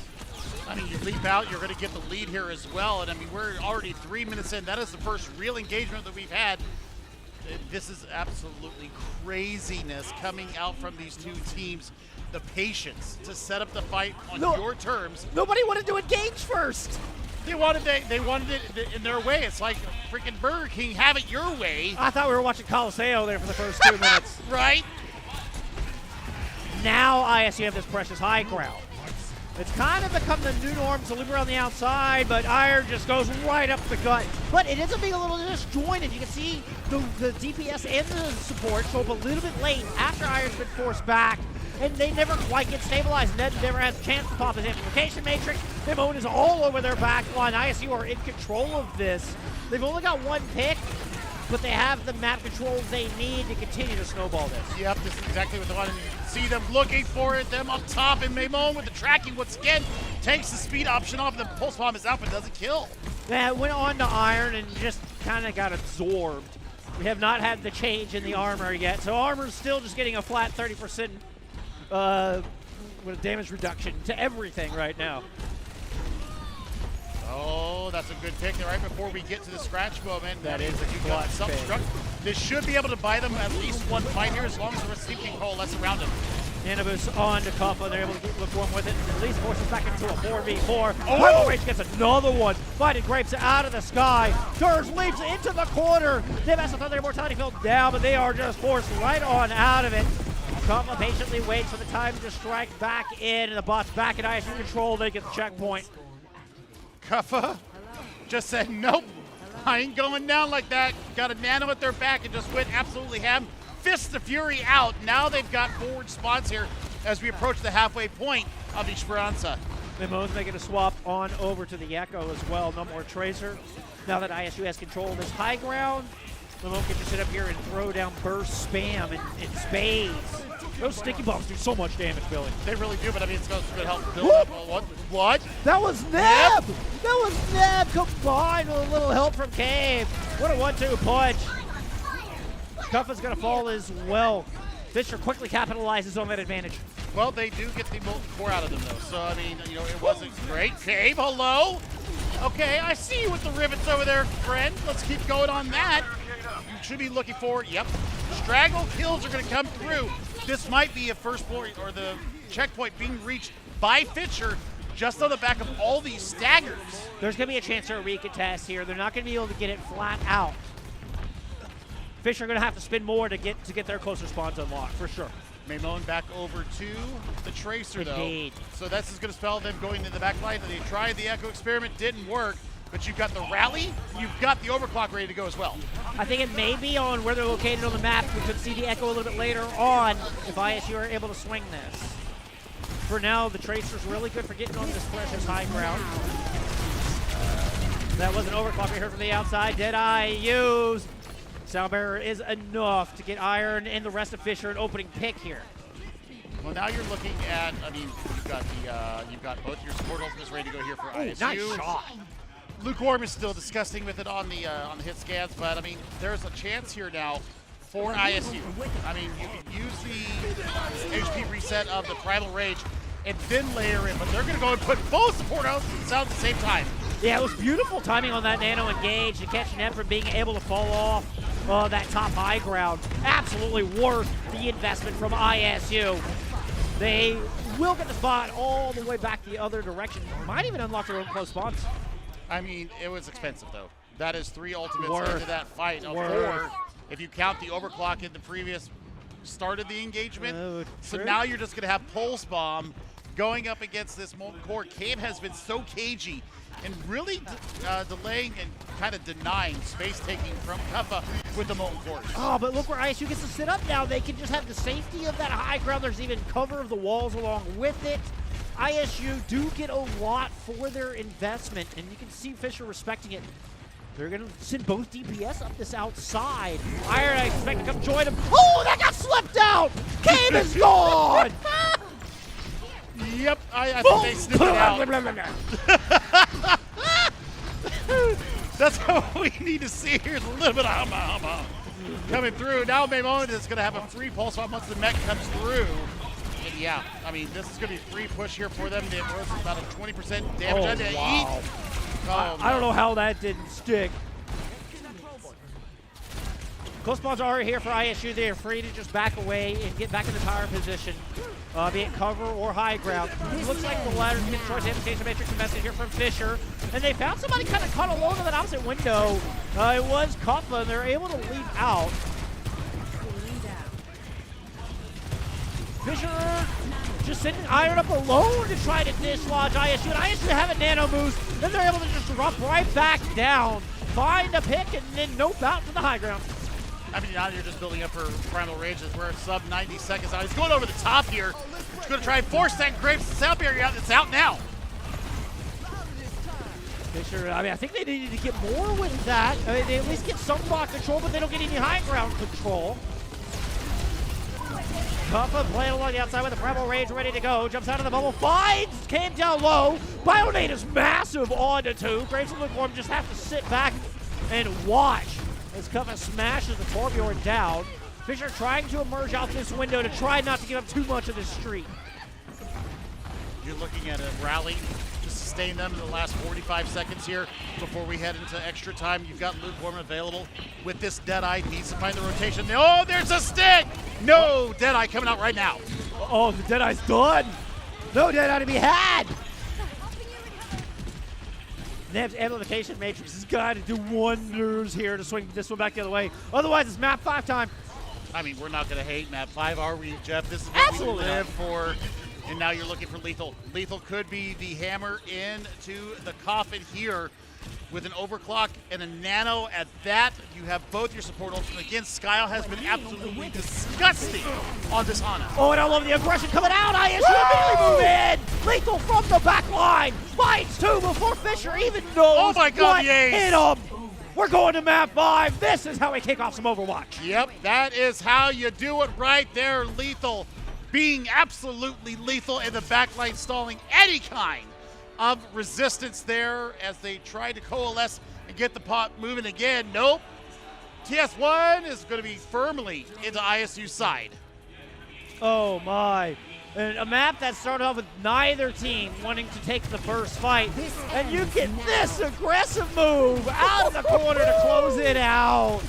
I mean, you leap out, you're going to get the lead here as well. And I mean, we're already 3 minutes in. That is the first real engagement that we've had. This is absolutely craziness coming out from these two teams. The patience to set up the fight on your terms. Nobody wanted to engage first. They wanted it in their way. It's like freaking Burger King, have it your way. I thought we were watching Coliseo there for the first 2 minutes. Right? Now ISU have this precious high ground. It's kind of become the new norm to loop around the outside, but Iron just goes right up the gut. But it ends up being a little disjointed. You can see the DPS and the support show up a little bit late after Iron's been forced back, and they never quite get stabilized. Ned never has a chance to pop his amplification matrix. Maimone is all over their back line. ISU are in control of this. They've only got one pick, but they have the map controls they need to continue to snowball this. Yep, this is exactly what they wanted. You can see them looking for it, them up top, and Maimone with the tracking once again takes the speed option off. The pulse bomb is out, but doesn't kill. Yeah, it went on to Iron and just kind of got absorbed. We have not had the change in the armor yet, so armor's still just getting a flat 30% with a damage reduction to everything right now. Oh, that's a good pick there right before we get to the scratch moment. That is a you've got clutch self-destruct. This should be able to buy them at least one fight here as long as the rest of the team can coalesce around him. Nanobus on to Cuffa. They're able to get Lukewarm with it and at least forces back into a 4v4. Primal Rage gets another one. Fighting Grapes out of the sky. Dirge leaps into the corner. They mess with their mortality field down, but they are just forced right on out of it. Cuffa patiently waits for the time to strike back in, and the bot's back in ISU control. They get the checkpoint. Cuffa just said, nope, I ain't going down like that. Got a nano at their back and just went absolutely ham. Fist the Fury out. Now they've got forward spots here as we approach the halfway point of Esperanza. Maimone's making a swap on over to the Echo as well. No more Tracer. Now that ISU has control of this high ground, Maimone can just sit up here and throw down burst spam in spades. Those sticky bombs do so much damage, Billy. They really do, but I mean, it's going to help build up. What? That was Neb! That was Neb combined with a little help from Cave. What a 1-2 punch. Cuffa's going to fall as well. Fisher quickly capitalizes on that advantage. Well, they do get the molten core out of them, though. So, I mean, it wasn't great. Cave, hello? Okay, I see you with the rivets over there, friend. Let's keep going on that. You should be looking for, yep. Straggle kills are going to come through. This might be a first point or the checkpoint being reached by Fisher. just on the back of all these staggers. There's going to be a chance for a recontest here. They're not going to be able to get it flat out. Fish are going to have to spin more to get their closer spawns unlocked, for sure. Maymone back over to the Tracer, Indeed. though. So this is going to spell them going to the back line. They tried the Echo experiment, didn't work. But you've got the rally, you've got the overclock ready to go as well. I think it may be on where they're located on the map. We could see the Echo a little bit later on if ISU are able to swing this. For now, the Tracer's really good for getting on this precious high ground. That was an overclock we heard from the outside. Deadeye used. Sound Barrier is enough to get Iron and the rest of Fisher an opening pick here. Well, now you're looking at, I mean, you've got both your support ultimates ready to go here for ISU. Nice shot. Lukewarm is still disgusting with it on the hit scans, but I mean, there's a chance here now for ISU. I mean, you can use the HP reset of the Primal Rage and then layer in, but they're going to go and put both support ultimates out at the same time. Yeah, it was beautiful timing on that nano engage to catch Net from being able to fall off that top high ground. Absolutely worth the investment from ISU. They will get the spot all the way back the other direction. Might even unlock their own close spawns. I mean, it was expensive, though. That is 3 ultimates Worth. into that fight. Of 4, if you count the overclock in the previous start of the engagement. So now you're just going to have Pulse Bomb going up against this Molten Core. Cave has been so cagey and really delaying and kind of denying space taking from Kuffa with the Molten Core. Oh, but look where ISU gets to sit up now. They can just have the safety of that high ground. There's even cover of the walls along with it. ISU do get a lot for their investment, and you can see Fisher respecting it. They're going to send both DPS up this outside. Iron, I expect to come join him. Oh, that got slipped out! Cave is gone! Yep, I think they snipped it out. That's what we need to see. Here's a little bit of hum coming through. Now Maymone is going to have a free pulse bomb once the mech comes through. And yeah, I mean, this is going to be free push here for them. They have about a 20% damage. Wow. Oh, I don't know how that didn't stick. Close spawns are here for ISU. They are free to just back away and get back in the tower position, be it cover or high ground. It looks like the ladder's getting towards the invitation matrix. A message here from Fisher. And they found somebody kind of caught alone in that opposite window. It was Kuffa, and they're able to leap out. Fisher just sending Iron up alone to try to dislodge ISU. And ISU have a nano boost. Then they're able to just drop right back down, find a pick, and then nope out to the high ground. I mean, now you're just building up for Primal Rage as we're sub 90 seconds out. He's going over the top here. He's going to try and force that Graves sound barrier out. It's out now. Fisher, I mean, I think they needed to get more with that. I mean, they at least get some block control, but they don't get any high ground control. Kuffa playing along the outside with the Primal Rage ready to go. Jumps out of the bubble, finds, came down low. Bionate is massive on the 2. Graves and Lukewarm just have to sit back and watch as Kuffa smashes the Torbjorn down. Fisher trying to emerge out this window to try not to give up too much of the street. You're looking at a rally to sustain them in the last 45 seconds here before we head into extra time. You've got Lukewarm available with this Deadeye. Needs to find the rotation. Oh, there's a stick! No, Deadeye coming out right now. Oh, the Deadeye's done. No Deadeye to be had. Neb's amplification matrix has got to do wonders here to swing this one back the other way. Otherwise, it's map 5 time. I mean, we're not going to hate map 5, are we, Jeff? This is what Absolutely we live for. And now you're looking for Lethal. Lethal could be the hammer into the coffin here with an overclock and a nano at that. You have both your support ultimate. Again, Skyle has been absolutely disgusting on this Ana. Oh, and I love the aggression coming out. ISU immediately move in. Lethal from the back line. Finds 2 before Fisher even knows Oh my God, what the ace. hit him. We're going to map 5. This is how we kick off some Overwatch. Yep, that is how you do it right there. Lethal being absolutely lethal in the backline, stalling any kind of resistance there as they try to coalesce and get the pot moving again. Nope. TS1 is going to be firmly into ISU's side. Oh my. And a map that started off with neither team wanting to take the first fight. And you get this aggressive move out of the corner to close it out.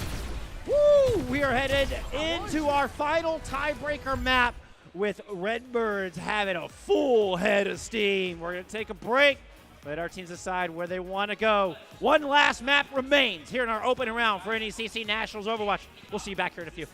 Woo! We are headed into our final tiebreaker map with Redbirds having a full head of steam. We're going to take a break. Let our teams decide where they want to go. One last map remains here in our opening round for NECC Nationals Overwatch. We'll see you back here in a few.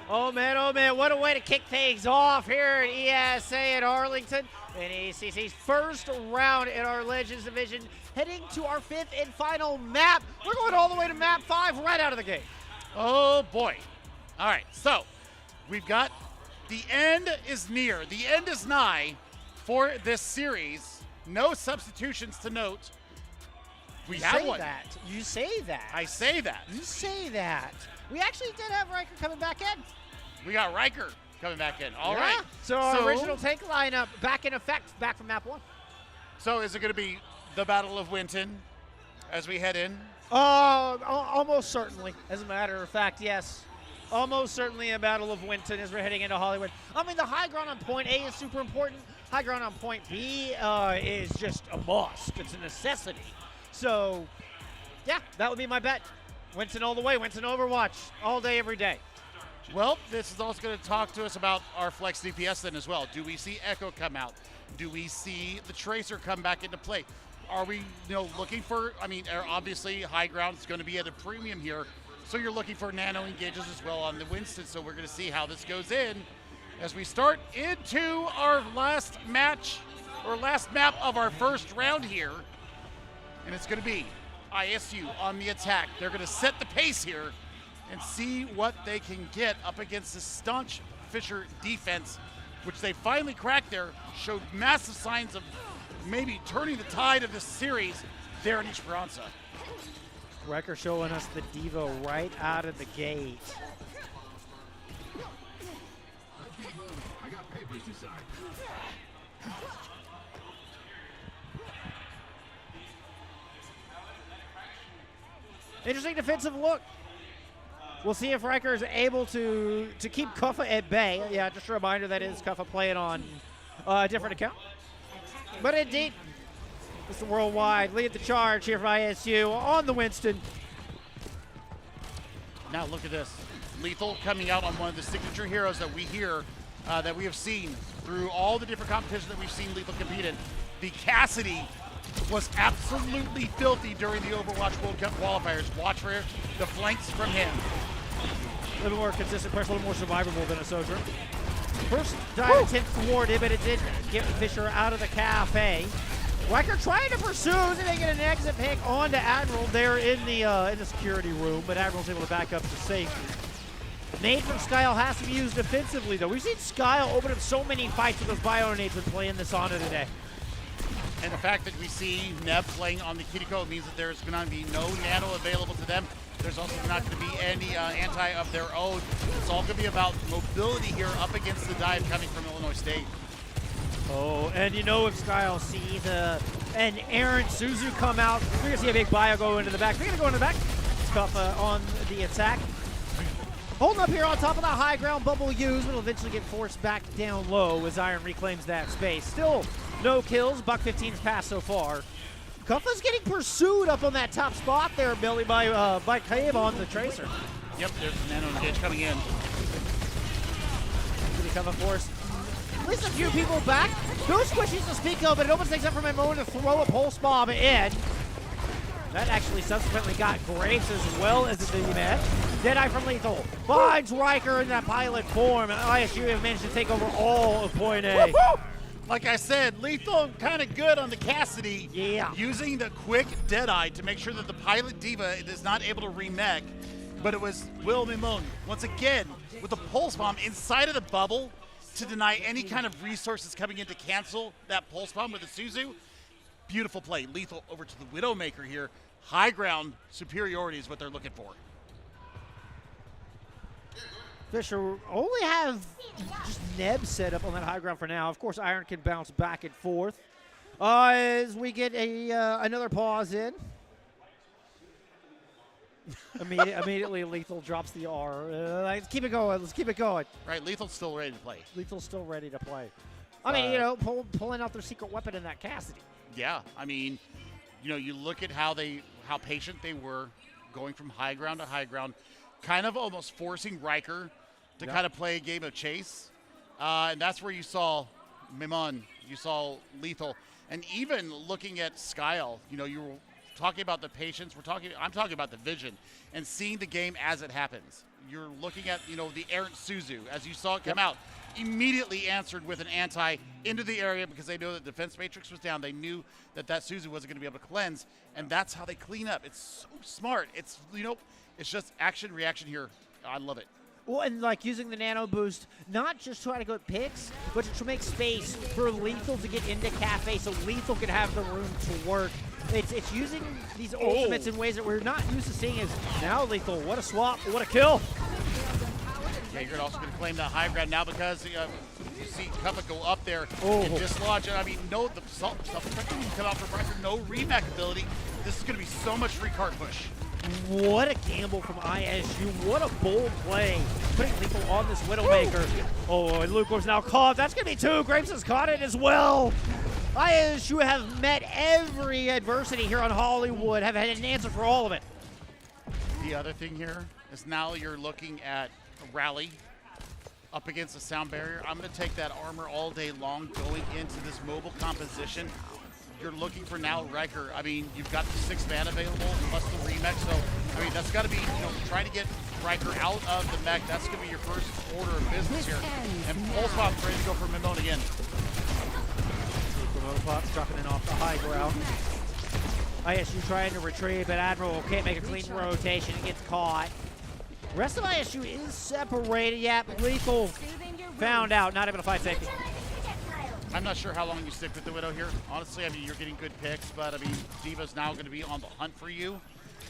Oh man, what a way to kick things off here at ESA in Arlington. NECC's first round in our Legends Division, heading to our 5th and final map. We're going all the way to map 5 right out of the gate. Oh boy. All right, so we've got the end is near. The end is nigh for this series. No substitutions to note. We have one. You say that. I say that. You say that. We actually did have Riker coming back in. We got Riker coming back in. All Yeah. right. So our original tank lineup back in effect, back from map 1. So is it going to be the Battle of Winton as we head in? Almost certainly. As a matter of fact, yes. Almost certainly a Battle of Winton as we're heading into Hollywood. I mean, the high ground on point A is super important. High ground on point B is just a must. It's a necessity. So, yeah, that would be my bet. Winton all the way. Winton Overwatch all day, every day. Well, this is also going to talk to us about our flex DPS then as well. Do we see Echo come out? Do we see the Tracer come back into play? Are we, looking for, obviously high ground is going to be at a premium here. So you're looking for nano engages as well on the Winston. So we're going to see how this goes in as we start into our last match or last map of our first round here. And it's going to be ISU on the attack. They're going to set the pace here and see what they can get up against the staunch Fisher defense, which they finally cracked there, showed massive signs of maybe turning the tide of this series there in Esperanza. Riker showing us the Devo right out of the gate. I got papers to sign. Interesting defensive look. We'll see if Riker is able to keep Kuffa at bay. Yeah, just a reminder that is Kuffa playing on a different account. But indeed, Mr. Worldwide lead the charge here from ISU on the Winston. Now look at this. Lethal coming out on one of the signature heroes that we hear, that we have seen through all the different competitions that we've seen Lethal compete in. The Cassidy was absolutely filthy during the Overwatch World Cup qualifiers. Watch for the flanks from him. A little more consistent pressure, a little more survivable than a Sojourn. First dive attempt thwarted, but it did get Fisher out of the cafe. Riker trying to pursue, so they get an exit pick onto Admiral there in the security room, but Admiral's able to back up to safety. Nade from Skyle has to be used defensively, though. We've seen Skyle open up so many fights with those bio nades when playing this Ana today. And the fact that we see Neb playing on the Kiriko means that there's going to be no nano available to them. There's also not going to be any anti of their own. It's all going to be about mobility here up against the dive coming from Illinois State. Oh, and if Skyle sees an Aaron Suzu come out, we're going to see a big bio go into the back. We're going to go into the back. Skuffa on the attack. Holding up here on top of the high ground, bubble used, but will eventually get forced back down low as Iron reclaims that space. Still no kills, buck 15's passed so far. Kuffa's getting pursued up on that top spot there, Billy, by Cave on the Tracer. Yep, there's a nano engage coming in. Kuffa forced at least a few people back. No squishies to speak of, but it opens things up for Memo to throw a pulse bomb in. That actually subsequently got Graves as well as the match. Deadeye from Lethal finds Riker in that pilot form, and ISU have managed to take over all of point A. Woo-hoo! Like I said, Lethal kind of good on the Cassidy. Yeah. Using the quick Deadeye to make sure that the pilot Diva is not able to remech. But it was Will Mimone, once again, with the pulse bomb inside of the bubble to deny any kind of resources coming in to cancel that pulse bomb with the Suzu. Beautiful play. Lethal over to the Widowmaker here. High ground superiority is what they're looking for. Fisher only have just Neb set up on that high ground for now. Of course, Iron can bounce back and forth. As we get another pause in. Immediately, Lethal drops the R. Let's keep it going. Let's keep it going. Right, Lethal's still ready to play. Lethal's still ready to play. I mean, pulling out their secret weapon in that Cassidy. Yeah, I mean, you look at how patient they were going from high ground to high ground, kind of almost forcing Riker to kind of play a game of chase. And that's where you saw Mimon, you saw Lethal, and even looking at Skyle, you were talking about the patience. I'm talking about the vision and seeing the game as it happens. You're looking at, the errant Suzu, as you saw it come out, immediately answered with an anti into the area because they know that defense matrix was down. They knew that Suzu wasn't going to be able to cleanse, and that's how they clean up. It's so smart. It's, it's just action, reaction here. I love it. Well, and like using the nano boost, not just try to go at picks, but to make space for Lethal to get into Cafe so Lethal can have the room to work. It's using these ultimates in ways that we're not used to seeing. Is now Lethal, what a swap, what a kill. Yeah, you're also going to claim that high ground now because you see Cuppa go up there and dislodge it. I mean, no, the self-protection can come out from Riker, no remac ability. This is going to be so much free card push. What a gamble from ISU. What a bold play. Putting Lethal on this Widowmaker. Oh, and Lukewarm's now caught. That's going to be 2. Grapes has caught it as well. ISU have met every adversity here on Hollywood, have had an answer for all of it. The other thing here is now you're looking at a rally up against a sound barrier. I'm going to take that armor all day long going into this mobile composition. You're looking for now Riker. I mean, you've got the 6 man available plus the remech. So, I mean, that's got to be, trying to get Riker out of the mech. That's going to be your first order of business here. And Bullskunk ready to go for Mimone again. Robot's dropping in off the high ground. ISU trying to retrieve, but Admiral can't make a clean rotation. He gets caught. The rest of ISU is separated. Yeah, Lethal found out, not able to fight safety. I'm not sure how long you stick with the Widow here. Honestly, I mean, you're getting good picks, but I mean, Diva's now going to be on the hunt for you.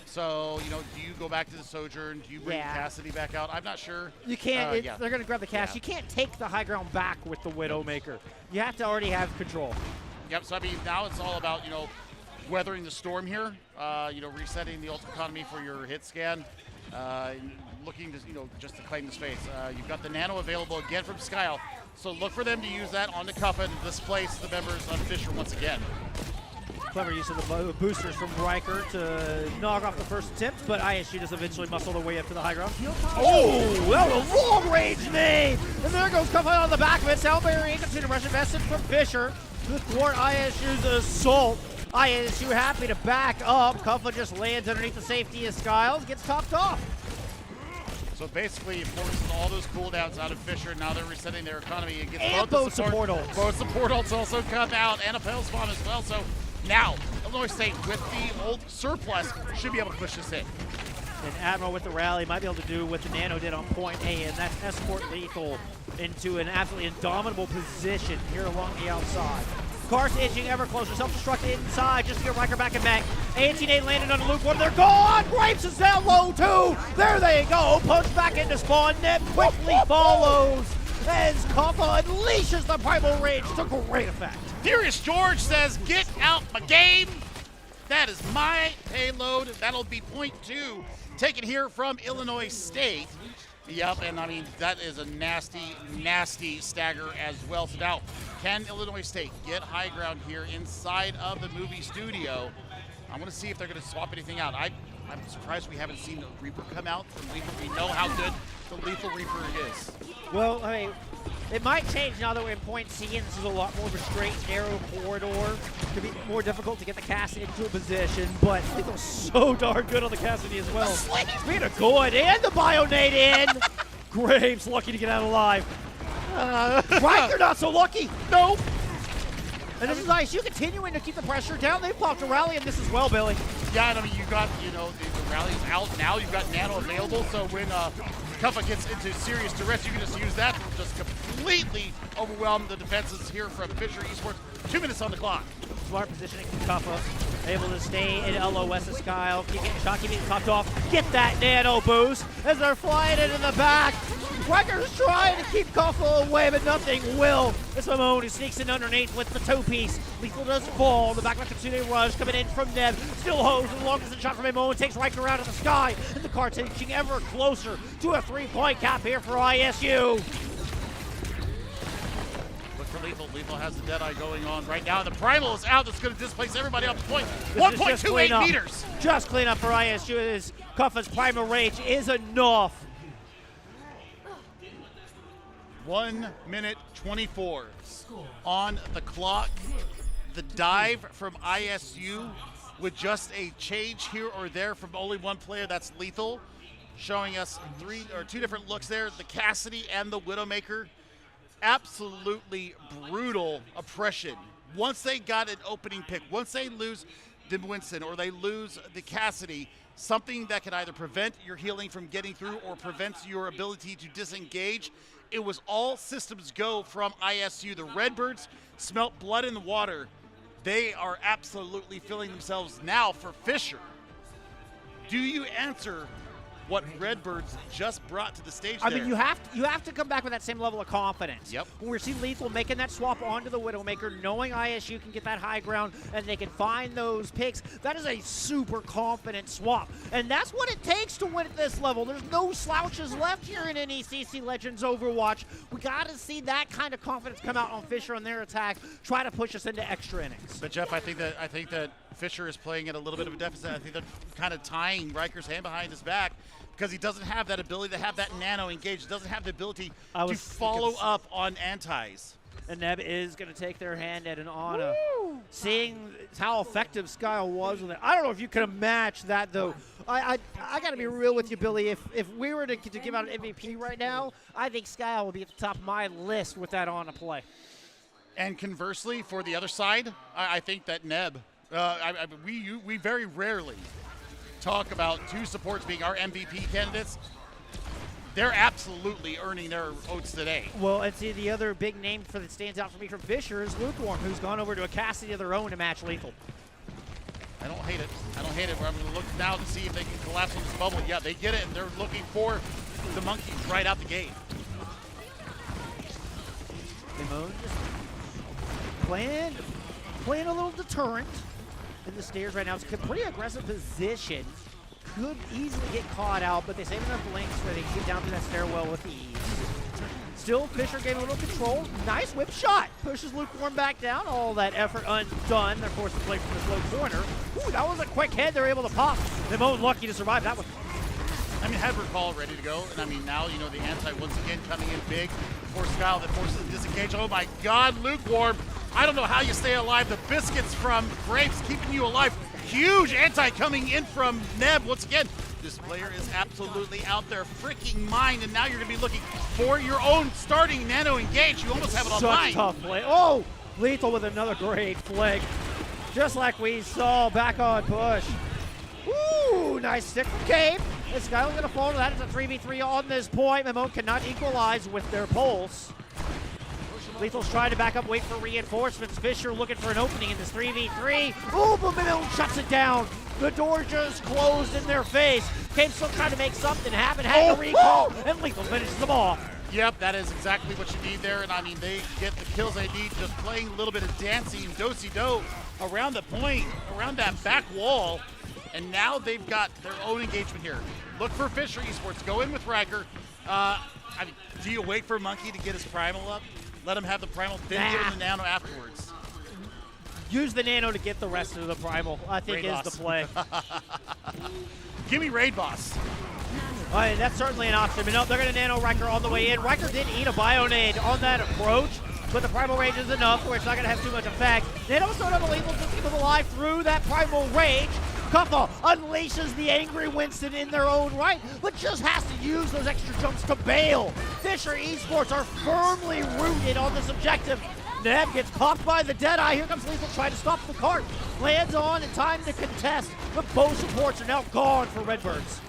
So, do you go back to the Sojourn? Do you bring Cassidy back out? I'm not sure. You can't. They're going to grab the cash. You can't take the high ground back with the Widowmaker. You have to already have control. Yep, so I mean, now it's all about, weathering the storm here, resetting the ult economy for your hit scan, looking to, just to claim the space. You've got the nano available again from Skyle, so look for them to use that on the Cuppa and displace the members of Fisher once again. Clever use of the boosters from Riker to knock off the first attempt, but ISU does eventually muscle their way up to the high ground. Oh, that was a long range nade! And there goes Cuppa on the back of it. Sound barrier agency to Russian message from Fisher to thwart ISU's assault. ISU happy to back up. Cuppa just lands underneath the safety of Skiles, gets topped off. So basically, it forces all those cooldowns out of Fisher. Now they're resetting their economy and And both support ults. Both support ults also come out, and a Pale Spawn as well. So now, Illinois State, with the ult surplus, should be able to push this in. And Admiral with the rally might be able to do what the Nano did on point A, and that's escort Lethal into an absolutely indomitable position here along the outside. Cars inching ever closer, self-destruct inside just to get Riker back in mech. 18-8 landed on Lukewarm, they're gone! Grapes is down low too! There they go, punch back into spawn, Net quickly follows as Cuppa unleashes the Primal Rage to great effect. Furious George says, get out my game! That is my payload. That'll be point 2. Taken here from Illinois State. Yep, and I mean, that is a nasty, nasty stagger as well. So now, can Illinois State get high ground here inside of the movie studio? I want to see if they're going to swap anything out. I'm surprised we haven't seen the Reaper come out from Lethal. We know how good the Lethal Reaper is. Well, I mean, it might change now that we're in point C, and this is a lot more of a straight, narrow corridor. It could be more difficult to get the Cassidy into a position, but Lethal's so darn good on the Cassidy as well. Speed of good, and the Bionade in! Graves lucky to get out alive. Right, you're not so lucky. Nope. And this is nice. You continuing to keep the pressure down. They've popped a rally in this as well, Billy. Yeah, and I mean, you got, the rally's out now. You've got Nano available, so when Cuppa gets into serious duress, you can just use that to just completely overwhelm the defenses here from Fisher Esports. 2 minutes on the clock. Smart positioning from Cuppa. Able to stay in LOS of Skyle. Keep getting shot, keep getting topped off. Get that nano boost as they're flying into the back. Riker's trying to keep Cuppa away, but nothing will. This Mimone who sneaks in underneath with the 2-piece. Lethal does fall. The back left Katsune Rush coming in from Neb. Still holds the longest shot from Mimone. Takes Riker out of the sky. And the car taking ever closer to a 3-point cap here for ISU. Look for Lethal. Lethal has the Deadeye going on right now. The Primal is out. That's going to displace everybody off the point. 1.28 meters. Just clean up for ISU as Cuppa's Primal Rage is enough. 1 minute 24 on the clock. The dive from ISU with just a change here or there from only one player, that's Lethal, showing us two different looks there, the Cassidy and the Widowmaker. Absolutely brutal oppression. Once they got an opening pick, once they lose the Winston or they lose the Cassidy, something that can either prevent your healing from getting through or prevents your ability to disengage, it was all systems go from ISU. The Redbirds smelt blood in the water. They are absolutely feeling themselves now for Fisher. Do you answer what Redbirds just brought to the stage I there? mean, you have to come back with that same level of confidence. Yep. When we see Lethal making that swap onto the Widowmaker, knowing ISU can get that high ground and they can find those picks, that is a super confident swap. And that's what it takes to win at this level. There's no slouches left here in NECC Legends Overwatch. We got to see that kind of confidence come out on Fisher on their attack, try to push us into extra innings. But Jeff, I think that Fisher is playing at a little bit of a deficit. I think they're kind of tying Riker's hand behind his back because he doesn't have that ability to have that nano engage. He doesn't have the ability to follow up on antis. And Neb is going to take their hand at an Ana. Seeing how effective Skyle was with it. I don't know if you could match that, though. I got to be real with you, Billy. If we were to give out an MVP right now, I think Skyle would be at the top of my list with that Ana play. And conversely, for the other side, I think that Neb, we very rarely talk about two supports being our MVP candidates. They're absolutely earning their oats today. Well, and see, the other big name that stands out for me from Fisher is Lukewarm, who's gone over to a Cassidy of their own to match Lethal. I don't hate it. I'm going to look now to see if they can collapse on this bubble. Yeah, they get it, and they're looking for the monkeys right out the gate. Limon just playing a little deterrent in the stairs right now. It's a pretty aggressive position. Could easily get caught out, but they save enough links where they can get down to that stairwell with ease. Still, Fisher gave a little control. Nice whip shot. Pushes Lukewarm back down. All that effort undone. They're forced to play from this low corner. Ooh, that was a quick head they're able to pop. Limon lucky to survive that one. I mean, had recall ready to go, and I mean, now, you know, the anti once again coming in big for Skyle that forces the disengage. Oh my God, Lukewarm. I don't know how you stay alive. The biscuits from Grapes keeping you alive. Huge anti coming in from Neb. Once again, this player is absolutely out there freaking mind, and now you're going to be looking for your own starting nano engage. You almost have it on Such tough play. Oh, Lethal with another great flick. Just like we saw back on push. Ooh, nice stick from Gabe. This guy was going to fall to that. It's a 3v3 on this point. Mimone cannot equalize with their pulse. Lethal's trying to back up, wait for reinforcements. Fisher looking for an opening in this 3v3. Ooh, but Mimone shuts it down. The door just closed in their face. Gabe still trying to make something happen. Had to recall, and Lethal finishes them off. Yep, that is exactly what you need there. And I mean, they get the kills they need just playing a little bit of dancing, do-si-do around the point, around that back wall. And now they've got their own engagement here. Look for Fisher Esports. Go in with Riker. I mean, do you wait for Monkey to get his primal up? Let him have the primal, then give him the nano afterwards. Use the nano to get the rest of the primal, I think, Raid is boss. the play. Give me Raid Boss. That's certainly an option. But no, they're going to nano Riker on the way in. Riker did eat a Bionade on that approach, but the primal rage is enough where it's not going to have too much effect. Nano still unbelievable to keep him alive through that primal rage. Kuffa unleashes the angry Winston in their own right, but just has to use those extra jumps to bail. Fisher Esports are firmly rooted on this objective. Neb gets popped by the Deadeye. Here comes Lethal trying to stop the cart. Lands on in time to contest, but both supports are now gone for Redbirds.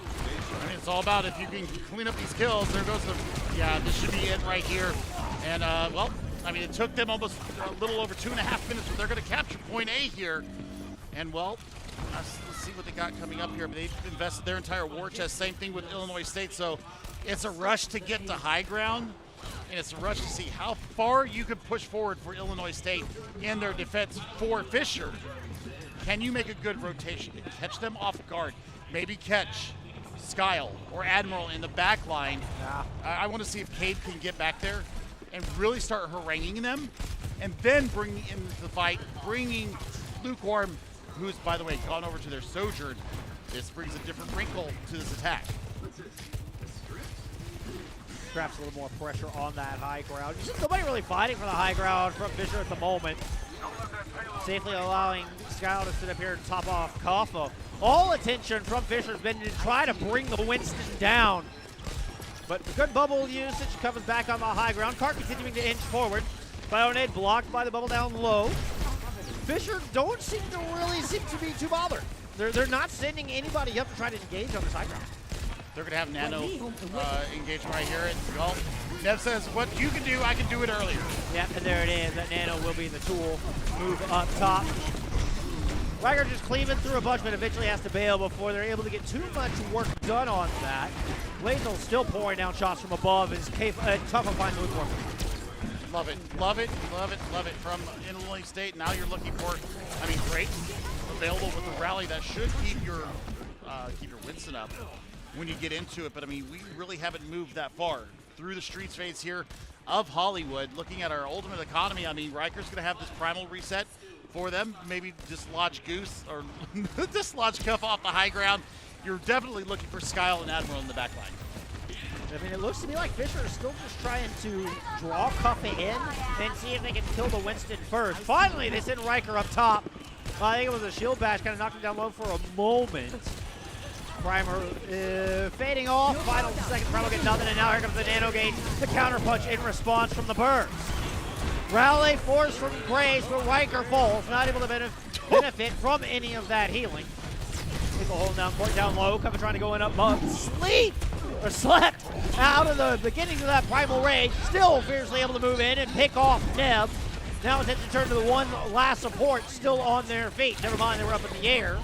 I mean, it's all about if you can clean up these kills. There goes the, yeah, this should be it right here. And, well, I mean, it took them almost a little over 2.5 minutes, but they're going to capture point A here. And, well, let's see what they got coming up here. But they've invested their entire war chest. Same thing with Illinois State. So it's a rush to get to high ground, and it's a rush to see how far you can push forward for Illinois State in their defense for Fisher. Can you make a good rotation? Catch them off guard. Maybe catch Skyle or Admiral in the back line. Yeah. I want to see if Cade can get back there and really start haranguing them, and then bring into the fight, bringing Lukewarm, who's, by the way, gone over to their Sojourn. This brings a different wrinkle to this attack. Perhaps a little more pressure on that high ground. Just nobody really fighting for the high ground from Fisher at the moment. safely allowing Scout to sit up here and top off Kaffa. All attention from Fisher's been to try to bring the Winston down. But good bubble usage, comes back on the high ground. Cart continuing to inch forward. Bionade blocked by the bubble down low. Fisher don't seem to be too bothered. They're not sending anybody up to try to engage on this high ground. They're going to have Nano engagement right here. And well, Nev says, what you can do, I can do it earlier. Yep, and there it is. That Nano will be the tool. Move up top. Riker just cleaving through a bunch, but eventually has to bail before they're able to get too much work done on that. Lazel still pouring down shots from above. Is tough on finding the Winthrop. Love it, love it, love it, love it. From Illinois State, now you're looking for, I mean, great available with the rally that should keep your Winston up when you get into it. But I mean, we really haven't moved that far through the streets phase here of Hollywood. Looking at our ultimate economy, I mean, Riker's going to have this primal reset for them. Maybe dislodge Goose or dislodge Cuff off the high ground. You're definitely looking for Skyle and Admiral in the back line. I mean, it looks to me like Fisher is still just trying to draw Kuffa in and see if they can kill the Winston first. Finally, they send Riker up top. I think it was a shield bash, kind of knocked him down low for a moment. Primer fading off. Final second, Primal get nothing, and now here comes the Nano Gate. The counter punch in response from the Birds. Rally force from Grace, but Riker falls, not able to benefit from any of that healing. People holding down court down low, Kuffa trying to go in up, slept out of the beginning of that Primal Rage, still fiercely able to move in and pick off Neb. Now it's to turn to the one last support still on their feet. Never mind, they were up in the air,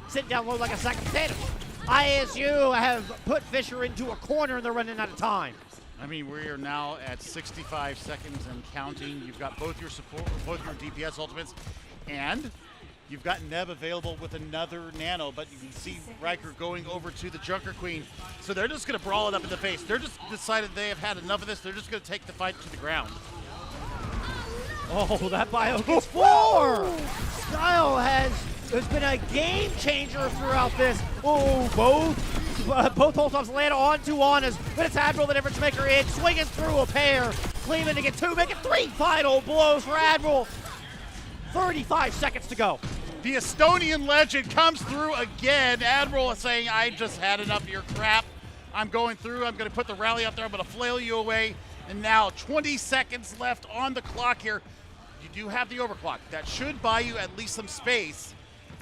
sitting down low like a sack of potatoes. ISU have put Fisher into a corner and they're running out of time. I mean, we are now at 65 seconds and counting. You've got both your support, both your DPS ultimates, and you've got Neb available with another Nano, but you can see Riker going over to the Junker Queen. So they're just going to brawl it up in the face. They're just decided they have had enough of this. They're just going to take the fight to the ground. Oh, that bio gets 4! Skyle has been a game changer throughout this. Oh, both hold-ups land onto Honest, but it's Admiral the difference maker in, swinging through a pair, cleaving to get 2, making 3 final blows for Admiral. 35 seconds to go. The Estonian legend comes through again. Admiral is saying, I just had enough of your crap. I'm going through. I'm going to put the rally up there. I'm going to flail you away. And now 20 seconds left on the clock here. You do have the overclock. That should buy you at least some space.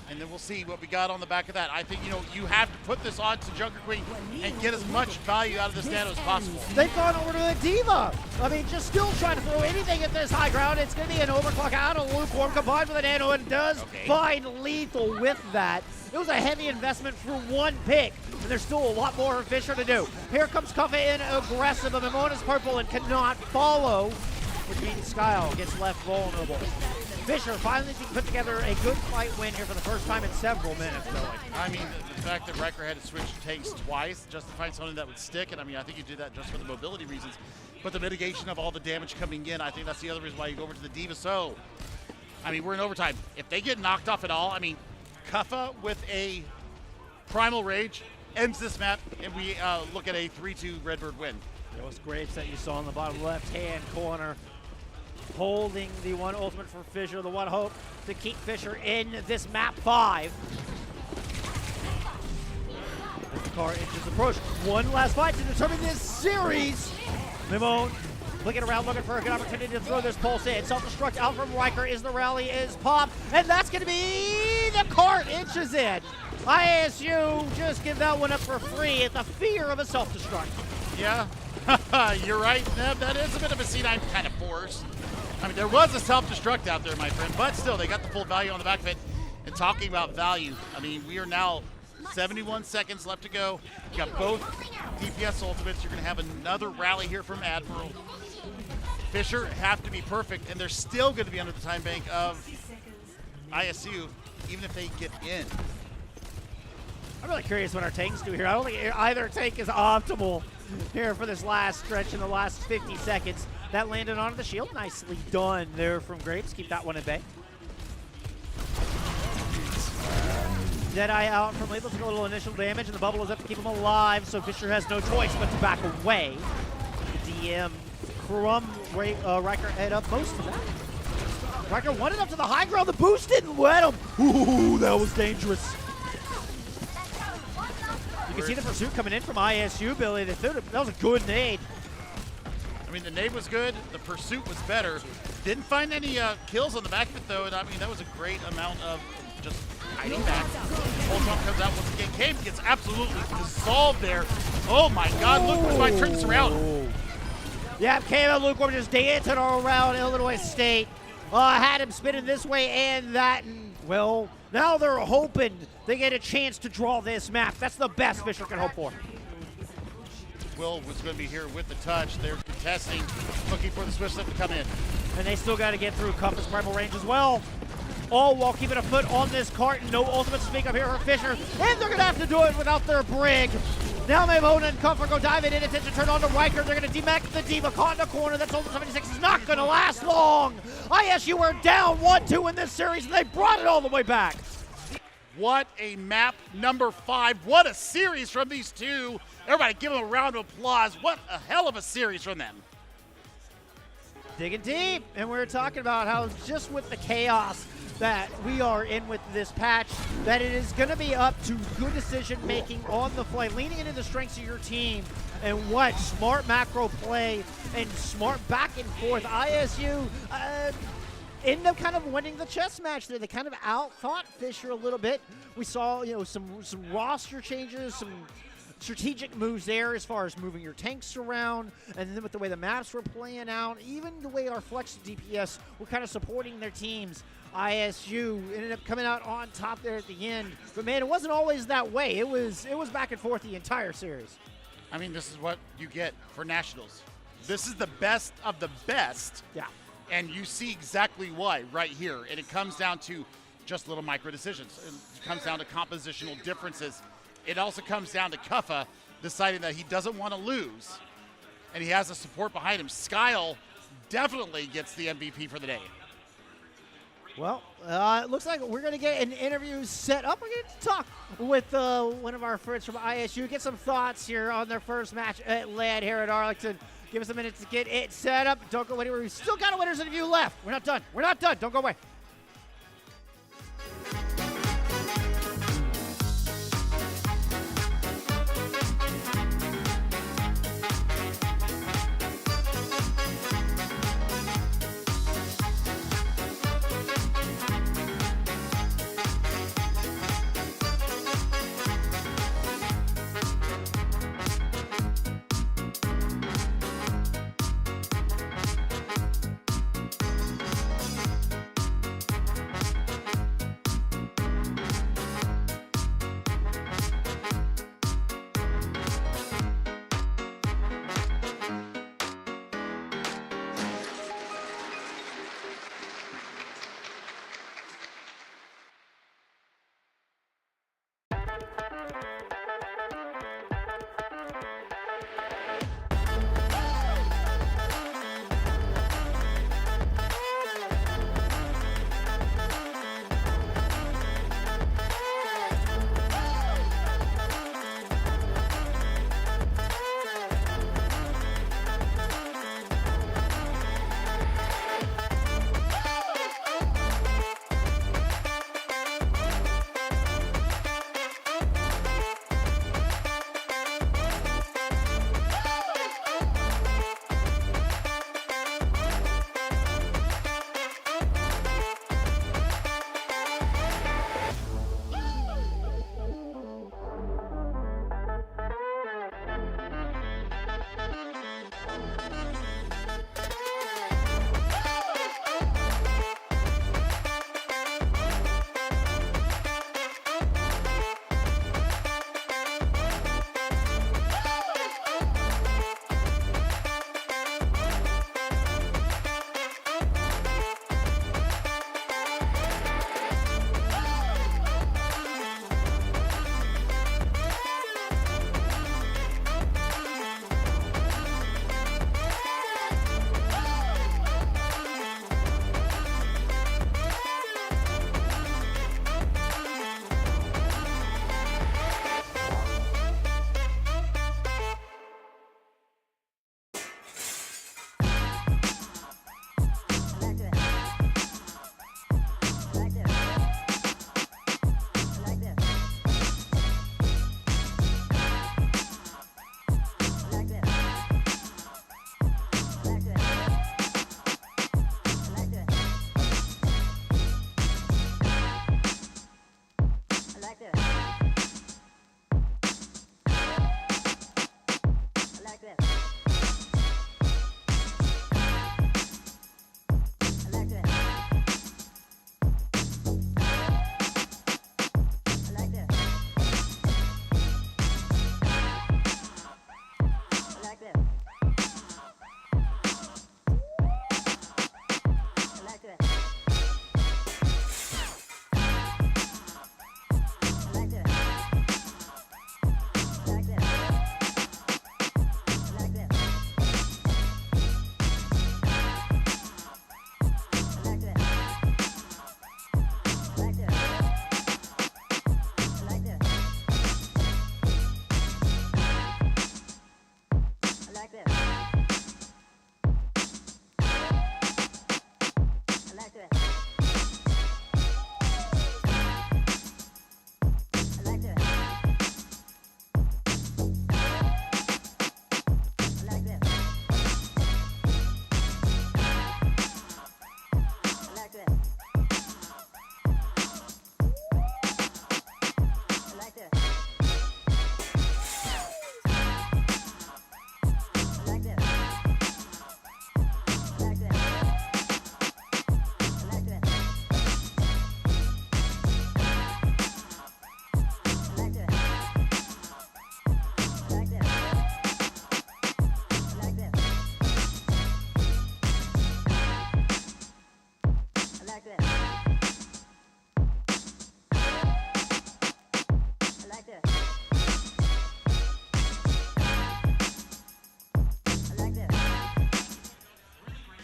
And then we'll see what we got on the back of that. I think, you have to put this on to Junker Queen and get as much value out of this Nano as possible. They've gone over to the Diva. I mean, just still trying to throw anything at this high ground. It's going to be an overclock out of Lukewarm combined with a Nano, and does find lethal with that. It was a heavy investment for one pick, and there's still a lot more for Fisher to do. Here comes Kuffa in aggressive, but Mimona's purple and cannot follow, which means Skyle gets left vulnerable. Fisher finally put together a good fight win here for the first time in several minutes, really. I mean, the fact that Riker had to switch tanks twice just to find something that would stick, and I mean, I think you did that just for the mobility reasons, but the mitigation of all the damage coming in, I think that's the other reason why you go over to the Diva. So, I mean, we're in overtime. If they get knocked off at all, I mean, Kuffa with a Primal Rage ends this map, and we look at a 3-2 Redbird win. Those grapes that you saw in the bottom left-hand corner, holding the one ultimate for Fisher, the one hope to keep Fisher in this map 5. As the car inches approach, one last fight to determine this series. Mimone looking around, looking for a good opportunity to throw this pulse in. Self-destruct out from Riker is the rally is popped, and that's going to be the cart inches in. ISU just give that one up for free at the fear of a self-destruct. Yeah, you're right, Neb. That is a bit of a C9 kind of force. I mean, there was a self-destruct out there, my friend, but still, they got the full value on the back of it. And talking about value, I mean, we are now 71 seconds left to go. You got both DPS ultimates. You're going to have another rally here from Admiral. Fisher have to be perfect, and they're still going to be under the time bank of ISU, even if they get in. I'm really curious what our tanks do here. I don't think either tank is optimal here for this last stretch in the last 50 seconds. That landed onto the shield. Nicely done there from Grapes. Keep that one at bay. Deadeye out from Lethal. Took a little initial damage, and the bubble is up to keep him alive, so Fisher has no choice but to back away. The DM Riker head up most of that. Riker wanted up to the high ground. The boost didn't let him. Ooh, that was dangerous. You can see the pursuit coming in from ISU, Billy. That was a good nade. I mean, the nade was good. The pursuit was better. Didn't find any kills on the back of it, though. And I mean, that was a great amount of just hiding back. Bullskunk comes out once again. Cave gets absolutely dissolved there. Oh, my God. Luke might turn this around. Yeah, Cave and Lukewarm just dancing all around Illinois State. Had him spinning this way and that. And, well, now they're hoping they get a chance to draw this map. That's the best Fisher can hope for. Will was going to be here with the touch. They're contesting, looking for the switch slip to come in. And they still got to get through Compass Primal range as well. All while keeping a foot on this cart. No ultimate speak up here for Fisher. And they're going to have to do it without their brig. Now Mavona and Comfort go diving in. Attention turn on to Riker. They're going to demax the Diva. Caught in the corner. That's Ultimate 76 is not going to last long. ISU are down 1-2 in this series, and they brought it all the way back. What a map, number 5. What a series from these two. Everybody give them a round of applause. What a hell of a series from them. Digging deep, and we're talking about how just with the chaos that we are in with this patch, that it is going to be up to good decision making on the fly, leaning into the strengths of your team, and what smart macro play and smart back and forth. ISU ended up kind of winning the chess match there. They kind of out-thought Fisher a little bit. We saw, you know, some roster changes, some strategic moves there as far as moving your tanks around, and then with the way the maps were playing out, even the way our flex DPS were kind of supporting their teams. ISU ended up coming out on top there at the end, but man, it wasn't always that way. It was back and forth the entire series. I mean, this is what you get for Nationals. This is the best of the best. Yeah. And you see exactly why right here. And it comes down to just little micro decisions. It comes down to compositional differences. It also comes down to Kuffa deciding that he doesn't want to lose, and he has the support behind him. Skyle definitely gets the MVP for the day. Well, it looks like we're going to get an interview set up. We're going to talk with one of our friends from ISU, get some thoughts here on their first match at LAN here at Arlington. Give us a minute to get it set up. Don't go anywhere. We've still got a winner's interview left. We're not done. We're not done. Don't go away.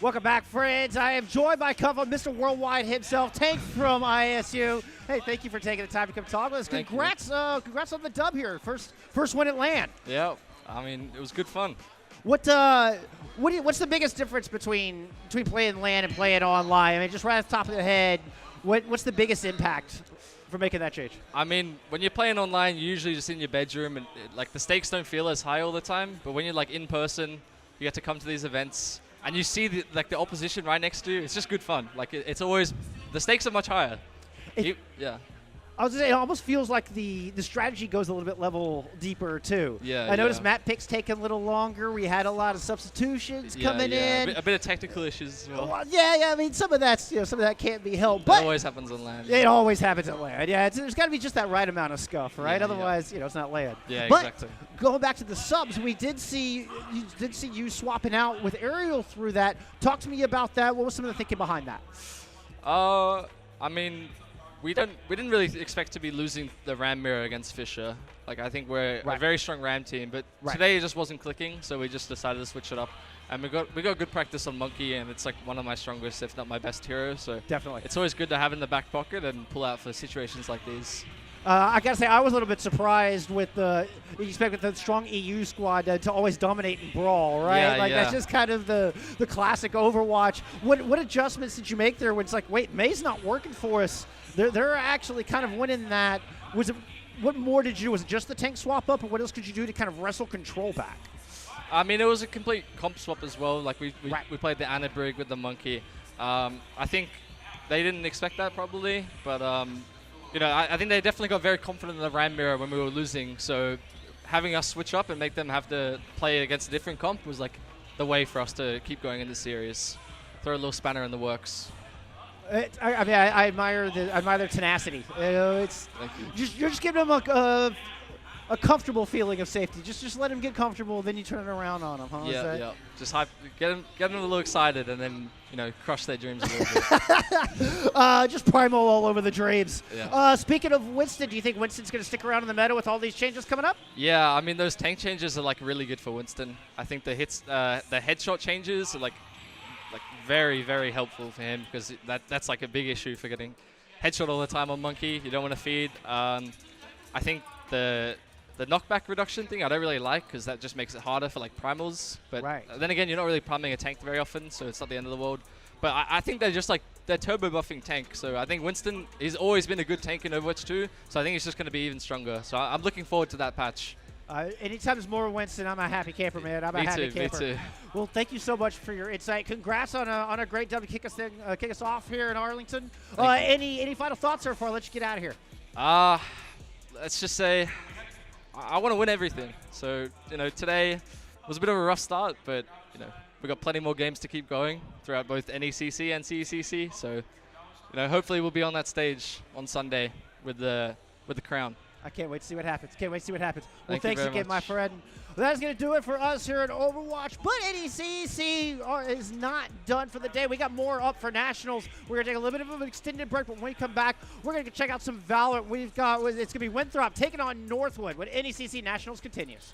Welcome back, friends. I am joined by Mr. Worldwide himself, Tank from ISU. Hey, thank you for taking the time to come talk with us. Congrats on the dub here. First win at LAN. Yeah, I mean, it was good fun. What's the biggest difference between playing LAN and playing online? I mean, just right off the top of the head, what's the biggest impact for making that change? I mean, when you're playing online, you're usually just in your bedroom, and like the stakes don't feel as high all the time. But when you're like in person, you get to come to these events, and you see the opposition right next to you. It's just good fun. Like it's always the stakes are much higher. Yeah. I was gonna say, it almost feels like the strategy goes a little bit level deeper too. Yeah. I noticed map picks taking a little longer. We had a lot of substitutions coming in. A bit of technical issues as well. Yeah. I mean, some of that can't be helped. But it always happens on LAN. It always happens at LAN. Yeah, there's got to be just that right amount of scuff, right? Yeah, Otherwise, it's not LAN. Yeah, but exactly. Going back to the subs, we did see you swapping out with Ariel through that. Talk to me about that. What was some of the thinking behind that? I mean, we didn't really expect to be losing the Ram mirror against Fisher. Like, I think we're a very strong Ram team, but today it just wasn't clicking, so we just decided to switch it up. And we got good practice on Monkey, and it's like one of my strongest, if not my best hero. So definitely, it's always good to have in the back pocket and pull out for situations like these. I gotta say, I was a little bit surprised with you expect with the strong EU squad to always dominate and brawl, right? Yeah, that's just kind of the classic Overwatch. What adjustments did you make there when it's like, wait, May's not working for us? They're actually kind of winning that. What more did you do? Was it just the tank swap up, or what else could you do to kind of wrestle control back? I mean, it was a complete comp swap as well. Like we played the Anna Brig with the Monkey. I think they didn't expect that probably, but I think they definitely got very confident in the Ram mirror when we were losing. So having us switch up and make them have to play against a different comp was like the way for us to keep going in the series. Throw a little spanner in the works. I admire their tenacity. You're just giving them a comfortable feeling of safety. Just let them get comfortable, then you turn it around on them. Huh? Yeah. Just get them a little excited, and then crush their dreams a little bit. Just primal all over the dreams. Yeah. Speaking of Winston, do you think Winston's going to stick around in the meta with all these changes coming up? Yeah, I mean those tank changes are like really good for Winston. I think the headshot changes are like very, very helpful for him, because that's like a big issue for getting headshot all the time on Monkey. You don't want to feed. I think the knockback reduction thing I don't really like, because that just makes it harder for like primals. But then again, you're not really priming a tank very often, so it's not the end of the world. But I think they're turbo buffing tank. So I think Winston has always been a good tank in Overwatch 2. So I think he's just going to be even stronger. So I'm looking forward to that patch. Anytime there's more Winston, I'm a happy camper, man. I'm a happy camper. Me too. Well, thank you so much for your insight. Congrats on a great dub to kick us off here in Arlington. Any final thoughts before I let you get out of here? Let's just say I want to win everything. So today was a bit of a rough start, but we got plenty more games to keep going throughout both NECC and CECC. So hopefully we'll be on that stage on Sunday with the crown. I can't wait to see what happens. Well, Thanks again, my friend. Well, that's going to do it for us here at Overwatch. But NECC is not done for the day. We got more up for Nationals. We're going to take a little bit of an extended break, but when we come back, we're going to check out some VALORANT. It's going to be Winthrop taking on Northwood when NECC Nationals continues.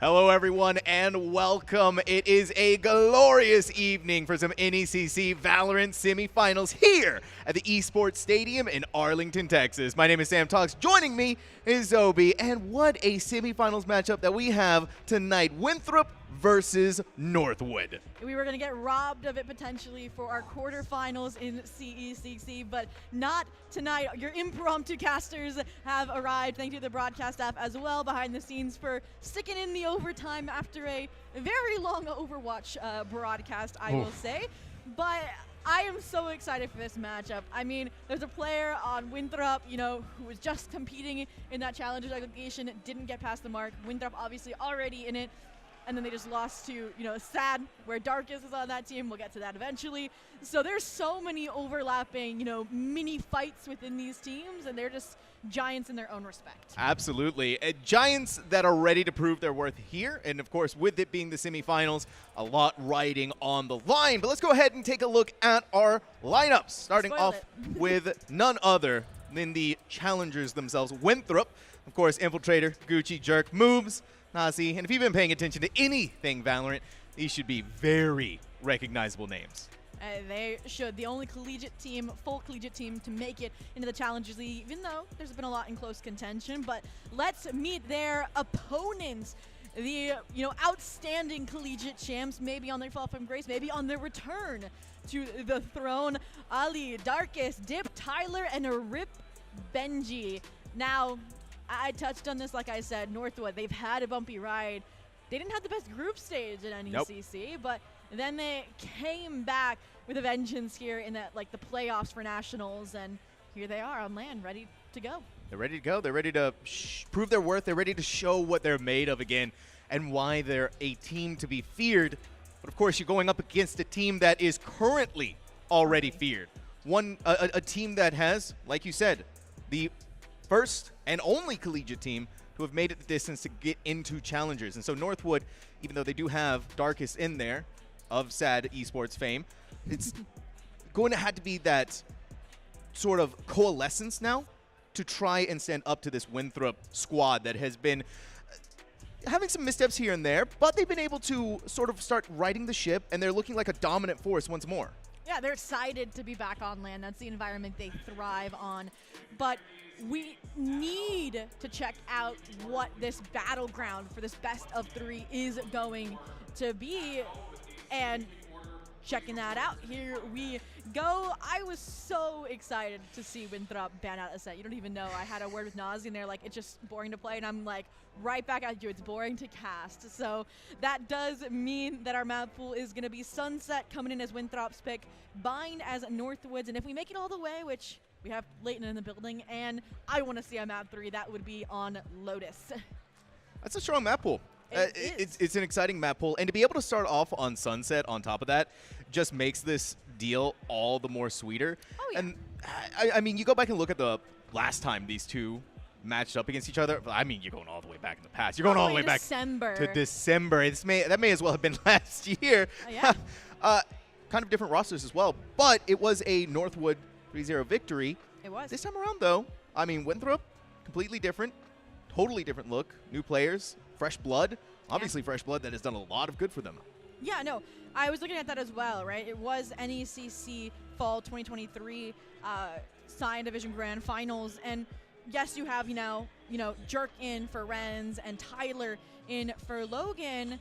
Hello, everyone, and welcome. It is a glorious evening for some NECC VALORANT semifinals here at the Esports Stadium in Arlington, Texas. My name is SamTalkz. Joining me is zhobiii, and what a semifinals matchup that we have tonight. Winthrop versus Northwood. We were going to get robbed of it potentially for our quarterfinals in CECC, but not tonight. Your impromptu casters have arrived. Thank you to the broadcast staff as well behind the scenes for sticking in the overtime after a very long Overwatch broadcast, I will say. But I am so excited for this matchup. I mean, there's a player on Winthrop, you know, who was just competing in that Challengers aggregation, didn't get past the mark. Winthrop obviously already in it. And then they just lost to, you know, SAD, where Darkest is on that team. We'll get to that eventually. So there's so many overlapping, you know, mini fights within these teams, and they're just giants in their own respect. Absolutely. Giants that are ready to prove their worth here. And, of course, with it being the semifinals, a lot riding on the line. But let's go ahead and take a look at our lineups, starting off with none other than the challengers themselves. Winthrop, of course, Infiltrator, Gucci, Jerk, Moves, Nazi, and if you've been paying attention to anything VALORANT, these should be very recognizable names. They should. The only collegiate team, full collegiate team to make it into the Challengers League, even though there's been a lot in close contention. But let's meet their opponents. The, you know, outstanding collegiate champs, maybe on their fall from grace, maybe on their return to the throne. Ali, Darkest, Dip, Tyler, and a Rip Benji. Now, I touched on this, like I said, Northwood, they've had a bumpy ride. They didn't have the best group stage in NECC, but then they came back with a vengeance here in that, like, the playoffs for Nationals, and here they are on LAN, ready to go. They're ready to go. They're ready to prove their worth. They're ready to show what they're made of again and why they're a team to be feared. But, of course, you're going up against a team that is currently already feared. A team that has, like you said, the first and only collegiate team to have made it the distance to get into Challengers. And so Northwood, even though they do have Darkest in there of SAD Esports fame, it's going to have to be that sort of coalescence now to try and stand up to this Winthrop squad that has been having some missteps here and there, but they've been able to sort of start righting the ship, and they're looking like a dominant force once more. Yeah, they're excited to be back on LAN. That's the environment they thrive on. But we need to check out what this battleground for this best of 3 is going to be. And checking that out, here we go. I was so excited to see Winthrop ban out a set. You don't even know. I had a word with Nazi, and they're like, it's just boring to play. And I'm like, right back at you. It's boring to cast. So that does mean that our map pool is going to be Sunset coming in as Winthrop's pick, Bind as Northwoods. And if we make it all the way, which we have Leighton in the building, and I want to see a map 3, that would be on Lotus. That's a strong map pool. It's an exciting map pool, and to be able to start off on Sunset on top of that just makes this deal all the more sweeter. Oh, yeah. And I mean, you go back and look at the last time these two matched up against each other. I mean, you're going all the way back in the past. You're going all the way back to December. That may as well have been last year. Oh, yeah. Kind of different rosters as well, but it was a Northwood 3-0 victory. It was. This time around, though, I mean, Winthrop, completely different, totally different look, new players, fresh blood. Obviously, fresh blood that has done a lot of good for them. Yeah, no, I was looking at that as well, right? It was NECC Fall 2023 Sign Division Grand Finals, and yes, you have, you know, Jerk in for Renz and Tyler in for Logan,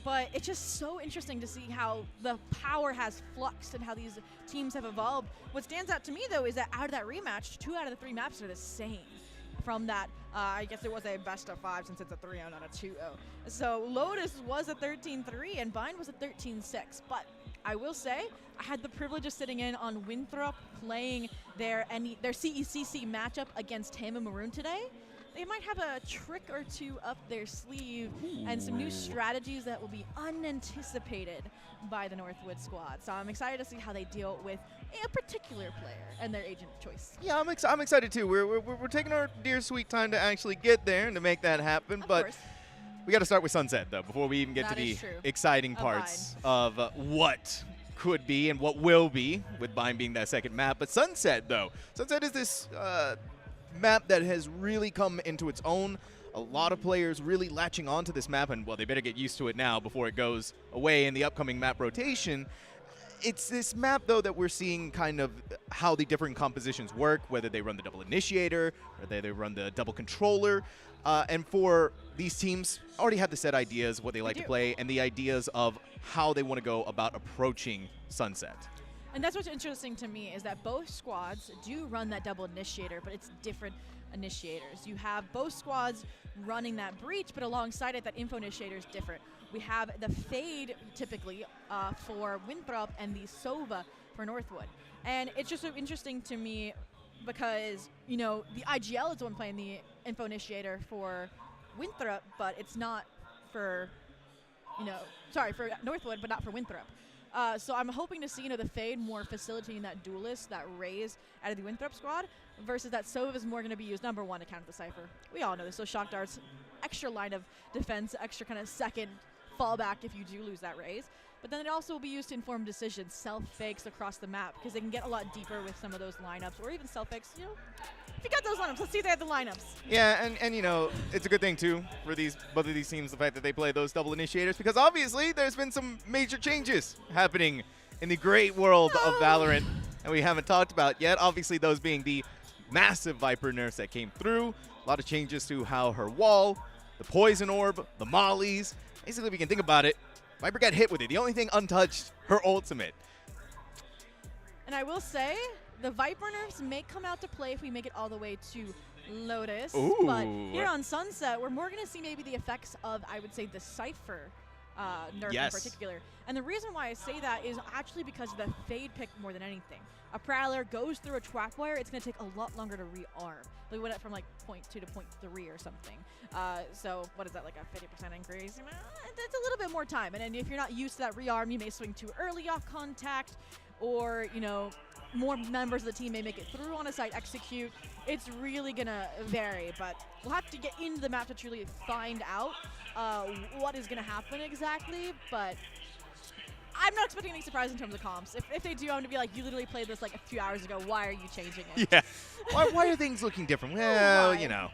but it's just so interesting to see how the power has fluxed and how these teams have evolved. What stands out to me, though, is that out of that rematch, 2 out of the 3 maps are the same. From that, I guess it was a best of 5 since it's a 3-0, not a 2-0. So Lotus was a 13-3 and Bind was a 13-6. But I will say, I had the privilege of sitting in on Winthrop playing their CECC matchup against Tam and Maroon today. They might have a trick or two up their sleeve and some new strategies that will be unanticipated by the Northwood squad. So I'm excited to see how they deal with a particular player and their agent of choice. Yeah, I'm excited too. We're taking our dear sweet time to actually get there and to make that happen. But we got to start with Sunset, though, before we even get to the exciting parts of what could be and what will be, with Bind being that second map. But Sunset, though, Sunset is this map that has really come into its own. A lot of players really latching onto this map, and well, they better get used to it now before it goes away in the upcoming map rotation. It's this map, though, that we're seeing kind of how the different compositions work, whether they run the double initiator, whether they run the double controller. And for these teams, already have the set ideas, what they like to play, and the ideas of how they want to go about approaching Sunset. And that's what's interesting to me is that both squads do run that double initiator, but it's different initiators. You have both squads running that breach, but alongside it, that info initiator is different. We have the Fade typically for Winthrop and the Sova for Northwood. And it's just so interesting to me because, you know, the IGL is the one playing the info initiator for Winthrop, but it's not for, you know, sorry, for Northwood, but not for Winthrop. So I'm hoping to see, you know, the Fade more facilitating that duelist, that raise out of the Winthrop squad, versus that Sova is more going to be used, number one, to counter the Cypher. We all know this, so shock darts, extra line of defense, extra kind of second fallback if you do lose that raise. But then it also will be used to inform decisions, self-fakes across the map, because they can get a lot deeper with some of those lineups, or even self-fakes, you know. If you got those lineups, let's see if they have the lineups. Yeah, and you know, it's a good thing, too, for both of these teams, the fact that they play those double initiators, because obviously there's been some major changes happening in the great world of Valorant, and we haven't talked about yet. Obviously, those being the massive Viper nerfs that came through, a lot of changes to how her wall, the poison orb, the mollies. Basically, if you can think about it, Viper got hit with it. The only thing untouched, her ultimate. And I will say, the Viper nerfs may come out to play if we make it all the way to Lotus. Ooh. But here on Sunset, we're more going to see maybe the effects of, I would say, the Cypher nerf in particular. And the reason why I say that is actually because of the Fade pick more than anything. A Prowler goes through a trap wire, it's going to take a lot longer to rearm. They went up from like 0.2 to 0.3 or something. So what is that, like a 50% increase? It's a little bit more time. And then if you're not used to that rearm, you may swing too early off contact, or, you know, more members of the team may make it through on a site execute. It's really going to vary, but we'll have to get into the map to truly find out what is going to happen exactly. But I'm not expecting any surprise in terms of comps. If they do, I'm going to be like, you literally played this like a few hours ago. Why are you changing it? Yeah. why are things looking different? Well, you know.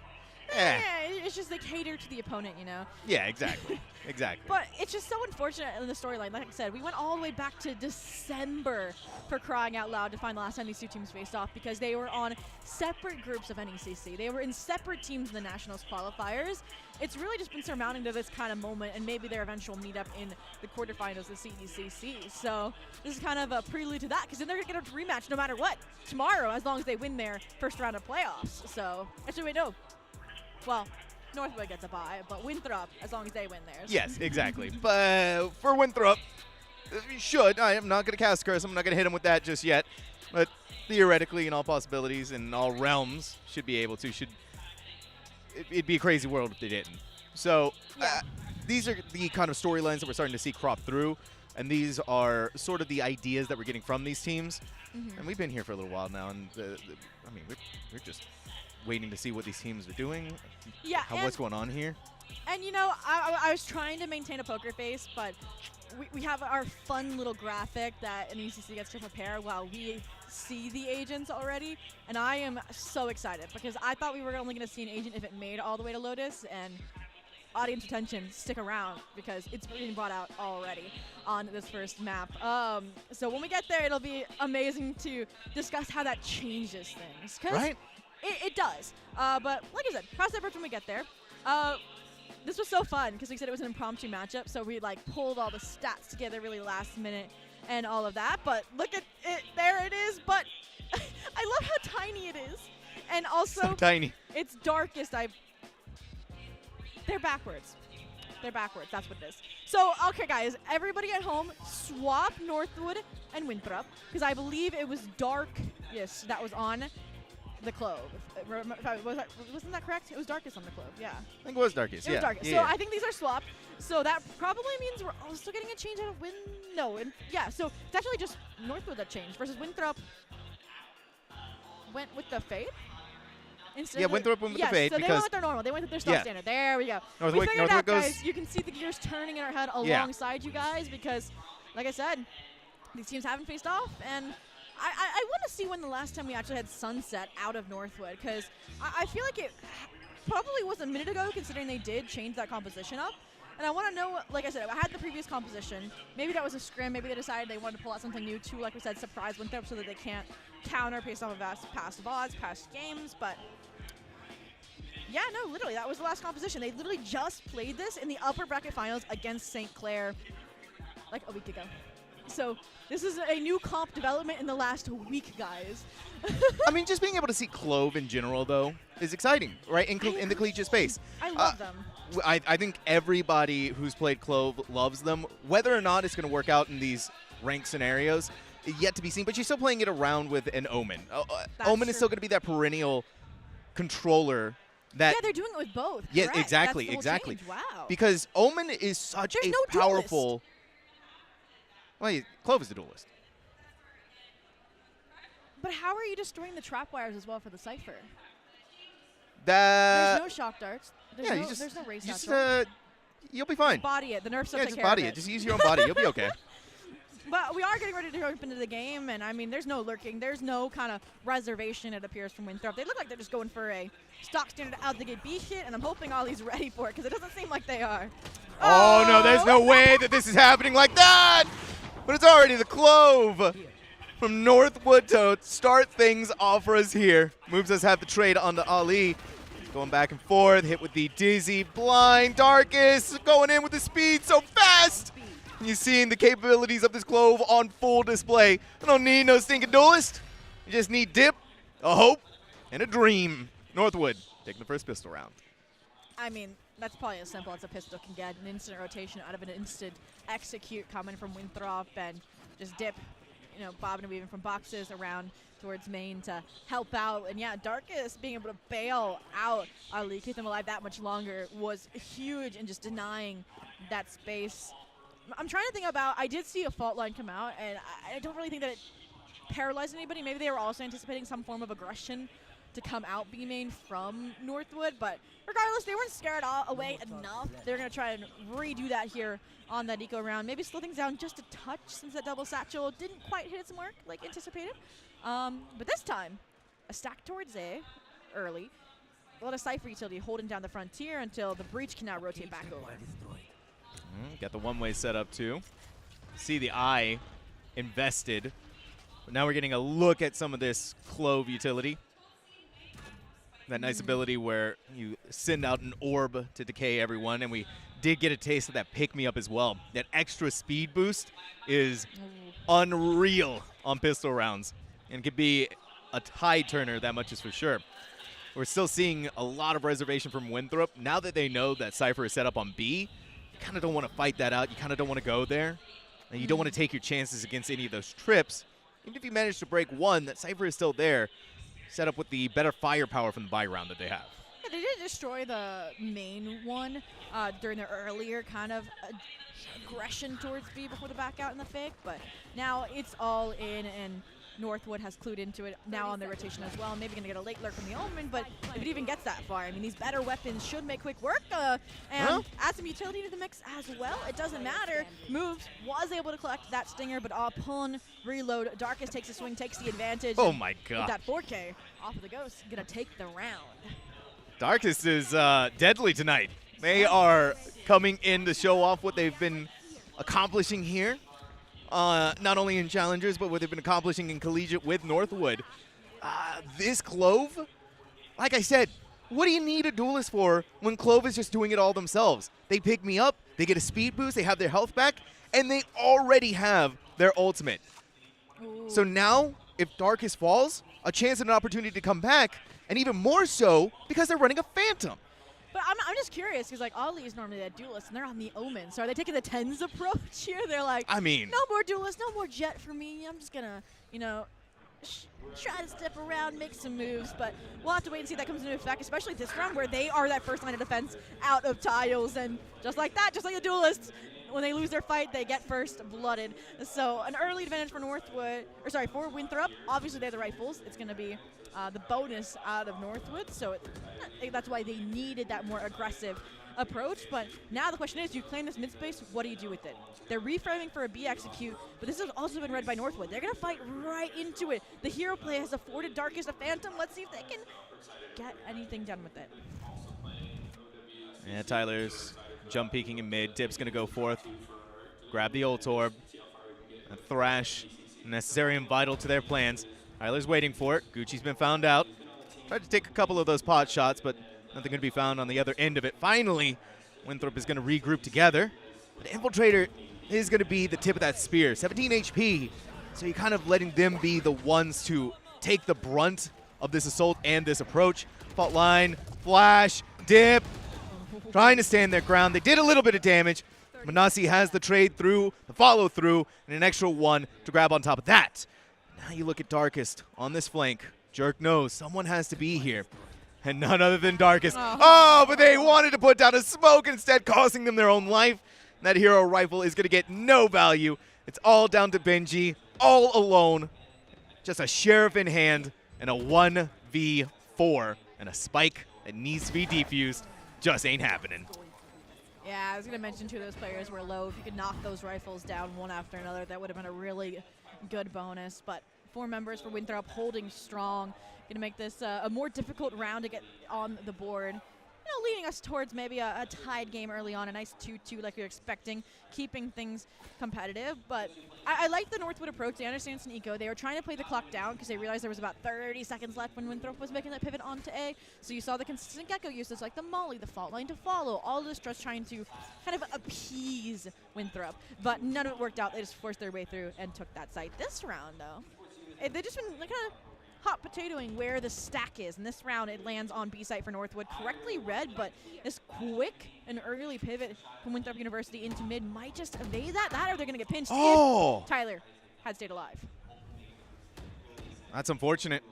Yeah, it's just they cater to the opponent, you know? Yeah, exactly. Exactly. But it's just so unfortunate in the storyline. Like I said, we went all the way back to December, for crying out loud, to find the last time these two teams faced off, because they were on separate groups of NECC. They were in separate teams in the Nationals qualifiers. It's really just been surmounting to this kind of moment, and maybe their eventual meetup in the quarterfinals of CECC. So this is kind of a prelude to that, because then they're going to get a rematch no matter what tomorrow, as long as they win their first round of playoffs. So actually, wait, no. Well, Northwood gets a bye, but Winthrop, as long as they win theirs. Yes, exactly. But for Winthrop, you should. I am not going to cast curse. I'm not going to hit him with that just yet. But theoretically, in all possibilities, in all realms, should be able to. It'd be a crazy world if they didn't. So these are the kind of storylines that we're starting to see crop through. And these are sort of the ideas that we're getting from these teams. And we've been here for a little while now. And I mean, we're just waiting to see what these teams are doing. Yeah, what's going on here. And, you know, I was trying to maintain a poker face, but we have our fun little graphic that NECC gets to prepare while we see the agents already. And I am so excited, because I thought we were only going to see an agent if it made all the way to Lotus. And audience attention, stick around, because it's being brought out already on this first map. So when we get there, it'll be amazing to discuss how that changes things. Right? It does. But like I said, cross that bridge when we get there. This was so fun, because we said it was an impromptu matchup, so we like pulled all the stats together really last minute and all of that. But look at it, there it is. But I love how tiny it is. And also, so tiny. It's darkest. They're backwards. They're backwards. That's what it is. So, okay, guys, everybody at home, swap Northwood and Winthrop, because I believe it was dark. Yes, that was on the Clove. Wasn't that correct? It was darkest on the Clove, yeah. I think it was darkest, It was darkest. Yeah. So I think these are swapped. So that probably means we're also getting a change out of yeah, so it's actually just Northwood that changed versus Winthrop went with the Fade. Yeah, Winthrop went with the Fade. So they went with their normal. They went with their stock standard. There we go. We figured it out, guys. You can see the gears turning in our head alongside you guys, because, like I said, these teams haven't faced off, and I want to see when the last time we actually had Sunset out of Northwood, because I feel like probably was a minute ago, considering they did change that composition up. And I want to know, like I said, I had the previous composition. Maybe that was a scrim. Maybe they decided they wanted to pull out something new to, like we said, surprise Winthrop so that they can't counter based off of past odds, past games. But yeah, no, literally, that was the last composition. They literally just played this in the upper bracket finals against St. Clair like a week ago. So this is a new comp development in the last week, guys. I mean, just being able to see Clove in general, though, is exciting, right, in the collegiate space. I love them. I think everybody who's played Clove loves them. Whether or not it's going to work out in these ranked scenarios, yet to be seen. But you're still playing it around with an Omen. Omen is still going to be that perennial controller. That yeah, they're doing it with both. Yeah, correct. exactly, That's the whole exactly. change. Wow. Because Omen is such There's a no powerful. Well, Clove is the duelist. But how are you destroying the trap wires as well for the Cypher? That There's no shock darts. There's yeah, no, you just, there's no race you just, satchel. you'll be fine. Just body it. The nerfs will Yeah, take just care body of it. Just use your own body. You'll be okay. But we are getting ready to jump into the game, and I mean, there's no lurking. There's no kind of reservation, it appears, from Winthrop. They look like they're just going for a stock standard out the gate B shit, and I'm hoping Ollie's ready for it, because it doesn't seem like they are. Oh, no, there's no way that this is happening like that! But it's already the Clove from Northwood to start things off for us here. Moves us have the trade onto Ali. Going back and forth, hit with the Dizzy, blind, Darkest, going in with the speed so fast! You've seen the capabilities of this Clove on full display. You don't need no stinking duelist. You just need dip, a hope, and a dream. Northwood taking the first pistol round. I mean, that's probably as simple as a pistol can get. An instant rotation out of an instant execute coming from Winthrop, and just dip, you know, bobbing and weaving from boxes around towards main to help out. And yeah, Darkest being able to bail out Ali, keep them alive that much longer, was huge in just denying that space. I'm trying to think about, I did see a fault line come out, and I don't really think that it paralyzed anybody. Maybe they were also anticipating some form of aggression to come out B main from Northwood, but regardless, they weren't scared away enough. They're going to try and redo that here on that eco round. Maybe slow things down just a touch, since that double satchel didn't quite hit its mark like anticipated. But this time, a stack towards A early. A lot of Cypher utility holding down the frontier until the breach can now rotate back over. Got the one-way set up too. See the eye invested. But now we're getting a look at some of this Clove utility. That nice ability where you send out an orb to decay everyone, and we did get a taste of that pick-me-up as well. That extra speed boost is unreal on pistol rounds, and could be a tide turner, that much is for sure. We're still seeing a lot of reservation from Winthrop. Now that they know that Cypher is set up on B, you kind of don't want to fight that out. You kind of don't want to go there. And you don't want to take your chances against any of those trips. Even if you manage to break one, that Cypher is still there, set up with the better firepower from the buy round that they have. Yeah, they did destroy the main one during their earlier kind of aggression towards B before the back out in the fake, but now it's all in, and Northwood has clued into it now on the rotation as well. Maybe going to get a late lurk from the Omen, but if it even gets that far, I mean, these better weapons should make quick work, and add some utility to the mix as well. It doesn't matter. Moves, was able to collect that Stinger, but upon reload, Darkest takes a swing, takes the advantage. Oh my god. With that 4K off of the Ghost, going to take the round. Darkest is deadly tonight. They are coming in to show off what they've been accomplishing here. Not only in Challengers, but what they've been accomplishing in Collegiate with Northwood. This Clove, like I said, what do you need a duelist for when Clove is just doing it all themselves? They pick me up, they get a speed boost, they have their health back, and they already have their ultimate. Ooh. So now, if Darkest falls, a chance and an opportunity to come back, and even more so because they're running a Phantom. But I'm just curious, because like Ollie is normally that duelist, and they're on the Omen. So are they taking the tens approach here? They're like, I mean, no more duelist, no more jet for me. I'm just gonna, you know, try to step around, make some moves. But we'll have to wait and see if that comes into effect, especially this round where they are that first line of defense out of tiles, and just like that, just like the duelists, when they lose their fight, they get first blooded. So an early advantage for Northwood, or sorry, for Winthrop. Obviously they have the rifles. It's gonna be the bonus out of Northwood, so that's why they needed that more aggressive approach. But now the question is, you claim this mid space, what do you do with it? They're reframing for a B execute, but this has also been read by Northwood. They're going to fight right into it. The hero play has afforded Darkest a Phantom. Let's see if they can get anything done with it. Yeah, Tyler's jump peeking in mid. Dip's going to go forth, grab the ult orb. A thrash, necessary and vital to their plans. Tyler's waiting for it. Gucci's been found out. Tried to take a couple of those pot shots, but nothing going to be found on the other end of it. Finally, Winthrop is going to regroup together. But Infiltrator is going to be the tip of that spear. 17 HP, so you're kind of letting them be the ones to take the brunt of this assault and this approach. Fault line, flash, dip, trying to stand their ground. They did a little bit of damage. Manasi has the trade through, the follow through, and an extra one to grab on top of that. Now you look at Darkest on this flank. Jerk knows someone has to be here, and none other than Darkest. Oh, but they wanted to put down a smoke instead, costing them their own life. And that hero rifle is going to get no value. It's all down to Benji, all alone. Just a sheriff in hand and a 1v4. And a spike that needs to be defused just ain't happening. Yeah, I was going to mention two of those players were low. If you could knock those rifles down one after another, that would have been a really good bonus. But 4 members for Winthrop holding strong. Going to make this a more difficult round to get on the board. You know, leading us towards maybe a tied game early on, a nice 2-2 like you're expecting, keeping things competitive. But I like the Northwood approach. They understand Sneeko. They were trying to play the clock down because they realized there was about 30 seconds left when Winthrop was making that pivot onto A. So you saw the consistent Gecko uses like the Molly, the fault line to follow, all this just trying to kind of appease Winthrop. But none of it worked out. They just forced their way through and took that site. This round, though, they've just been like kind of hot potatoing where the stack is. And this round, it lands on B site for Northwood. Correctly read, but this quick and early pivot from Winthrop University into mid might just evade that. Or they're going to get pinched if Tyler had stayed alive. That's unfortunate.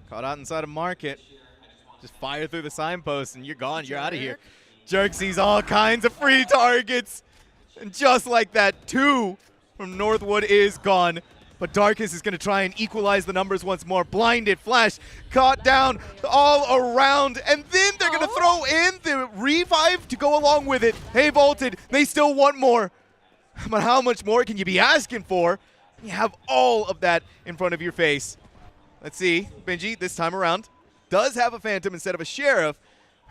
Caught out inside of market. Just fire through the signpost and you're gone. You're out of here. Jerk sees all kinds of free targets. And just like that, 2 from Northwood is gone. But Darkest is going to try and equalize the numbers once more. Blinded, flash, caught down all around. And then they're going to throw in the revive to go along with it. They vaulted. They still want more. But how much more can you be asking for? You have all of that in front of your face. Let's see. Benji, this time around, does have a Phantom instead of a Sheriff.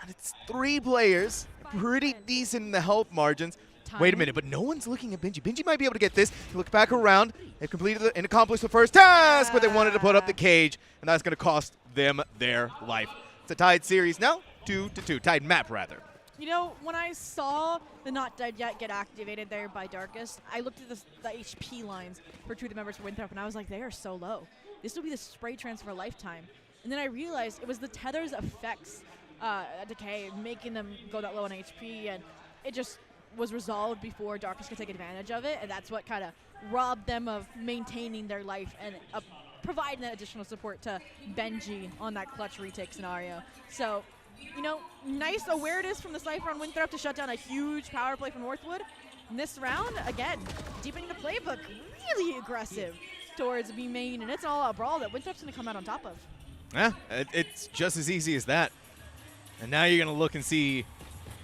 And it's 3 players. Pretty decent in the health margins. Wait a minute, but no one's looking at Benji. Benji might be able to get this. Look back around. They've completed and accomplished the first task, but they wanted to put up the cage, and that's going to cost them their life. It's a tied series now, 2-2. Tied map, rather. You know, when I saw the Not Dead Yet get activated there by Darkest, I looked at the HP lines for 2 of the members for Winthrop, and I was like, they are so low. This will be the spray transfer lifetime. And then I realized it was the Tether's effects decay, making them go that low on HP, and it just was resolved before Darkest could take advantage of it, and that's what kind of robbed them of maintaining their life and providing that additional support to Benji on that clutch retake scenario. So, you know, nice awareness from the Cypher on Winthrop to shut down a huge power play from Northwood. And this round, again, deepening the playbook, really aggressive towards B main, and it's all out brawl that Winthrop's going to come out on top of. Yeah, it's just as easy as that. And now you're going to look and see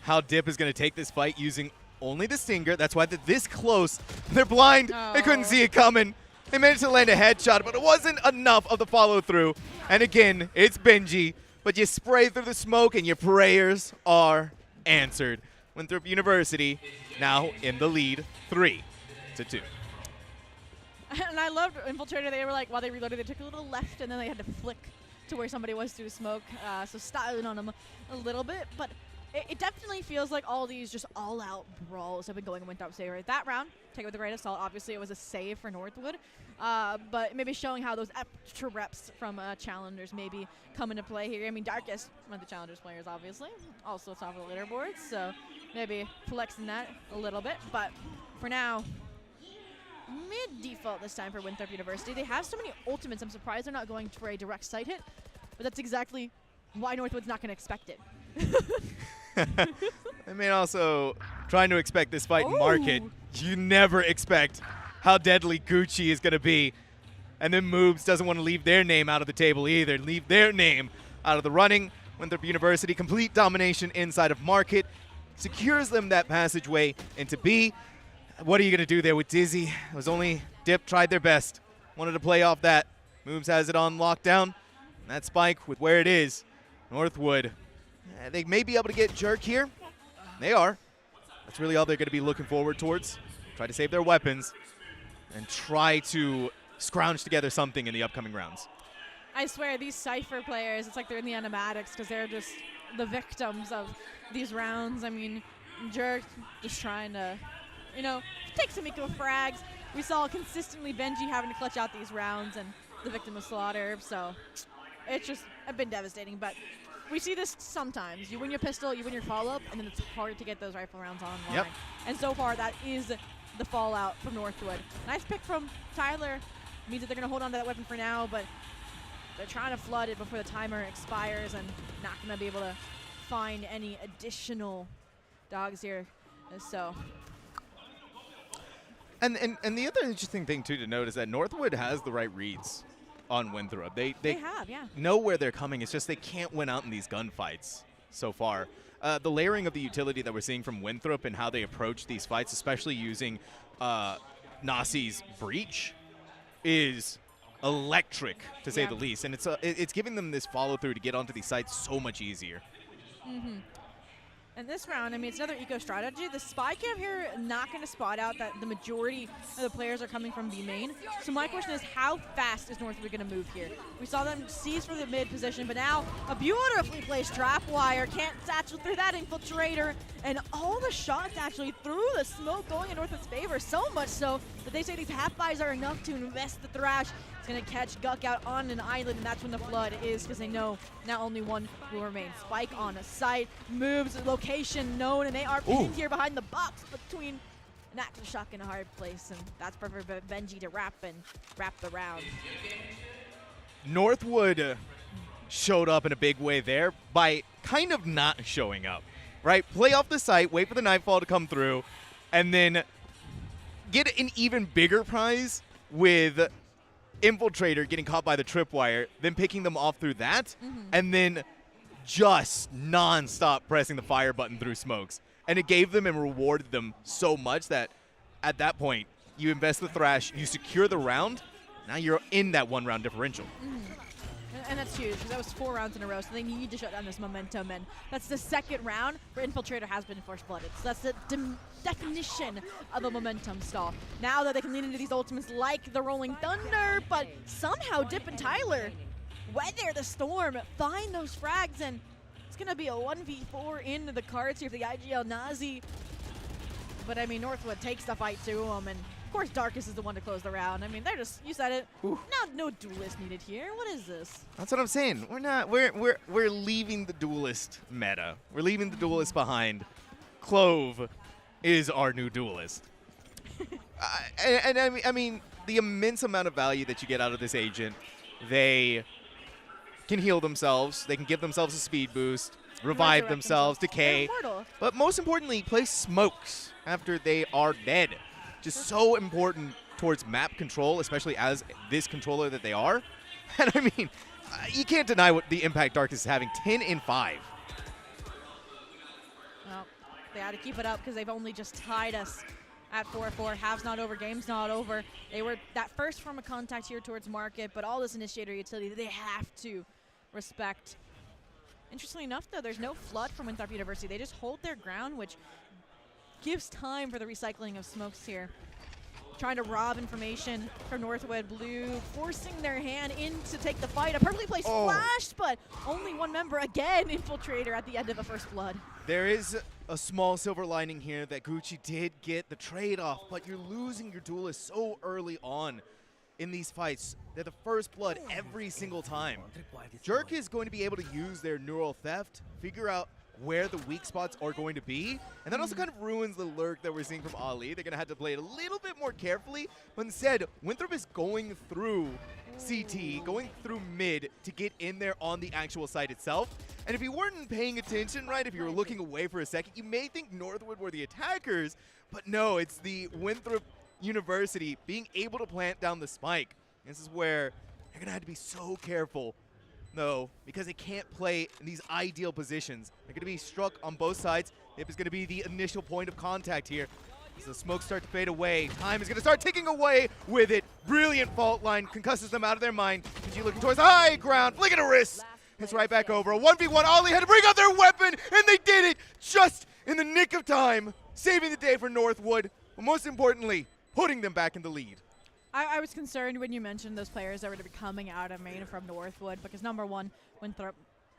how Dip is going to take this fight using only the Stinger. That's why they're this close. They're blind. They couldn't see it coming. They managed to land a headshot, but it wasn't enough of the follow-through. And again, it's Benji. But you spray through the smoke, and your prayers are answered. Winthrop University now in the lead, 3-2. And I loved Infiltrator. They were like, while they reloaded, they took a little left, and then they had to flick to where somebody was through smoke. So styling on them a little bit. But it definitely feels like all these just all-out brawls have been going in Winthrop's favor. That round, take it with a grain of salt. Obviously, it was a save for Northwood. But maybe showing how those extra reps from challengers maybe come into play here. I mean, Darkest, one of the challengers players, obviously, also top of the leaderboard. So maybe flexing that a little bit. But for now, mid-default this time for Winthrop University. They have so many ultimates. I'm surprised they're not going for a direct side hit. But that's exactly why Northwood's not going to expect it. I mean, also, trying to expect this fight in market, you never expect how deadly Gucci is going to be. And then Moobs doesn't want to leave their name out of the table either, leave their name out of the running. Winthrop University, complete domination inside of market, secures them that passageway into B. What are you going to do there with Dizzy? It was only Dip tried their best. Wanted to play off that. Moobs has it on lockdown. That spike with where it is. Northwood, they may be able to get Jerk here. They are. That's really all they're going to be looking forward towards. Try to save their weapons and try to scrounge together something in the upcoming rounds. I swear, these Cypher players, it's like they're in the animatics because they're just the victims of these rounds. I mean, Jerk just trying to, you know, take some eco frags. We saw consistently Benji having to clutch out these rounds and the victim of slaughter. So it's been devastating. But we see this sometimes. You win your pistol, you win your follow-up, and then it's hard to get those rifle rounds online. Yep. And so far, that is the fallout from Northwood. Nice pick from Tyler. Means that they're going to hold on to that weapon for now, but they're trying to flood it before the timer expires and not going to be able to find any additional dogs here. So. And the other interesting thing, too, to note is that Northwood has the right reads on Winthrop. They have, yeah. know where they're coming. It's just they can't win out in these gunfights so far. The layering of the utility that we're seeing from Winthrop and how they approach these fights, especially using Nasi's Breach, is electric, to say the least. And it's giving them this follow-through to get onto these sites so much easier. Mm-hmm. And this round, I mean, it's another eco strategy. The spy cam here not going to spot out that the majority of the players are coming from B main. So my question is, how fast is Northwood going to move here? We saw them seize for the mid position, but now a beautifully placed trap wire. Can't satchel through that infiltrator. And all the shots actually through the smoke going in Northwood's favor. So much so that they say these half buys are enough to invest the Thrash. It's going to catch Guck out on an island, and that's when the flood is, because they know now only one will remain. Spike on a site, moves, location known, and they are pinned here behind the box between an actual shock in a hard place, and that's perfect for Benji to wrap the round. Northwood showed up in a big way there by kind of not showing up, right? Play off the site, wait for the Nightfall to come through, and then get an even bigger prize with Infiltrator getting caught by the tripwire, then picking them off through that, and then just non-stop pressing the fire button through smokes. And it gave them and rewarded them so much that at that point, you invest the Thrash, you secure the round, now you're in that one-round differential. And that's huge, because that was 4 rounds in a row, so they need to shut down this momentum. And that's the second round where Infiltrator has been force-blooded. So that's the definition of a momentum stall. Now that they can lean into these ultimates like the Rolling Thunder, but somehow Dip and Tyler weather the storm, find those frags, and it's going to be a 1v4 in the cards here for the IGL Nazi. But, I mean, Northwood takes the fight to them, and of course, Darkus is the one to close the round. I mean, they're just, you said it, no duelist needed here. What is this? That's what I'm saying. We're leaving the duelist meta. We're leaving the duelist behind. Clove is our new duelist. I mean, the immense amount of value that you get out of this agent, they can heal themselves, they can give themselves a speed boost, revive themselves, decay, but most importantly, place smokes after they are dead. Just so important towards map control, especially as this controller that they are. And I mean, you can't deny what the impact Darkness is having. 10 in 5. Well, they had to keep it up because they've only just tied us at 4-4. Halves not over, game's not over. They were that first form of contact here towards market, but all this initiator utility they have to respect. Interestingly enough, though, there's no flood from Winthrop University. They just hold their ground, which gives time for the recycling of smokes here. Trying to rob information from Northwood. Blue forcing their hand in to take the fight. A perfectly placed flash, but only one member again, Infiltrator at the end of a first blood. There is a small silver lining here that Gucci did get the trade-off, but you're losing your duelist so early on in these fights. They're the first blood every single time. Jerk is going to be able to use their neural theft, figure out where the weak spots are going to be, and that also kind of ruins the lurk that we're seeing from Ali. They're going to have to play it a little bit more carefully, but instead, Winthrop is going through CT, going through mid to get in there on the actual site itself. And if you weren't paying attention, right, if you were looking away for a second, you may think Northwood were the attackers, but no, it's the Winthrop University being able to plant down the spike. This is where you're going to have to be so careful, though, because they can't play in these ideal positions. They're going to be struck on both sides. Hip is going to be the initial point of contact here. As the smoke start to fade away, time is going to start ticking away with it. Brilliant fault line, concusses them out of their mind. Kenji looking towards the high ground, flicking a wrist. It's right back over. A 1v1, Ollie had to bring out their weapon, and they did it just in the nick of time, saving the day for Northwood, but most importantly, putting them back in the lead. I was concerned when you mentioned those players that were to be coming out of main from Northwood because number one, Winthrop,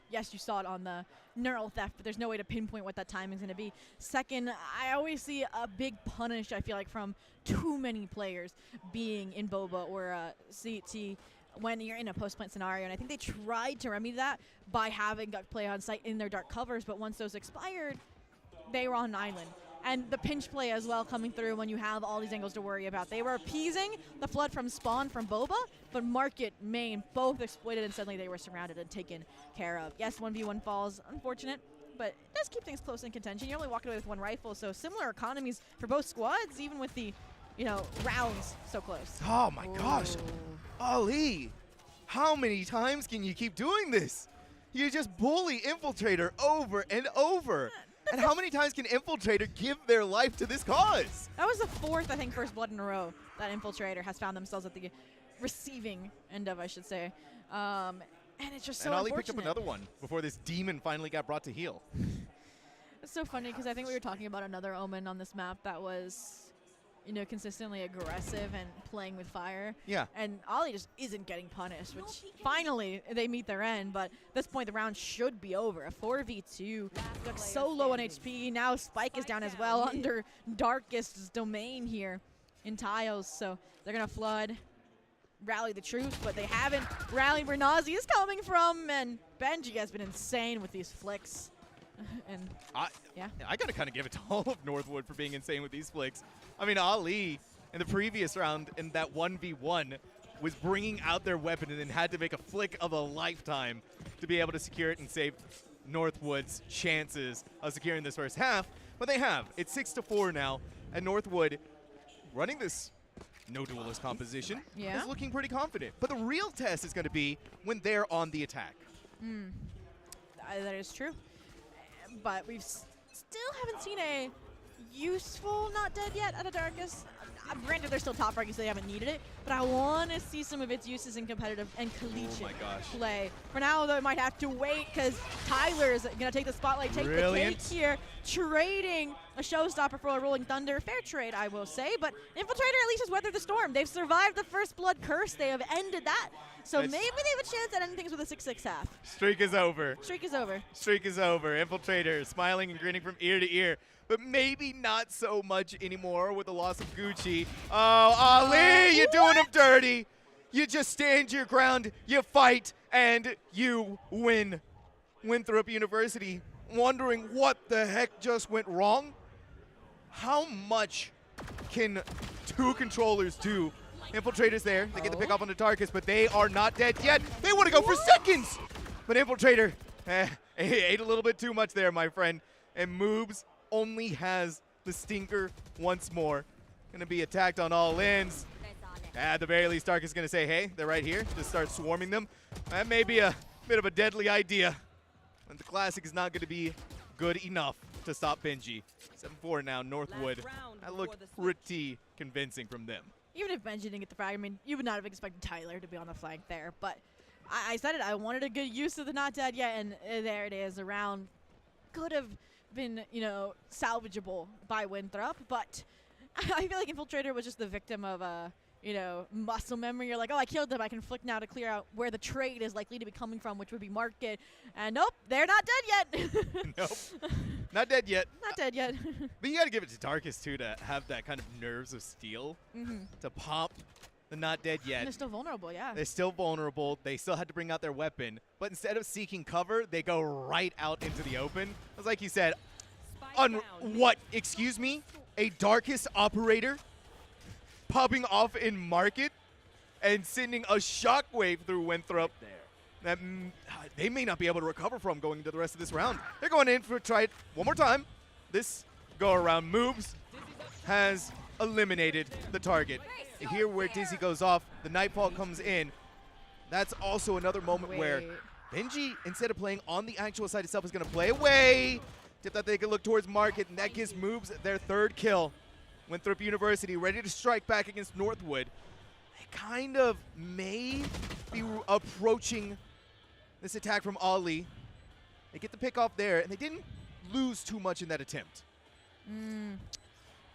yes, you saw it on the neural theft, but there's no way to pinpoint what that timing is going to be. Second, I always see a big punish, I feel like, from too many players being in Boba or CT when you're in a post-plant scenario. And I think they tried to remedy that by having Gut play on site in their dark covers, but once those expired, they were on an island. And the pinch play as well coming through when you have all these angles to worry about. They were appeasing the flood from spawn from Boba, but Market, main, both exploited, and suddenly they were surrounded and taken care of. Yes, 1v1 falls, unfortunate, but it does keep things close in contention. You're only walking away with one rifle, so similar economies for both squads, even with the, rounds so close. Oh my gosh. Ali, how many times can you keep doing this? You just bully Infiltrator over and over. And how many times can Infiltrator give their life to this cause? That was the fourth, I think, first blood in a row that Infiltrator has found themselves at the receiving end of, I should say. And it's just so Ali unfortunate. picked up another one before this demon finally got brought to heel. It's so funny because I think we were talking about another Omen on this map that was, consistently aggressive and playing with fire. Yeah. And Ollie just isn't getting punished, which finally they meet their end. But at this point, the round should be over. A 4v2. Got so low on HP. Now Spike is down as well under Darkest's domain here in Tiles. So they're going to flood, rally the troops, but they haven't rallied where Nazi is coming from. And Benji has been insane with these flicks. And I got to kind of give it to all of Northwood for being insane with these flicks. I mean, Ali in the previous round in that 1v1 was bringing out their weapon and then had to make a flick of a lifetime to be able to secure it and save Northwood's chances of securing this first half. But they have. It's 6-4 now, and Northwood running this no duelist composition is looking pretty confident. But the real test is going to be when they're on the attack. That is true. But we've still haven't seen a useful not dead yet out of Darkest. Granted, they're still top ranking, so they haven't needed it. But I want to see some of its uses in competitive and collegiate play. For now, though, I might have to wait because Tyler's going to take the spotlight, take the cake here, trading a showstopper for a Rolling Thunder. Fair trade, I will say. But Infiltrator at least has weathered the storm. They've survived the first blood curse. They have ended that. So maybe they have a chance at ending things with a 6-6 half. Streak is over. Streak is over. Streak is over. Infiltrator smiling and grinning from ear to ear. But maybe not so much anymore with the loss of Gucci. Oh, Ali, you're doing him dirty. You just stand your ground, you fight, and you win. Winthrop University wondering what the heck just went wrong? How much can two controllers do? Infiltrator's there. They get the pick off on the Darkest, but they are not dead yet. They want to go for seconds. But Infiltrator ate a little bit too much there, my friend. And Moobs only has the stinker once more. Going to be attacked on all ends. At the very least, Dark is going to say, hey, they're right here. Just start swarming them. That may be a bit of a deadly idea. And the Classic is not going to be good enough to stop Benji. 7-4 now, Northwood. That looked pretty convincing from them. Even if Benji didn't get the frag, I mean, you would not have expected Tyler to be on the flank there. But I said it, I wanted a good use of the not dead yet, and there it is. A round could have been, salvageable by Winthrop, but I feel like Infiltrator was just the victim of muscle memory. You're like, oh, I killed them. I can flick now to clear out where the trade is likely to be coming from, which would be Market. And nope, they're not dead yet. Nope, not dead yet. Not dead yet. But you got to give it to Darkest, too, to have that kind of nerves of steel to pop the not dead yet. And they're still vulnerable, yeah. They're still vulnerable. They still had to bring out their weapon. But instead of seeking cover, they go right out into the open. It's like you said, excuse me? A Darkest operator popping off in Market and sending a shockwave through Winthrop that they may not be able to recover from going into the rest of this round. They're going in for a try it one more time. This go-around moves has eliminated the target. Here where Dizzy goes off, the Nightfall comes in. That's also another moment where Benji, instead of playing on the actual side itself, is going to play away. Tip that they can look towards Market, and that gives Moves their third kill. Winthrop University ready to strike back against Northwood. They kind of may be approaching this attack from Ali. They get the pick off there, and they didn't lose too much in that attempt. And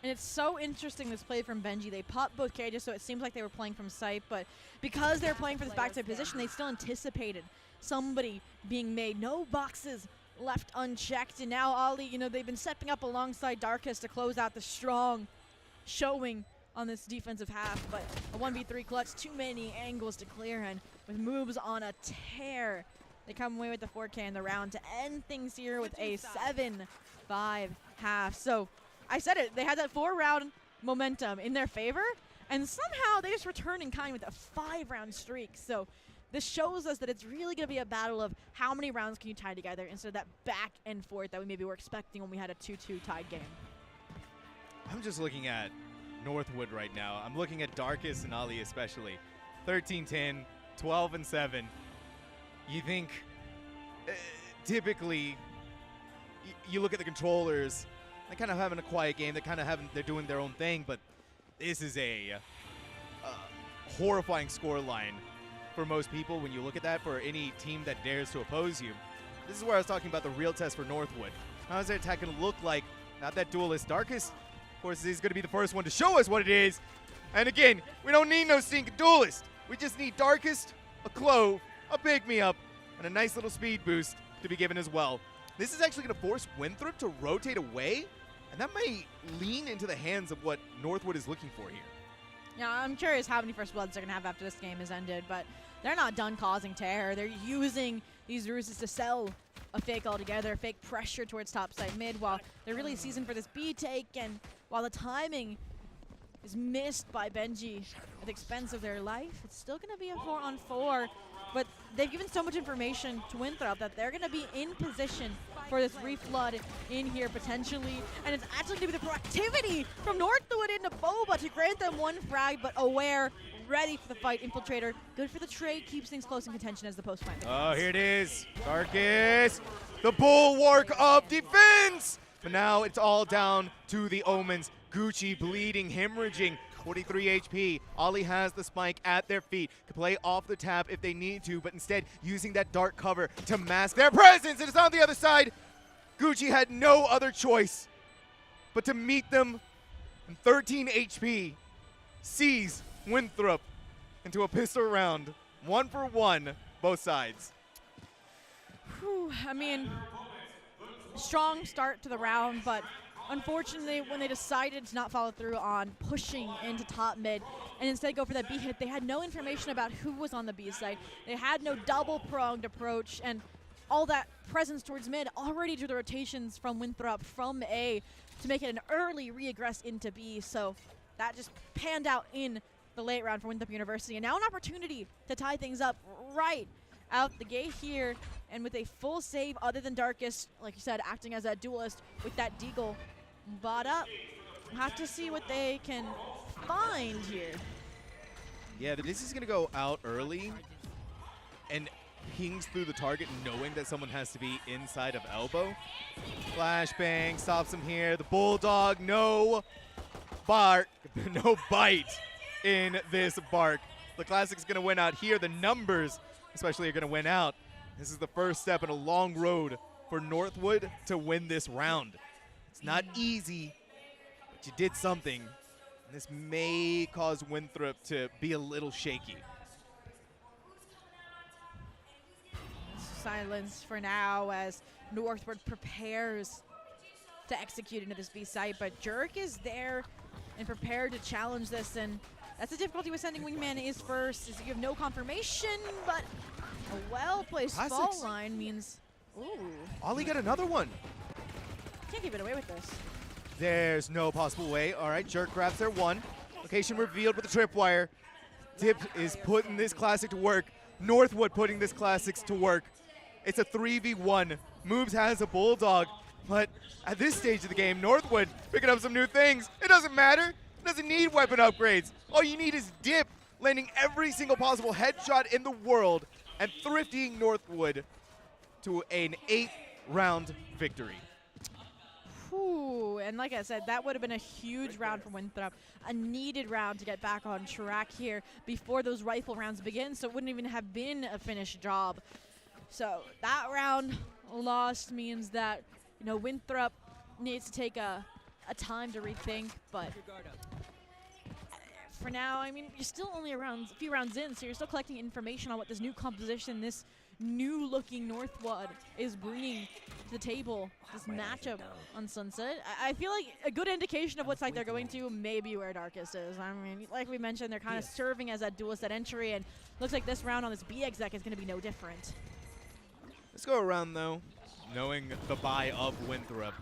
it's so interesting, this play from Benji. They popped both cages, so it seems like they were playing from sight, but because they were playing for this backside position, they still anticipated somebody being made. No boxes left unchecked, and now Ollie, you know, they've been stepping up alongside Darkus to close out the strong showing on this defensive half, but a 1v3 clutch, too many angles to clear, and with moves on a tear, they come away with the 4K in the round to end things here with a 7-5 half. So I said it, they had that 4-round momentum in their favor, and somehow they just return in kind with a 5-round streak. So this shows us that it's really going to be a battle of how many rounds can you tie together instead of that back and forth that we maybe were expecting when we had a 2-2 tied game. I'm just looking at Northwood right now. I'm looking at Darkus and Ali especially. 13-10, 12-7. You think typically you look at the controllers, they're kind of having a quiet game. They're doing their own thing, but this is a horrifying score line for most people when you look at that for any team that dares to oppose you. This is where I was talking about the real test for Northwood. How is their attack going to look like? Not that duelist. Darkus, of course, is going to be the first one to show us what it is. And again, we don't need no stinking duelist. We just need Darkest, a Clove, a pick-me-up, and a nice little speed boost to be given as well. This is actually going to force Winthrop to rotate away, and that may lean into the hands of what Northwood is looking for here. Yeah, I'm curious how many First Bloods they're going to have after this game is ended, but they're not done causing terror. They're using these ruses to sell a fake altogether, fake pressure towards topside mid, while they're really seasoned for this B take, and while the timing is missed by Benji at the expense of their life, it's still going to be a 4-on-4, but they've given so much information to Winthrop that they're going to be in position for this reflood in here potentially, and it's actually going to be the proactivity from Northwood into Boba to grant them one frag, but aware, ready for the fight. Infiltrator, good for the trade, keeps things close in contention as the post-fight begins. Oh, here it is. Darkus, the bulwark of defense! But now it's all down to the Omens. Gucci bleeding, hemorrhaging, 43 HP. Ollie has the spike at their feet. Can play off the tap if they need to, but instead using that dark cover to mask their presence. And it's on the other side. Gucci had no other choice but to meet them. And 13 HP sees Winthrop into a pistol round. 1-for-1, both sides. Whew, I mean, strong start to the round, but unfortunately, when they decided to not follow through on pushing into top mid and instead go for that B hit, they had no information about who was on the B side. They had no double-pronged approach, and all that presence towards mid already drew the rotations from Winthrop from A to make it an early re-aggress into B. So that just panned out in the late round for Winthrop University. And now an opportunity to tie things up right out the gate here, and with a full save other than Darkest, like you said, acting as that duelist with that Deagle bought up. We'll have to see what they can find here. Yeah, this is going to go out early and pings through the target knowing that someone has to be inside of elbow. Flashbang stops him here. The Bulldog, no bark, no bite in this bark. The Classic's going to win out here. The numbers especially are going to win out. This is the first step in a long road for Northwood to win this round. It's not easy, but you did something. And this may cause Winthrop to be a little shaky. Silence for now as Northwood prepares to execute into this B site, but Jerk is there and prepared to challenge this, and that's the difficulty with sending Wingman is first, is you have no confirmation, but a well-placed fault line means, ooh. Ollie got another one. Can't give it away with this. There's no possible way. All right, Jerk grabs their one. Location revealed with the tripwire. Dip is putting this Classic to work. Northwood putting this Classics to work. It's a 3v1. Moves has a Bulldog, but at this stage of the game, Northwood picking up some new things. It doesn't matter. It doesn't need weapon upgrades. All you need is Dip landing every single possible headshot in the world and thrifting Northwood to an 8th-round victory. Whew, and like I said, that would have been a huge round for Winthrop. A needed round to get back on track here before those rifle rounds begin, so it wouldn't even have been a finished job. So that round lost means that you know, Winthrop needs to take a time to rethink, but for now, I mean, you're still only a few rounds in, so you're still collecting information on what this new composition, this new-looking Northwood is bringing to the table, this matchup on Sunset. I feel like a good indication of what side they're going to may be where Darkest is. I mean, like we mentioned, they're kind of serving as that duelist at entry, and looks like this round on this B exec is going to be no different. Let's go around, though, knowing the buy of Winthrop,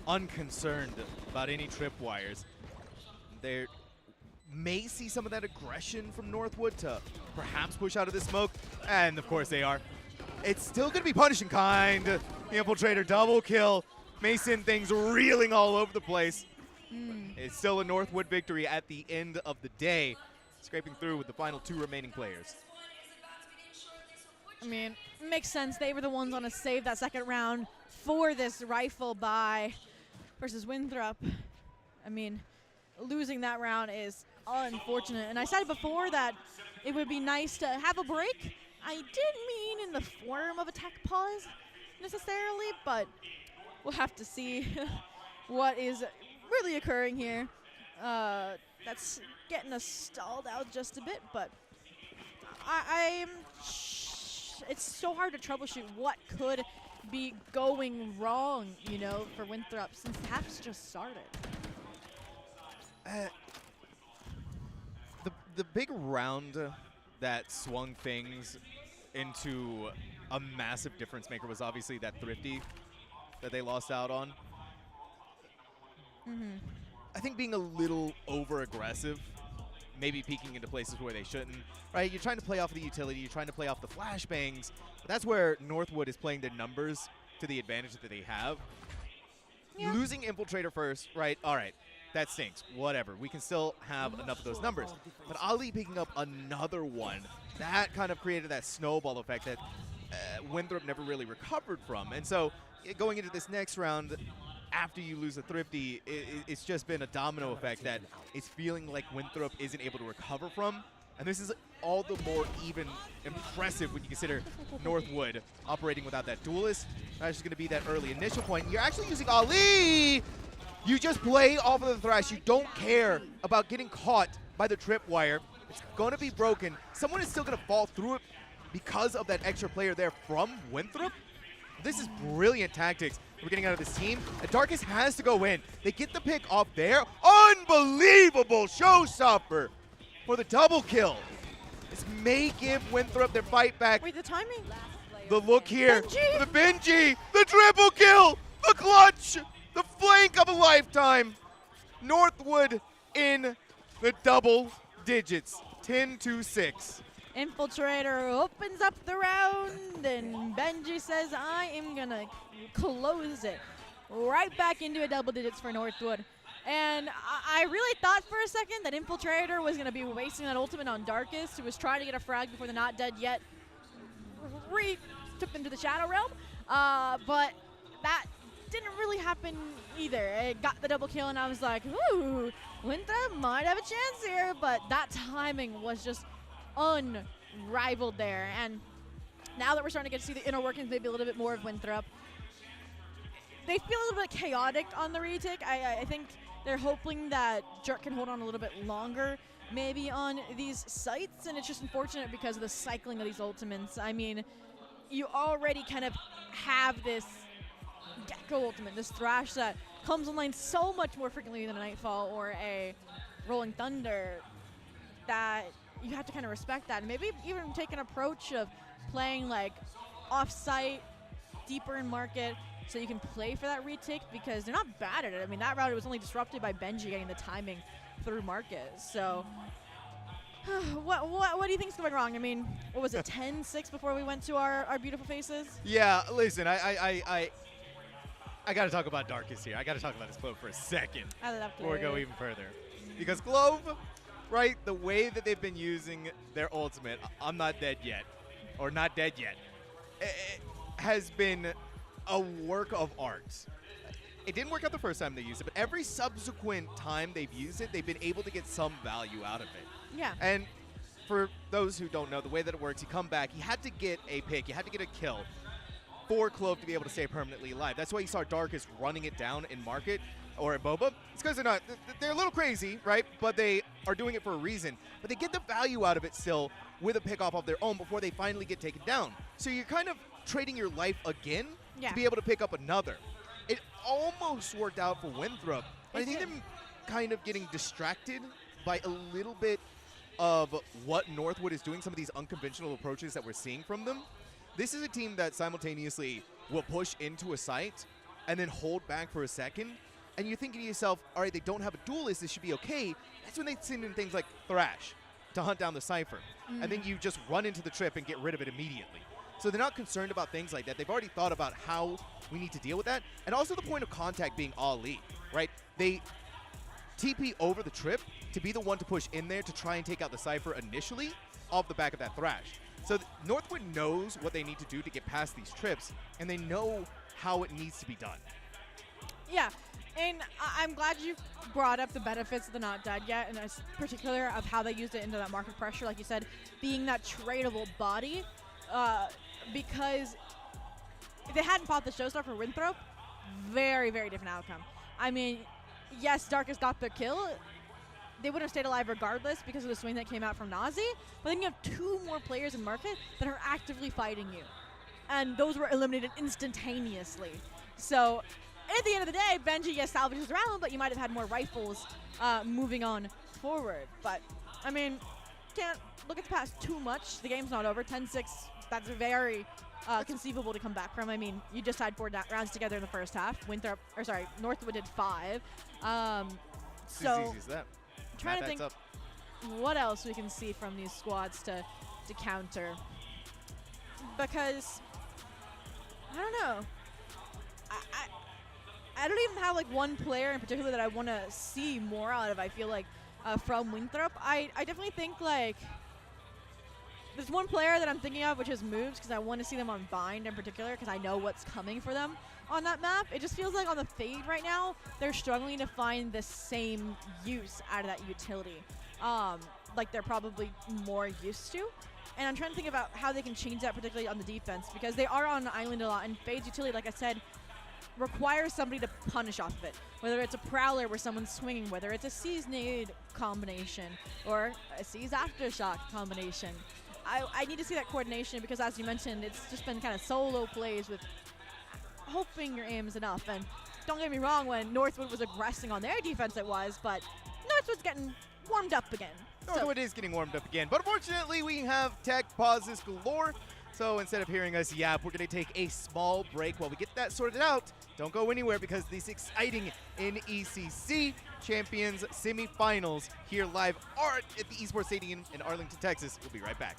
unconcerned about any tripwires. They may see some of that aggression from Northwood to perhaps push out of the smoke, and of course they are. It's still going to be punishing kind. The Infiltrator double kill may send things reeling all over the place. It's still a Northwood victory at the end of the day, scraping through with the final 2 remaining players. I mean, makes sense. They were the ones on to save that second round for this rifle buy versus Winthrop. I mean, losing that round is unfortunate. And I said before that it would be nice to have a break. I didn't mean in the form of a tech pause necessarily, but we'll have to see what is really occurring here. That's getting us stalled out just a bit, but it's so hard to troubleshoot what could be going wrong, you know, for Winthrop since the half's just started. The big round that swung things into a massive difference maker was obviously that Thrifty that they lost out on. I think being a little over-aggressive, maybe peeking into places where they shouldn't, right? You're trying to play off of the utility, you're trying to play off the flashbangs, but that's where Northwood is playing their numbers to the advantage that they have. Yeah. Losing Infiltrator first, right? All right, that stinks. Whatever. We can still have enough of those numbers. But Ali picking up another one, that kind of created that snowball effect that Winthrop never really recovered from. And so going into this next round, after you lose a Thrifty, it's just been a domino effect that it's feeling like Winthrop isn't able to recover from. And this is all the more even impressive when you consider Northwood operating without that duelist. That's just going to be that early initial point. You're actually using Ali! You just play off of the Thrash. You don't care about getting caught by the tripwire. It's going to be broken. Someone is still going to fall through it because of that extra player there from Winthrop. This is brilliant tactics we're getting out of this team. And Darkest has to go in. They get the pick off there. Unbelievable showstopper for the double kill. This may give Winthrop their fight back. Wait, the timing? The look here. Benji! The Benji! The triple kill! The clutch! The flank of a lifetime! Northwood in the double digits. 10-6. Infiltrator opens up the round, and Benji says, I am going to close it right back into a double digits for Northwood. And I really thought for a second that Infiltrator was going to be wasting that ultimate on Darkest, who was trying to get a frag before the Not Dead Yet took them to the Shadow Realm. But that didn't really happen either. It got the double kill, and I was like, ooh, Winthrop might have a chance here. But that timing was just unrivaled there. And now that we're starting to get to see the inner workings maybe a little bit more of Winthrop, they feel a little bit chaotic on the retake. I think they're hoping that Jerk can hold on a little bit longer maybe on these sites, and it's just unfortunate because of the cycling of these ultimates. I mean, you already kind of have this Gecko ultimate, this Thrash that comes online so much more frequently than a Nightfall or a Rolling Thunder, that you have to kind of respect that. And maybe even take an approach of playing like off-site, deeper in market, so you can play for that retake, because they're not bad at it. I mean, that route was only disrupted by Benji getting the timing through market. So what do you think's going wrong? I mean, what was it, 10-6 before we went to our beautiful faces? Yeah, listen, I got to talk about Darkest here. I got to talk about this Clove for a second before we go even further. Because Clove, right, the way that they've been using their ultimate, I'm not dead yet, or not dead yet, it has been a work of art. It didn't work out the first time they used it, but every subsequent time they've used it, they've been able to get some value out of it. Yeah. And for those who don't know, the way that it works, you come back, you had to get a pick, you had to get a kill. for Clove to be able to stay permanently alive. That's why you saw Darkest running it down in Market or at Boba. It's because they're a little crazy, right? But they are doing it for a reason. But they get the value out of it still with a pick off of their own before they finally get taken down. So you're kind of trading your life again to be able to pick up another. It almost worked out for Winthrop, but I think them kind of getting distracted by a little bit of what Northwood is doing, some of these unconventional approaches that we're seeing from them. This is a team that simultaneously will push into a site and then hold back for a second. And you're thinking to yourself, all right, they don't have a duelist, this should be okay. That's when they send in things like Thrash to hunt down the Cypher. And then you just run into the trip and get rid of it immediately. So they're not concerned about things like that. They've already thought about how we need to deal with that. And also the point of contact being Ali, right? They TP over the trip to be the one to push in there to try and take out the Cypher initially off the back of that Thrash. So Northwood knows what they need to do to get past these trips, and they know how it needs to be done. Yeah, and I'm glad you brought up the benefits of the Not Dead Yet, and in particular of how they used it into that market pressure, like you said, being that tradable body, because if they hadn't fought the Showstar for Winthrop, very, very different outcome. I mean, yes, Darkest got the kill. They would have stayed alive regardless because of the swing that came out from Nazi, but then you have 2 more players in market that are actively fighting you. And those were eliminated instantaneously. So at the end of the day, Benji, yes, salvages around, but you might have had more rifles moving on forward. But, I mean, can't look at the past too much. The game's not over. 10-6, that's very conceivable to come back from. I mean, you just had 4 rounds together in the first half. Northwood did 5. It's as easy as that. I'm trying to think what else we can see from these squads to counter. Because, I don't know. I don't even have like one player in particular that I want to see more out of, I feel like, from Winthrop. I definitely think like there's one player that I'm thinking of, which is Moves, because I want to see them on Bind in particular, because I know what's coming for them on that map. It just feels like on the Fade right now, they're struggling to find the same use out of that utility, like they're probably more used to. And I'm trying to think about how they can change that, particularly on the defense, because they are on the island a lot, and Fade's utility, like I said, requires somebody to punish off of it. Whether it's a Prowler where someone's swinging, whether it's a C's nade combination, or a C's aftershock combination. I need to see that coordination because, as you mentioned, it's just been kind of solo plays with hoping your aim is enough. And don't get me wrong, when Northwood was aggressing on their defense, it was, but Northwood's getting warmed up again. Northwood is getting warmed up again, but unfortunately we have tech pauses galore. So instead of hearing us yap, we're going to take a small break while we get that sorted out. Don't go anywhere because these exciting NECC Champions semifinals here live at the Esports Stadium in Arlington, Texas. We'll be right back.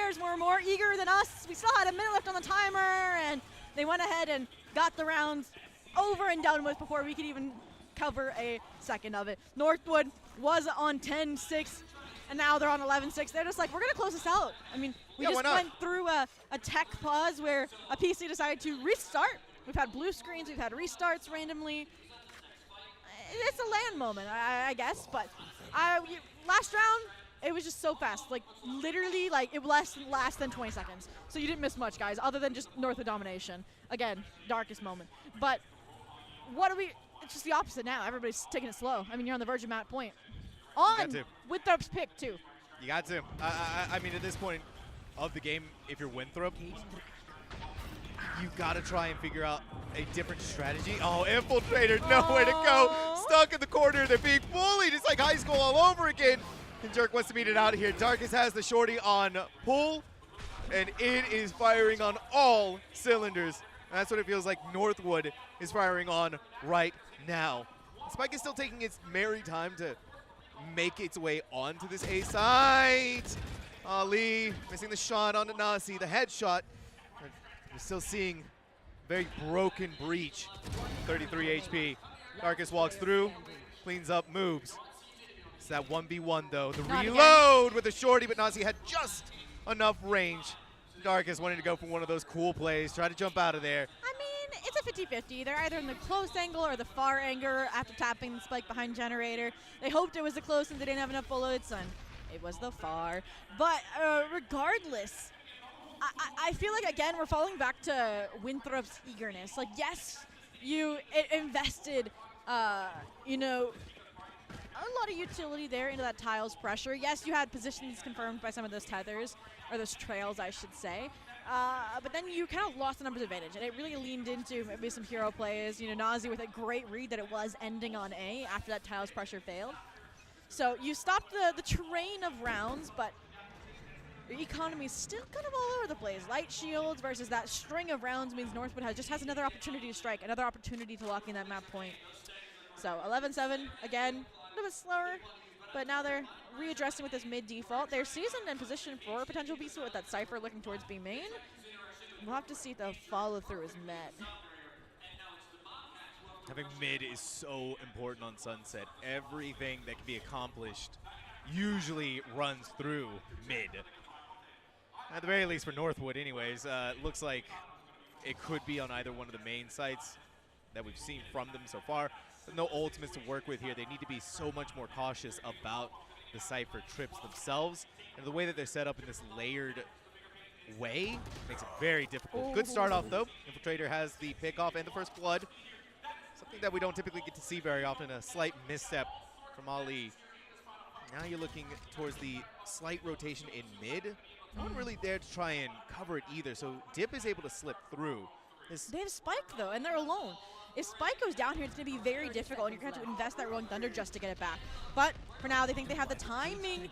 players were more eager than us. We still had a minute left on the timer, and they went ahead and got the rounds over and done with before we could even cover a second of it. Northwood was on 10-6, and now they're on 11-6. They're just like, we're going to close this out. I mean, we just went through a tech pause where a PC decided to restart. We've had blue screens, we've had restarts randomly. It's a LAN moment, I guess, but last round, it was just so fast. Like, literally, like, it was less than 20 seconds. So you didn't miss much, guys, other than just Northwood domination. Again, darkest moment. But it's just the opposite now. Everybody's taking it slow. I mean, you're on the verge of match point. On Winthrop's pick, too. You got to. I mean, at this point of the game, if you're Winthrop, you've got to try and figure out a different strategy. Oh, Infiltrator, nowhere to go. Stuck in the corner. They're being bullied. It's like high school all over again. And Jerk wants to beat it out here. Darkest has the shorty on pull, and it is firing on all cylinders. And that's what it feels like Northwood is firing on right now. Spike is still taking its merry time to make its way onto this A site. Ali missing the shot onto Nasi, the headshot. We're still seeing very broken breach. 33 HP. Darkest walks through, cleans up, moves. It's that 1v1 though. The reload with the shorty, but Nasi had just enough range. Darkest wanting to go for one of those cool plays, try to jump out of there. I mean, it's a 50-50. They're either in the close angle or the far angle after tapping the spike behind Generator. They hoped it was the close and they didn't have enough bullets, and it was the far. But regardless, I feel like, again, we're falling back to Winthrop's eagerness. Like, yes, you invested, you know, a lot of utility there into that tiles pressure. Yes, you had positions confirmed by some of those tethers, or those trails, I should say. But then you kind of lost the numbers advantage, and it really leaned into maybe some hero plays. You know, Nazi with a great read that it was ending on A after that tiles pressure failed. So you stopped the train of rounds, but your economy is still kind of all over the place. Light shields versus that string of rounds means Northwood just has another opportunity to strike, another opportunity to lock in that map point. So 11-7, again, a little bit slower, but now they're readdressing with this mid default. They're seasoned and positioned for a potential B with that Cypher looking towards B main. We'll have to see if the follow through is met. Having mid is so important on Sunset. Everything that can be accomplished usually runs through mid. At the very least for Northwood anyways. Looks like it could be on either one of the main sites that we've seen from them so far. But no ultimates to work with here. They need to be so much more cautious about the Cypher trips themselves. And the way that they're set up in this layered way makes it very difficult. Good start off though. Infiltrator has the pickoff and the first blood. Something that we don't typically get to see very often, a slight misstep from Ali. Now you're looking towards the slight rotation in mid. No one really there to try and cover it either, so Dip is able to slip through. They have Spike though, and they're alone. If Spike goes down here, it's going to be very difficult, and you're going to have to invest that Rolling Thunder just to get it back. But for now, they think they have the timing, and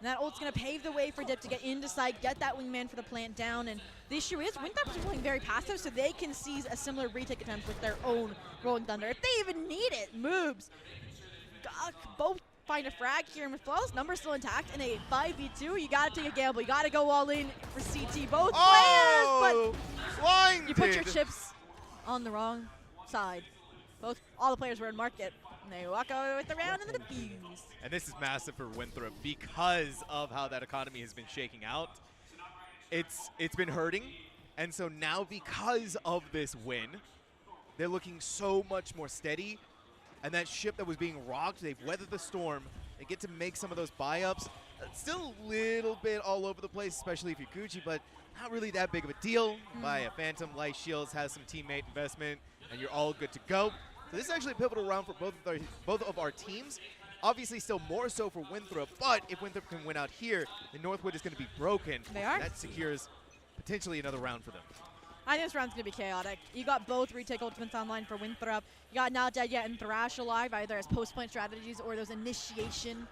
that ult's going to pave the way for Dip to get into sight, get that wingman for the plant down. And the issue is, Winthrop is playing very passive, so they can seize a similar retake attempt with their own Rolling Thunder. If they even need it, moves. Both find a frag here, and with flawless numbers still intact in a 5v2, you got to take a gamble. You got to go all in for CT. Both players, but you put your chips on the wrong side. All the players were in market, and they walk away with the round and the defuse. And this is massive for Winthrop because of how that economy has been shaking out. It's been hurting, and so now because of this win, they're looking so much more steady. And that ship that was being rocked, they've weathered the storm. They get to make some of those buy-ups. Still a little bit all over the place, especially if you're Gucci, but not really that big of a deal. Buy a Phantom, Light Shields, has some teammate investment, and you're all good to go. So this is actually a pivotal round for both of our teams. Obviously still more so for Winthrop, but if Winthrop can win out here, then Northwood is going to be broken. They are. That secures potentially another round for them. I think this round's going to be chaotic. You got both retake ultimates online for Winthrop. You got Not Dead Yet and Thrash alive, either as post-plant strategies or those initiation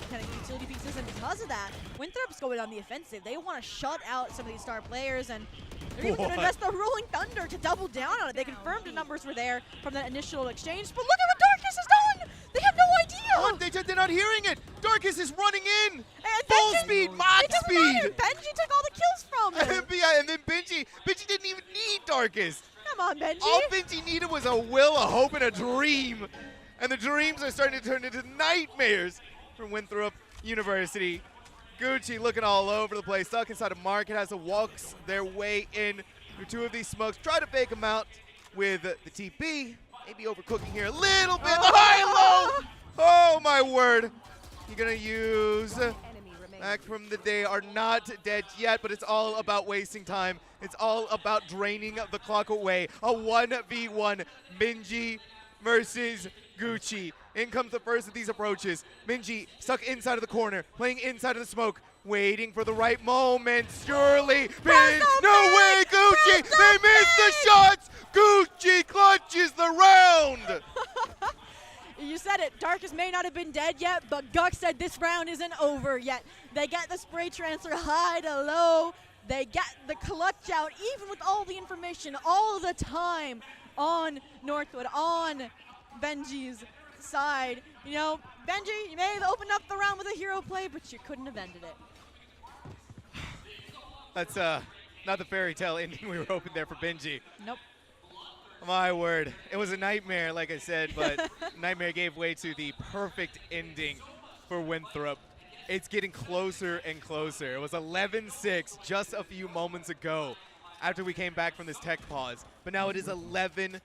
kind of utility pieces. And because of that, Winthrop's going on the offensive. They want to shut out some of these star players, and they're even going to invest the Rolling Thunder to double down on it. They confirmed the numbers were there from that initial exchange, but look at what Darkness has done! They have no idea! What? They're not hearing it. Darkus is running in. And Full Benji- speed, It max doesn't speed. matter. Benji took all the kills from him. Yeah, and then Benji didn't even need Darkus. Come on, Benji. All Benji needed was a will, a hope, and a dream. And the dreams are starting to turn into nightmares from Winthrop University. Gucci looking all over the place, stuck inside a market, has to walk their way in through two of these smokes. Try to fake them out with the TP. Maybe overcooking here a little bit. The high-low. Oh, my word. You're going to use back from the day are not dead yet, but it's all about wasting time. It's all about draining the clock away. A 1v1 Minji versus Gucci. In comes the first of these approaches. Minji stuck inside of the corner, playing inside of the smoke, waiting for the right moment. Surely, pin. No way, Gucci. They missed the shots. Gucci clutches the round. You said it. Darkus may not have been dead yet, but Guk said this round isn't over yet. They get the spray transfer high to low. They get the clutch out, even with all the information, all the time on Northwood, on Benji's side. You know, Benji, you may have opened up the round with a hero play, but you couldn't have ended it. That's not the fairy tale ending we were hoping there for Benji. Nope. My word. It was a nightmare, like I said, but nightmare gave way to the perfect ending for Winthrop. It's getting closer and closer. It was 11-6 just a few moments ago after we came back from this tech pause. But now it is 11-9.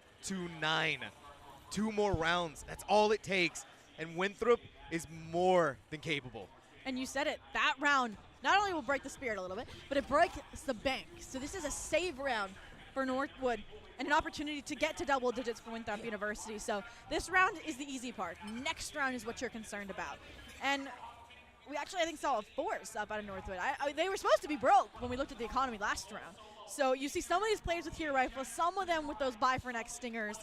2 more rounds. That's all it takes. And Winthrop is more than capable. And you said it. That round not only will break the spirit a little bit, but it breaks the bank. So this is a save round for Northwood and an opportunity to get to double digits for Winthrop University. So this round is the easy part. Next round is what you're concerned about. And we actually, I think, saw a force up out of Northwood. They were supposed to be broke when we looked at the economy last round. So you see some of these players with hero rifles, some of them with those buy for next stingers.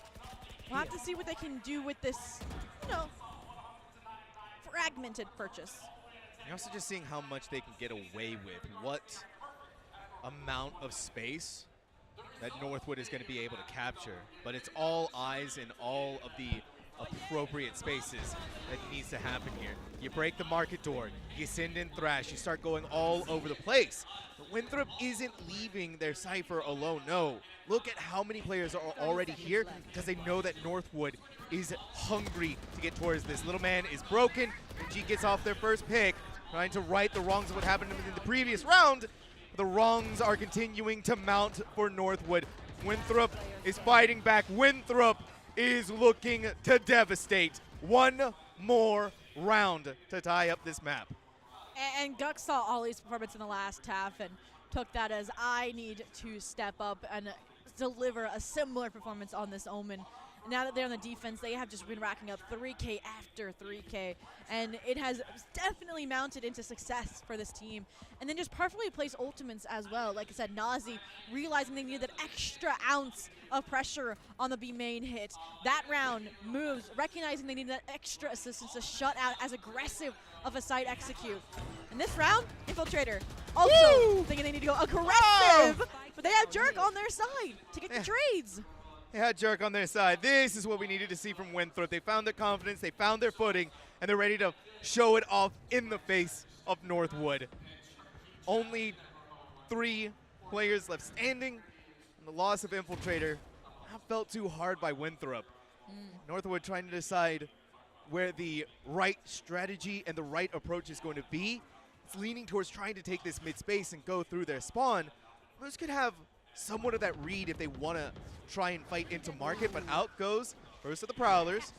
We'll have to see what they can do with this, you know, fragmented purchase. You're also just seeing how much they can get away with. What amount of space that Northwood is going to be able to capture. But it's all eyes in all of the appropriate spaces that needs to happen here. You break the market door, you send in Thrash, you start going all over the place. But Winthrop isn't leaving their Cypher alone, no. Look at how many players are already here because they know that Northwood is hungry to get towards this. Little man is broken, and G gets off their first pick, trying to right the wrongs of what happened in the previous round. The wrongs are continuing to mount for Northwood. Winthrop is fighting back. Winthrop is looking to devastate. One more round to tie up this map. And Guk saw Ollie's performance in the last half and took that as I need to step up and deliver a similar performance on this Omen. Now that they're on the defense, they have just been racking up 3K after 3K, and it has definitely mounted into success for this team. And then just perfectly placed ultimates as well. Like I said, Nazi realizing they needed that extra ounce of pressure on the B main hit. That round moves, recognizing they needed that extra assistance to shut out as aggressive of a site execute. And this round, Infiltrator also thinking they need to go aggressive, but they have Jerk on their side to get the trades. They had Jerk on their side. This is what we needed to see from Winthrop. They found their confidence, they found their footing, and they're ready to show it off in the face of Northwood. Only 3 players left standing, and the loss of Infiltrator not felt too hard by Winthrop. Northwood trying to decide where the right strategy and the right approach is going to be. It's leaning towards trying to take this mid space and go through their spawn. Those could have somewhat of that read if they want to try and fight into market, but out goes first of the Prowlers,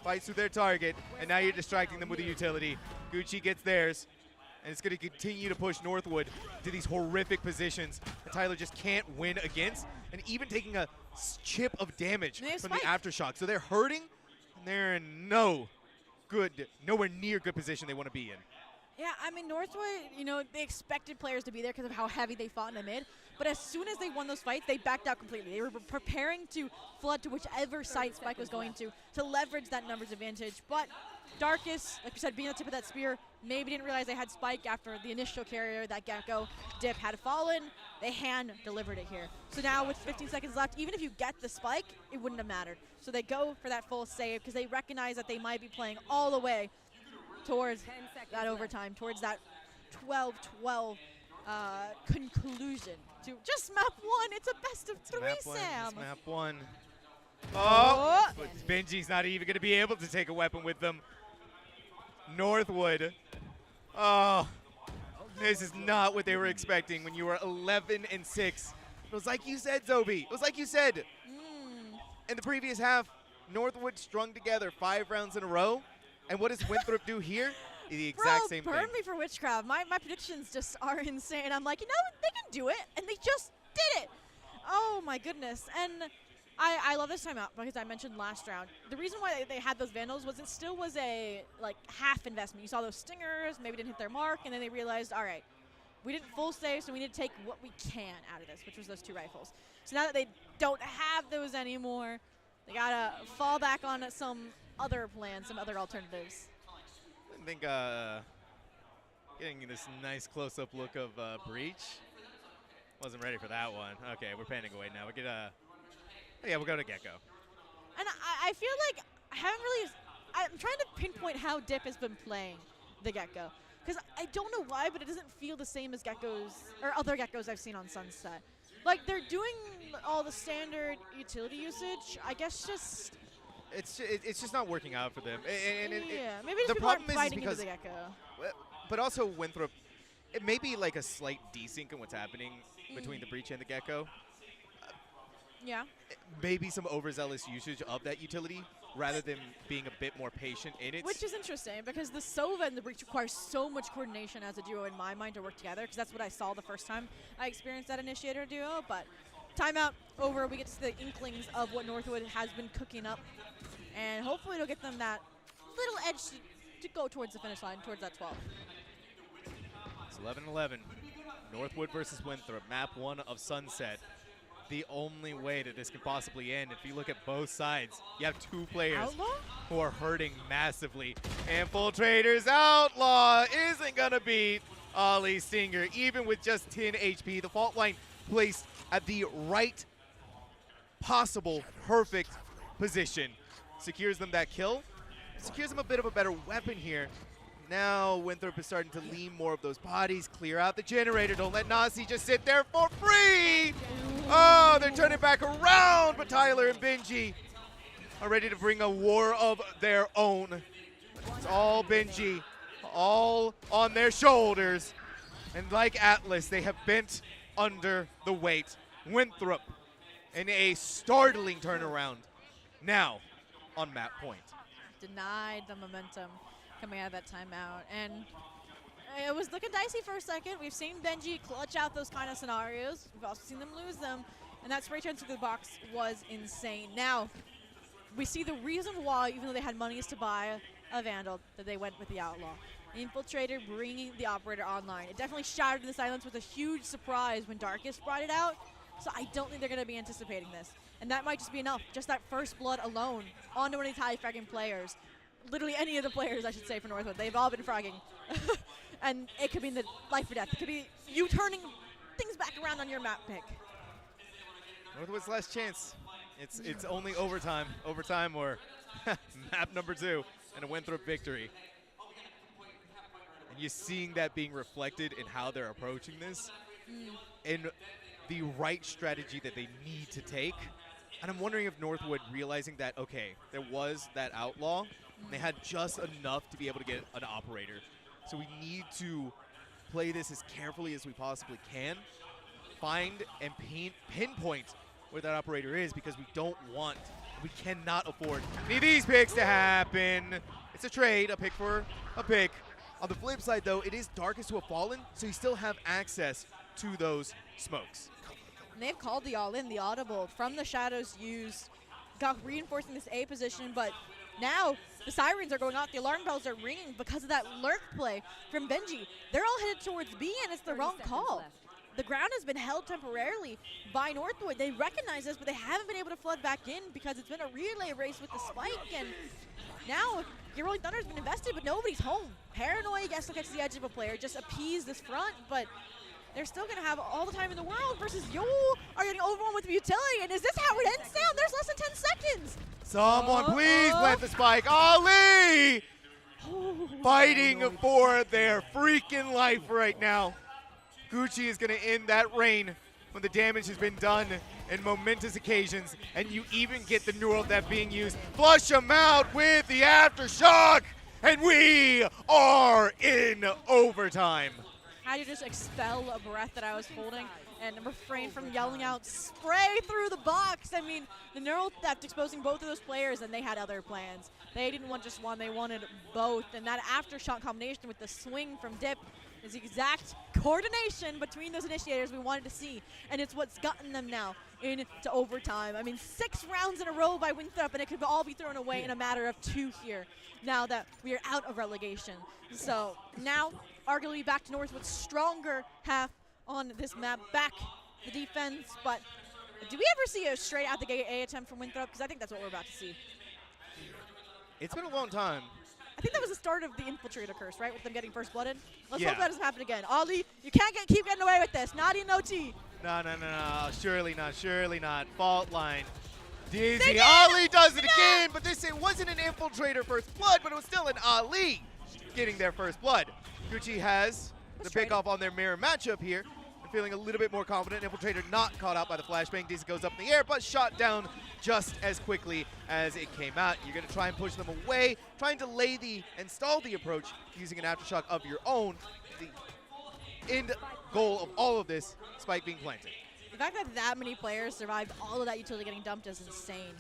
fights through their target, and now you're distracting them with a utility. Gucci gets theirs, and it's going to continue to push Northwood to these horrific positions that Tyler just can't win against, and even taking a chip of damage from the Aftershock. So they're hurting, and they're in nowhere near good position they want to be in. Yeah, I mean, Northwood, you know, they expected players to be there because of how heavy they fought in the mid. But as soon as they won those fights, they backed out completely. They were preparing to flood to whichever site Spike was going to leverage that numbers advantage. But Darkus, like you said, being the tip of that spear, maybe didn't realize they had Spike after the initial carrier, that Gecko dip had fallen. They hand delivered it here. So now with 15 seconds left, even if you get the spike, it wouldn't have mattered. So they go for that full save because they recognize that they might be playing all the way towards that overtime, towards that 12-12 conclusion to just map 1. It's a best of 3, Sam. It's map 1. Oh, but Benji's not even going to be able to take a weapon with them. Northwood. Oh, this is not what they were expecting when you were 11-6. It was like you said, zhobiii. It was like you said. In the previous half, Northwood strung together 5 rounds in a row. And what does Winthrop do here? The exact same thing. Burn me for witchcraft. My predictions just are insane. I'm like, you know, they can do it, and they just did it. Oh my goodness. And I love this timeout because I mentioned last round. The reason why they had those Vandals was it still was a like half investment. You saw those stingers, maybe didn't hit their mark, and then they realized, all right, we didn't full save, so we need to take what we can out of this, which was those 2 rifles. So now that they don't have those anymore, they gotta fall back on some other plans, some other alternatives. I think getting this nice close-up look of Breach. Wasn't ready for that one. Okay, we're panning away now. We get yeah, we'll go to Gecko. And I feel like I haven't really. I'm trying to pinpoint how Dip has been playing the Gecko because I don't know why, but it doesn't feel the same as Geckos or other Geckos I've seen on Sunset. Like they're doing all the standard utility usage. I guess just. It's just not working out for them. Yeah, maybe just the people problem aren't fighting is because into the Gecko. But also Winthrop, it may be like a slight desync in what's happening between the Breach and the Gecko. Yeah. Maybe some overzealous usage of that utility rather than being a bit more patient in it. Which is interesting because the Sova and the Breach require so much coordination as a duo in my mind to work together because that's what I saw the first time I experienced that Initiator duo. But timeout over, we get to the inklings of what Northwood has been cooking up. And hopefully it'll get them that little edge to go towards the finish line, towards that 12. It's 11-11. Northwood versus Winthrop, map 1 of Sunset. The only way that this can possibly end, if you look at both sides, you have 2 players who are hurting massively. Infiltrator's Outlaw isn't going to beat Ollie Stinger, even with just 10 HP. The fault line placed at the right possible perfect position. Secures them that kill. Secures them a bit of a better weapon here. Now Winthrop is starting to lean more of those bodies, clear out the generator. Don't let Nasi just sit there for free. Oh, they're turning back around, but Tyler and Benji are ready to bring a war of their own. It's all Benji, all on their shoulders. And like Atlas, they have bent under the weight. Winthrop in a startling turnaround. Now on map point. Denied the momentum coming out of that timeout. And it was looking dicey for a second. We've seen Benji clutch out those kind of scenarios. We've also seen them lose them. And that spray chance through the box was insane. Now, we see the reason why, even though they had monies to buy a Vandal, that they went with the Outlaw. Infiltrator bringing the Operator online. It definitely shattered the silence with a huge surprise when Darkest brought it out. So I don't think they're going to be anticipating this. And that might just be enough. Just that first blood alone onto one of these high-fragging players. Literally any of the players, I should say, for Northwood. They've all been fragging. And it could be in the life or death. It could be you turning things back around on your map pick. Northwood's last chance. It's only overtime. Overtime or map number 2 and a Winthrop victory. And you're seeing that being reflected in how they're approaching this. In the right strategy that they need to take. And I'm wondering if Northwood realizing that, okay, there was that Outlaw, and they had just enough to be able to get an Operator. So we need to play this as carefully as we possibly can. Find and pinpoint where that Operator is because we cannot afford any of these picks to happen. It's a trade, a pick for a pick. On the flip side, though, it is Darkest to have fallen, so you still have access to those smokes. And they've called the all-in, the audible, from the shadows used, got reinforcing this A position, but now the sirens are going off, the alarm bells are ringing because of that lurk play from Benji. They're all headed towards B, and it's the wrong call. The ground has been held temporarily by Northwood. They recognize this, but they haven't been able to flood back in because it's been a relay race with the spike, and now your Rolling Thunder's been invested, but nobody's home. Paranoid gets to catch the edge of a player, just appease this front, but they're still going to have all the time in the world versus you are getting overwhelmed with the utility. And is this how it ends down? There's less than 10 seconds. Someone please plant the spike. Ali fighting for their freaking life right now. Gucci is going to end that reign when the damage has been done in momentous occasions, and you even get the neural depth being used. Flush them out with the aftershock, and we are in overtime. How do you just expel a breath that I was holding and refrain from yelling out, spray through the box? I mean, the neural theft exposing both of those players, and they had other plans. They didn't want just one, they wanted both. And that aftershock combination with the swing from Dip is the exact coordination between those initiators we wanted to see. And it's what's gotten them now into overtime. I mean, 6 rounds in a row by Winthrop, and it could all be thrown away in a matter of 2 here, now that we are out of relegation. So now, arguably back to Northwood's stronger half on this map, back the defense. But do we ever see a straight out the gate A attempt from Winthrop? Because I think that's what we're about to see. It's been a long time. I think that was the start of the Infiltrator curse, right? With them getting first blooded. Let's Yeah. hope that doesn't happen again. Ali, you can't keep getting away with this. Not in OT. No, surely not. Fault line. Dizzy, Ali does it again, but it wasn't an Infiltrator first blood, but it was still an Ali getting their first blood. Gucci has the pick off on their mirror matchup here. They're feeling a little bit more confident. Infiltrator not caught out by the flashbang. Dizzy goes up in the air, but shot down just as quickly as it came out. You're going to try and push them away, try and delay and stall the approach using an aftershock of your own. The end goal of all of this, spike being planted. The fact that many players survived all of that utility getting dumped is insane.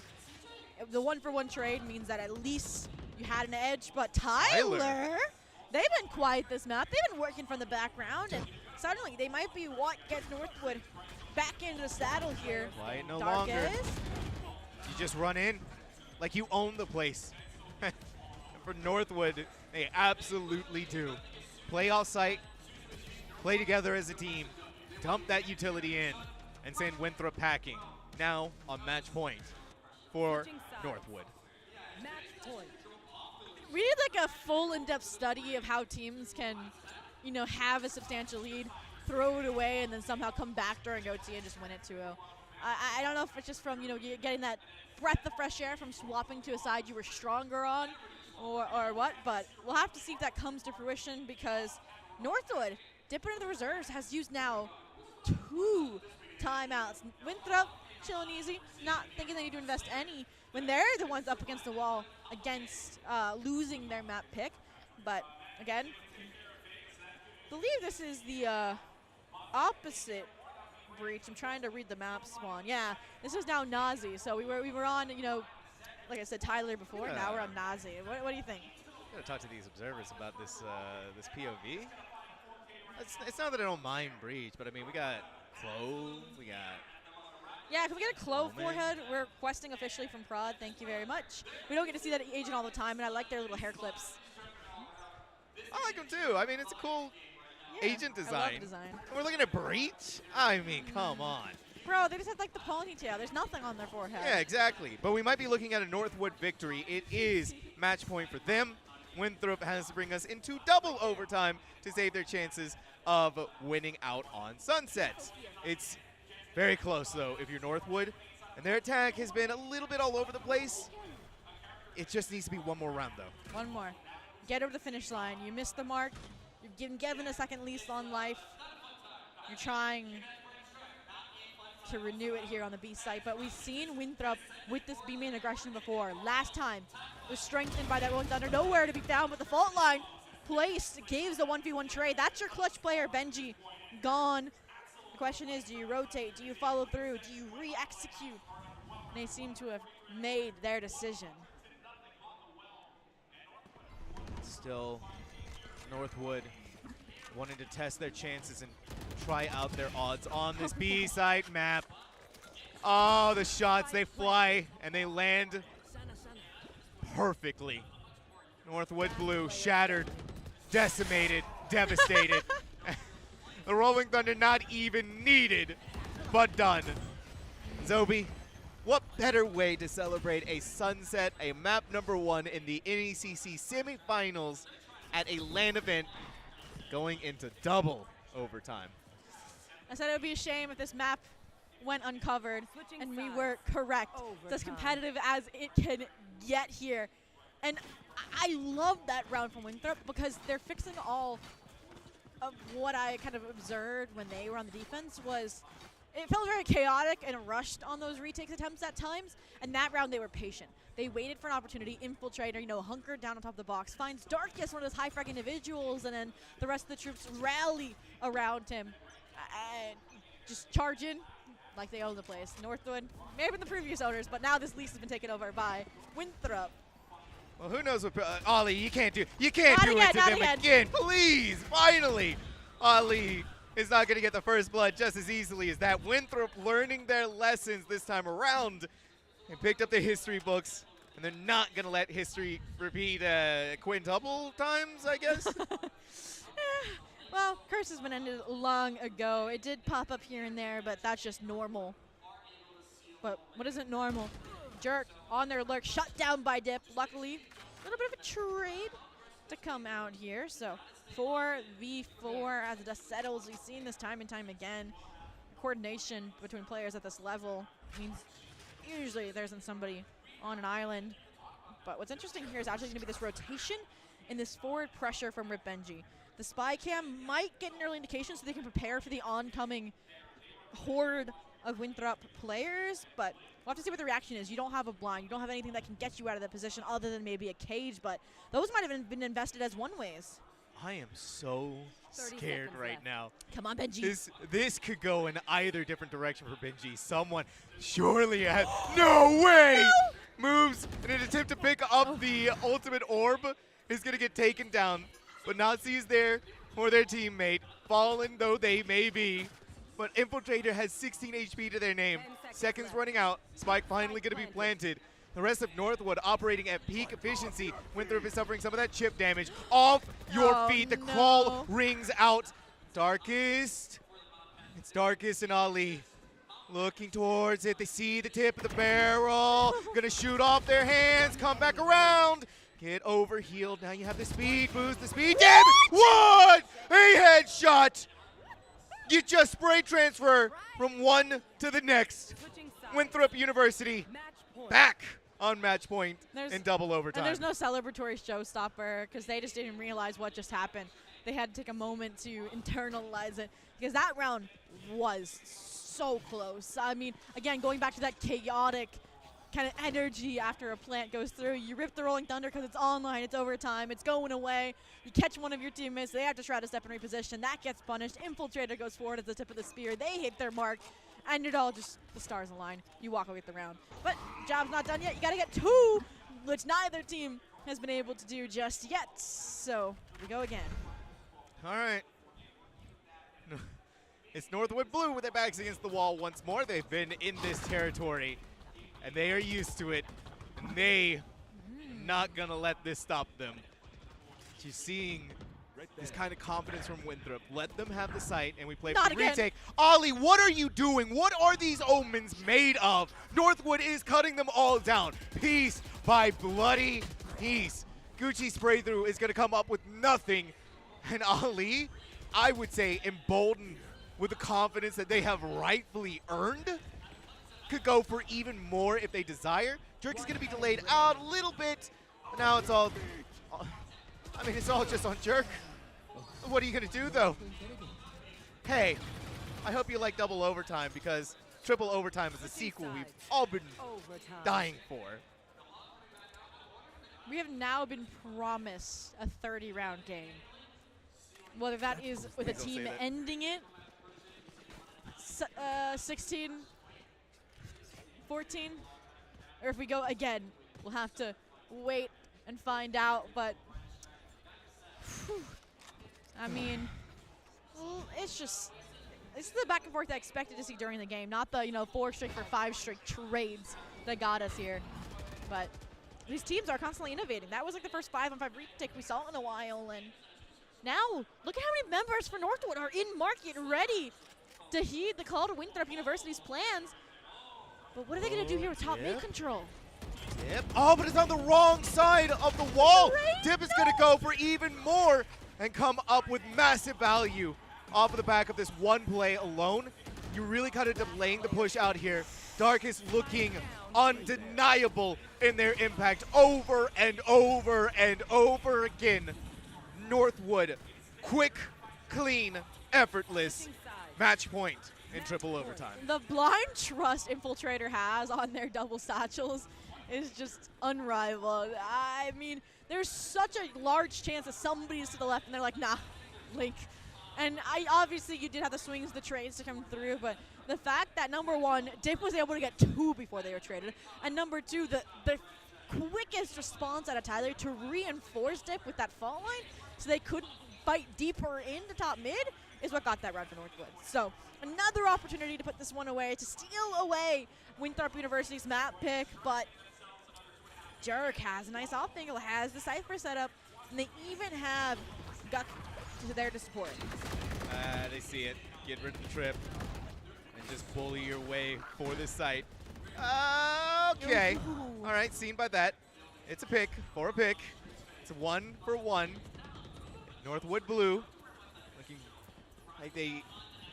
The 1-for-1 trade means that at least you had an edge, but Tyler, they've been quiet this map. They've been working from the background, and suddenly they might be what gets Northwood back into the saddle here. Quiet no longer. You just run in like you own the place. For Northwood, they absolutely do. Play off-site, play together as a team, dump that utility in, and send Winthrop packing. Now on match point for Northwood. We need like a full in-depth study of how teams can, have a substantial lead, throw it away, and then somehow come back during OT and just win it 2-0. I don't know if it's just from, getting that breath of fresh air from swapping to a side you were stronger on or what, but we'll have to see if that comes to fruition, because Northwood, dipping into the reserves, has used now 2 timeouts. Winthrop, chilling easy, not thinking they need to invest any when they're the ones up against the wall against losing their map pick. But again, I believe this is the opposite breach. I'm trying to read the map spawn. Yeah, this is now Nazi. So we were on, like I said, Tyler before. Yeah. Now we're on Nazi. What do you think? I'm gonna talk to these observers about this this POV. It's not that I don't mind breach, but I mean we got Clove, we got. Yeah, can we get a Clove forehead? We're requesting officially from Prod. Thank you very much. We don't get to see that agent all the time, and I like their little hair clips. I like them too. I mean, it's a cool agent design. I love the design. And we're looking at breach. I mean, come on. Bro, they just had like the ponytail. There's nothing on their forehead. Yeah, exactly. But we might be looking at a Northwood victory. It is match point for them. Winthrop has to bring us into double overtime to save their chances of winning out on Sunset. It's very close, though, if you're Northwood. And their attack has been a little bit all over the place. It just needs to be one more round, though. One more. Get over the finish line. You missed the mark. You've given a second lease on life. You're trying to renew it here on the B site, but we've seen Winthrop with this B main aggression before. Last time was strengthened by that Rolling Thunder. Nowhere to be found, but the fault line placed gives a 1v1 trade. That's your clutch player, Benji, gone. The question is, do you rotate? Do you follow through? Do you re-execute? And they seem to have made their decision. Still, Northwood wanting to test their chances and try out their odds on this B site map. Oh, the shots, they fly and they land perfectly. Northwood blue, shattered, decimated, devastated. The Rolling Thunder not even needed, but done. zhobiii, what better way to celebrate a sunset, a map #1 in the NECC semifinals at a LAN event going into double overtime? I said it would be a shame if this map went uncovered, and we were correct. It's as competitive as it can get here. And I love that round from Winthrop because they're fixing all of what I kind of observed when they were on the defense was it felt very chaotic and rushed on those retakes attempts at times. And that round they were patient. They waited for an opportunity. Infiltrator, you know, hunkered down on top of the box, finds Darkus, one of those high frag individuals, and then the rest of the troops rally around him and just charge in like they own the place. Northwood may have been the previous owners, but now this lease has been taken over by Winthrop. Well, who knows what Ollie? You can't do it to them again. Please, finally, Ollie is not going to get the first blood just as easily as that. Winthrop learning their lessons this time around and picked up the history books, and they're not going to let history repeat quintuple times, I guess. Well, curse has been ended long ago. It did pop up here and there, but that's just normal. But what isn't normal? Jerk on their lurk, shut down by Dip. Luckily, a little bit of a trade to come out here. So 4v4 as the dust settles. We've seen this time and time again. Coordination between players at this level means usually there isn't somebody on an island. But what's interesting here is actually going to be this rotation and this forward pressure from Rip Benji. The spy cam might get an early indication so they can prepare for the oncoming horde of Winthrop players, but we'll have to see what the reaction is. You don't have a blind. You don't have anything that can get you out of that position other than maybe a cage, but those might have been invested as one-ways. I am so scared right now. Come on, Benji. This could go in either different direction for Benji. Someone surely has no way moves in an attempt to pick up the ultimate orb is going to get taken down. But Nazi is there for their teammate, fallen though they may be. But Infiltrator has 16 HP to their name. Seconds running out. Spike finally going to be planted. The rest of Northwood operating at peak efficiency. Winthrop is suffering some of that chip damage. Off your feet. The call rings out. Darkest. It's Darkest and Ali. Looking towards it. They see the tip of the barrel. Going to shoot off their hands. Come back around. Get over healed. Now you have the speed boost. The speed damage. What? A headshot. You just spray transfer from one to the next. Winthrop University back on match point in double overtime. And there's no celebratory showstopper because they just didn't realize what just happened. They had to take a moment to internalize it because that round was so close. I mean, again, going back to that chaotic kind of energy after a plant goes through. You rip the Rolling Thunder because it's online, it's overtime, it's going away. You catch one of your teammates, they have to try to step and reposition. That gets punished. Infiltrator goes forward at the tip of the spear. They hit their mark, and it all just, the stars align. You walk away with the round. But job's not done yet. You got to get two, which neither team has been able to do just yet. So we go again. All right. It's Northwood Blue with their backs against the wall once more. They've been in this territory, and they are used to it, and they not gonna let this stop them. You're seeing this kind of confidence from Winthrop. Let them have the site, and we play for the retake. Ollie, what are you doing? What are these omens made of? Northwood is cutting them all down, piece by bloody piece. Gucci spray through is gonna come up with nothing, and Ollie, I would say, emboldened with the confidence that they have rightfully earned, could go for even more if they desire. Jerk is going to be delayed out a little bit. But now it's all, I mean, it's all just on Jerk. What are you going to do, though? Hey, I hope you like double overtime because triple overtime is a sequel we've all been dying for. We have now been promised a 30-round game. Whether that is with a team ending it, 16, 14, or if we go again, we'll have to wait and find out. But I mean, it's just, this is the back and forth I expected to see during the game, not the 4 straight for 5 straight trades that got us here. But these teams are constantly innovating. That was like the first 5-on-5 retake we saw in a while, and now look at how many members for Northwood are in market ready to heed the call to Winthrop University's plans. But what are they going to do here with top mid control? Yep. Oh, but it's on the wrong side of the wall. Dip is going to go for even more and come up with massive value. off of the back of this one play alone. You really kind of delaying the push out here. Dark is looking undeniable in their impact over and over and over again. Northwood, quick, clean, effortless match point in triple overtime. The blind trust Infiltrator has on their double satchels is just unrivaled. I mean, there's such a large chance that somebody's to the left and they're like, nah, Link. And obviously you did have the swings, the trades to come through, but the fact that number one, Dip was able to get 2 before they were traded, and number 2, the quickest response out of Tyler to reinforce Dip with that fault line so they could fight deeper into top mid is what got that round for Northwood. So another opportunity to put this one away, to steal away Winthrop University's map pick, but Jerk has a nice off angle, has the Cypher set up, and they even have Guck there to support. They see it. Get rid of the trip and just bully your way for this site. Okay. Ooh. All right, seen by that. It's a pick for a pick. It's a 1 for 1. Northwood Blue looking like they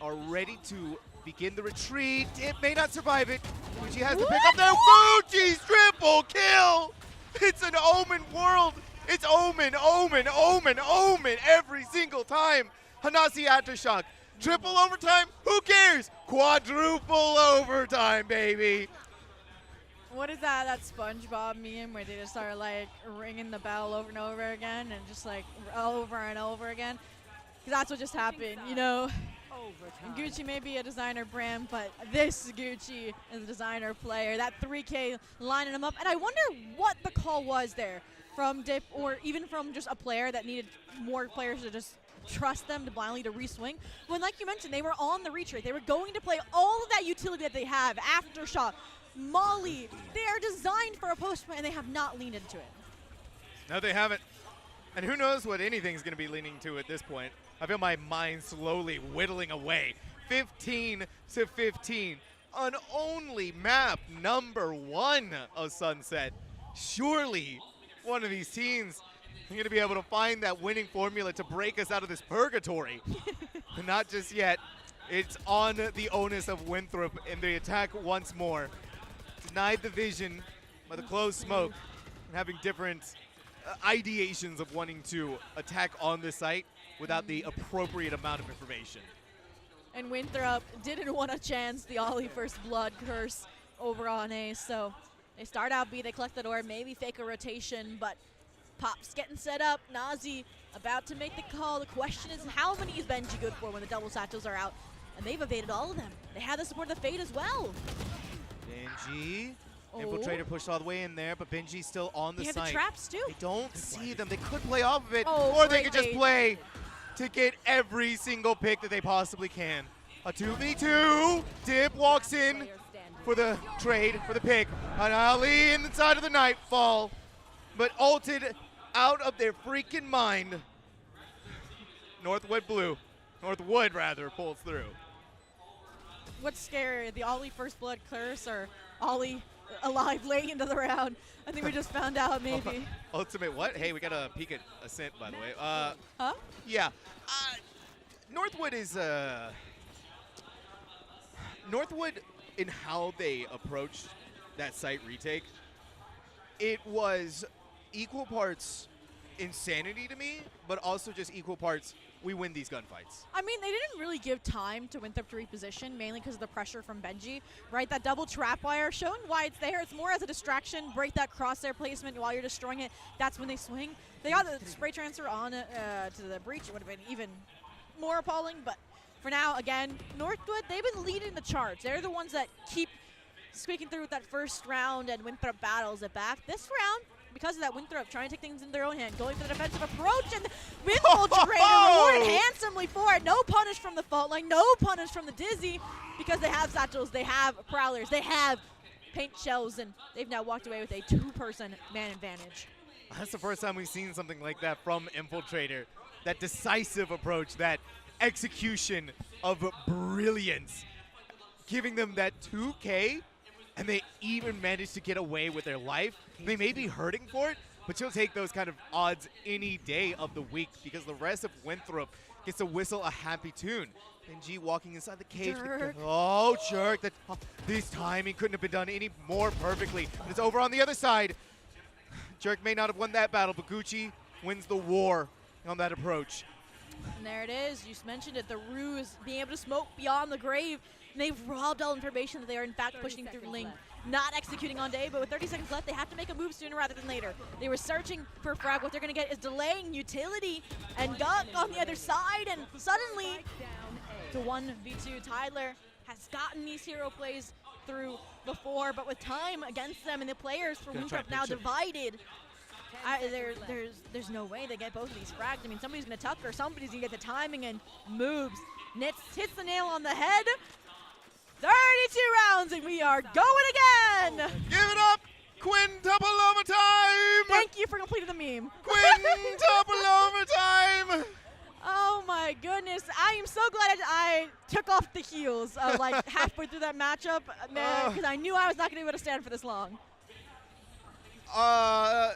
are ready to begin the retreat. It may not survive it. Gucci has to pick up there. Gucci's triple kill! It's an Omen world. It's Omen, Omen, Omen, Omen every single time. Hanasi Aftershock. Triple overtime? Who cares? Quadruple overtime, baby. What is that SpongeBob meme where they just start like ringing the bell over and over again and just like over and over again? Because that's what just happened, you know? And Gucci may be a designer brand, but this Gucci is a designer player. That 3K lining them up. And I wonder what the call was there from Dip or even from just a player that needed more players to just trust them to blindly to re-swing. When, like you mentioned, they were on the retreat. They were going to play all of that utility that they have, Aftershock, Molly. They are designed for a post play, and they have not leaned into it. No, they haven't. And who knows what anything's going to be leaning to at this point. I feel my mind slowly whittling away. 15 to 15 on only map number 1 of Sunset. Surely one of these teams is going to be able to find that winning formula to break us out of this purgatory. Not just yet. It's on the onus of Winthrop in the attack once more. Denied the vision by the closed smoke and having different ideations of wanting to attack on the site without the appropriate amount of information. And Winthrop didn't want to chance the Ollie First Blood curse over on A, so they start out B, they collect the door, maybe fake a rotation, but Pop's getting set up. Nazi about to make the call. The question is, how many is Benji good for when the double satchels are out? And they've evaded all of them. They have the support of the Fade as well. Benji. Infiltrator pushed all the way in there, but Benji's still on the They have site. the traps too. They don't see them. They could play off of it, Oh, or they great could just bait. play to get every single pick that they possibly can. A 2v2. Dip walks in for the trade, for the pick. An Ali inside of the Nightfall, but ulted out of their freaking mind. Northwood rather, pulls through. What's scary, the Ollie First Blood curse or Ollie alive late into the round? I think we just found out maybe. Ultimate what? Hey, we got a peek at Ascent, by the way. Huh? Yeah. Northwood is Northwood in how they approached that site retake. It was equal parts insanity to me, but also just equal parts we win these gunfights. I mean, they didn't really give time to Winthrop to reposition, mainly because of the pressure from Benji, right? That double trap wire, showing why it's there. It's more as a distraction, break that crosshair placement while you're destroying it. That's when they swing. They got the spray transfer on to the breach. It would have been even more appalling, but for now, again, Northwood, they've been leading the charge. They're the ones that keep squeaking through with that first round, and Winthrop battles it back. This round, because of that, Winthrop trying to take things in their own hand, going for the defensive approach, and Infiltrator rewarded handsomely for it. No punish from the fault line, no punish from the Dizzy, because they have satchels, they have prowlers, they have paint shells, and they've now walked away with a 2-person man advantage. That's the first time we've seen something like that from Infiltrator. That decisive approach, that execution of brilliance, giving them that 2K, and they even managed to get away with their life. They may be hurting for it, but you'll take those kind of odds any day of the week because the rest of Winthrop gets to whistle a happy tune. Benji walking inside the cage. Jerk. Oh, Jerk. This timing couldn't have been done any more perfectly. And it's over on the other side. Jerk may not have won that battle, but Gucci wins the war on that approach. And there it is. You mentioned it. The ruse, being able to smoke beyond the grave. And they've robbed all information that they are in fact pushing through Ling. Not executing on Day, but with 30 seconds left, they have to make a move sooner rather than later. They were searching for frag. What they're going to get is delaying utility and Duck on the other side. And suddenly, to 1v2, Tyler has gotten these hero plays through before, but with time against them and the players for Winthrop now divided, there's no way they get both of these frags. I mean, somebody's going to tuck or somebody's going to get the timing and moves. Nitz hits the nail on the head. 32 rounds and we are going again. Give it up. Quintuple overtime. Thank you for completing the meme. Quintuple overtime. Oh my goodness. I am so glad I took off the heels like halfway through that matchup because I knew I was not going to be able to stand for this long. I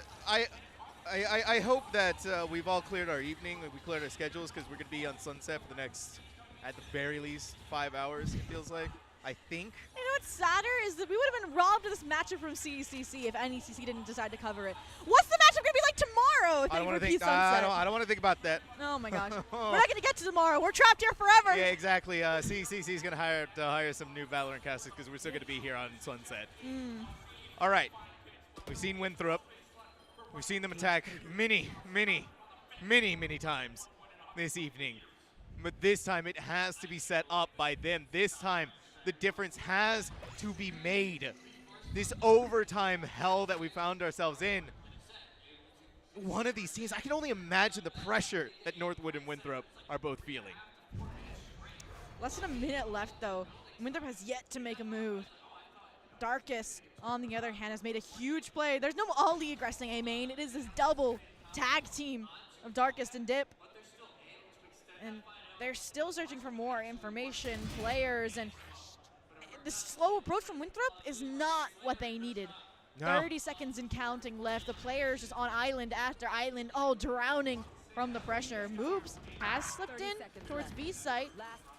hope that we've all cleared our evening, we cleared our schedules, because we're going to be on Sunset for the next, at the very least, 5 hours, it feels like. I think. You know what's sadder is that we would have been robbed of this matchup from CECC if NECC didn't decide to cover it. What's the matchup going to be like tomorrow if they repeat Sunset? I don't want to think about that. Oh my gosh. We're not going to get to tomorrow. We're trapped here forever. Yeah, exactly. CECC is going to hire some new VALORANT casters because we're still going to be here on Sunset. All right. We've seen Winthrop. We've seen them attack many times this evening. But this time it has to be set up by them. This time the difference has to be made. This overtime hell that we found ourselves in. One of these teams, I can only imagine the pressure that Northwood and Winthrop are both feeling. Less than a minute left though. Winthrop has yet to make a move. Darkest, on the other hand, has made a huge play. There's no all-league aggressing A main. It is this double tag team of Darkest and Dip. And they're still searching for more information, players, and the slow approach from Winthrop is not what they needed. No. 30 seconds and counting left. The players just on island after island, all drowning from the pressure. Moves has slipped in towards B site,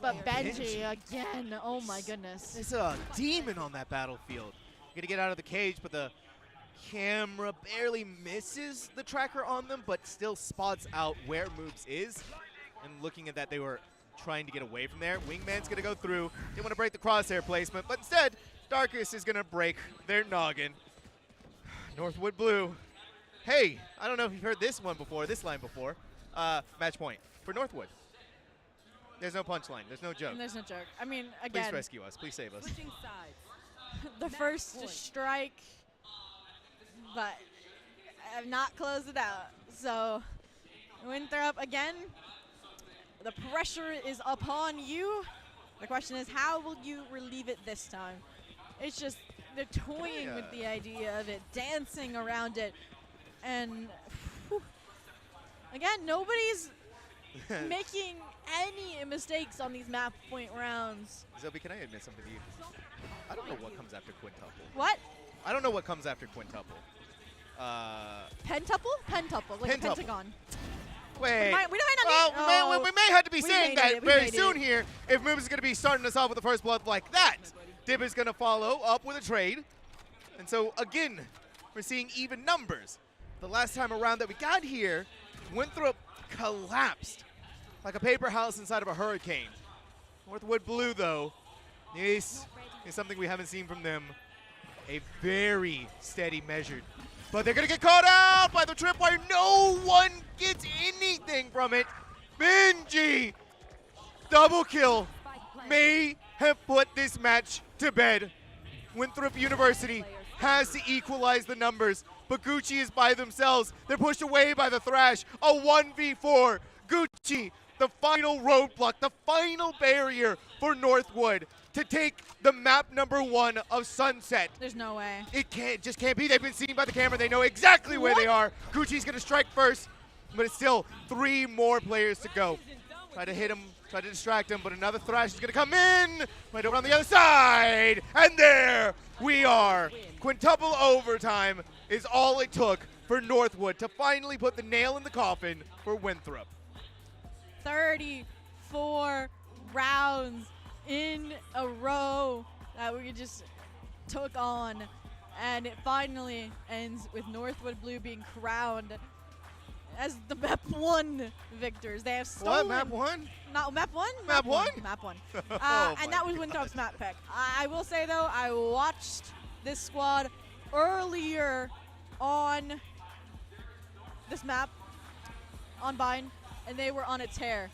but Benji again, oh my goodness. There's a demon on that battlefield. Gonna get out of the cage, but the camera barely misses the tracker on them, but still spots out where Moves is. And looking at that, they were trying to get away from there. Wingman's gonna go through. Didn't want to break the crosshair placement, but instead, Darkest is gonna break their noggin. Northwood Blue. Hey, I don't know if you've heard this line before. Match point for Northwood. There's no punchline. There's no joke. And there's no joke. I mean, again. Please rescue us. Please save us. The first strike, but I have not closed it out. So, Winthrop again. The pressure is upon you. The question is, how will you relieve it this time? It's just, they're toying with the idea of it, dancing around it. And, again, nobody's making any mistakes on these map point rounds. Zhobiii, can I admit something to you? I don't know what comes after quintuple. What? I don't know what comes after quintuple. Pentuple? Pentuple, like a pentagon. Wait. We may have to be saying that very soon here if Moves is going to be starting us off with the first blood like that. Dib is going to follow up with a trade. And so, again, we're seeing even numbers. The last time around that we got here, Winthrop collapsed like a paper house inside of a hurricane. Northwood Blue, though, is something we haven't seen from them. A very steady measured. But they're going to get caught out by the tripwire. No one gets anything from it. Benji, double kill, may have put this match to bed. Winthrop University has to equalize the numbers, but Gucci is by themselves. They're pushed away by the Thrash. A 1v4. Gucci, the final roadblock, the final barrier for Northwood to take the map #1 of Sunset. There's no way. It just can't be. They've been seen by the camera. They know exactly where they are. Gucci's going to strike first, but it's still 3 more players to go. Try to hit him, try to distract him, but another Thrash is going to come in. Right over on the other side, and there we are. Quintuple overtime is all it took for Northwood to finally put the nail in the coffin for Winthrop. 34 rounds in a row that we just took on. And it finally ends with Northwood Blue being crowned as the map 1 victors. They have stolen. What, map 1? Not map 1? Map 1? Map 1. Oh and my that was Winthrop's map pick. I will say though, I watched this squad earlier on this map, on Bind, and they were on a tear.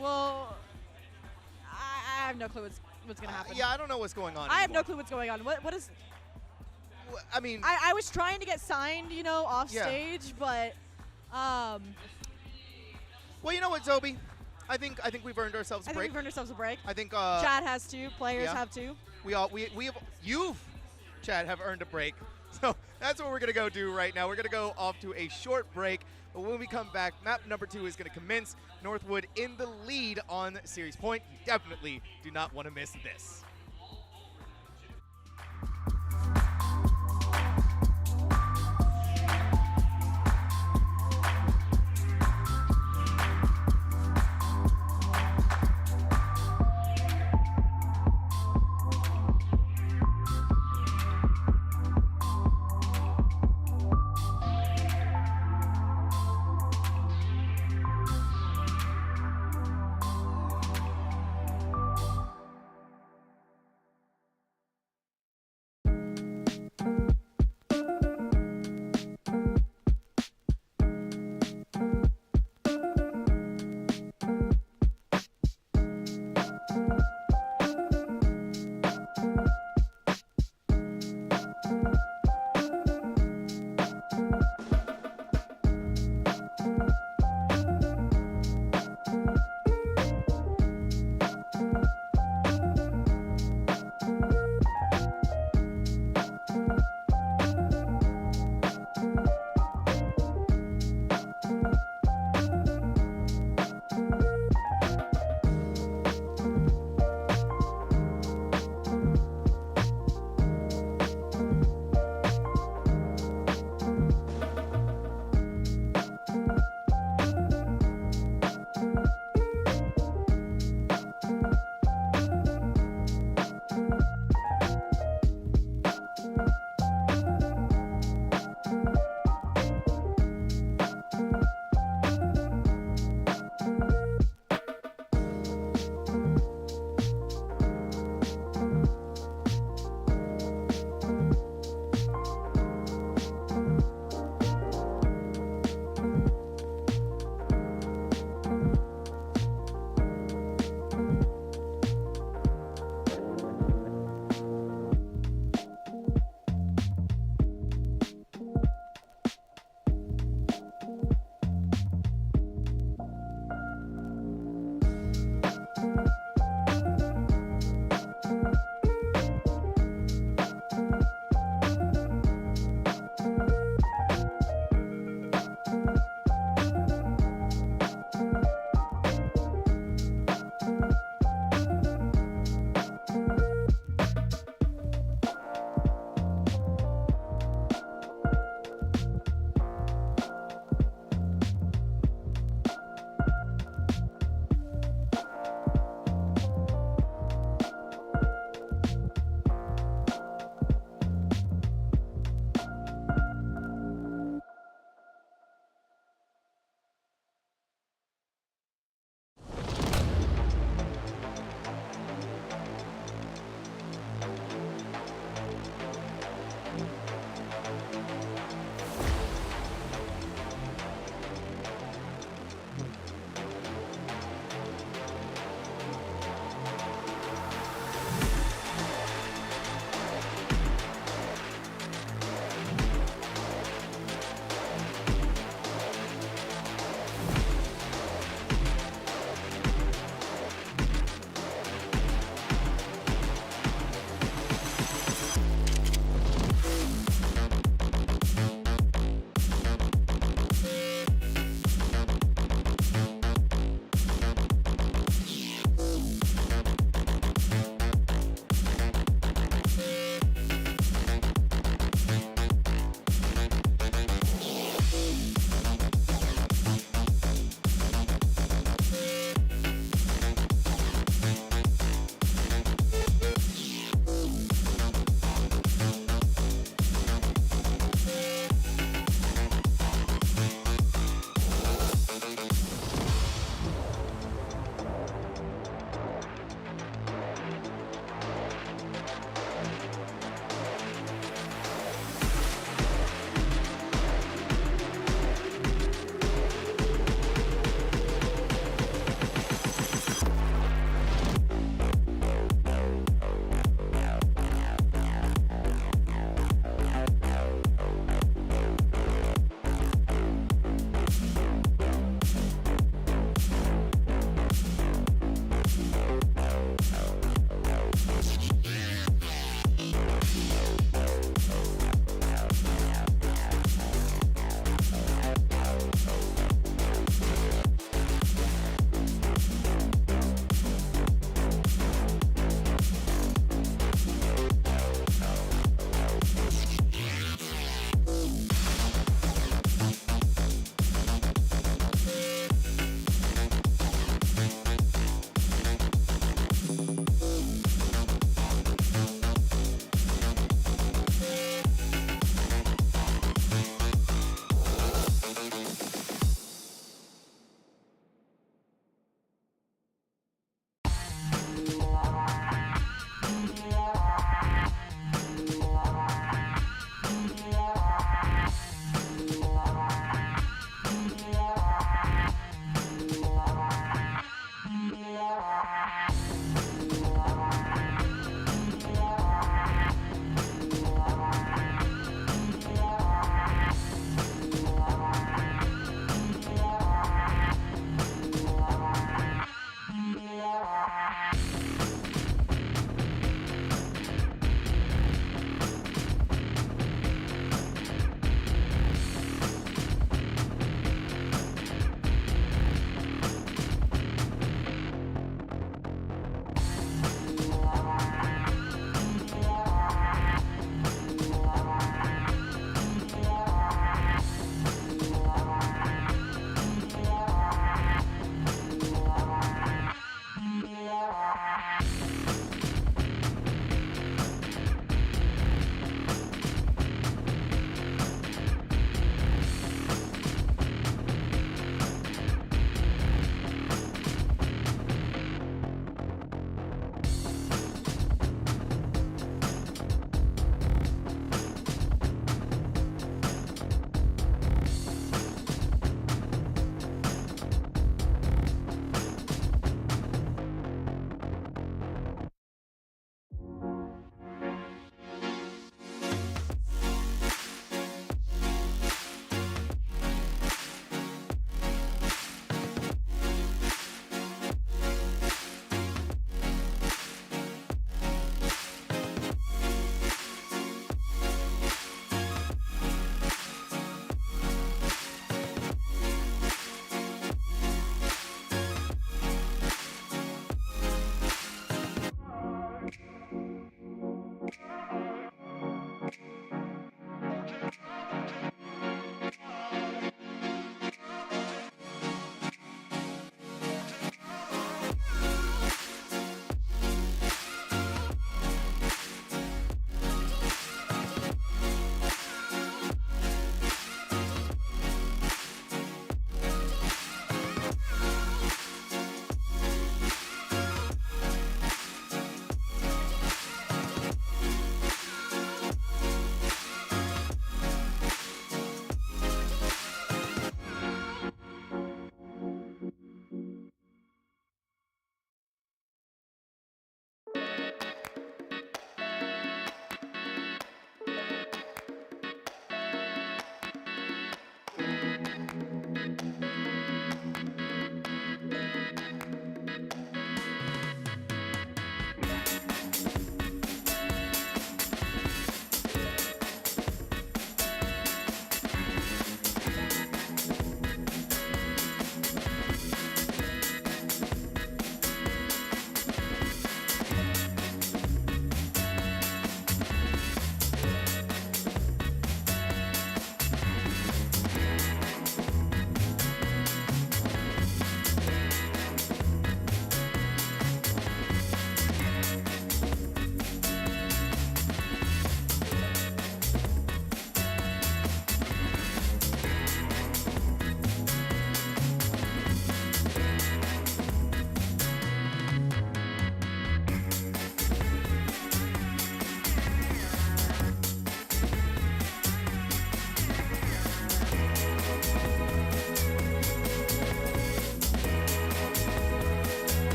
Well, I have no clue what's going to happen. Yeah, I don't know what's going on I have anymore. no clue what's going on. What is... I mean... I was trying to get signed, you know, off stage, but... Well, you know what, Zobi? I think we've earned ourselves a break. we've earned ourselves a break. I think Chad has to. Players have to. Chad, have earned a break. So that's what we're gonna go do right now. We're gonna go off to a short break. But when we come back, map number 2 is gonna commence. Northwood in the lead on Series Point. You definitely do not want to miss this.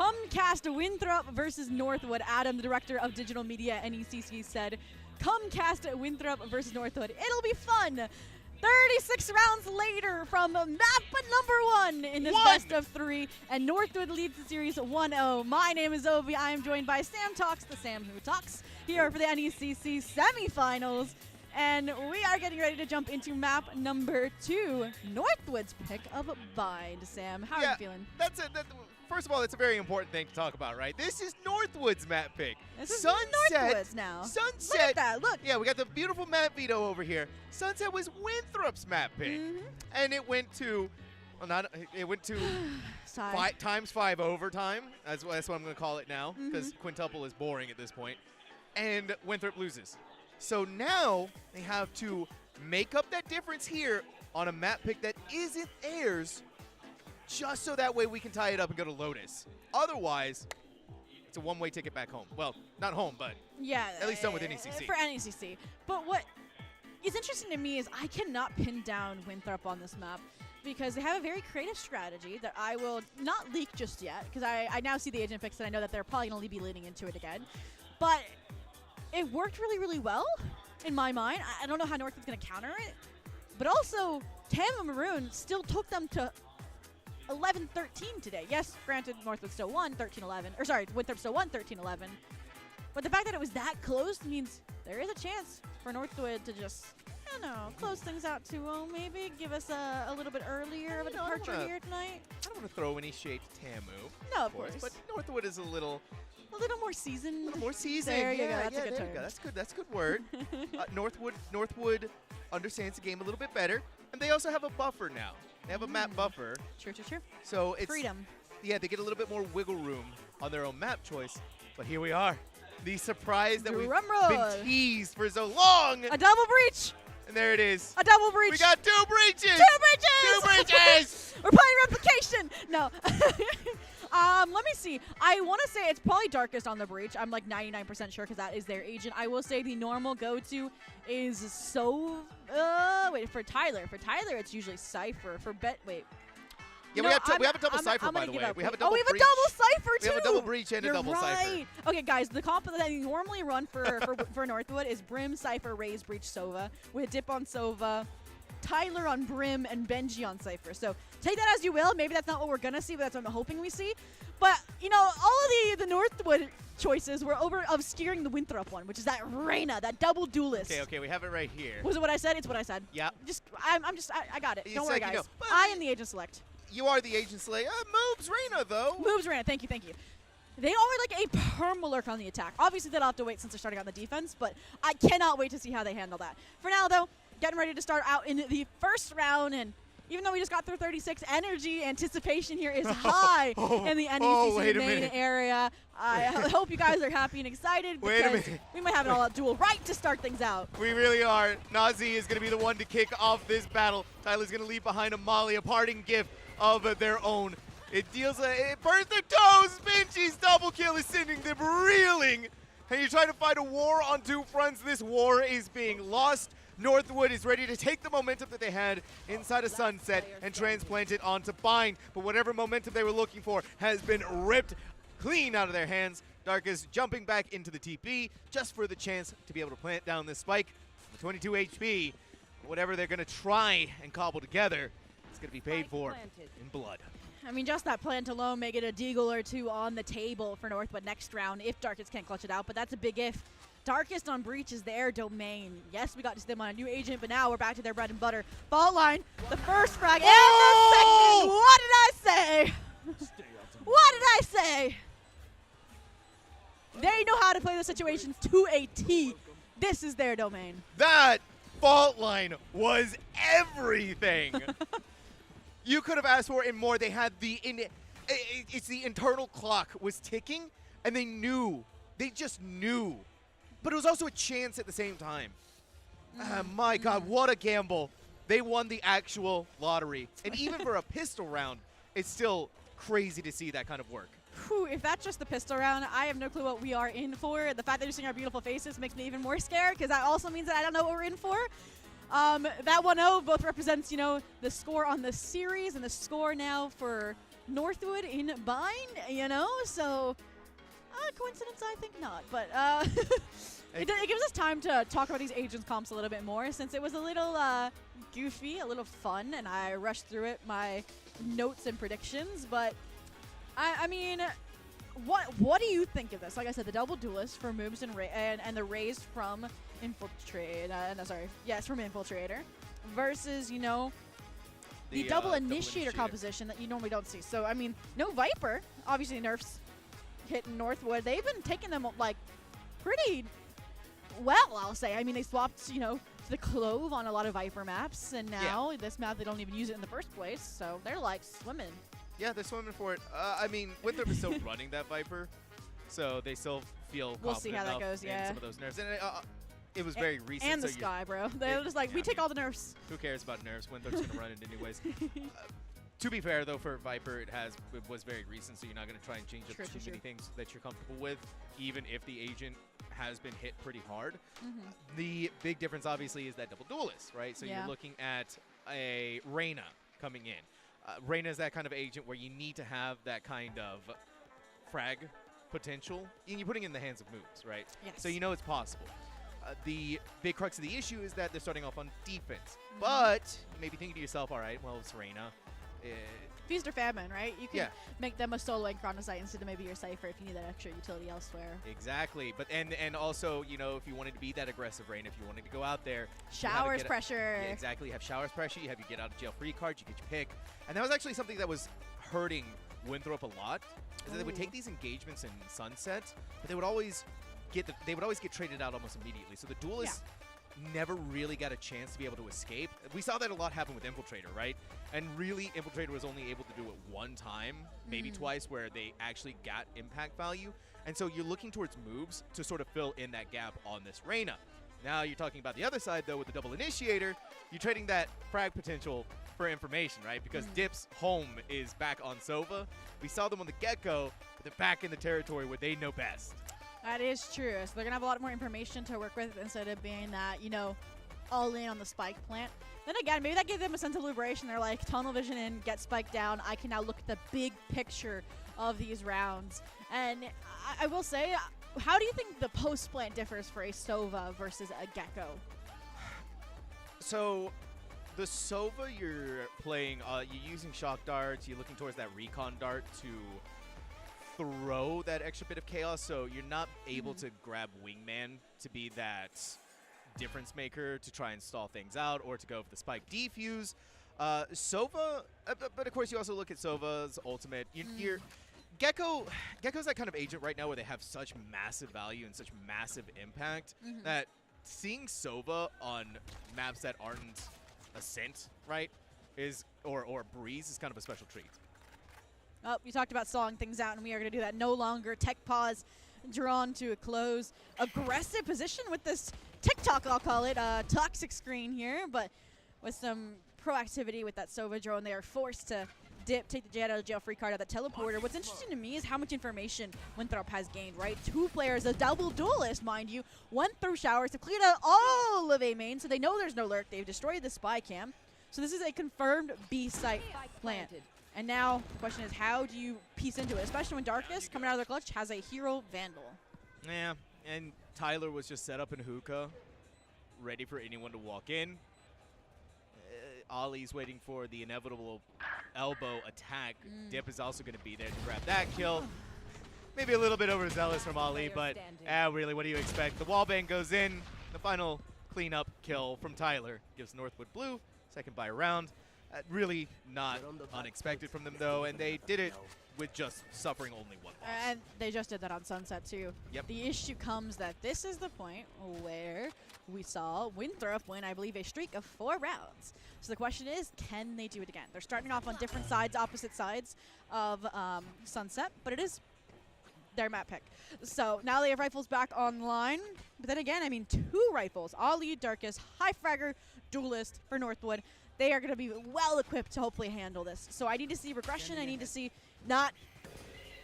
Come cast Winthrop versus Northwood. Adam, the director of digital media at NECC, said, come cast Winthrop versus Northwood. It'll be fun. 36 rounds later from map number 1 in this best of 3, and Northwood leads the series 1-0. My name is Ovi. I am joined by SamTalkz, the Sam who talks, here for the NECC semifinals. And we are getting ready to jump into map number 2, Northwood's pick of Bind. Sam, how are you feeling? First of all, it's a very important thing to talk about, right? This is Northwood's map pick. This is Sunset, Northwood's now. Sunset. Look at that, look. Yeah, we got the beautiful map veto over here. Sunset was Winthrop's map pick. And it went to, ×5 overtime. That's what I'm going to call it now, because quintuple is boring at this point. And Winthrop loses. So now they have to make up that difference here on a map pick that isn't theirs, just so that way we can tie it up and go to Lotus. Otherwise, it's a one-way ticket back home. Well, not home, but at least done with NECC. For NECC. But what is interesting to me is I cannot pin down Winthrop on this map because they have a very creative strategy that I will not leak just yet, because I now see the agent picks and I know that they're probably going to be leaning into it again. But it worked really, really well in my mind. I don't know how Northwood's going to counter it. But also, Tam and Maroon still took them to 11-13 today. Yes, granted, Northwood still won 13-11. Or sorry, Winthrop still won 13-11. But the fact that it was that close means there is a chance for Northwood to just, I don't know, close things out 2-0 maybe. Give us a little bit earlier of a departure here tonight. I don't want to throw any shade to Tamu. No, of course. But Northwood is a little more seasoned. A little more seasoned. There you go. That's a good term. That's a good word. Northwood understands the game a little bit better, and they also have a buffer now. They have a map buffer. True. So it's freedom. Yeah, they get a little bit more wiggle room on their own map choice. But here we are, the surprise that we've been teased for so long. A double breach. And there it is. A double breach. We got 2 breaches. 2 breaches. 2 breaches. We're playing replication. No. Let me see. I want to say it's probably Darkest on the breach. I'm like 99% sure because that is their agent. I will say the normal go-to is for Tyler. For Tyler, it's usually Cypher. Yeah, we have a double Cypher, by the way. We have a double we have breach. a double Cypher, too. We have a double breach and a double Cypher. Okay, guys, the comp that you normally run for Northwood is Brim, Cypher, Raze, Breach, Sova, with a dip on Sova, Tyler on Brim, and Benji on Cypher. So take that as you will. Maybe that's not what we're going to see, but that's what I'm hoping we see. But, you know, all of the Northwood choices were obscuring the Winthrop one, which is that Reyna, that double duelist. Okay, we have it right here. Was it what I said? It's what I said. Yeah. I got it. Don't worry, guys. I am the agent select. You are the agent select. Moves Reyna, though. Moves Reyna. Thank you. They are like a perma-lurk on the attack. Obviously, they'll have to wait since they're starting on the defense, but I cannot wait to see how they handle that. For now, though, getting ready to start out in the first round, and even though we just got through 36, energy anticipation here is high in the NECC main area. I hope you guys are happy and excited because we might have an all-out duel right to start things out. We really are. Nazi is going to be the one to kick off this battle. Tyler's going to leave behind a Molly, a parting gift of their own. It deals it burns their toes. Benji's double kill is sending them reeling. And you're trying to fight a war on 2 fronts. This war is being lost. Northwood is ready to take the momentum that they had inside of Sunset and transplant it onto Bind. But whatever momentum they were looking for has been ripped clean out of their hands. Darkest jumping back into the TP just for the chance to be able to plant down this spike. With 22 HP, whatever they're going to try and cobble together, it's going to be paid for in blood. I mean, just that plant alone may get a deagle or 2 on the table for Northwood next round if Darkest can't clutch it out, but that's a big if. Darkest on Breach is their domain. Yes, we got to see them on a new agent, but now we're back to their bread and butter. Fault line, the first frag, and the second. What did I say? What did I say? They know how to play the situations to a T. This is their domain. That fault line was everything. You could have asked for it more. They had it's the internal clock was ticking, and they knew. They just knew. But it was also a chance at the same time. My God, what a gamble. They won the actual lottery. And even for a pistol round, it's still crazy to see that kind of work. Whew, if that's just the pistol round, I have no clue what we are in for. The fact that you're seeing our beautiful faces makes me even more scared because that also means that I don't know what we're in for. That 1-0 both represents, you know, the score on the series and the score now for Northwood in bind, you know? So, coincidence? I think not. But it gives us time to talk about these agents comps a little bit more, since it was a little goofy, a little fun, and I rushed through it, my notes and predictions. But, I mean, what do you think of this? Like I said, the double duelist for moves and the raise from from Infiltrator versus, you know, the double initiator composition that you normally don't see. So, I mean, no Viper. Obviously, Nerf's hitting Northwood. They've been taking them, like, pretty well, I'll say. I mean, they swapped, you know, to the Clove on a lot of Viper maps, and now this map, they don't even use it in the first place. So, they're, like, swimming. Yeah, they're swimming for it. I mean, Winthrop is still running that Viper, so they still feel confident. We'll see how that goes, in some of those nerfs. And it was very recent. And the Sky, bro. They're just like, we take all the nerfs. Who cares about nerfs? Winthrop's going to run it anyways. To be fair, though, for Viper, it was very recent, so you're not going to try and change up too many things that you're comfortable with, even if the agent has been hit pretty hard. The big difference, obviously, is that double duelist, right? So you're looking at a Reyna coming in. Reyna is that kind of agent where you need to have that kind of frag potential, and you're putting it in the hands of moves, right? Yes. So you know it's possible. The big crux of the issue is that they're starting off on defense. But you may be thinking to yourself, all right, well, it's Reyna. Feast or famine, right? You can make them a solo and Chronocyte instead of maybe your Cypher if you need that extra utility elsewhere. Exactly. But and also, you know, if you wanted to be that aggressive Reyna, if you wanted to go out there. Showers pressure. Yeah, exactly. You have showers pressure. You have your get out of jail free card. You get your pick. And that was actually something that was hurting Winthrop a lot. Is that they would take these engagements in Sunset, but they would always get traded out almost immediately. So the duelists never really got a chance to be able to escape. We saw that a lot happen with Infiltrator, right? And really, Infiltrator was only able to do it one time, maybe twice, where they actually got impact value. And so you're looking towards moves to sort of fill in that gap on this Reyna. Now you're talking about the other side, though, with the double initiator. You're trading that frag potential for information, right? Because Dip's home is back on Sova. We saw them on the get-go, but they're back in the territory where they know best. That is true. So they're going to have a lot more information to work with instead of being that, you know, all in on the spike plant. Then again, maybe that gives them a sense of liberation. They're like, tunnel vision in, get spike down. I can now look at the big picture of these rounds. And I will say, how do you think the post plant differs for a Sova versus a Gecko? So the Sova, you're playing, you're using shock darts. You're looking towards that recon dart to throw that extra bit of chaos, so you're not able to grab Wingman to be that difference maker to try and stall things out or to go for the spike defuse. Sova, but of course you also look at Sova's ultimate. Gecko's that kind of agent right now where they have such massive value and such massive impact that seeing Sova on maps that aren't Ascent, right, or Breeze is kind of a special treat. Oh, you talked about stalling things out, and we are going to do that no longer. Tech pause drawn to a close. Aggressive position with this TikTok, I'll call it, toxic screen here, but with some proactivity with that Sova drone, they are forced to dip, take the jet out of jail free card out of the teleporter. What's interesting to me is how much information Winthrop has gained, right? 2 players, a double duelist, mind you, went through showers to clear out all of A main, so they know there's no lurk. They've destroyed the spy cam. So this is a confirmed B site plant. And now the question is, how do you piece into it, especially when Darkest, coming out of the clutch, has a hero Vandal? Yeah, and Tyler was just set up in hookah, ready for anyone to walk in. Ollie's waiting for the inevitable elbow attack. Dip is also going to be there to grab that kill. Maybe a little bit overzealous from Ollie, but really, what do you expect? The wallbang goes in. The final cleanup kill from Tyler gives Northwood blue, second by a round. Really not unexpected from them, though, and they did it with just suffering only one loss. And they just did that on Sunset, too. Yep. The issue comes that this is the point where we saw Winthrop win, I believe, a streak of 4 rounds. So the question is, can they do it again? They're starting off on different sides, opposite sides of Sunset, but it is their map pick. So now they have rifles back online. But then again, I mean, 2 rifles. Ollie, Darkest, High Fragger, Duelist for Northwood. They are going to be well equipped to hopefully handle this. So I need to see regression. I need to see not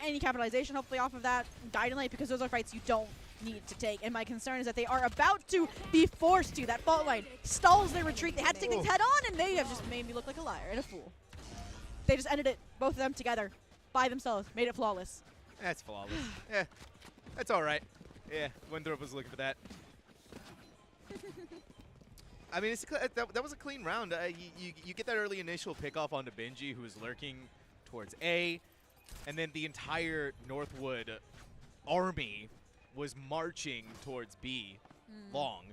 any capitalization, hopefully, off of that Guiding Light, because those are fights you don't need to take. And my concern is that they are about to be forced to. That fault line stalls their retreat. They had to take things head on, and they have just made me look like a liar and a fool. they just ended it, both of them together, by themselves, made it flawless. That's flawless. Yeah, that's all right. Yeah, Winthrop was looking for that. I mean, that was a clean round. You get that early initial pickoff onto Benji, who was lurking towards A, and then the entire Northwood army was marching towards B long.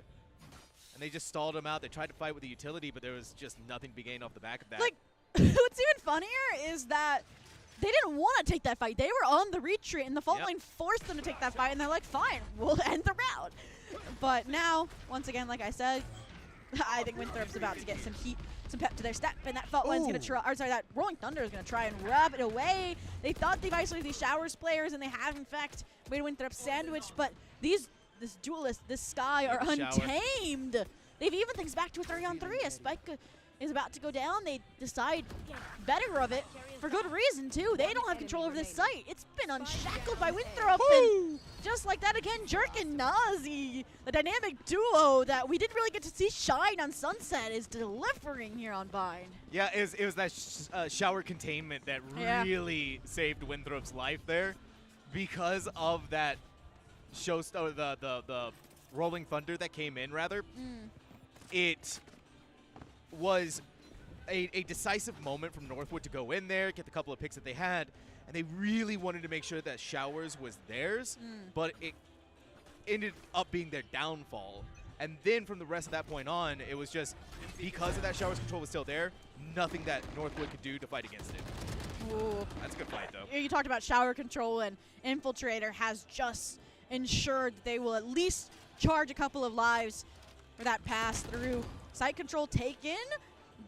And they just stalled him out. They tried to fight with the utility, but there was just nothing to be gained off the back of that. Like, what's even funnier is that they didn't want to take that fight. They were on the retreat, and the fault line forced them to take that fight, and they're like, fine, we'll end the round. But now, once again, like I said, I think Winthrop's about to get some heat, some pep to their step, and that fault line's going to try, or sorry, that Rolling Thunder is going to try and rub it away. They thought they've isolated these Showers players, and they have, in fact, made Winthrop sandwich, but this duelist, this Sky, are untamed. They've even things back to a 3-on-3. A Spike is about to go down. They decide better of it for good reason, too. They don't have control over this site. It's been unshackled by Winthrop. And just like that again, Jerk and Nazi, the dynamic duo that we didn't really get to see shine on Sunset, is delivering here on Bind. Yeah, it was that shower containment that really saved Winthrop's life there, because of that the Rolling Thunder that came in, rather. It was a decisive moment from Northwood to go in there, get the couple of picks that they had, and they really wanted to make sure that Showers was theirs, but it ended up being their downfall. And then from the rest of that point on, it was just, because of that Showers control was still there, nothing that Northwood could do to fight against it. Ooh. That's a good fight, though. You talked about shower control, and Infiltrator has just ensured that they will at least charge a couple of lives for that pass through. Site control taken.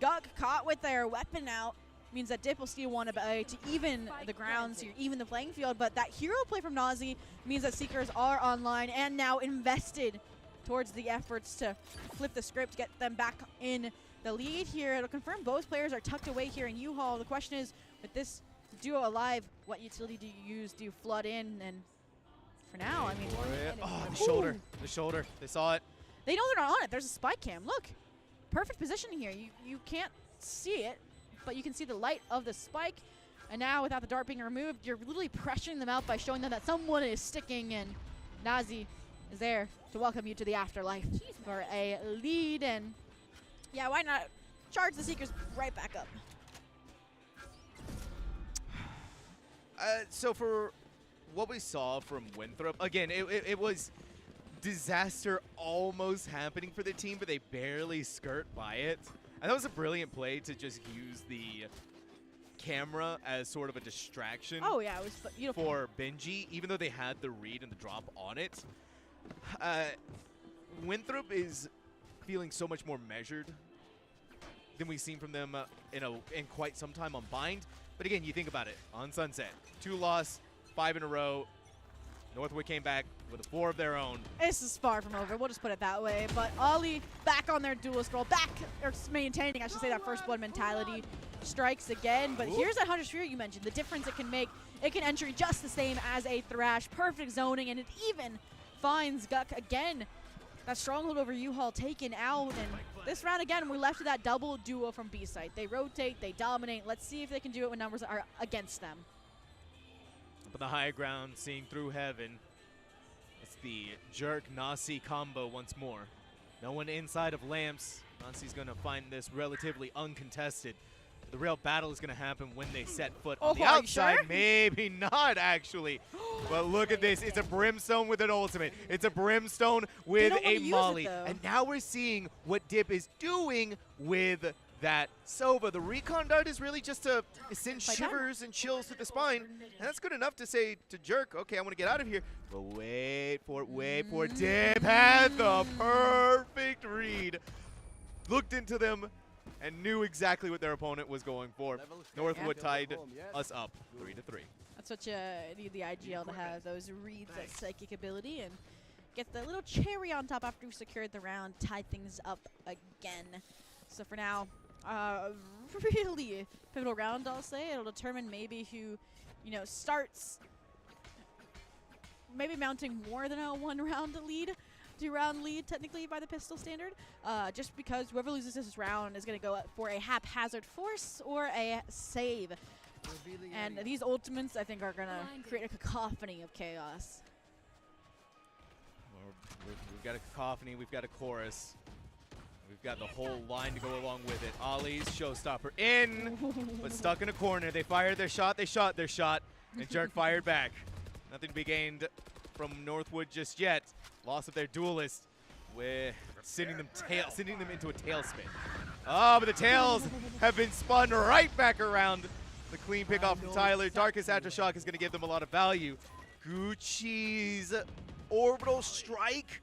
Guk caught with their weapon out. Means that Dip will still want to even the grounds here, even the playing field. But that hero play from Nazi means that Seekers are online and now invested towards the efforts to flip the script, get them back in the lead here. It'll confirm both players are tucked away here in U-Haul. The question is, with this duo alive, what utility do you use? Do you flood in? And for now, I mean, the shoulder. The shoulder. They saw it. They know they're not on it. There's a spike cam. Look, perfect positioning here. You can't see it, but you can see the light of the spike. And now, without the dart being removed, you're literally pressuring them out by showing them that someone is sticking, and Nazi is there to welcome you to the afterlife for a lead. And yeah, why not charge the Seekers right back up? So for what we saw from Winthrop, again, it was disaster almost happening for the team, but they barely skirt by it. And that was a brilliant play to just use the camera as sort of a distraction. Oh yeah, it was beautiful. For Benji, even though they had the read and the drop on it. Winthrop is feeling so much more measured than we've seen from them in quite some time on Bind. But again, you think about it, on Sunset, 2 loss, 5 in a row. Northwood came back with a 4 of their own. This is far from over, we'll just put it that way. But Ollie back on their dual scroll, back, or maintaining, I should say, that first blood mentality. Strikes again, but here's that Hunter's Fury you mentioned, the difference it can make. It can entry just the same as a Thrash, perfect zoning, and it even finds Guk again. That stronghold over U-Haul taken out, and this round again, we're left with that double duo from B-side. They rotate, they dominate. Let's see if they can do it when numbers are against them. Up on the high ground, seeing through heaven. It's the Jerk Nasi combo once more. No one inside of Lamps. Nasi's going to find this relatively uncontested. The real battle is going to happen when they set foot on the outside. Sure? Maybe not, actually. But look at this. It's a Brimstone with an ultimate. It's a Brimstone with a Molly. And now we're seeing what Dip is doing with that Sova. The recon dart is really just to send shivers and chills to the spine. And that's good enough to say to Jerk, okay, I want to get out of here. But wait for it. Dip had the perfect read. Looked into them and knew exactly what their opponent was going for. Northwood tied us up 3-3. That's what you need the IGL to have, those reads, that psychic ability, and get the little cherry on top after you secured the round, tie things up again. So for now, really pivotal round, I'll say. It'll determine maybe who, starts maybe mounting more than a 1-round lead. 2-round lead technically by the pistol standard, just because whoever loses this round is going to go for a haphazard force or a save. And these ultimates, I think, are going to create a cacophony of chaos. We've got a cacophony, we've got a chorus. We've got the whole line to go along with it. Ollie's showstopper in, but stuck in a corner. They fired their shot, they shot their shot, and Jerk fired back. Nothing to be gained from Northwood just yet. Loss of their duelist, with sending them into a tailspin. Oh, but the tails have been spun right back around. The clean pick off from Tyler. Darkest Aftershock is going to give them a lot of value. Gucci's orbital strike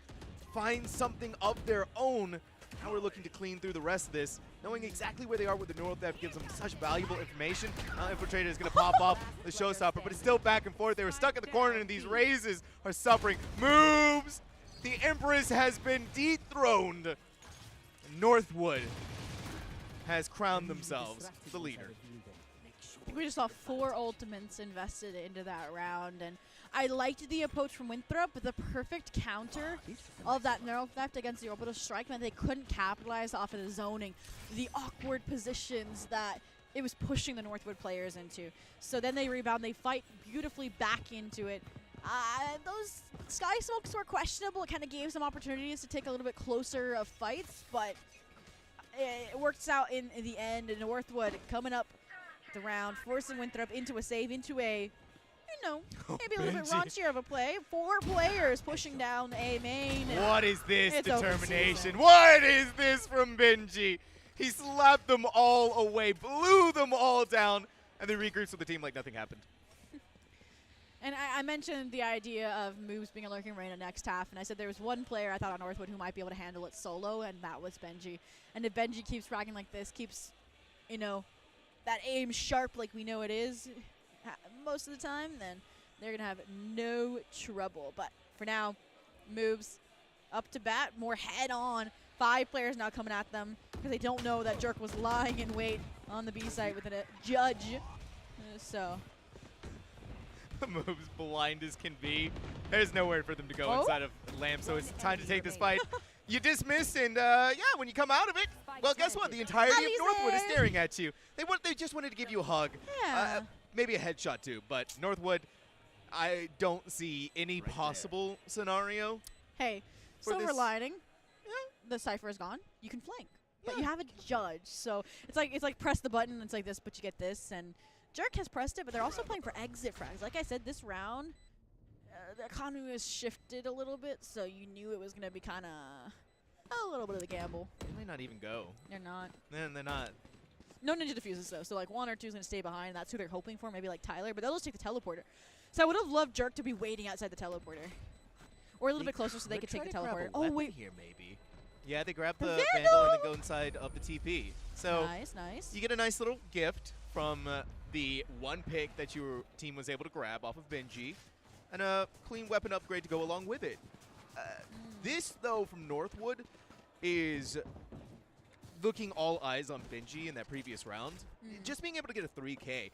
finds something of their own. Now we're looking to clean through the rest of this, knowing exactly where they are with the North. That gives them such valuable information. Now Infiltrator is going to pop off the showstopper, but it's still back and forth. They were stuck in the corner, and these raises are suffering. Moves! The Empress has been dethroned. Northwood has crowned themselves the leader. We just saw 4 ultimates invested into that round, and I liked the approach from Winthrop, but the perfect counter of that neural theft against the orbital strike meant they couldn't capitalize off of the zoning, the awkward positions that it was pushing the Northwood players into. So then they rebound, they fight beautifully back into it. Those sky smokes were questionable. It kind of gave some opportunities to take a little bit closer of fights, but it works out in the end. And Northwood coming up the round, forcing Winthrop into a save, into a, maybe a little bit raunchier of a play. 4 players pushing down A main. What is this determination? What is this from Benji? He slapped them all away, blew them all down, and then regroups with the team like nothing happened. And I mentioned the idea of moves being a lurking arena next half, and I said there was one player I thought on Northwood who might be able to handle it solo, and that was Benji. And if Benji keeps fragging like this, keeps, that aim sharp like we know it is most of the time, then they're going to have no trouble. But for now, moves up to bat, more head on. 5 players now coming at them because they don't know that Jerk was lying in wait on the B site with a judge. So moves blind as can be. There's nowhere for them to go inside of Lamb, so it's time to take this fight. You dismiss, and when you come out of it, well, guess what? The entirety of Northwood is staring at you. They just wanted to give you a hug. Yeah. Maybe a headshot too, but Northwood, I don't see any possible scenario. Hey, silver lining. The Cypher is gone. You can flank, but you have a judge, so it's like press the button. It's like this, but you get this. And Jerk has pressed it, but they're also playing for exit frags. Like I said, this round, the economy has shifted a little bit, so you knew it was going to be kind of a little bit of a gamble. They may not even go. They're not. They're not. No ninja diffuses, though, so like 1 or 2 is going to stay behind. That's who they're hoping for, maybe like Tyler, but they'll just take the teleporter. So I would have loved Jerk to be waiting outside the teleporter. Or a little bit closer so they could take the teleporter. Oh, wait. Here, maybe. Yeah, they grab the Vandal and then go inside of the TP. So nice. You get a nice little gift from the 1 pick that your team was able to grab off of Benji, and a clean weapon upgrade to go along with it. This, though, from Northwood is looking all eyes on Benji in that previous round. Just being able to get a 3K.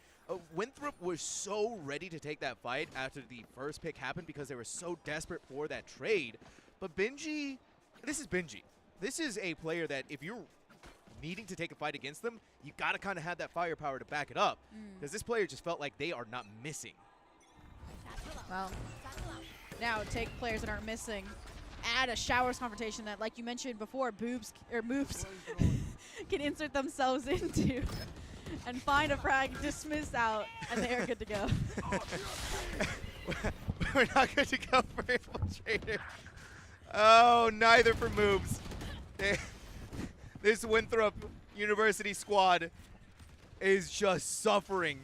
Winthrop was so ready to take that fight after the first pick happened because they were so desperate for that trade. But Benji, this is Benji. This is a player that if you're needing to take a fight against them, you got to kind of have that firepower to back it up. Because this player just felt like they are not missing. Well, now take players that aren't missing. Add a showers confrontation that, like you mentioned before, moves can insert themselves into and find a frag, dismiss out, and they are good to go. We're not good to go for Infiltrator. Oh, neither for moves. This Winthrop University squad is just suffering.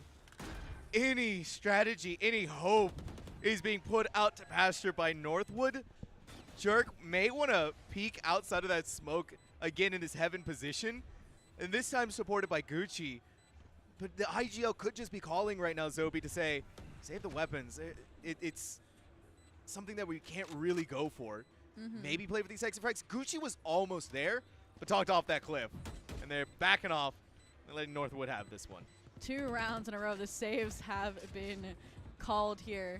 Any strategy, any hope is being put out to pasture by Northwood. Jerk may want to peek outside of that smoke again in this heaven position, and this time supported by Gucci. But the IGL could just be calling right now, zhobiii, to say, save the weapons. It's something that we can't really go for. Maybe play for these exit frags. Gucci was almost there, but talked off that cliff. And they're backing off and letting Northwood have this one. 2 rounds in a row. The saves have been called here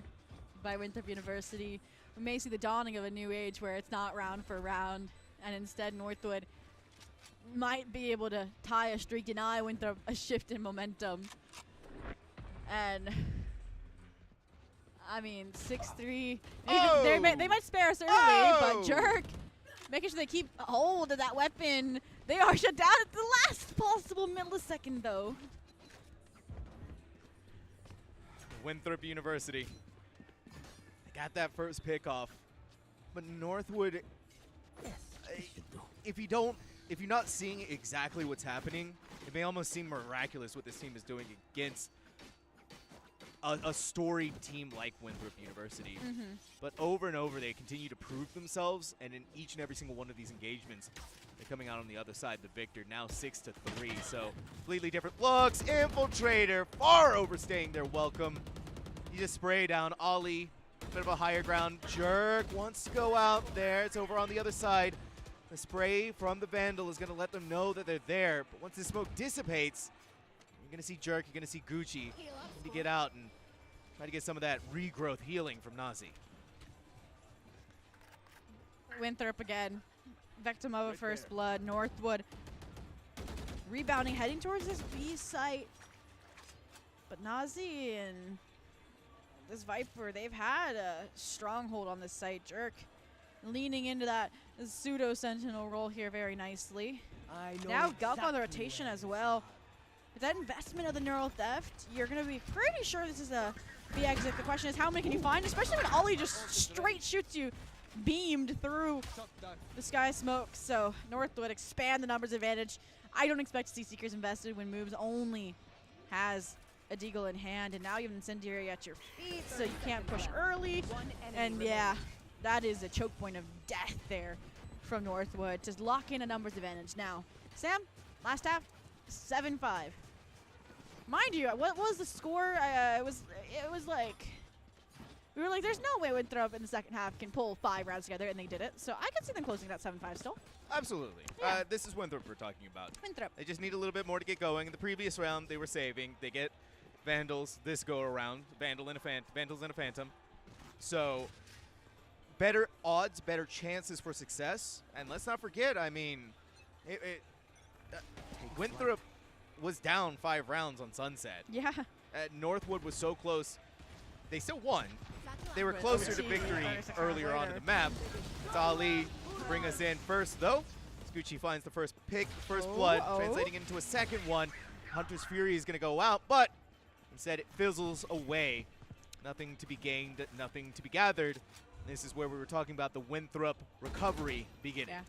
by Winthrop University. We may see the dawning of a new age where it's not round for round, and instead Northwood might be able to tie a streak, deny Winthrop a shift in momentum. And I mean, 6-3. They might spare us early, but Jerk making sure they keep hold of that weapon. They are shut down at the last possible millisecond, though. Winthrop University. They got that first pick off, but Northwood. If you're not seeing exactly what's happening, it may almost seem miraculous what this team is doing against a storied team like Winthrop University. But over and over, they continue to prove themselves, and in each and every single one of these engagements, they're coming out on the other side, the victor, now 6-3. So completely different looks. Infiltrator far overstaying their welcome. You just spray down Ollie, bit of a higher ground. Jerk wants to go out there. It's over on the other side. The spray from the Vandal is going to let them know that they're there. But once the smoke dissipates, you're going to see Jerk, you're going to see Gucci to get out and try to get some of that regrowth healing from Nazi. Winthrop again. Victim of a first blood. Northwood rebounding, heading towards this B site. But Nazi and this Viper, they've had a stronghold on this site. Jerk leaning into that pseudo sentinel role here very nicely. Now Gulk on the rotation as well. With that investment of the neural theft, you're going to be pretty sure this is a B exit. The question is, how many can you find? Especially when Ollie just straight shoots you, beamed through the sky smoke. So Northwood expand the numbers advantage. I don't expect to see Seekers invested when Moves only has a Deagle in hand, and now you have Incendiary at your feet, so you can't push early. And yeah, that is a choke point of death there from Northwood. Just lock in a numbers advantage. Now, Sam, last half, 7-5. Mind you, what was the score? It was like, we were like, there's no way Winthrop in the second half can pull 5 rounds together, and they did it. So I could see them closing that 7-5 still. Absolutely. Yeah. This is Winthrop we're talking about. Winthrop. They just need a little bit more to get going. In the previous round, they were saving. They get Vandals this go around. Vandals and a Phantom. So better odds, better chances for success. And let's not forget, I mean, Winthrop was down 5 rounds on Sunset. Yeah. Northwood was so close. They still won. They were closer to victory earlier on in the map. It's Ali to bring us in first, though. Gucci finds the first pick, first blood, translating into a second one. Hunter's Fury is going to go out, but instead it fizzles away. Nothing to be gained, nothing to be gathered. This is where we were talking about the Winthrop recovery beginning. Yeah.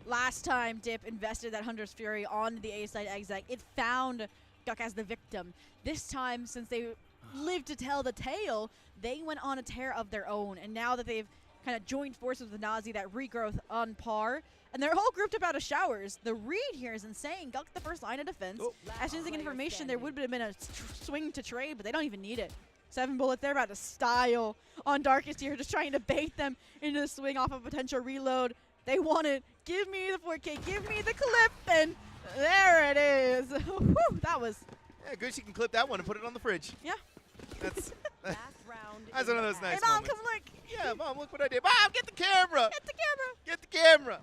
Last time Dip invested that Hunter's Fury on the A side exec, it found Guk as the victim. This time, since they lived to tell the tale, they went on a tear of their own. And now that they've kind of joined forces with Nazi, that regrowth on par, and they're all grouped up out of showers. The read here is insane. Guk the first line of defense. As soon as they get information, there would have been a swing to trade, but they don't even need it. 7 bullets, they're about to style on Darkest here, just trying to bait them into the swing off a potential reload. They want it. Give me the 4K, give me the clip, and there it is. Whew, that was... Yeah, Gucci can clip that one and put it on the fridge. Yeah. That's one of those nice hey, Mom, moments. come look. Yeah, Mom, look what I did. Mom, get the camera. Get the camera. Get the camera.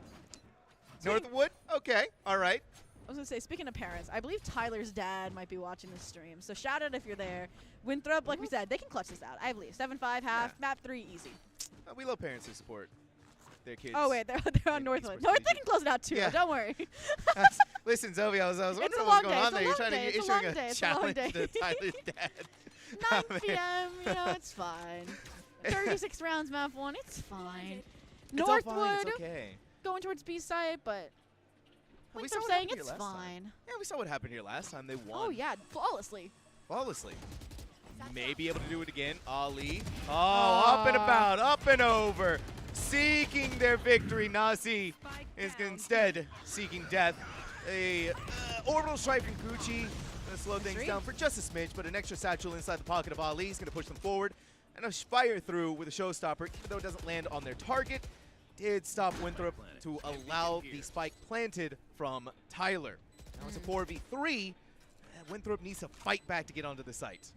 Northwood? Okay, all right. I was going to say, speaking of parents, I believe Tyler's dad might be watching this stream. So shout out if you're there. Winthrop, like we said, they can clutch this out, I believe. 7-5 half, map 3, easy. We love parents who support their kids. Oh, wait, they're on Northwood. No, they can close it out too, Yeah. don't worry. Listen, Zoe, I was wondering It's a what was long going day, on there. You're trying to it's a issue long a day, it's a long challenge day. to Tyler's dad. 9 p.m., you know, it's fine. 36 rounds, map 1, it's fine. It's all fine, Northwood it's okay. going towards B side, but We saw Winthrop what saying happened it's here last time. fine. Yeah, we saw what happened here last time. They won. Oh, yeah, flawlessly. Flawlessly. May be able to do it again. Ali. Oh, up and about, up and over. Seeking their victory. Nazi is instead seeking death. A orbital strike from Gucci. Gonna slow things down for just a smidge, but an extra satchel inside the pocket of Ali is gonna push them forward. And a fire through with a showstopper, even though it doesn't land on their target, did stop Winthrop to allow the spike planted from Tyler. Now it's a 4v3. Winthrop needs to fight back to get onto the site.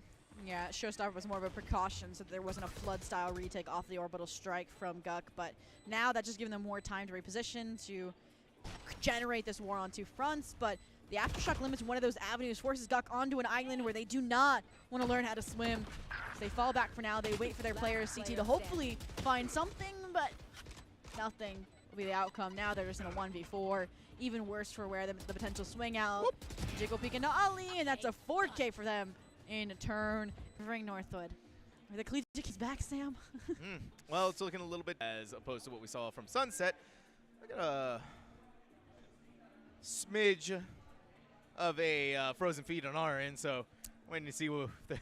Yeah, Showstopper was more of a precaution so that there wasn't a flood-style retake off the orbital strike from Guk, but now that's just giving them more time to reposition, to generate this war on two fronts, but the Aftershock limits one of those avenues, forces Guk onto an island where they do not want to learn how to swim. So they fall back for now. They wait for their players, CT, to hopefully find something, but nothing will be the outcome. Now they're just in a 1v4. Even worse for where the potential swing out. Whoop. Jiggle peek into Ali, and that's a 4K for them in turn. Covering Northwood. Are the Collegiate back, Sam? Well, it's looking a little bit as opposed to what we saw from Sunset. I got a smidge of a frozen feed on our end, so waiting to see what the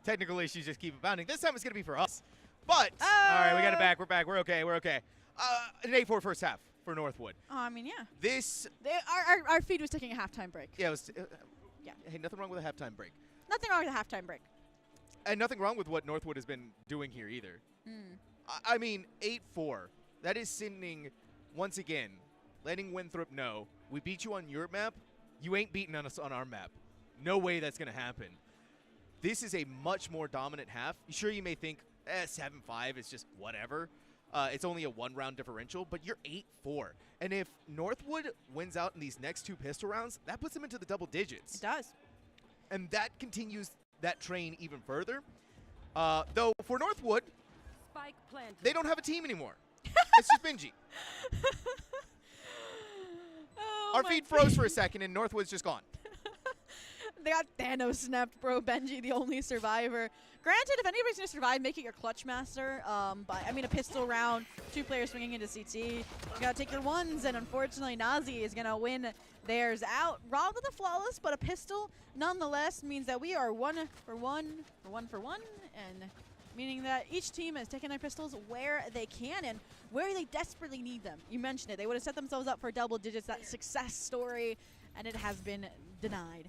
technical issues just keep abounding. This time it's going to be for us. But, all right, we got it back. We're back. We're okay. We're okay. An 8-4 first half for Northwood. Oh, I mean, yeah. This... Our feed was taking a halftime break. Yeah, it was... yeah. Hey, nothing wrong with a halftime break. Nothing wrong with a halftime break. And nothing wrong with what Northwood has been doing here either. I mean, 8-4. That is sending, once again, letting Winthrop know, we beat you on your map, you ain't beating us on our map. No way that's going to happen. This is a much more dominant half. Sure, you may think, 7-5 is just whatever. It's only a one-round differential, but you're 8-4. And if Northwood wins out in these next two pistol rounds, that puts them into the double digits. It does. And that continues that train even further. Though, for Northwood, Spike planted. they don't have a team anymore. It's just Benji. Our feed froze for a second, and Northwood's just gone. They got Thanos snapped, bro. Benji, the only survivor. Granted, if anybody's going to survive, make it your clutch master. But, I mean, a pistol round, two players swinging into CT. You got to take your ones, and unfortunately, Nazi is going to win theirs out. Robbed with a flawless, but a pistol, nonetheless, means that we are 1 for 1, and meaning that each team has taken their pistols where they can and where they desperately need them. You mentioned it. They would have set themselves up for double digits, that success story, and it has been denied.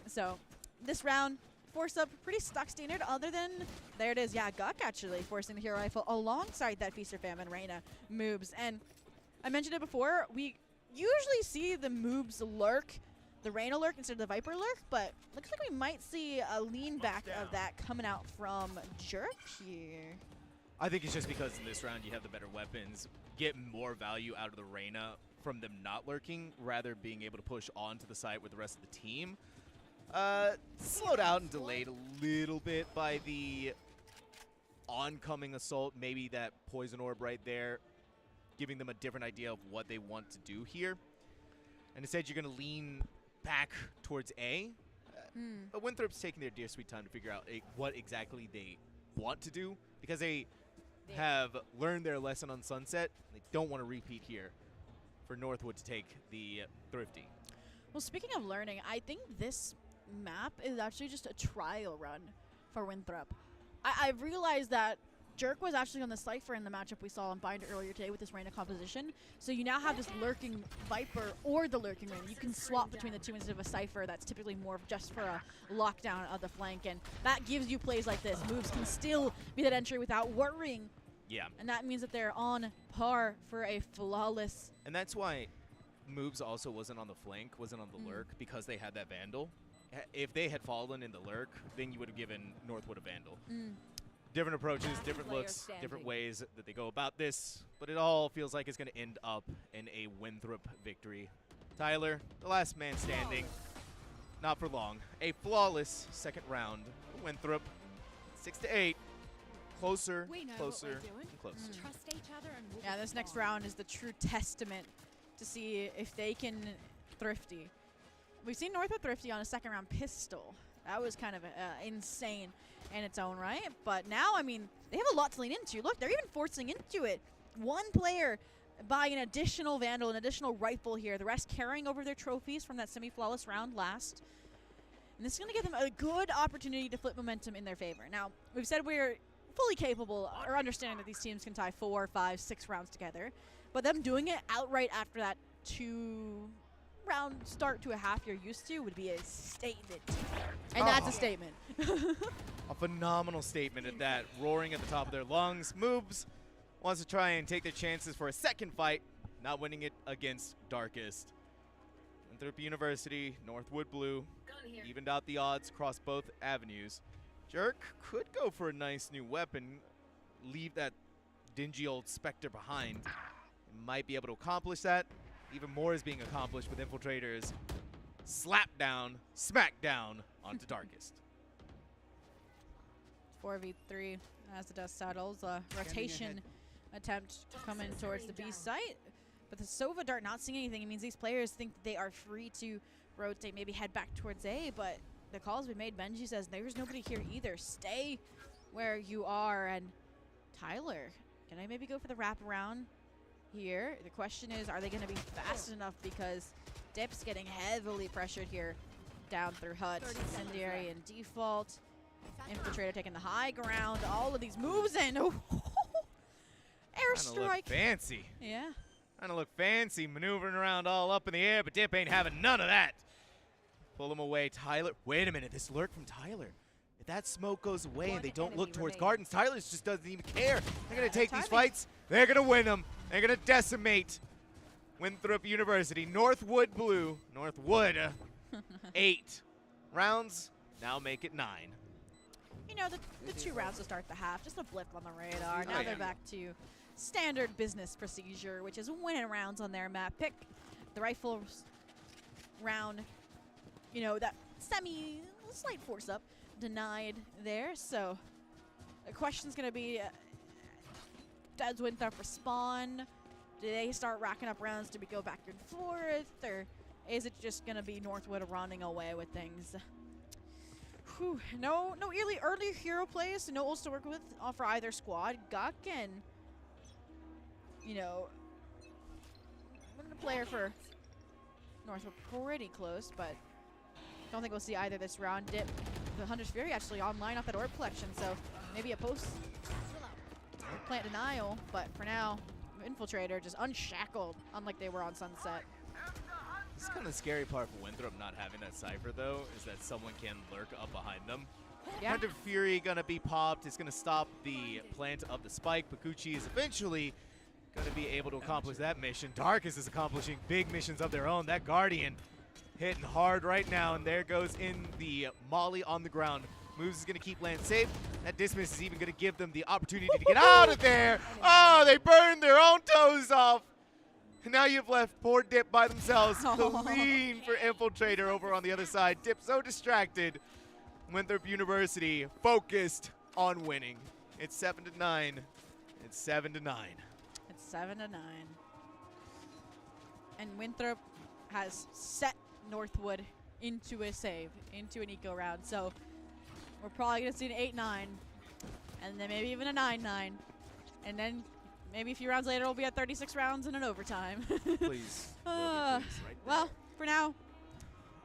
So this round, force up pretty stock standard other than, there it is, yeah, Guk actually forcing the hero rifle alongside that Feast or Famine Reyna moves. And I mentioned it before, we usually see the moves lurk, the Reyna lurk instead of the Viper lurk, but looks like we might see a lean back of that coming out from Jerk here. I think it's just because in this round you have the better weapons, get more value out of the Reyna from them not lurking, rather being able to push onto the site with the rest of the team. Slowed out and delayed a little bit by the oncoming assault, maybe that poison orb right there, giving them a different idea of what they want to do here. And instead you're going to lean back towards A. But Winthrop's taking their dear sweet time to figure out what exactly they want to do, because they have learned their lesson on Sunset. They don't want to repeat here for Northwood to take the Thrifty. Well, speaking of learning, I think this map is actually just a trial run for Winthrop. I've realized that Jerk was actually on the Cypher in the matchup we saw on Bind earlier today with this Reyna composition. So you now have this lurking Viper or the lurking Reyna. You can swap between the two instead of a Cypher that's typically more just for a lockdown of the flank. And that gives you plays like this. Moves can still be that entry without worrying. Yeah. And that means that they're on par for a flawless. And that's why moves also wasn't on the flank, wasn't on the lurk, because they had that Vandal. If they had fallen in the lurk, then you would have given Northwood a Vandal. Different approaches, different looks, different ways that they go about this, but it all feels like it's going to end up in a Winthrop victory. Tyler, the last man standing, not for long. A flawless second round. Winthrop, 6-8. Closer, closer, and closer. Trust each other and we'll Yeah, this next round is the true testament to see if they can Thrifty. We've seen Northwood Thrifty on a second round pistol. That was kind of insane in its own right. But now, I mean, they have a lot to lean into. Look, they're even forcing into it. One player buying an additional Vandal, an additional rifle here. The rest carrying over their trophies from that semi-flawless round last. And this is going to give them a good opportunity to flip momentum in their favor. Now, we've said we're fully capable or understanding that these teams can tie 4, 5, 6 rounds together. But them doing it outright after that 2-round start to a half you're used to would be a statement. And that's a statement. A phenomenal statement at that. Roaring at the top of their lungs. Moves. Wants to try and take their chances for a second fight. Not winning it against Darkest. Winthrop University, Northwood Blue. Evened out the odds across both avenues. Jerk could go for a nice new weapon, leave that dingy old Spectre behind. Might be able to accomplish that. Even more is being accomplished with Infiltrators. Slap down, smack down onto Darkest. 4v3 as the dust settles. A rotation attempt coming towards the B site. But the Sova Dart not seeing anything. It means these players think that they are free to rotate, maybe head back towards A, but the call's been made. Benji says there's nobody here either. Stay where you are. And Tyler, can I maybe go for the wraparound here? The question is, are they going to be fast enough, because Dip's getting heavily pressured here down through Hut, Incendiary and Default. Infiltrator taking the high ground. All of these moves in. Airstrike. Fancy. Yeah. Trying to look fancy, maneuvering around all up in the air, but Dip ain't having none of that. Pull him away, Tyler. Wait a minute, this lurk from Tyler. If that smoke goes away and they don't look towards Gardens, Tyler just doesn't even care. They're going to take these fights. They're going to win them. They're going to decimate Winthrop University. Northwood blue. Northwood 8 rounds. Now make it 9. You know, the 2 rounds to start the half, just a blip on the radar. Now they're back to standard business procedure, which is winning rounds on their map. Pick the rifle round, you know, that slight force up denied there. So the question's going to be, does Winthrop respond? Do they start racking up rounds? Do we go back and forth? Or is it just going to be Northwood running away with things? Whew. No early hero plays, so no ults to work with for either squad. Guk and, you know, the player for Northwood pretty close, but don't think we'll see either this round. Dip, the Hunter's Fury actually online off that orb collection, so maybe a post plant denial, but for now, Infiltrator just unshackled, unlike they were on Sunset. This is kind of the scary part for Winthrop not having that Cypher, though, is that someone can lurk up behind them. Yeah. Hunter Fury going to be popped. It's going to stop the plant of the spike. Pakuchi is eventually going to be able to accomplish that mission. Darkest is accomplishing big missions of their own. That Guardian hitting hard right now, and there goes in the Molly on the ground. Moves is going to keep land safe. That dismiss is even going to give them the opportunity to get out of there. Oh, they burned their own toes off. And now you've left poor Dip by themselves. Clean for Infiltrator over on the other side. Dip so distracted. Winthrop University focused on winning. It's 7-9. It's 7-9. It's 7-9. And Winthrop has set Northwood into a save, into an eco round. So we're probably going to see an 8-9, and then maybe even a 9-9. And then maybe a few rounds later, we'll be at 36 rounds and an overtime. Please. Well, for now,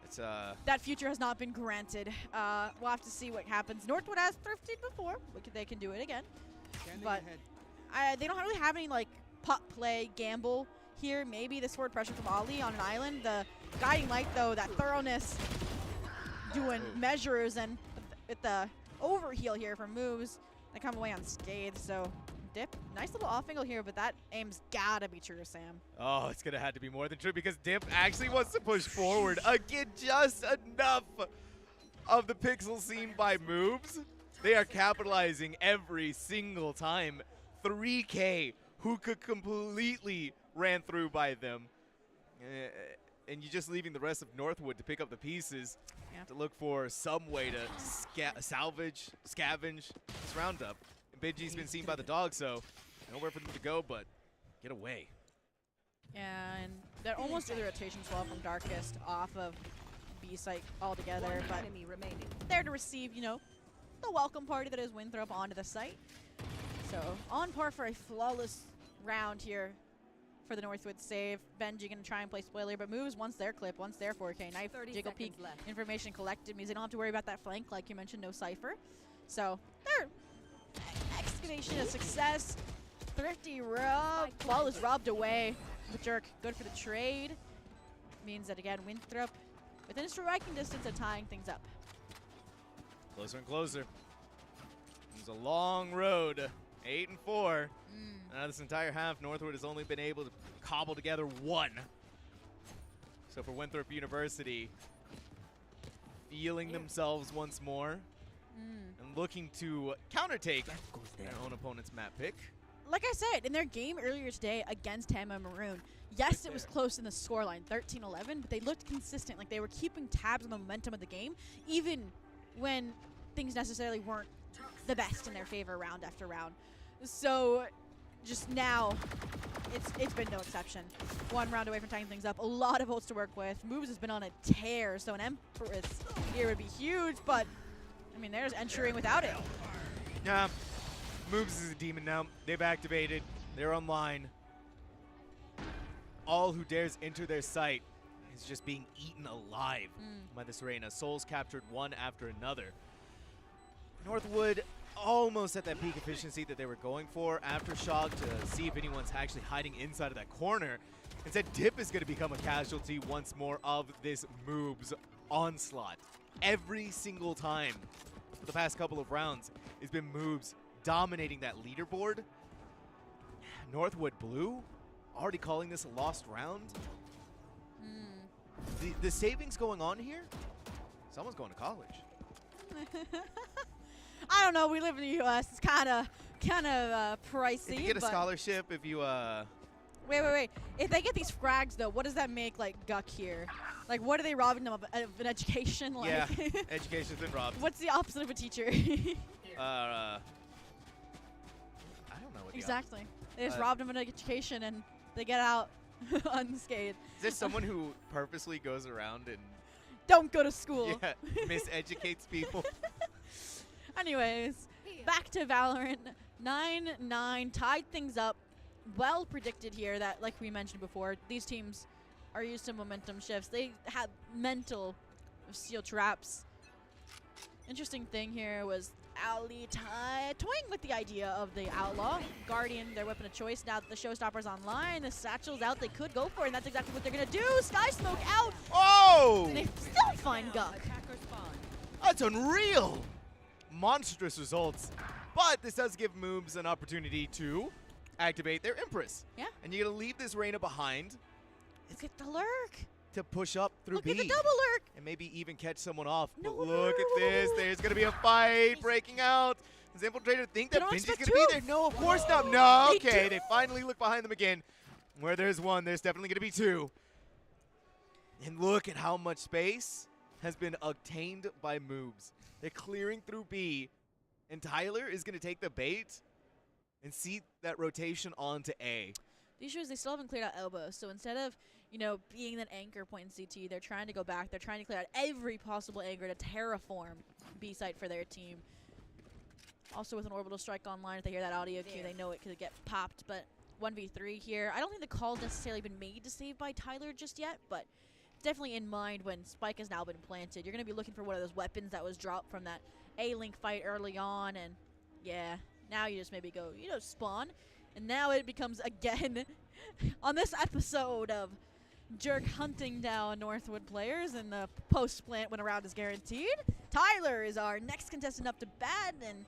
it's that future has not been granted. We'll have to see what happens. Northwood has thrifted before. They can do it again. But they don't really have any, like, puck play, gamble here. Maybe this forward pressure from Ali on an island. The guiding light, though, that thoroughness doing measures, and with the overheal here for moves that come away unscathed. So Dip, nice little off angle here, but that aim's gotta be true, Sam. Oh, it's gonna have to be more than true, because Dip actually wants to push forward again, just enough of the pixel seen by moves. They are capitalizing every single time. 3K, who could completely ran through by them. And you're just leaving the rest of Northwood to pick up the pieces, to look for some way to scavenge this roundup. And Benji's been seen by the dog, so nowhere for them to go but get away. And they're almost did the rotation swap from Darkest off of B site altogether, but there to receive, you know, the welcome party that is Winthrop onto the site. So on par for a flawless round here for the Northwood save. Benji gonna try and play spoiler, but moves once their clip, once their 4K. Knife, jiggle peek, information collected means they don't have to worry about that flank, like you mentioned, no Cypher. So their excavation a success. Thrifty rob, flawless robbed away. The Jerk, good for the trade. Means that again, Winthrop within striking distance of tying things up. Closer and closer. It was a long road. 8-4. Now this entire half, Northwood has only been able to cobble together one. So for Winthrop University, feeling themselves once more. and looking to countertake their own opponent's map pick. Like I said, in their game earlier today against Tama Maroon, yes, it was close in the scoreline, 13-11, but they looked consistent. Like, they were keeping tabs on the momentum of the game, even when things necessarily weren't the best in their favor round after round. So, just now, it's been no exception. One round away from tying things up. A lot of ults to work with. Moves has been on a tear, so an Empress here would be huge, but, I mean, there's entering without it. Yeah. Moves is a demon now. They've activated. They're online. All who dares enter their sight is just being eaten alive by this Reina. Souls captured one after another. Northwood almost at that peak efficiency that they were going for. Aftershock to see if anyone's actually hiding inside of that corner. Instead, Dip is going to become a casualty once more of this Moves onslaught. Every single time for the past couple of rounds, it's been Moves dominating that leaderboard. Northwood Blue already calling this a lost round. The savings going on here? Someone's going to college. I don't know. We live in the U.S. It's kind of pricey. If you get a but scholarship, if you Wait. If they get these frags though, what does that make like Guck here? Like, what are they robbing them of an education? Like, yeah, education's been robbed. What's the opposite of a teacher? I don't know what Exactly. They just robbed them of an education and they get out unscathed. Is this someone who purposely goes around and don't go to school? Yeah, miseducates people. Anyways, back to Valorant. 9-9 tied things up. Well predicted here that, like we mentioned before, these teams are used to momentum shifts. They had mental steel traps. Interesting thing here was Ali toying with the idea of the Outlaw. Guardian, their weapon of choice. Now that the Showstopper's online, the Satchel's out, they could go for it, and that's exactly what they're going to do. Sky Smoke out. Oh! And they still find Guck. That's unreal! Monstrous results. But this does give Moves an opportunity to activate their Empress. Yeah. And you're going to leave this Reina behind. Look at the lurk. To push up through Look B. at the double lurk. And maybe even catch someone off. But look at this. There's going to be a fight breaking out. Does Infiltrator think that Benji's going to be there? No, of course not. No, okay. They finally look behind them again. Where there's one, there's definitely going to be two. And look at how much space has been obtained by Moves. They're clearing through B. And Tyler is going to take the bait and see that rotation onto A. The issue is they still haven't cleared out elbow, so instead of, you know, being that anchor point in CT, they're trying to go back. They're trying to clear out every possible anchor to terraform B site for their team. Also with an orbital strike online, if they hear that audio cue, they know it could get popped. But 1v3 here. I don't think the call's necessarily been made to save by Tyler just yet, but definitely in mind when Spike has now been planted. You're going to be looking for one of those weapons that was dropped from that A-Link fight early on, and yeah, now you just maybe go, you know, spawn. And now it becomes, again, on this episode of Jerk hunting down Northwood players, and the post-plant when a round is guaranteed. Tyler is our next contestant up to bat, and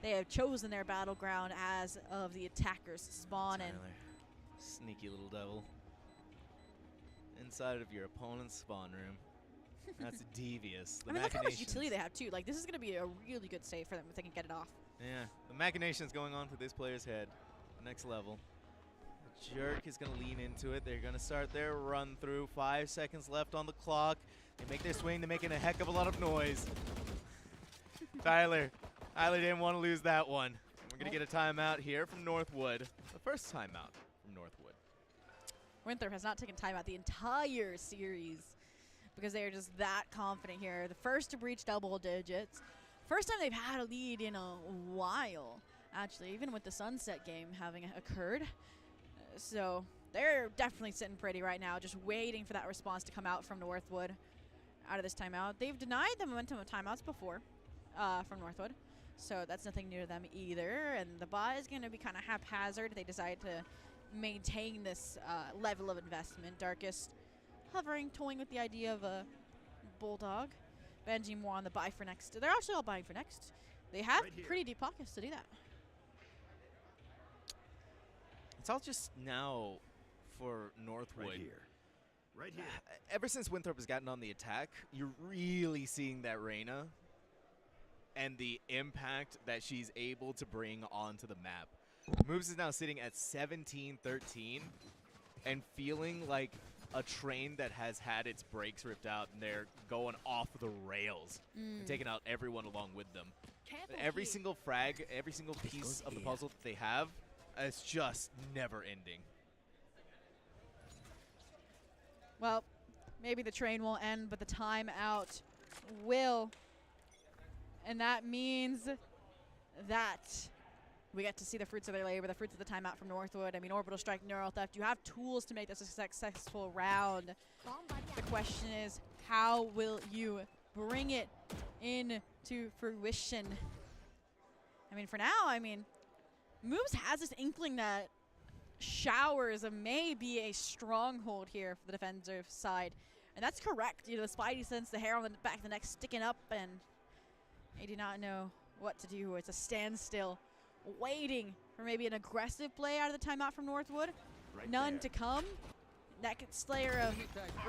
they have chosen their battleground as of the attackers spawn. Tyler, sneaky little devil. Inside of your opponent's spawn room. That's devious. I mean, look how much utility they have, too. Like, this is going to be a really good save for them if they can get it off. Yeah, the machinations going on for this player's head. Next level. The Jerk is going to lean into it. They're going to start their run through. 5 seconds left on the clock. They make their swing. They're making a heck of a lot of noise. Tyler didn't want to lose that one. We're going to get a timeout here from Northwood. The first timeout from Northwood. Winthrop has not taken timeout the entire series because they are just that confident here. The first to breach double digits. First time they've had a lead in a while, actually, even with the Sunset game having occurred. So they're definitely sitting pretty right now, just waiting for that response to come out from Northwood out of this timeout. They've denied the momentum of timeouts before from Northwood, so that's nothing new to them either. And the buy is going to be kind of haphazard. They decide to maintain this level of investment. Darkest hovering, toying with the idea of a Bulldog. Benji more on the buy for next. They're actually all buying for next. They have pretty deep pockets to do that. It's all just now for Northwood. Right here. Right here. Ever since Winthrop has gotten on the attack, you're really seeing that Reina and the impact that she's able to bring onto the map. Moves is now sitting at 17-13 and feeling like a train that has had its brakes ripped out, and they're going off the rails and taking out everyone along with them. Every single frag, every single piece of the puzzle that they have is just never ending. Well, maybe the train won't end, but the timeout will. And that means that we get to see the fruits of their labor, the fruits of the timeout from Northwood. I mean, Orbital Strike, Neural Theft, you have tools to make this a successful round. The question is, how will you bring it into fruition? I mean, for now, I mean, Moves has this inkling that Showers may be a stronghold here for the defensive side. And that's correct. You know, the Spidey sense, the hair on the back of the neck sticking up, and they do not know what to do. It's a standstill, waiting for maybe an aggressive play out of the timeout from Northwood. None to come. That Slayer of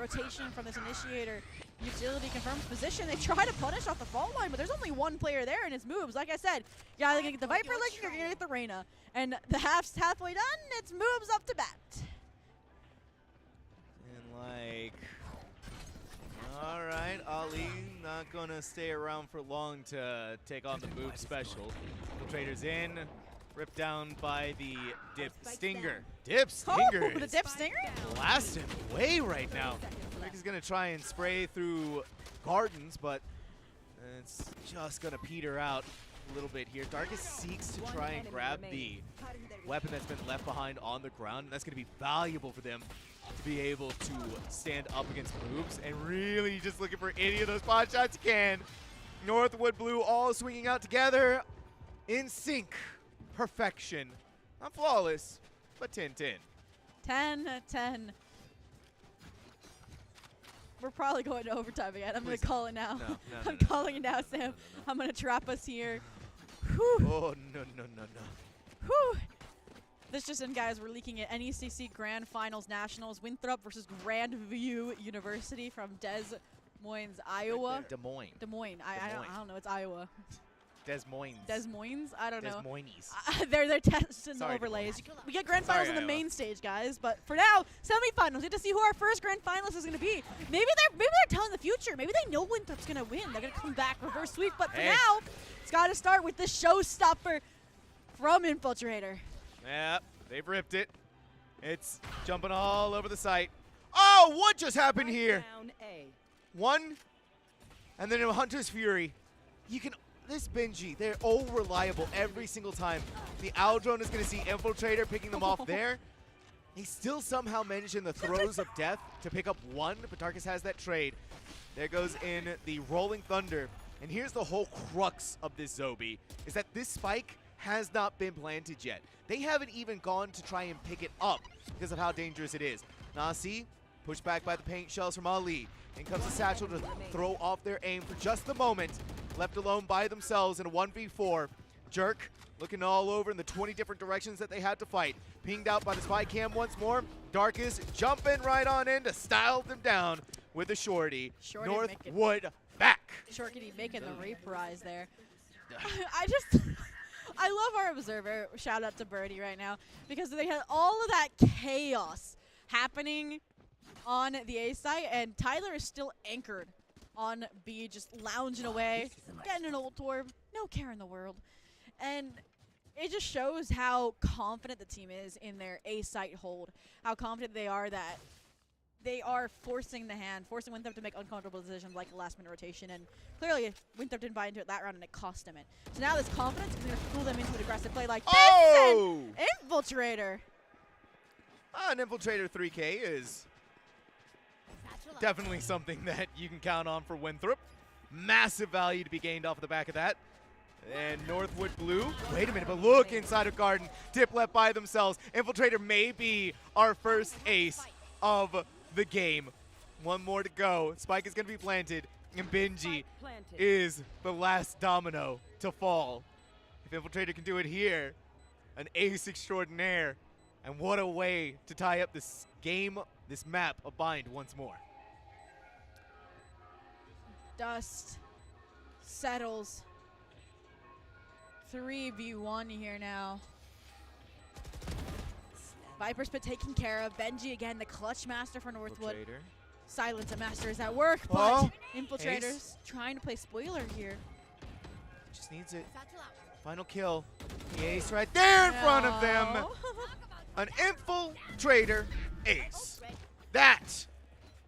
rotation from this initiator. Utility confirms position. They try to punish off the fault line, but there's only one player there, and it's Moves. Like I said, you're either going to get the Viper Link or you're going to get the Reyna. And the half's halfway done. It's Moves up to bat. And like, all right, Ali not going to stay around for long to take on the Move special. Infiltrator's in. Ripped down by the Dip Stinger. Dip Stinger. Oh, the Dip Stinger? Blasting away right now. Rick is going to try and spray through Gardens, but it's just going to peter out a little bit here. Darkest seeks to try and grab the weapon that's been left behind on the ground, and that's going to be valuable for them to be able to stand up against Moves, and really just looking for any of those pot shots you can. Northwood Blue all swinging out together in sync. Perfection. Not flawless, but 10-10. 10-10. We're probably going to overtime again. I'm going to call it now. I'm calling it now, Sam. I'm going to trap us here. Whew. Oh, no. Whew. This just in, guys. We're leaking it. NECC Grand Finals Nationals. Winthrop versus Grandview University from Des Moines, Iowa. Des Moines. I don't know. It's Iowa. Des Moines. I don't know. Des Moines. They're tests and overlays. We get grand finals on the main stage, guys. But for now, semifinals. We get to see who our first grand finalist is going to be. Maybe they're telling the future. Maybe they know Winthrop's going to win. They're going to come back, reverse sweep. But for now, it's got to start with the showstopper from Infiltrator. Yeah, they've ripped it. It's jumping all over the site. Oh, what just happened here? One, and then a Hunter's Fury. You can. This Benji, they're all reliable every single time. The Owl Drone is going to see Infiltrator picking them off there. He still somehow managed in the throes of death to pick up one, but Darkus has that trade. There goes in the Rolling Thunder. And here's the whole crux of this zhobiii, is that this spike has not been planted yet. They haven't even gone to try and pick it up because of how dangerous it is. Nasi, pushed back by the paint shells from Ali. In comes the Satchel to throw off their aim for just the moment. Left alone by themselves in a 1v4. Jerk looking all over in the 20 different directions that they had to fight. Pinged out by the spy cam once more. Darkus jumping right on in to style them down with a shorty. Northwood back. Shorty making the reprise there. I love our observer. Shout out to Birdie right now, because they had all of that chaos happening on the A site, and Tyler is still anchored on B, just lounging away, getting an ult orb, no care in the world. And it just shows how confident the team is in their A site hold, how confident they are that they are forcing the hand, forcing Winthrop to make uncomfortable decisions like the last minute rotation. And clearly, Winthrop didn't buy into it that round, and it cost him it. So now this confidence is going to pull them into an aggressive play like this. Oh! And Infiltrator. An Infiltrator 3K is definitely something that you can count on for Winthrop. Massive value to be gained off of the back of that. And Northwood Blue, wait a minute, but look inside of Garden. Dip left by themselves. Infiltrator may be our first ace of the game. One more to go. Spike is going to be planted, and Benji is the last domino to fall. If Infiltrator can do it here, an ace extraordinaire. And what a way to tie up this game, this map of Bind once more. Dust settles 3v1 here now. Viper's been taken care of. Benji again, the clutch master for Northwood. Silence and Master is at work, but Infiltrator's trying to play spoiler here. Just needs it. Final kill. The ace right there in front of them. An Infiltrator ace. That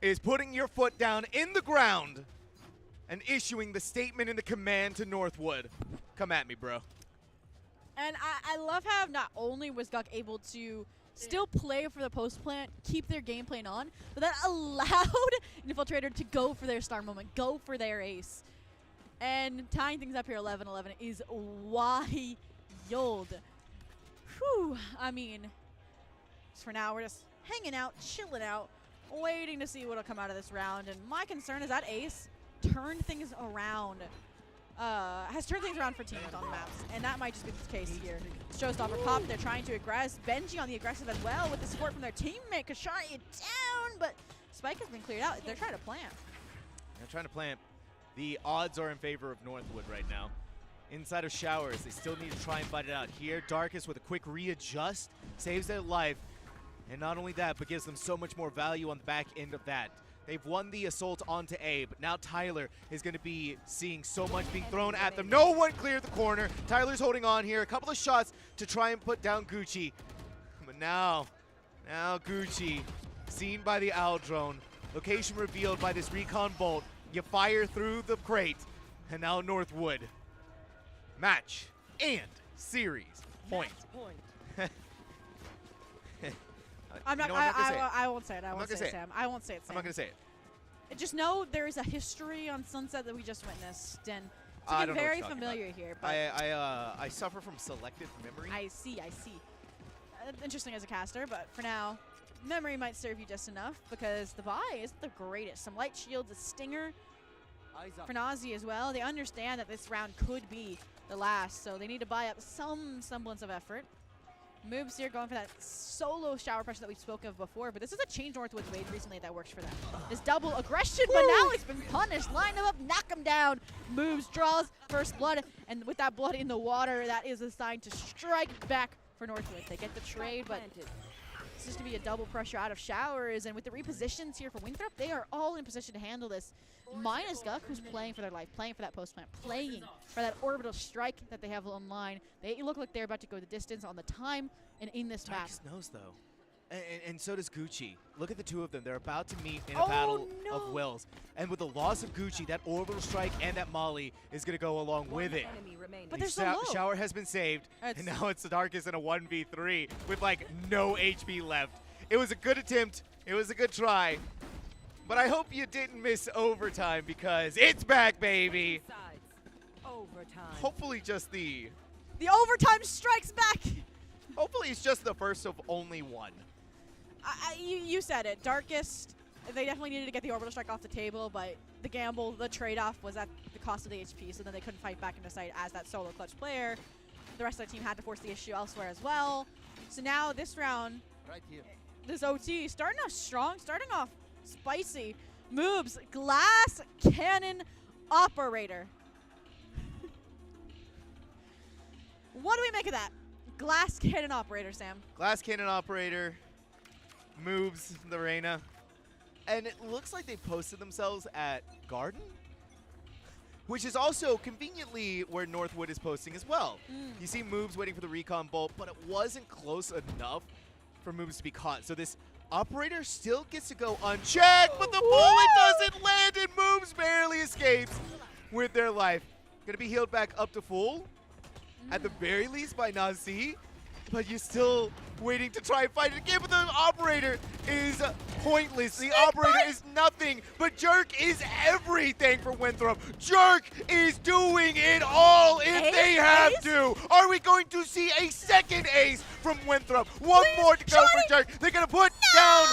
is putting your foot down in the ground and issuing the statement and the command to Northwood. Come at me, bro. And I love how not only was Guk able to still play for the post plant, keep their game plan on, but that allowed Infiltrator to go for their star moment, go for their ace. And tying things up here 11-11 is wild. Whew. I mean, just for now, we're just hanging out, chilling out, waiting to see what'll come out of this round. And my concern is that ace turned things around. Has turned things around for teams on the maps, and that might just be the case here. Showstopper pop, they're trying to aggress. Benji on the aggressive as well with the support from their teammate, could shut it down, but Spike has been cleared out. They're trying to plant. They're trying to plant. The odds are in favor of Northwood right now. Inside of Showers, they still need to try and fight it out here. Darkest with a quick readjust, saves their life, and not only that, but gives them so much more value on the back end of that. They've won the assault onto A, but now Tyler is going to be seeing so much being thrown at them. No one cleared the corner. Tyler's holding on here. A couple of shots to try and put down Gucci. But now Gucci, seen by the Owl drone. Location revealed by this recon bolt. You fire through the crate, and now Northwood. Match and series point. I won't say it. I won't say it, Sam. I won't say it, Sam. I'm not going to say it. Just know there is a history on Sunset that we just witnessed, and it's getting very familiar here. But I suffer from selective memory. I see. Interesting as a caster, but for now, memory might serve you just enough because the buy isn't the greatest. Some light shields, a stinger for Nazi as well. They understand that this round could be the last, so they need to buy up some semblance of effort. Moves here going for that solo shower pressure that we spoke of before, but this is a change Northwood's made recently that works for them. This double aggression, but now he's been punished. Line him up, knock him down. Moves, draws, first blood, and with that blood in the water, that is a sign to strike back for Northwood. They get the trade, but this is to be a double pressure out of Showers, and with the repositions here for Winthrop, they are all in position to handle this. Minus Guk, who's playing for their life, playing for that post plant, playing for that orbital strike that they have online. They look like they're about to go the distance on the time and in this map. Darkest knows though, and so does Gucci. Look at the two of them. They're about to meet in a battle of wills. And with the loss of Gucci, that orbital strike and that molly is going to go along with it. But they're so low. Shower has been saved, and now it's the Darkest in a 1v3 with like no HP left. It was a good attempt. It was a good try. But I hope you didn't miss overtime because it's back, baby. Overtime. Hopefully just the overtime strikes back. Hopefully it's just the first of only one. You said it. Darkest, they definitely needed to get the orbital strike off the table, but the gamble, the trade-off was at the cost of the HP, so then they couldn't fight back into sight as that solo clutch player. The rest of the team had to force the issue elsewhere as well. So now this round, this OT starting off strong, starting off spicy. Moves, glass cannon operator. What do we make of that? Glass cannon operator, Sam. Glass cannon operator moves the Reyna. And it looks like they posted themselves at Garden, which is also conveniently where Northwood is posting as well. You see Moves waiting for the recon bolt, but it wasn't close enough for Moves to be caught. So this operator still gets to go unchecked, but the bullet doesn't land and Moves barely escapes with their life. Gonna be healed back up to full, at the very least by Nazi, but you're still waiting to try and fight it again, but the operator is pointless. The operator is nothing, but Jerk is everything for Winthrop. Jerk is doing it all if they have to. Are we going to see a second ace from Winthrop? One more to go for Jerk. They're going to put down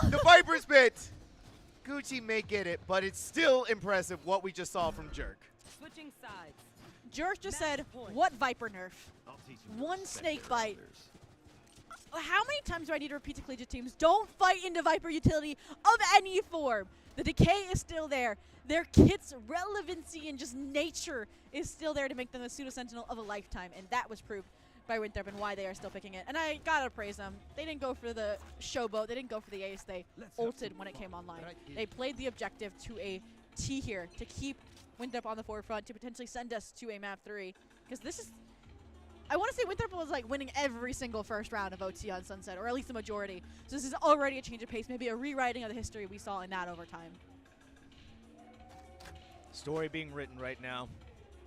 the Viper's Pit. Gucci may get it, but it's still impressive what we just saw from Jerk. Switching sides. Jerk just said, what Viper nerf? One snake bite. how many times do I need to repeat to collegiate teams? Don't fight into Viper utility of any form. The decay is still there. Their kit's relevancy and just nature is still there to make them the pseudo sentinel of a lifetime, and that was proved by Winthrop and why they are still picking it. And I gotta praise them. They didn't go for the showboat. They didn't go for the ace. They ulted when it came online. They played the objective to a T here to keep Winthrop on the forefront, to potentially send us to a map 3. Because this is, I want to say Winthrop was like winning every single first round of OT on Sunset, or at least the majority. So this is already a change of pace, maybe a rewriting of the history we saw in that overtime. Story being written right now.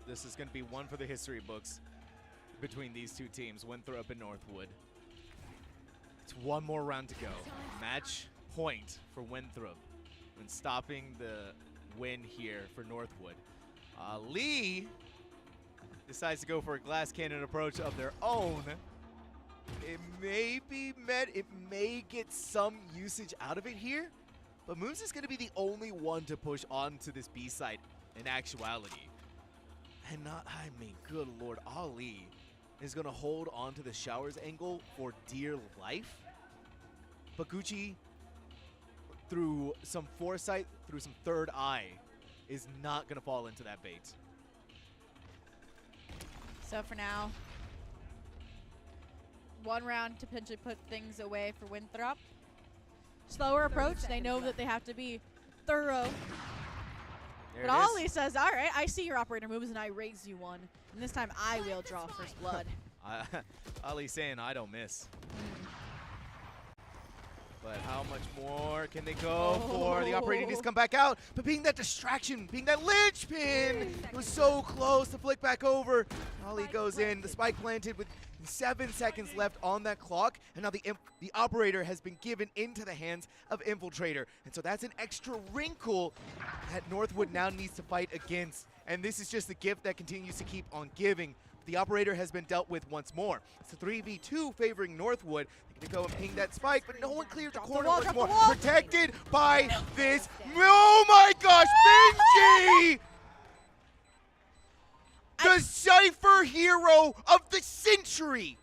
This is going to be one for the history books between these two teams, Winthrop and Northwood. It's one more round to go. Match point for Winthrop and stopping the win here for Northwood. Lee decides to go for a glass cannon approach of their own. It may be met, it may get some usage out of it here, but Moons is going to be the only one to push onto this B side in actuality. And not, I mean, good lord, Ali is going to hold on to the showers angle for dear life. But Gucci, through some foresight, through some third eye, is not going to fall into that bait. So for now, one round to potentially put things away for Winthrop. Slower approach. They know that they have to be thorough. But Ollie says, all right, I see your operator moves and I raise you one. And this time I will draw first blood. Ali saying I don't miss. But how much more can they go for? The operator needs to come back out. But being that distraction, being that linchpin, it was so close to flick back over. Ali goes in, the spike planted with 7 seconds left on that clock. And now the operator has been given into the hands of Infiltrator. And so that's an extra wrinkle that Northwood now needs to fight against. And this is just the gift that continues to keep on giving. The operator has been dealt with once more. It's a 3v2 favoring Northwood. They're going to go and ping that spike, but no one cleared the corner once more. Protected by this. Oh my gosh, Benji! The Cypher hero of the century!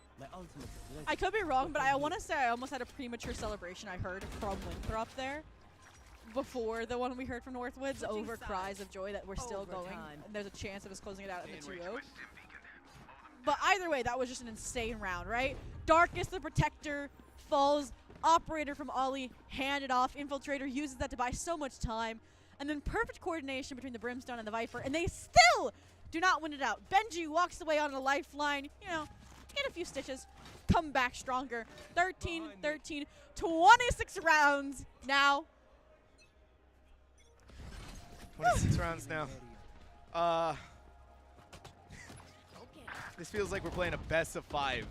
I could be wrong, but I want to say I almost had a premature celebration I heard from Winthrop there before the one we heard from Northwoods, over cries of joy that we're still going. And there's a chance of us closing it out in the 2-0. But either way, that was just an insane round, right? Darkness the Protector falls, operator from Ollie handed off, Infiltrator uses that to buy so much time, and then perfect coordination between the Brimstone and the Viper, and they still do not win it out. Benji walks away on a lifeline, you know, get a few stitches, come back stronger. 13-13, 26 rounds now. 26 rounds now. This feels like we're playing a best of 5.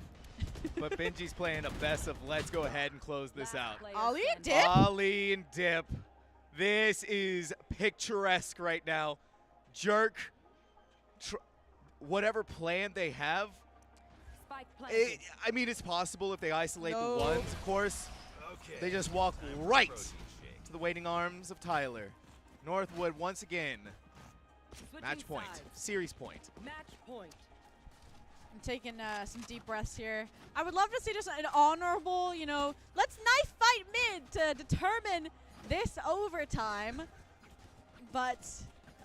But Benji's playing a best of let's go ahead and close this out. Ollie and Dip? Ollie and Dip. This is picturesque right now. Jerk, whatever plan they have, I mean, it's possible if they isolate the ones, of course. They just walk right to the waiting arms of Tyler. Northwood once again. Match point, series point. Match point. I'm taking some deep breaths here. I would love to see just an honorable, you know, let's knife fight mid to determine this overtime. But,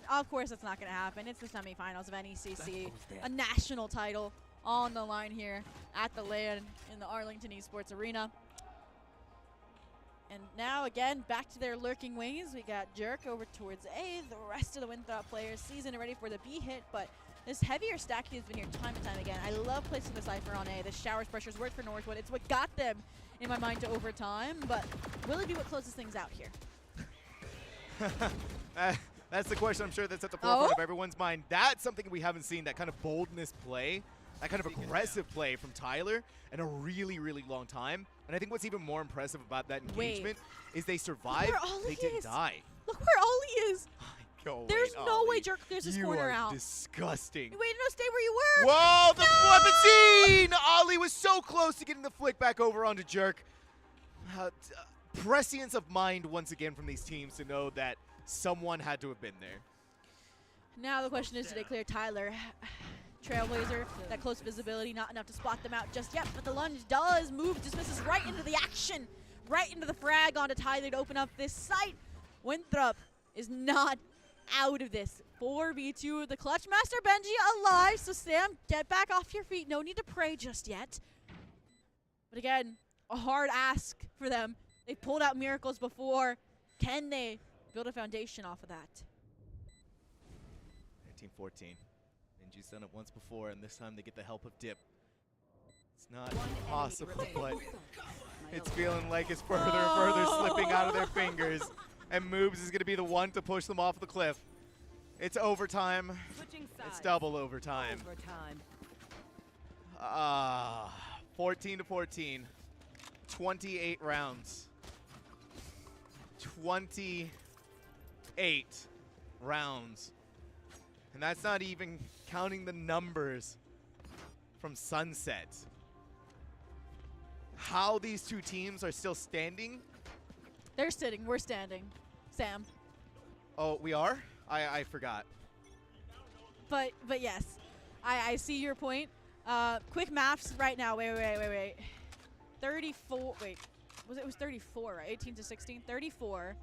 of course, that's not going to happen. It's the semifinals of NECC, a national title on the line here at the LAN in the Arlington Esports Arena. And now, again, back to their lurking ways. We got Jerk over towards A. The rest of the Winthrop players seasoned and ready for the B hit, but this heavier stacking has been here time and time again. I love placing the Cypher on A. The showers pressures worked for Northwood. It's what got them, in my mind, to overtime, but will it be what closes things out here? That's the question I'm sure that's at the forefront of everyone's mind. That's something we haven't seen, that kind of boldness play, that kind of aggressive play from Tyler in a really, really long time. And I think what's even more impressive about that engagement is they survived, they didn't die. Look where Ollie is. There's no Ollie, way Jerk clears this corner out. Disgusting. Wait, no, stay where you were. Whoa, the weapon scene! Ollie was so close to getting the flick back over onto Jerk. Prescience of mind once again from these teams to know that someone had to have been there. Now the question is, do they clear Tyler? Trailblazer, that close visibility, not enough to spot them out just yet, but the lunge does move, dismisses right into the action, right into the frag onto Tyler to open up this site. Winthrop is not out of this. 4v2, the Clutch Master Benji alive, so Sam, get back off your feet. No need to pray just yet. But again, a hard ask for them. They've pulled out miracles before. Can they build a foundation off of that? 1914. Benji's done it once before, and this time they get the help of Dip. It's not possible, but it's feeling like it's further and further slipping out of their fingers. And Moobs is going to be the one to push them off the cliff. It's overtime. It's double overtime. 14 to 14. 28 rounds. 28 rounds. And that's not even counting the numbers from Sunset. How these two teams are still standing? They're sitting. We're standing. Sam. Oh, we are? I forgot. But yes, I see your point. Quick maths right now. Wait. 34. Wait, it was 34, right? 18 to 16. 34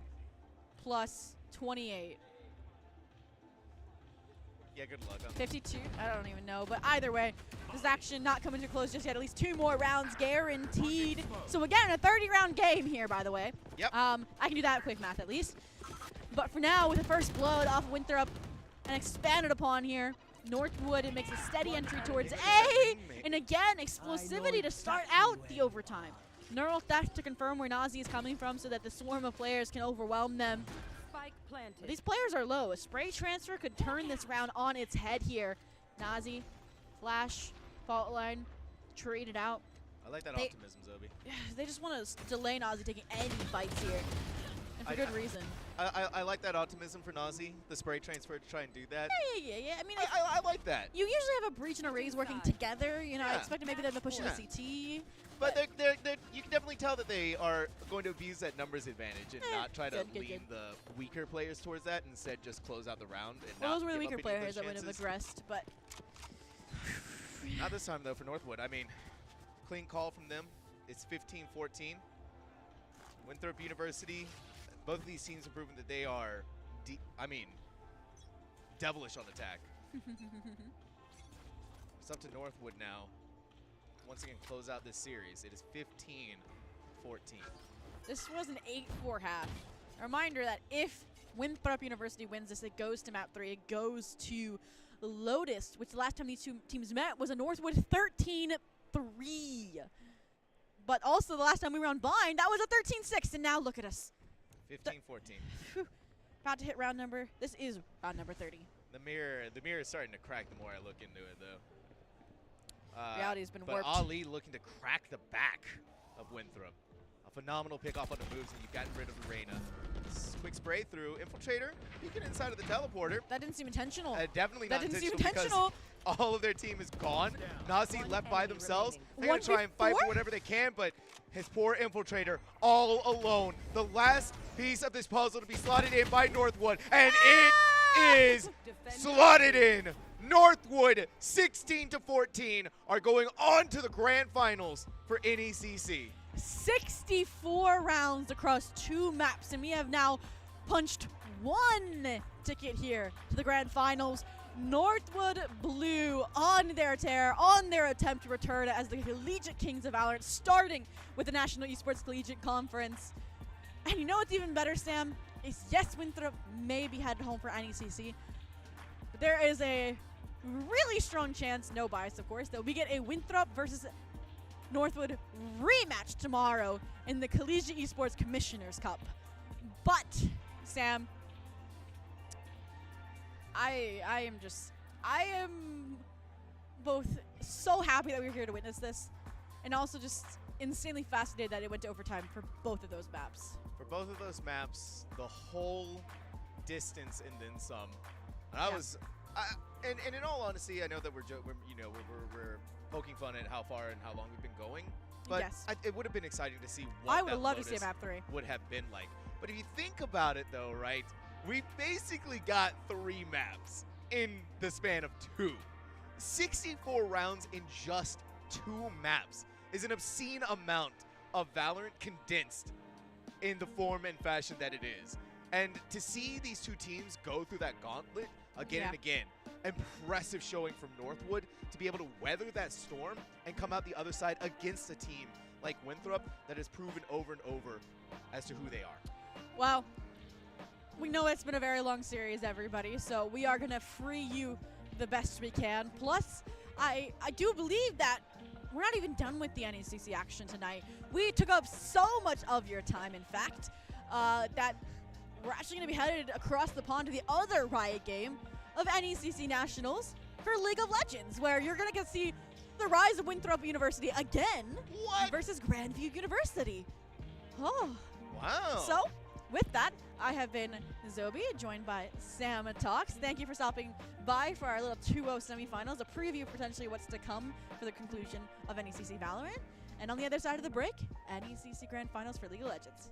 plus 28. Yeah, good luck on 52. I don't even know. But either way, this action not coming to close just yet. At least 2 more rounds guaranteed. So again, a 30-round game here, by the way. Yep. I can do that quick math at least. But for now, with the first blood off of Winthrop and expanded upon here, Northwood, it makes a steady entry towards A. And again, explosivity to start out the overtime. Neural theft to confirm where Nazi is coming from so that the swarm of players can overwhelm them. But these players are low. A spray transfer could turn this round on its head here. Nazi, flash, fault line, trade it out. I like that optimism, Zobi. They just want to delay Nazi taking any fights here. And for good reason. I like that optimism for Nazi, the spray transfer to try and do that. Yeah. I mean, I like that. You usually have a breach and a raise working together. You know, I expected maybe them to push in the CT. But you can definitely tell that they are going to abuse that numbers advantage and not try to lean the weaker players towards that. Instead, just close out the round. And Well, not those were the give weaker up any of players those that would have chances. aggressed, but Not this time, though, for Northwood. I mean, clean call from them. It's 15-14. Winthrop University, both of these teams have proven that they are, devilish on attack. It's up to Northwood now. Once again, close out this series. It is 15-14. this was an 8-4 half. A reminder that if Winthrop University wins this, it goes to map 3. It goes to Lotus, which the last time these two teams met was a Northwood 13-3. But also the last time we were on Bind, that was a 13-6, and now look at us. 15-14. About to hit round number. This is round number 30. The mirror is starting to crack the more I look into it, though. Reality has been but warped. Ali looking to crack the back of Winthrop. A phenomenal pick off on the moves, and you've gotten rid of Arena. Quick spray through Infiltrator, peeking inside of the teleporter. That didn't seem intentional. Definitely That not didn't seem intentional intentional. because all of their team is gone. Nazi left by themselves. They're going to 1v4? try and fight for whatever they can, but his poor Infiltrator all alone. The last piece of this puzzle to be slotted in by Northwood, and it is slotted in. Northwood, 16-14, are going on to the grand finals for NECC. 64 rounds across 2 maps, and we have now punched 1 ticket here to the grand finals. Northwood Blue on their tear, on their attempt to return as the Collegiate Kings of VALORANT, starting with the National Esports Collegiate Conference. And you know what's even better, Sam? Is yes, Winthrop may be headed home for NECC, but there is a really strong chance, no bias of course, that we get a Winthrop versus Northwood rematch tomorrow in the Collegiate Esports Commissioners Cup. But, Sam, I am both so happy that we were here to witness this, and also just insanely fascinated that it went to overtime for both of those maps. For both of those maps, the whole distance and then some. And and in all honesty, I know that we're poking fun at how far and how long we've been going, but Yes. it would have been exciting to see what I would that have loved to Lotus see a map 3. would have been like. But if you think about it, though, right, we basically got 3 maps in the span of 2. 64 rounds in just 2 maps is an obscene amount of Valorant condensed in the form and fashion that it is. And to see these two teams go through that gauntlet again and again, impressive showing from Northwood to be able to weather that storm and come out the other side against a team like Winthrop that has proven over and over as to who they are. Well, we know it's been a very long series, everybody, so we are going to free you the best we can. Plus, I do believe that we're not even done with the NECC action tonight. We took up so much of your time, in fact, that we're actually going to be headed across the pond to the other Riot game of NECC Nationals for League of Legends, where you're going to get to see the rise of Winthrop University again versus Grandview University. Oh. Wow. So, with that, I have been zhobiii, joined by SamTalkz. Thank you for stopping by for our little 2-0 semifinals, a preview of potentially what's to come for the conclusion of NECC Valorant. And on the other side of the break, NECC Grand Finals for League of Legends.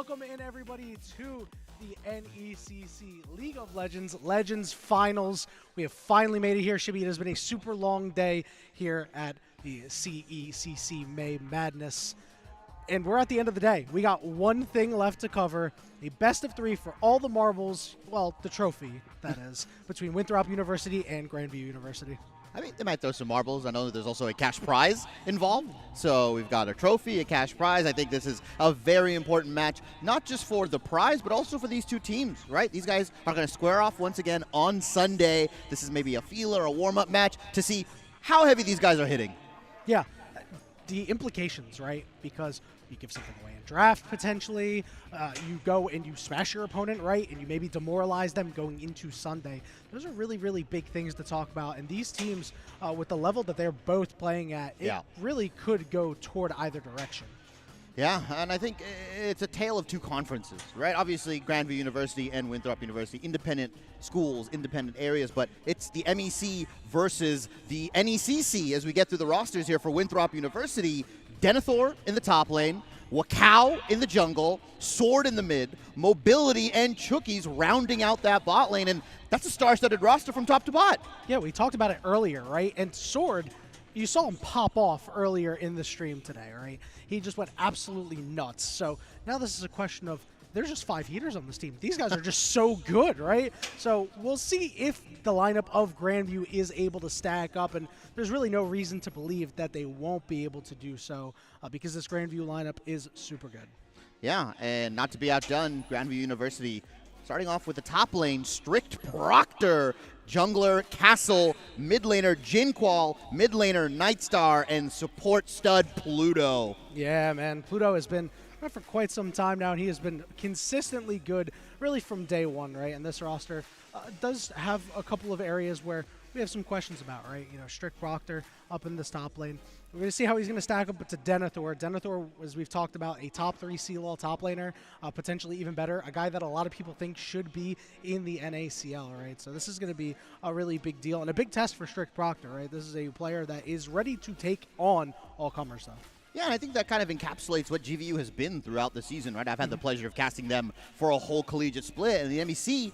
Welcome in, everybody, to the NECC League of Legends Finals. We have finally made it here, Shibby. It has been a super long day here at the CECC May Madness. And we're at the end of the day. We got one thing left to cover, a best of 3 for all the marbles, well, the trophy, that is, between Winthrop University and Grandview University. I mean, they might throw some marbles. I know that there's also a cash prize involved. So we've got a trophy, a cash prize. I think this is a very important match, not just for the prize, but also for these two teams, right? These guys are going to square off once again on Sunday. This is maybe a feeler, a warm-up match to see how heavy these guys are hitting. Yeah, the implications, right? Because you give something away in draft, potentially. You go and you smash your opponent, right? And you maybe demoralize them going into Sunday. Those are really, really big things to talk about. And these teams, with the level that they're both playing at, it really could go toward either direction. Yeah, and I think it's a tale of two conferences, right? Obviously, Grandview University and Winthrop University, independent schools, independent areas, but it's the MEC versus the NECC as we get through the rosters here for Winthrop University. Denethor in the top lane, Wakao in the jungle, Sword in the mid, Mobility and Chookies rounding out that bot lane, and that's a star-studded roster from top to bot. Yeah, we talked about it earlier, right? And Sword, you saw him pop off earlier in the stream today, right? He just went absolutely nuts. So now this is a question of, there's just 5 heaters on this team. These guys are just so good, right? So we'll see if the lineup of Grandview is able to stack up, and there's really no reason to believe that they won't be able to do so because this Grandview lineup is super good. Yeah, and not to be outdone, Grandview University starting off with the top lane, Strict Proctor, jungler Castle, mid laner Jinqual, mid laner Nightstar, and support stud Pluto. Yeah, man, Pluto has been for quite some time now, and he has been consistently good really from day one, right? And this roster does have a couple of areas where we have some questions about, right? You know, Strict Proctor up in this top lane. We're going to see how he's going to stack up to Denethor. Denethor, as we've talked about, a top 3 CLL top laner, potentially even better, a guy that a lot of people think should be in the NACL, right? So this is going to be a really big deal and a big test for Strict Proctor, right? This is a player that is ready to take on all-comers, though. Yeah, and I think that kind of encapsulates what GVU has been throughout the season, right? I've had the pleasure of casting them for a whole collegiate split, and the MEC,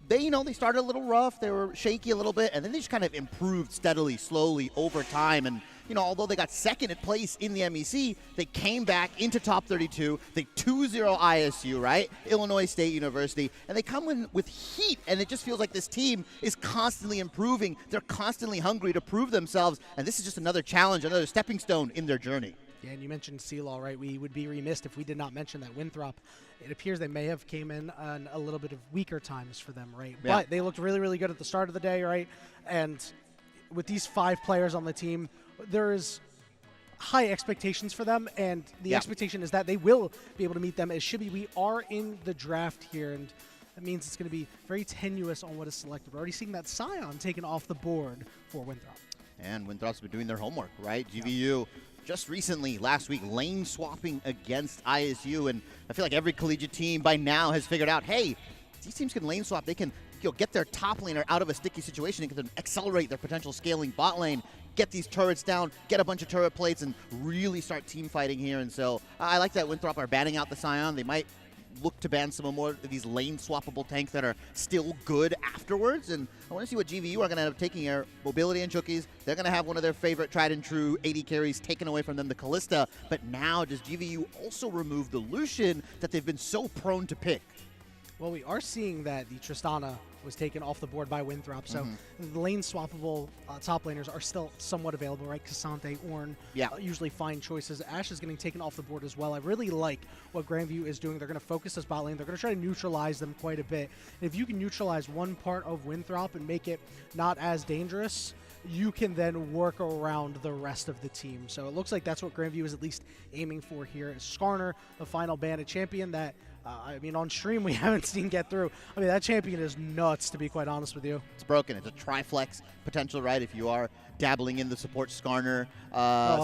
they started a little rough, they were shaky a little bit, and then they just kind of improved steadily, slowly over time, and although they got second at place in the MEC, they came back into top 32. They 2-0 ISU, right? Illinois State University. And they come in with heat, and it just feels like this team is constantly improving. They're constantly hungry to prove themselves, and this is just another challenge, another stepping stone in their journey. Yeah, and you mentioned CLL, right? We would be remiss if we did not mention that Winthrop, it appears they may have came in on a little bit of weaker times for them, right? Yeah. But they looked really, really good at the start of the day, right? And with these 5 players on the team, there is high expectations for them, and the expectation is that they will be able to meet them. As Shibby, we are in the draft here, and that means it's going to be very tenuous on what is selected. We're already seeing that Scion taken off the board for Winthrop. And Winthrop's been doing their homework, right? GVU just recently, last week, lane swapping against ISU, and I feel like every collegiate team by now has figured out, hey, these teams can lane swap. They can get their top laner out of a sticky situation and can accelerate their potential scaling bot lane, get these turrets down, get a bunch of turret plates, and really start team fighting here. And so I like that Winthrop are banning out the Scion. They might look to ban some more of these lane swappable tanks that are still good afterwards. And I want to see what GVU are going to end up taking here. Mobility and Chookies, they're going to have one of their favorite tried and true 80 carries taken away from them, the Callista. But now does GVU also remove the Lucian that they've been so prone to pick? Well, we are seeing that the Tristana was taken off the board by Winthrop, so the lane swappable top laners are still somewhat available, right? Cassante, Ornn, usually fine choices. Ashe is getting taken off the board as well. I really like what Grandview is doing. They're going to focus this bot lane. They're going to try to neutralize them quite a bit. And if you can neutralize one part of Winthrop and make it not as dangerous, you can then work around the rest of the team. So it looks like that's what Grandview is at least aiming for here. Skarner, the final bandit champion that I mean, on stream we haven't seen get through. I mean, that champion is nuts, to be quite honest with you. It's broken. It's a triflex potential, right, if you are dabbling in the support Skarner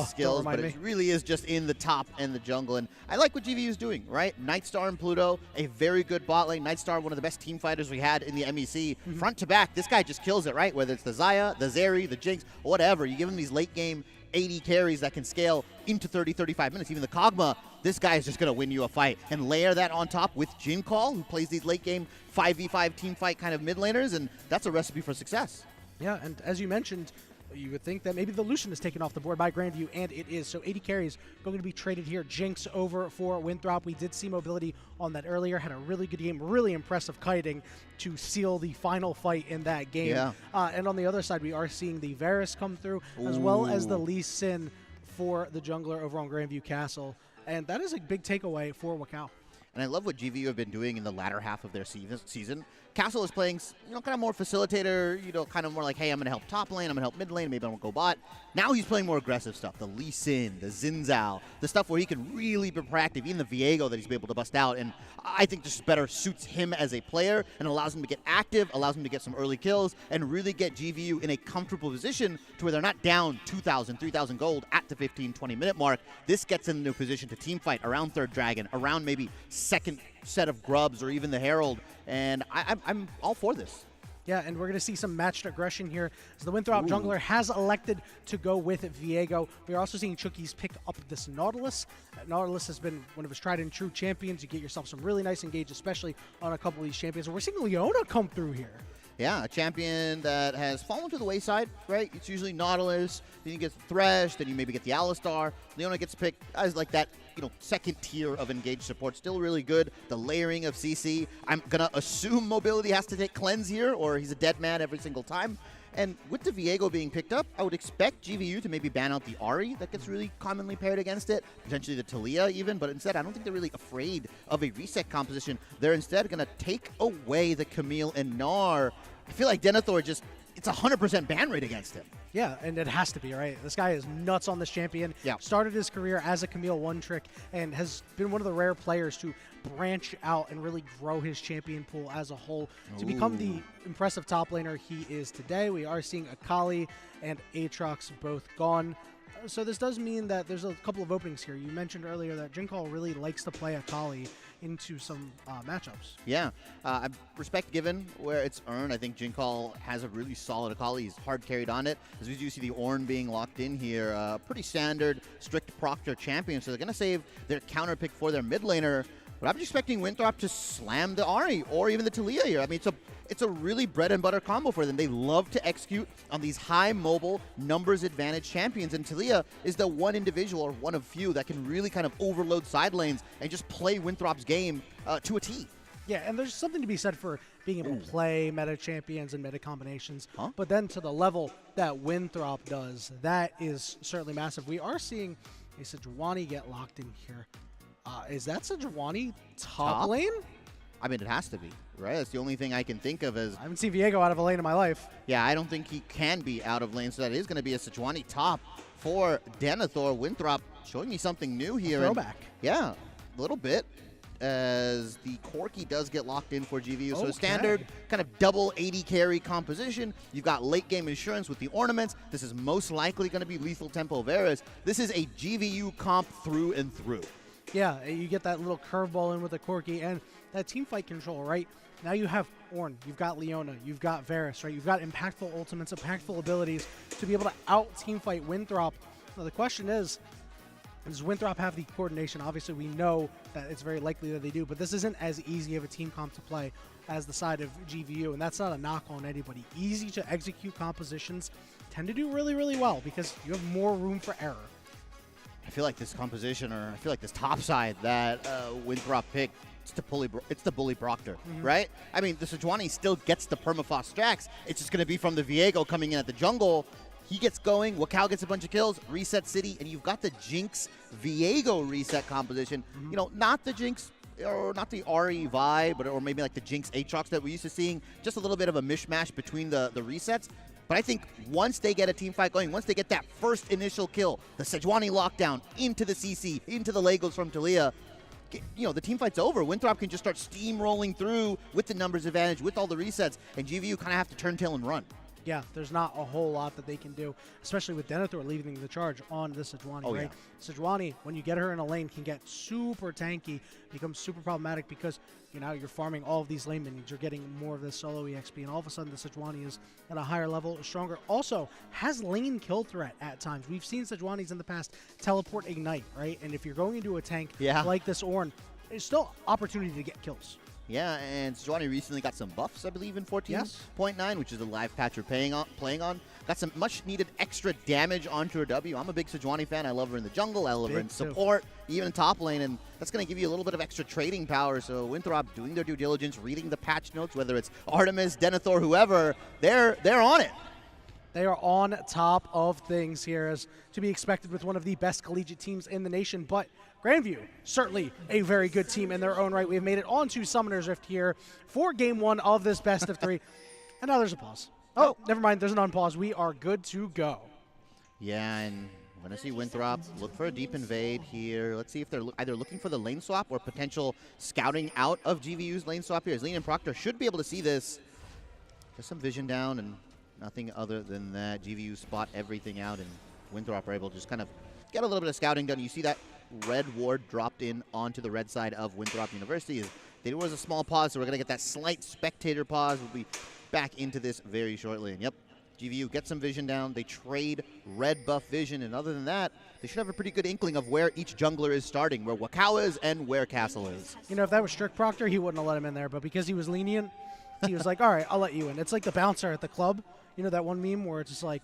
skills, but it really is just in the top and the jungle. And I like what GVU is doing, right? Nightstar and Pluto, a very good bot lane. Nightstar, one of the best team fighters we had in the MEC. Front to back, this guy just kills it, right? Whether it's the Xayah, the Zeri, the Jinx, whatever. You give him these late game AD carries that can scale into 30, 35 minutes. Even the Kog'Maw, this guy is just going to win you a fight. And layer that on top with Jincall, who plays these late game 5v5 team fight kind of mid laners, and that's a recipe for success. Yeah, and as you mentioned, you would think that maybe the Lucian is taken off the board by Grandview, and it is. So 80 carries going to be traded here. Jinx over for Winthrop. We did see mobility on that earlier. Had a really good game, really impressive kiting to seal the final fight in that game. Yeah. And on the other side, we are seeing the Varus come through, as well as the Lee Sin for the jungler over on Grandview Castle. And that is a big takeaway for Wakao. And I love what GVU have been doing in the latter half of their season. Castle is playing, kind of more facilitator, kind of more like, hey, I'm going to help top lane, I'm going to help mid lane, maybe I'm going to go bot. Now he's playing more aggressive stuff, the Lee Sin, the Xin Zhao, the stuff where he can really be proactive, even the Viego that he's been able to bust out. And I think this better suits him as a player and allows him to get active, allows him to get some early kills, and really get GVU in a comfortable position to where they're not down 2,000, 3,000 gold at the 15, 20-minute mark. This gets them into a position to team fight around third dragon, around maybe second set of grubs or even the Herald, and I'm all for this. Yeah, and we're going to see some matched aggression here as the Winthrop jungler has elected to go with Viego. We're also seeing Chookies pick up this Nautilus. Nautilus has been one of his tried and true champions. You get yourself some really nice engage, especially on a couple of these champions. And we're seeing Leona come through here. Yeah, a champion that has fallen to the wayside, right? It's usually Nautilus, then you get Thresh, then you maybe get the Alistar. Leona gets picked as like that, second tier of engaged support. Still really good. The layering of CC. I'm going to assume mobility has to take cleanse here, or he's a dead man every single time. And with the Viego being picked up, I would expect GVU to maybe ban out the Ahri that gets really commonly paired against it, potentially the Talia even, but instead I don't think they're really afraid of a reset composition. They're instead going to take away the Camille and Gnar. I feel like Denethor it's 100% ban rate against him. Yeah, and it has to be, right? This guy is nuts on this champion. Yeah. Started his career as a Camille one-trick and has been one of the rare players to branch out and really grow his champion pool as a whole to become the impressive top laner he is today. We are seeing Akali and Aatrox both gone. So this does mean that there's a couple of openings here. You mentioned earlier that Jincall really likes to play Akali into some matchups. Yeah, respect given where it's earned. I think Jincall has a really solid Akali. He's hard carried on it. As we do see the Ornn being locked in here, pretty standard, strict Proctor champion. So they're going to save their counter pick for their mid laner. But I'm expecting Winthrop to slam the Ahri or even the Talia here. I mean, it's a really bread and butter combo for them. They love to execute on these high mobile numbers advantage champions, and Talia is the one individual or one of few that can really kind of overload side lanes and just play Winthrop's game to a T. Yeah, and there's something to be said for being able to play meta champions and meta combinations, but then to the level that Winthrop does, that is certainly massive. We are seeing a Sejuani get locked in here. Is that Sejuani top lane? I mean, it has to be, right? That's the only thing I can think of as... I haven't seen Viego out of a lane in my life. Yeah, I don't think he can be out of lane, so that is going to be a Sejuani top for Denethor. Winthrop showing me something new here. Throwback. Yeah, a little bit, as the Corki does get locked in for GVU. So standard kind of double 80 carry composition. You've got late game insurance with the ornaments. This is most likely going to be lethal Tempo Varus. This is a GVU comp through and through. Yeah, you get that little curveball in with the Corki and that team fight control, right? Now you have Ornn, you've got Leona, you've got Varus, right? You've got impactful ultimates, impactful abilities to be able to out-team fight Winthrop. Now the question is, does Winthrop have the coordination? Obviously, we know that it's very likely that they do, but this isn't as easy of a team comp to play as the side of GVU, and that's not a knock on anybody. Easy to execute compositions tend to do really, really well because you have more room for error. I feel like this composition, or I feel like this top side that Winthrop picked, it's the Bully Proctor, right? I mean, the Sejuani still gets the permafrost stacks. It's just going to be from the Viego coming in at the jungle. He gets going, Wakao gets a bunch of kills, reset City, and you've got the Jinx Viego reset composition. You know, not the Jinx, or not the Ahri vibe, or maybe like the Jinx Aatrox that we're used to seeing. Just a little bit of a mishmash between the resets. But I think once they get a team fight going, once they get that first initial kill, the Sejuani lockdown into the CC, into the Legos from Talia, the team fight's over. Winthrop can just start steamrolling through with the numbers advantage, with all the resets, and GVU kind of have to turn tail and run. yeah, there's not a whole lot that they can do, especially with Denethor leading the charge on this Sejuani, Oh, right? Sejuani, when you get her in a lane, can get super tanky, becomes super problematic because you're farming all of these lane minions. You're getting more of this solo EXP, and all of a sudden the Sejuani is at a higher level, stronger. Also, has lane kill threat at times. We've seen Sejuanis in the past teleport Ignite, right? And if you're going into a tank like this Ornn, there's still opportunity to get kills. Yeah, and Sejuani recently got some buffs, I believe, in 14.9, which is the live patch you're playing on. Got some much-needed extra damage onto her W. I'm a big Sejuani fan. I love her in the jungle. I love her in support, even in top lane, and that's going to give you a little bit of extra trading power. So Winthrop doing their due diligence, reading the patch notes, whether it's Artemis, Denethor, whoever, they're on it. They are on top of things here, as to be expected with one of the best collegiate teams in the nation. But Grandview, certainly a very good team in their own right. We have made it onto Summoner's Rift here for Game 1 of this best of 3. And now there's a pause. Oh, never mind. There's an unpause. We are good to go. Yeah, and we're going to see Winthrop look for a deep invade here. Let's see if they're either looking for the lane swap or potential scouting out of GVU's lane swap here. As Lean and Proctor should be able to see this. Just some vision down and nothing other than that. GVU spot everything out, and Winthrop are able to just kind of get a little bit of scouting done. You see that red ward dropped in onto the red side of Winthrop University. There was a small pause, so we're going to get that slight spectator pause. We'll be back into this very shortly. And yep, GVU get some vision down. They trade red buff vision, and other than that, they should have a pretty good inkling of where each jungler is starting, where Wakao is and where Castle is. If that was Strict Proctor, he wouldn't have let him in there, but because he was lenient, he was like, all right, I'll let you in. It's like the bouncer at the club. That one meme where it's just like,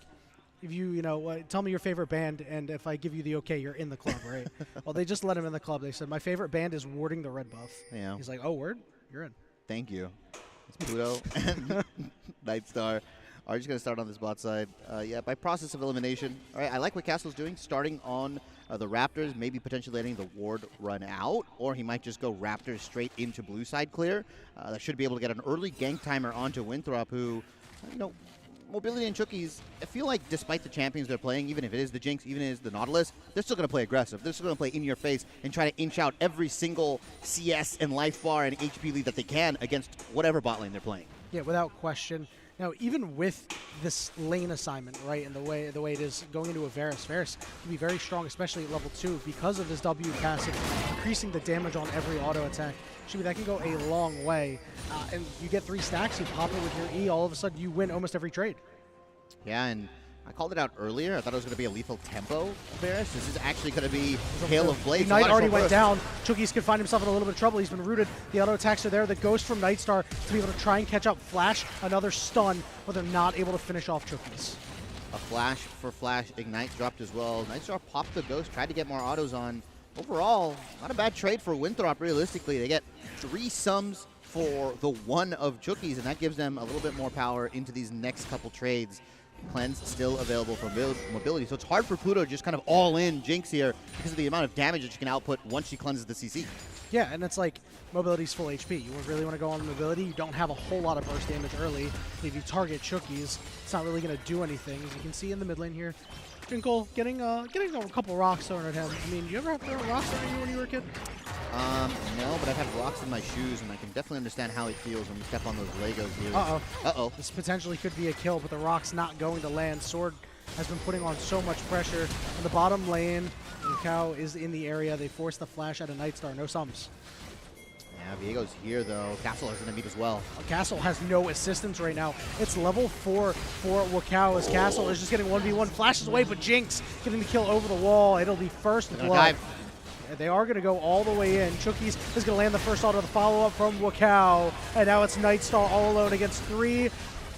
if you, tell me your favorite band, and if I give you the okay, you're in the club, right? Well, they just let him in the club. They said, my favorite band is warding the red buff. Yeah. He's like, oh, word? You're in. Thank you. It's Pluto and Nightstar are just going to start on this bot side. Yeah, by process of elimination. All right, I like what Castle's doing, starting on the Raptors, maybe potentially letting the ward run out, or he might just go Raptors straight into blue side clear. That should be able to get an early gank timer onto Winthrop, who, Mobility and Chookies, I feel like despite the champions they're playing, even if it is the Jinx, even if it is the Nautilus, they're still going to play aggressive. They're still going to play in your face and try to inch out every single CS and life bar and HP lead that they can against whatever bot lane they're playing. Yeah, without question. Now, even with this lane assignment, right, and the way it is going into a Varus can be very strong, especially at level 2, because of this W passive, increasing the damage on every auto attack. Shibby, that can go a long way. And you get 3 stacks, you pop it with your E, all of a sudden you win almost every trade. Yeah, and I called it out earlier. I thought it was going to be a lethal tempo Varus. This is actually going to be Hail of Blades. Ignite already went down. Chookies could find himself in a little bit of trouble. He's been rooted. The auto attacks are there. The Ghost from Nightstar to be able to try and catch up. Flash, another stun, but they're not able to finish off Chookies. A flash for Flash. Ignite dropped as well. Nightstar popped the Ghost, tried to get more autos on. Overall, not a bad trade for Winthrop, realistically. They get 3 sums for the 1 of Chookies, and that gives them a little bit more power into these next couple trades. Cleanse still available for mobility, so it's hard for Pluto to just kind of all in Jinx here because of the amount of damage that she can output once she cleanses the CC. Yeah, and it's like mobility's full HP. You really want to go on mobility. You don't have a whole lot of burst damage early. If you target Chookies, it's not really going to do anything. As you can see in the mid lane here, Jinkle getting a couple rocks thrown at him. I mean, you ever have thrown rocks at you when you were a kid? No, but I've had rocks in my shoes, and I can definitely understand how it feels when you step on those Legos here. Uh-oh. Uh-oh. This potentially could be a kill, but the rock's not going to land. Sword has been putting on so much pressure in the bottom lane. Cow is in the area. They force the flash out of Nightstar. No sums. Yeah, Viego's here, though. Castle is going to meet as well. Castle has no assistance right now. It's level 4 for Wakao as Castle is just getting 1v1. Flashes away, but Jinx getting the kill over the wall. It'll be first blood. They are going to go all the way in. Chookies is going to land the first auto, the follow-up from Wakao. And now it's Nightstar all alone against 3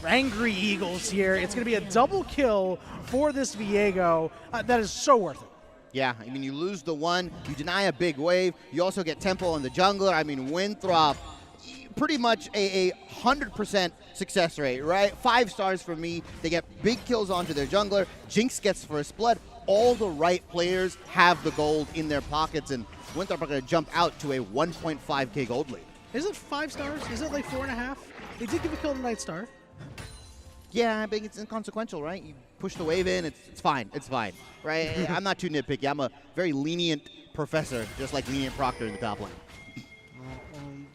angry Eagles here. It's going to be a double kill for this Viego. That is so worth it. Yeah, I mean, you lose the 1, you deny a big wave, you also get tempo on the jungler. I mean, Winthrop, pretty much a 100% success rate, right? 5 stars for me. They get big kills onto their jungler. Jinx gets first blood. All the right players have the gold in their pockets, and Winthrop are going to jump out to a 1.5k gold lead. Is it 5 stars? Is it like 4.5? They did give a kill to Nightstar. Yeah, I think it's inconsequential, right? You push the wave in, it's fine. It's fine, right? I'm not too nitpicky. I'm a very lenient professor, just like lenient Proctor in the top lane.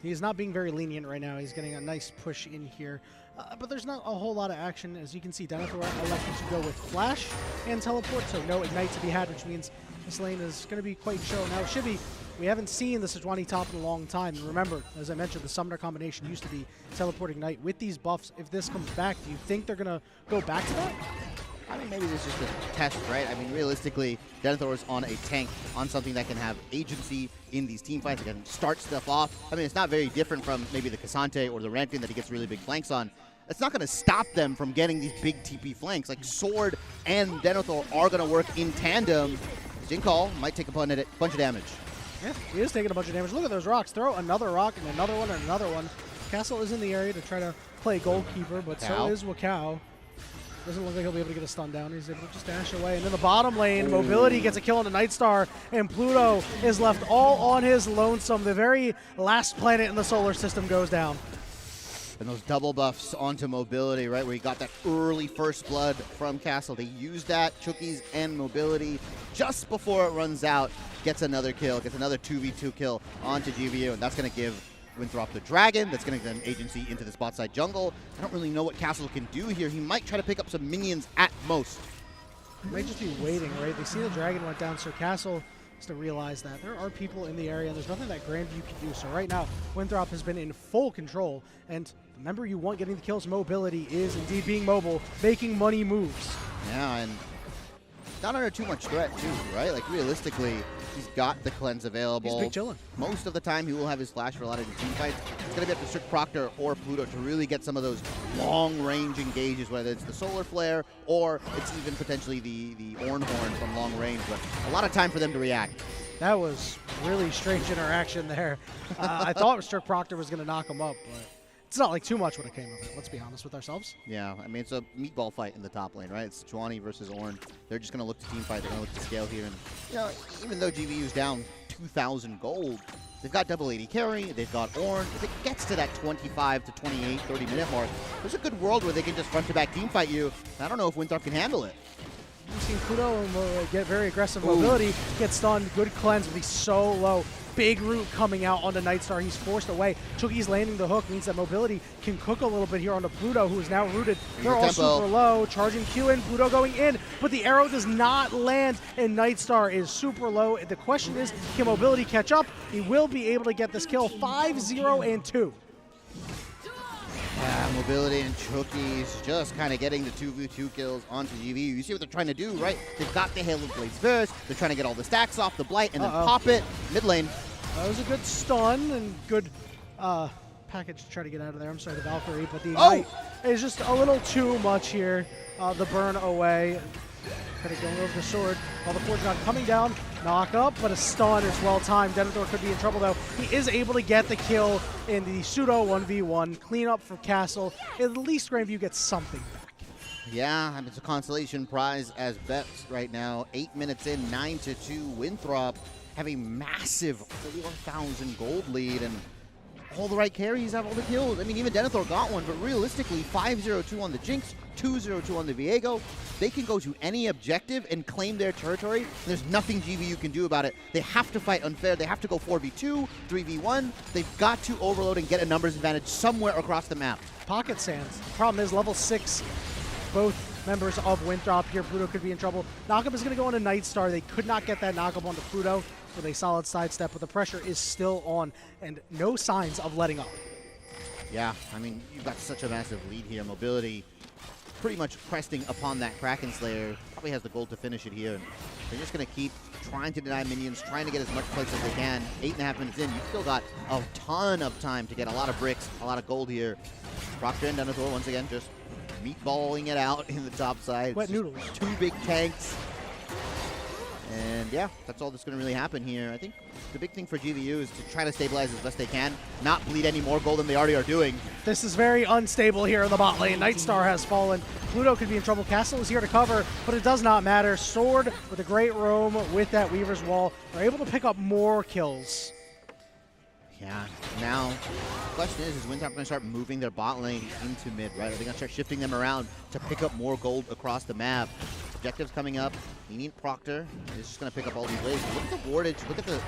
He's not being very lenient right now. He's getting a nice push in here. But there's not a whole lot of action. As you can see, Denethor elected to go with Flash and Teleport, so no Ignite to be had, which means this lane is going to be quite chill. Now, Shibby, we haven't seen the Sejuani top in a long time. And remember, as I mentioned, the Summoner combination used to be Teleport Ignite. With these buffs, if this comes back, do you think they're going to go back to that? I mean, maybe this is just a test, right? I mean, realistically, Denethor is on a tank, on something that can have agency in these team fights. It can start stuff off. I mean, it's not very different from maybe the Cassante or the Rampion that he gets really big flanks on. It's not going to stop them from getting these big TP flanks. Like, Sword and Denethor are going to work in tandem. Jinkall might take a bunch of damage. Yeah, he is taking a bunch of damage. Look at those rocks. Throw another rock and another one and another one. Castle is in the area to try to play goalkeeper, but so is Wakao. Doesn't look like he'll be able to get a stun down. He's able to just dash away. And in the bottom lane, Mobility gets a kill on the Nightstar, and Pluto is left all on his lonesome. The very last planet in the solar system goes down. And those double buffs onto Mobility, right, where he got that early first blood from Castle. They use that, Chookies and Mobility, just before it runs out, gets another kill, gets another 2v2 kill onto GVU, and that's going to give Winthrop the Dragon. That's going to get an agency into the spot side jungle. I don't really know what Castle can do here. He might try to pick up some minions at most. He might just be waiting, right? They see the Dragon went down, so Castle has to realize that there are people in the area, and there's nothing that Grandview can do. So right now, Winthrop has been in full control, and the member you want getting the kills, Mobility, is indeed being mobile, making money moves. Yeah, and not under too much threat, too, right? Like, realistically, he's got the cleanse available. He's big chillin'. Most of the time, he will have his flash for a lot of the team fights. It's going to be up to Strict Proctor or Pluto to really get some of those long-range engages, whether it's the Solar Flare or it's even potentially the Ornhorn from long range. But a lot of time for them to react. That was really strange interaction there. I thought Strict Proctor was going to knock him up, but it's not like too much would have came of it. Let's be honest with ourselves. Yeah, I mean, it's a meatball fight in the top lane, right? It's Sejuani versus Ornn. They're just going to look to team fight. They're going to look to scale here. And, you know, even though GVU's down 2,000 gold, they've got double AD carry. They've got Ornn. If it gets to that 25 to 28, 30-minute mark, there's a good world where they can just front-to-back team fight you. I don't know if Winthrop can handle it. You've seen Pluto get very aggressive. Mobility, get stunned, good cleanse, but he's so low. Big root coming out onto Nightstar. He's forced away. Chookie's landing the hook means that Mobility can cook a little bit here onto Pluto, who is now rooted. They're all super low. Charging Q in, Pluto going in, but the arrow does not land, and Nightstar is super low. The question is, can Mobility catch up? He will be able to get this kill. 5-0 and 2. Yeah, Mobility and Chookies just kind of getting the 2v2 kills onto GVU. You see what they're trying to do, right? They've got the Hail of Blades first. They're trying to get all the stacks off the Blight and then pop it. Mid lane. That was a good stun and good package to try to get out of there. I'm sorry, the Valkyrie, but the Ignite is just a little too much here. The burn away. Kind of going over the sword while the Forge God coming down. Knock up, but a stun is well timed. Denethor could be in trouble though. He is able to get the kill in the pseudo 1v1. Clean up for Castle. At least Grandview gets something back. Yeah, I mean, it's a consolation prize as bets right now. 8 minutes in, 9-2. Winthrop have a massive 4,000 gold lead, and all the right carries have all the kills. I mean, even Denethor got one, but realistically, 5-0-2 on the Jinx, 2-0-2 on the Viego. They can go to any objective and claim their territory, and there's nothing GVU can do about it. They have to fight unfair. They have to go 4v2, 3v1. They've got to overload and get a numbers advantage somewhere across the map. Pocket Sands. The problem is level 6, both members of Winthrop here. Pluto could be in trouble. Knockup is going to go on a Nightstar. They could not get that knockup onto Pluto with a solid sidestep, but the pressure is still on, and no signs of letting up. Yeah, I mean, you've got such a massive lead here. Mobility pretty much cresting upon that Kraken Slayer. Probably has the gold to finish it here. They're just going to keep trying to deny minions, trying to get as much clicks as they can. 8.5 minutes in, you've still got a ton of time to get a lot of bricks, a lot of gold here. Proctor and Denethor once again just meatballing it out in the top side. Wet noodles. 2 big tanks. And yeah, that's all that's going to really happen here. I think the big thing for GVU is to try to stabilize as best they can, not bleed any more gold than they already are doing. This is very unstable here in the bot lane. Nightstar has fallen. Pluto could be in trouble. Castle is here to cover, but it does not matter. Sword with a great roam with that Weaver's Wall are able to pick up more kills. Yeah, now the question is Winthrop going to start moving their bot lane into mid, right? Are they going to start shifting them around to pick up more gold across the map? Objectives coming up. You need Proctor. He's just going to pick up all these waves. Look at the wardage. Look at the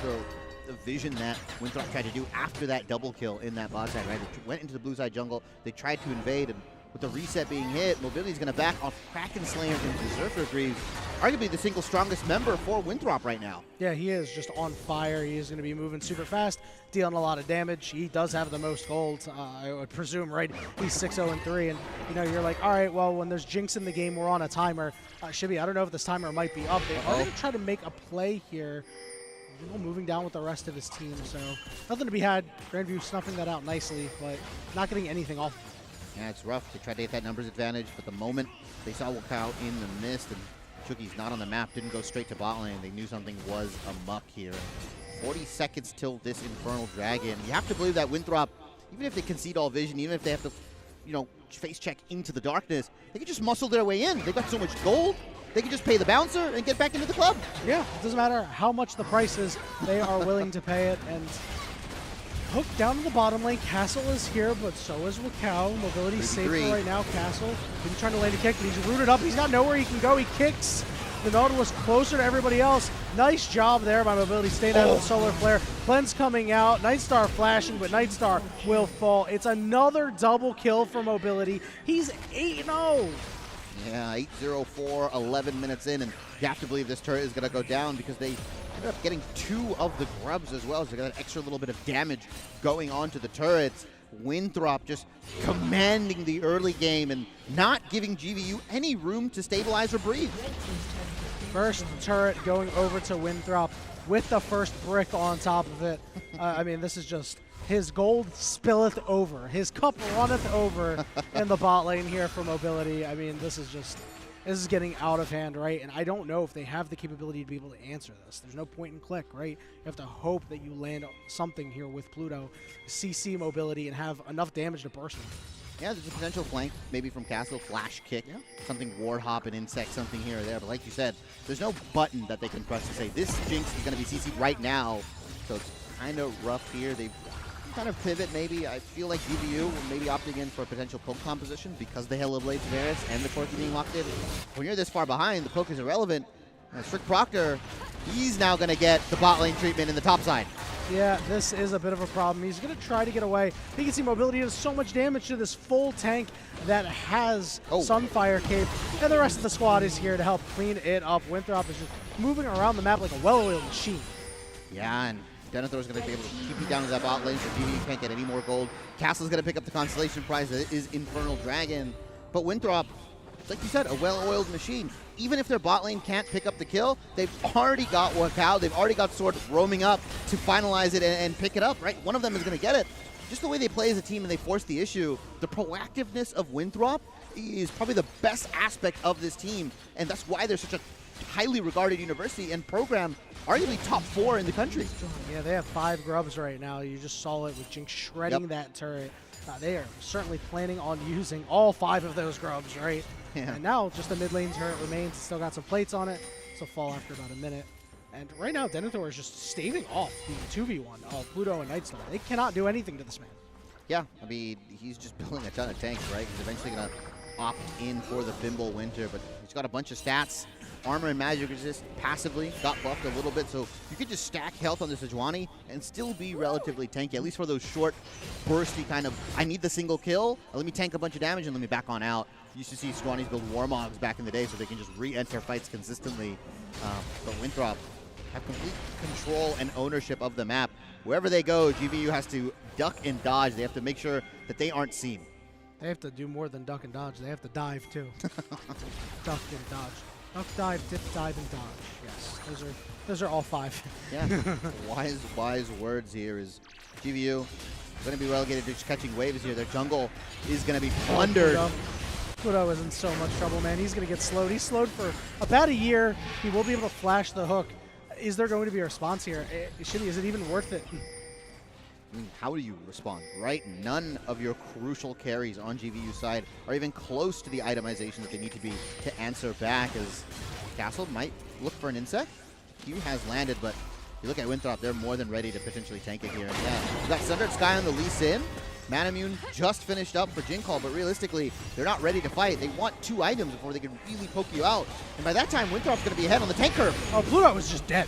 the vision that Winthrop tried to do after that double kill in that bot side, right? They went into the blue side jungle, they tried to invade, and with the reset being hit, Mobility's going to back off Kraken Slayer and Berserker Greaves, arguably the single strongest member for Winthrop right now. Yeah, he is just on fire. He is going to be moving super fast, dealing a lot of damage. He does have the most gold, I would presume, right? He's 6-0-3, and you know, you're like, all right, well, when there's Jinx in the game, we're on a timer. Shibby, I don't know if this timer might be up. They are going to try to make a play here. Moving down with the rest of his team, so nothing to be had. Grandview snuffing that out nicely, but not getting anything off. Yeah, it's rough to try to get that numbers advantage, but the moment they saw Wakao in the mist and Chuki's not on the map, didn't go straight to bot lane, they knew something was amuck here. 40 seconds till this Infernal Dragon. You have to believe that Winthrop, even if they concede all vision, even if they have to, you know, face check into the darkness, they can just muscle their way in. They've got so much gold. They can just pay the bouncer and get back into the club. Yeah, it doesn't matter how much the price is, they are willing to pay it. And Hook down to the bottom lane. Castle is here, but so is Wakao. Mobility's safe for right now. Castle been trying to land a kick, but he's rooted up. He's got nowhere he can go. He kicks the Nautilus closer to everybody else. Nice job there by Mobility, staying out of the Solar Flare. Cleanse coming out. Nightstar flashing, but Nightstar will fall. It's another double kill for Mobility. He's 8-0. Yeah, 8-0-4, 11 minutes in, and you have to believe this turret is going to go down because they ended up getting 2 of the grubs as well, so they got an extra little bit of damage going onto the turrets. Winthrop just commanding the early game and not giving GVU any room to stabilize or breathe. First turret going over to Winthrop with the first brick on top of it. I mean, this is just... His gold spilleth over. His cup runneth over in the bot lane here for Mobility. I mean, this is getting out of hand, right? And I don't know if they have the capability to be able to answer this. There's no point and click, right? You have to hope that you land something here with Pluto, CC Mobility, and have enough damage to burst him. Yeah, there's a potential flank, maybe from Castle, flash kick, something ward hop and insect, something here or there. But like you said, there's no button that they can press to say, this Jinx is going to be CC'd right now. So it's kind of rough here. They've kind of pivot maybe. I feel like GVU will maybe opting in for a potential poke composition because the Halo Blade Tavares and the Corki being locked in. When you're this far behind, the poke is irrelevant. Strict Proctor, he's now going to get the bot lane treatment in the top side. Yeah, this is a bit of a problem. He's going to try to get away. You can see Mobility does so much damage to this full tank that has Sunfire Cape, and the rest of the squad is here to help clean it up. Winthrop is just moving around the map like a well-oiled machine. Yeah, and Denethor is going to be able to keep you down to that bot lane so GVU can't get any more gold. Castle's going to pick up the consolation prize that is Infernal Dragon. But Winthrop, like you said, a well-oiled machine. Even if their bot lane can't pick up the kill, they've already got Wakao. They've already got Sword roaming up to finalize it and pick it up, right? One of them is going to get it. Just the way they play as a team and they force the issue, the proactiveness of Winthrop is probably the best aspect of this team. And that's why they're such a highly regarded university and program, arguably top 4 in the country. Yeah, they have 5 grubs right now. You just saw it with Jinx shredding that turret. They are certainly planning on using all 5 of those grubs, right? Yeah. And now just the mid lane turret remains. Still got some plates on it. This will fall after about a minute. And right now, Denethor is just staving off the 2v1 of Pluto and Nightstar. They cannot do anything to this man. Yeah, I mean, he's just building a ton of tanks, right? He's eventually going to opt in for the Thimble Winter, but he's got a bunch of stats. Armor and magic resist passively got buffed a little bit, so you could just stack health on the Sejuani and still be relatively tanky, at least for those short, bursty kind of, I need the single kill, let me tank a bunch of damage and let me back on out. You used to see Sejuanis build Warmogs back in the day so they can just re-enter fights consistently. But Winthrop have complete control and ownership of the map. Wherever they go, GVU has to duck and dodge. They have to make sure that they aren't seen. They have to do more than duck and dodge. They have to dive, too. Duck and dodge. Duck, dive, dip, dive, and dodge. Yes, those are all 5. Yeah, wise words here is GVU going to be relegated to just catching waves here. Their jungle is going to be plundered. Pluto is in so much trouble, man. He's going to get slowed. He's slowed for about a year. He will be able to flash the hook. Is there going to be a response here? Shibby, is it even worth it? I mean, how do you respond, right? None of your crucial carries on GVU's side are even close to the itemization that they need to be to answer back, as Castle might look for an insect. Q has landed, but you look at Winthrop, they're more than ready to potentially tank it here. And yeah, we've got Sundered Sky on the Lee Sin. Manamune just finished up for Jinkall, but realistically, they're not ready to fight. They want 2 items before they can really poke you out. And by that time, Winthrop's going to be ahead on the tank curve. Oh, Pluto was just dead.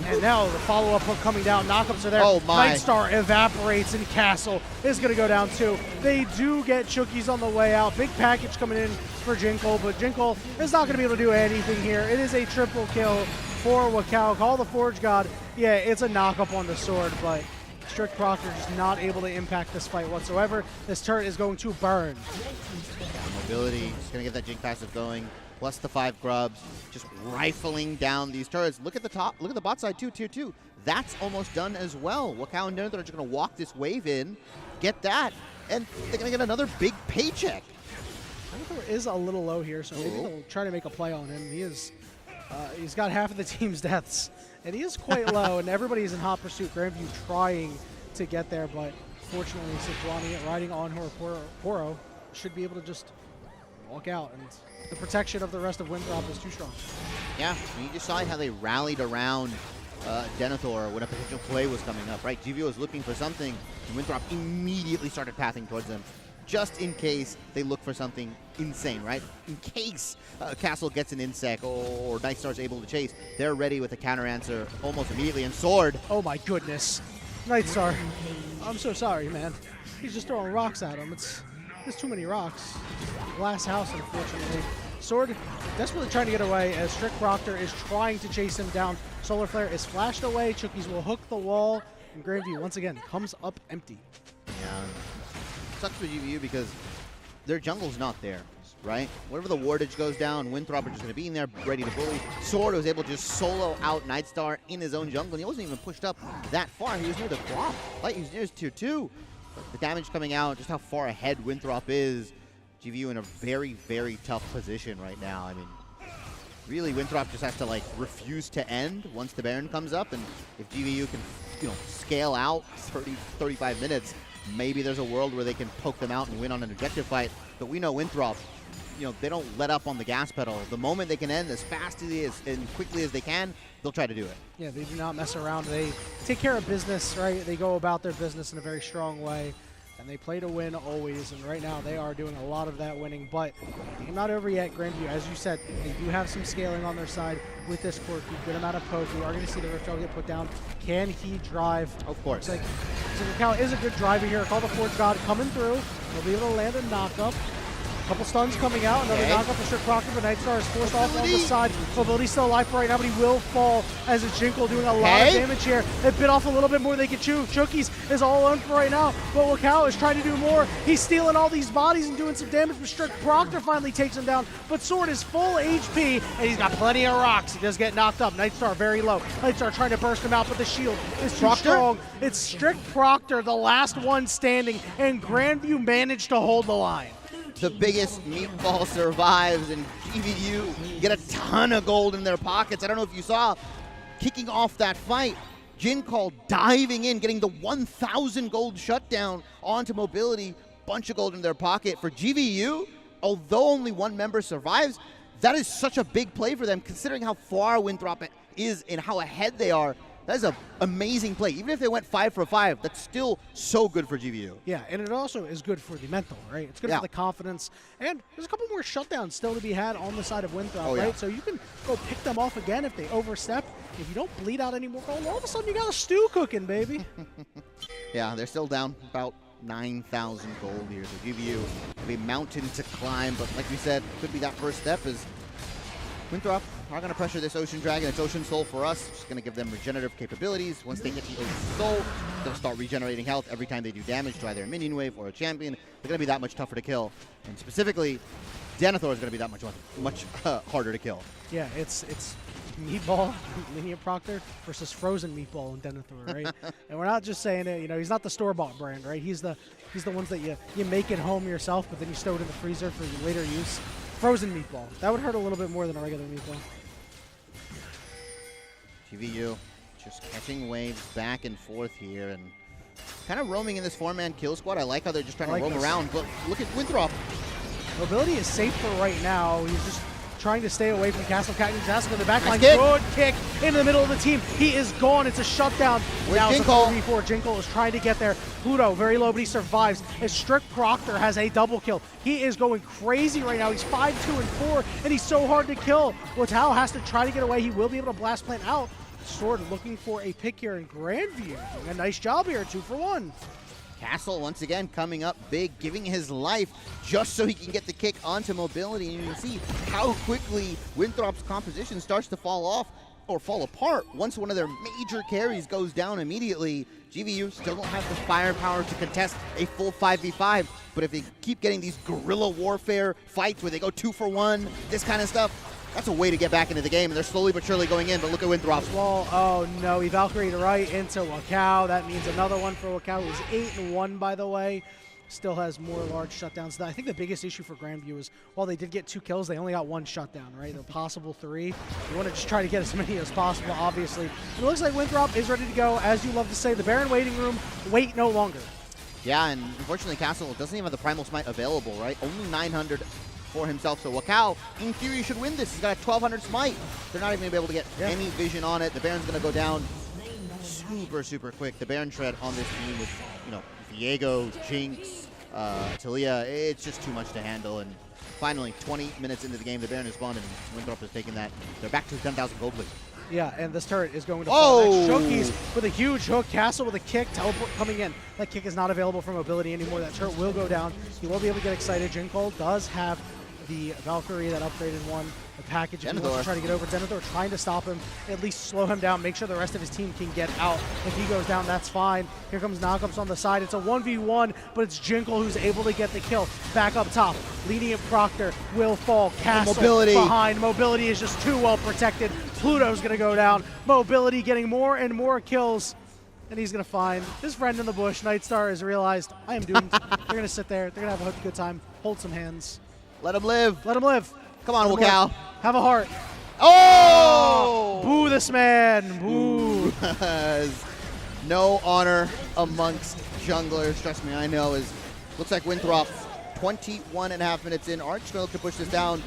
And now the follow-up hook coming down. Knockups are there. Oh, my. Nightstar evaporates, and Castle is going to go down too. They do get Chookies on the way out. Big package coming in for Jinkle, but Jinkle is not going to be able to do anything here. It is a triple kill for Wakao. Call the Forge God. Yeah, it's a knockup on the sword, but Strict Proctor just not able to impact this fight whatsoever. This turret is going to burn. Mobility, just going to get that Jink passive going. Plus the 5 grubs, just rifling down these turrets. Look at the top, look at the bot side too, tier 2. That's almost done as well. Wakao and Denethor are just going to walk this wave in, get that, and they're going to get another big paycheck. Denethor is a little low here, so maybe they'll try to make a play on him. He is, he's got half of the team's deaths, and he is quite low, and everybody's in hot pursuit. Grandview trying to get there, but fortunately, Sejuani riding on her Poro should be able to just walk out, and the protection of the rest of Winthrop is too strong. Yeah, you just saw how they rallied around Denethor when a potential play was coming up, right? GV was looking for something, and Winthrop immediately started pathing towards them, just in case they look for something insane, right? In case Castle gets an insect or Nightstar's able to chase, they're ready with a counter answer almost immediately. And Sword. Oh my goodness. Nightstar, I'm so sorry, man. He's just throwing rocks at him. There's too many rocks. Glass house, unfortunately. Sword desperately trying to get away as Strict Proctor is trying to chase him down. Solar Flare is flashed away. Chookies will hook the wall. And Grandview, once again, comes up empty. Yeah. Sucks for GVU because their jungle's not there, right? Whenever the wardage goes down, Winthrop are just going to be in there ready to bully. Sword was able to just solo out Nightstar in his own jungle, and he wasn't even pushed up that far. He was near the drop. Like, he was near his tier 2. But the damage coming out, just how far ahead Winthrop is. GVU in a very, very tough position right now. I mean, really, Winthrop just has to, like, refuse to end once the Baron comes up. And if GVU can, you know, scale out 30, 35 minutes, maybe there's a world where they can poke them out and win on an objective fight. But we know Winthrop, you know, they don't let up on the gas pedal. The moment they can end as fast as and quickly as they can, they'll try to do it. Yeah, they do not mess around. They take care of business, right? They go about their business in a very strong way. And they play to win always, and right now they are doing a lot of that winning. But game not over yet. Grandview, as you said, they do have some scaling on their side with this Quirky. Good amount of poke. We are going to see the Rift get put down. Can he drive? Of course. Looks like Cal is a good driver here. Call the Forge God coming through. He'll be able to land a knockup. Couple stuns coming out. Another knockup for Strict Proctor, but Nightstar is forced off on the side. Mobility's still alive for right now, but he will fall as it's Jinkle doing a lot of damage here. They bit off a little bit more than they can chew. Chookies is all alone for right now, but Wakao is trying to do more. He's stealing all these bodies and doing some damage, but Strict Proctor finally takes him down. But Sword is full HP, and he's got plenty of rocks. He does get knocked up. Nightstar very low. Nightstar trying to burst him out, but the shield is too strong. It's Strict Proctor, the last one standing, and Grandview managed to hold the line. The biggest meatball survives, and GVU get a ton of gold in their pockets. I don't know if you saw, kicking off that fight, Jinkle diving in, getting the 1,000 gold shutdown onto Mobility. Bunch of gold in their pocket. For GVU, although only one member survives, that is such a big play for them, considering how far Winthrop is and how ahead they are. That is an amazing play. Even if they went 5 for 5, that's still so good for GVU. Yeah, and it also is good for the mental, right? It's good for the confidence. And there's a couple more shutdowns still to be had on the side of Winthrop, right? So you can go pick them off again if they overstep. If you don't bleed out anymore, all of a sudden you got a stew cooking, baby. Yeah, they're still down about 9,000 gold here. So GVU have a mountain to climb, but like we said, could be that first step is Winthrop are going to pressure this Ocean Dragon. It's Ocean Soul for us. It's going to give them regenerative capabilities. Once they get the Ocean Soul, they'll start regenerating health every time they do damage to either a minion wave or a champion. They're going to be that much tougher to kill. And specifically, Denethor is going to be that much harder to kill. Yeah, it's Meatball, Linear Proctor versus Frozen Meatball and Denethor, right? And we're not just saying it, you know, he's not the store-bought brand, right? He's the ones that you make at home yourself, but then you stow it in the freezer for later use. Frozen Meatball. That would hurt a little bit more than a regular meatball. GVU just catching waves back and forth here and kind of roaming in this 4-man kill squad. I like how they're just trying to roam around, but look at Winthrop. Mobility is safe for right now. He's just trying to stay away from Castle Cat. He's asking for the back line. Good kick in the middle of the team. He is gone. It's a shutdown. Now it's a 4v4. Jinkle is trying to get there. Pluto very low, but he survives. As Strict Proctor has a double kill. He is going crazy right now. He's 5, 2, and 4, and he's so hard to kill. Watau has to try to get away. He will be able to blast plant out, Sword looking for a pick here in Grandview. Doing a nice job here, 2 for 1. Castle once again coming up big, giving his life just so he can get the kick onto Mobility. And you can see how quickly Winthrop's composition starts to fall off or fall apart once one of their major carries goes down immediately. GVU still don't have the firepower to contest a full 5v5, but if they keep getting these guerrilla warfare fights where they go 2 for 1, this kind of stuff, that's a way to get back into the game, and they're slowly but surely going in, but look at Winthrop's wall. Oh no, he Valkyried right into Wakao. That means another one for Wakao, who's 8-1, by the way. Still has more large shutdowns. I think the biggest issue for Grandview is, while they did get 2 kills, they only got 1 shutdown, right? The possible 3. You want to just try to get as many as possible, obviously. It looks like Winthrop is ready to go. As you love to say, the Baron waiting room, wait no longer. Yeah, and unfortunately Castle doesn't even have the Primal Smite available, right? Only 900 for himself, so Wakao, in theory, should win this. He's got a 1200 Smite. They're not even going to be able to get any vision on it. The Baron's going to go down super, super quick. The Baron Shred on this team with, you know, Diego, Jinx, Talia, it's just too much to handle. And finally, 20 minutes into the game, the Baron is spawned, and Winthrop has taken that. They're back to 10,000 gold lead. Yeah, and this turret is going to fall next. Shokies with a huge hook. Castle with a kick. Teleport coming in. That kick is not available for Mobility anymore. That turret will go down. He will be able to get excited. Jinkle does have the Valkyrie, that upgraded one, the package. If he wants to try to get over Denethor, trying to stop him, at least slow him down, make sure the rest of his team can get out. If he goes down, that's fine. Here comes Knockups on the side. It's a 1v1, but it's Jinkle who's able to get the kill. Back up top, leading it Proctor will fall. Castle behind. Mobility is just too well protected. Pluto's going to go down. Mobility getting more and more kills. And he's going to find his friend in the bush. Nightstar has realized, I am doomed. They're going to sit there. They're going to have a good time. Hold some hands. Let him live. Let him live. Come on, Wakao. Have a heart. Oh! Boo this man. Boo. No honor amongst junglers. Trust me, I know. Looks like Winthrop, 21.5 minutes in. Arch going to look to push this down.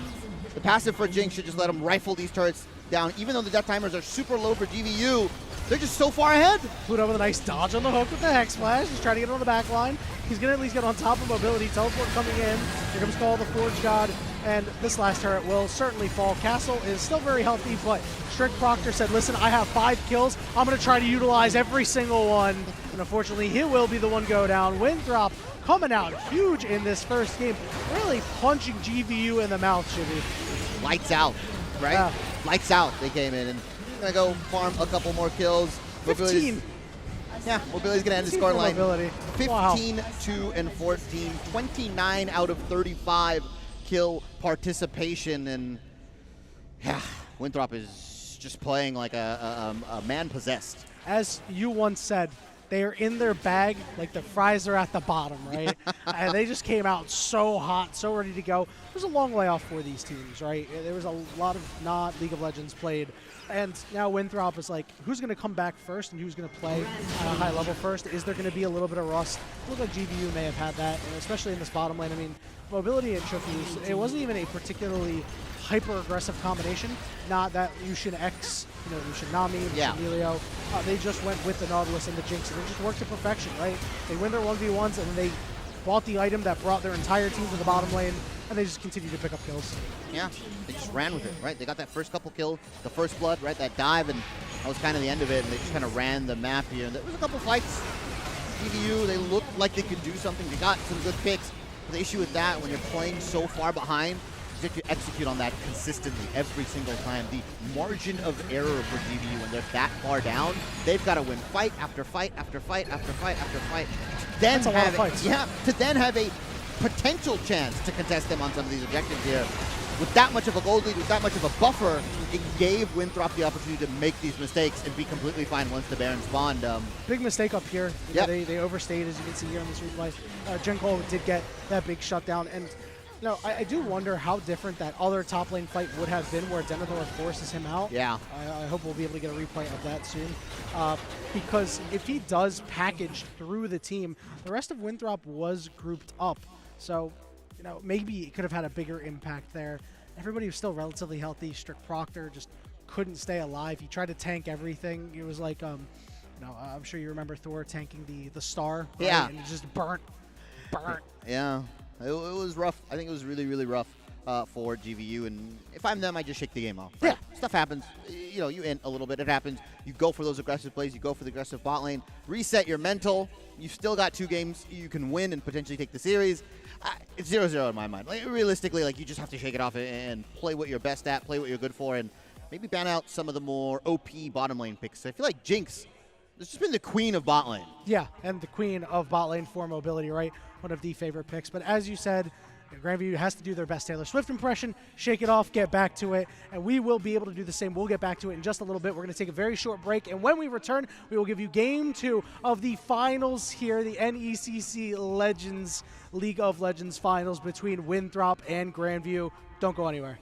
The passive for Jinx should just let him rifle these turrets down. Even though the death timers are super low for GVU, they're just so far ahead. Pluto with a nice dodge on the hook with the Hex Splash. He's trying to get on the back line. He's going to at least get on top of Mobility. Teleport coming in. Here comes Call the Forge God. And this last turret will certainly fall. Castle is still very healthy, but Strict Proctor said, listen, I have 5 kills. I'm going to try to utilize every single one. And unfortunately, he will be the one go down. Winthrop coming out huge in this first game. Really punching GVU in the mouth, Shibby. Lights out, right? Yeah. Lights out, they came in. And going to go farm a couple more kills. 15. Yeah, Mobility's going to end the score line. 15, wow. 2, and 14. 29 out of 35 kill participation. And yeah, Winthrop is just playing like a man possessed. As you once said, they are in their bag like the fries are at the bottom, right? And they just came out so hot, so ready to go. It was a long layoff for these teams, right? There was a lot of not League of Legends played. And now Winthrop is like, who's going to come back first and who's going to play at a high level first? Is there going to be a little bit of rust? It looked like GVU may have had that, and especially in this bottom lane. I mean, Mobility and Chookies, it wasn't even a particularly hyper-aggressive combination. Not that Yushin X, Yushin Nami, Yushin Emilio. They just went with the Nautilus and the Jinx, and it just worked to perfection, right? They win their 1v1s, and then they bought the item that brought their entire team to the bottom lane, and they just continued to pick up kills. Yeah, they just ran with it, right? They got that first couple kills, the first blood, right? That dive, and that was kind of the end of it, and they just kind of ran the map here. And there was a couple fights. GVU, they looked like they could do something. They got some good picks. But the issue with that, when you're playing so far behind, is if you execute on that consistently every single time, the margin of error for GVU when they're that far down, they've got to win fight after fight after fight after fight after fight. Then That's a lot of fights. Yeah, to then have a potential chance to contest them on some of these objectives here. With that much of a gold lead, with that much of a buffer, it gave Winthrop the opportunity to make these mistakes and be completely fine once the Baron spawned. Big mistake up here. They overstayed, as you can see here on this replay. Jinkle did get that big shutdown. And I do wonder how different that other top lane fight would have been where Denethor forces him out. Yeah. I hope we'll be able to get a replay of that soon. Because if he does package through the team, the rest of Winthrop was grouped up. So, maybe it could have had a bigger impact there. Everybody was still relatively healthy. Strict Proctor just couldn't stay alive. He tried to tank everything. It was like, I'm sure you remember Thor tanking the star. Right? Yeah. And it just burnt. Yeah. It was rough. I think it was really, really rough for GVU, and if I'm them, I just shake the game off. Right? Yeah. Stuff happens. You know, you int a little bit. It happens. You go for those aggressive plays. You go for the aggressive bot lane. Reset your mental. You've still got 2 games you can win and potentially take the series. It's 0-0 in my mind. Like, realistically, like, you just have to shake it off and play what you're best at, play what you're good for, and maybe ban out some of the more OP bottom lane picks. I feel like Jinx has just been the queen of bot lane. Yeah, and the queen of bot lane for mobility, right? One of the favorite picks. But as you said, Grandview has to do their best Taylor Swift impression, shake it off, get back to it, and we will be able to do the same. We'll get back to it in just a little bit. We're going to take a very short break, and when we return, we will give you Game 2 of the finals here, the NECC Legends League of Legends finals between Winthrop and Grandview. Don't go anywhere.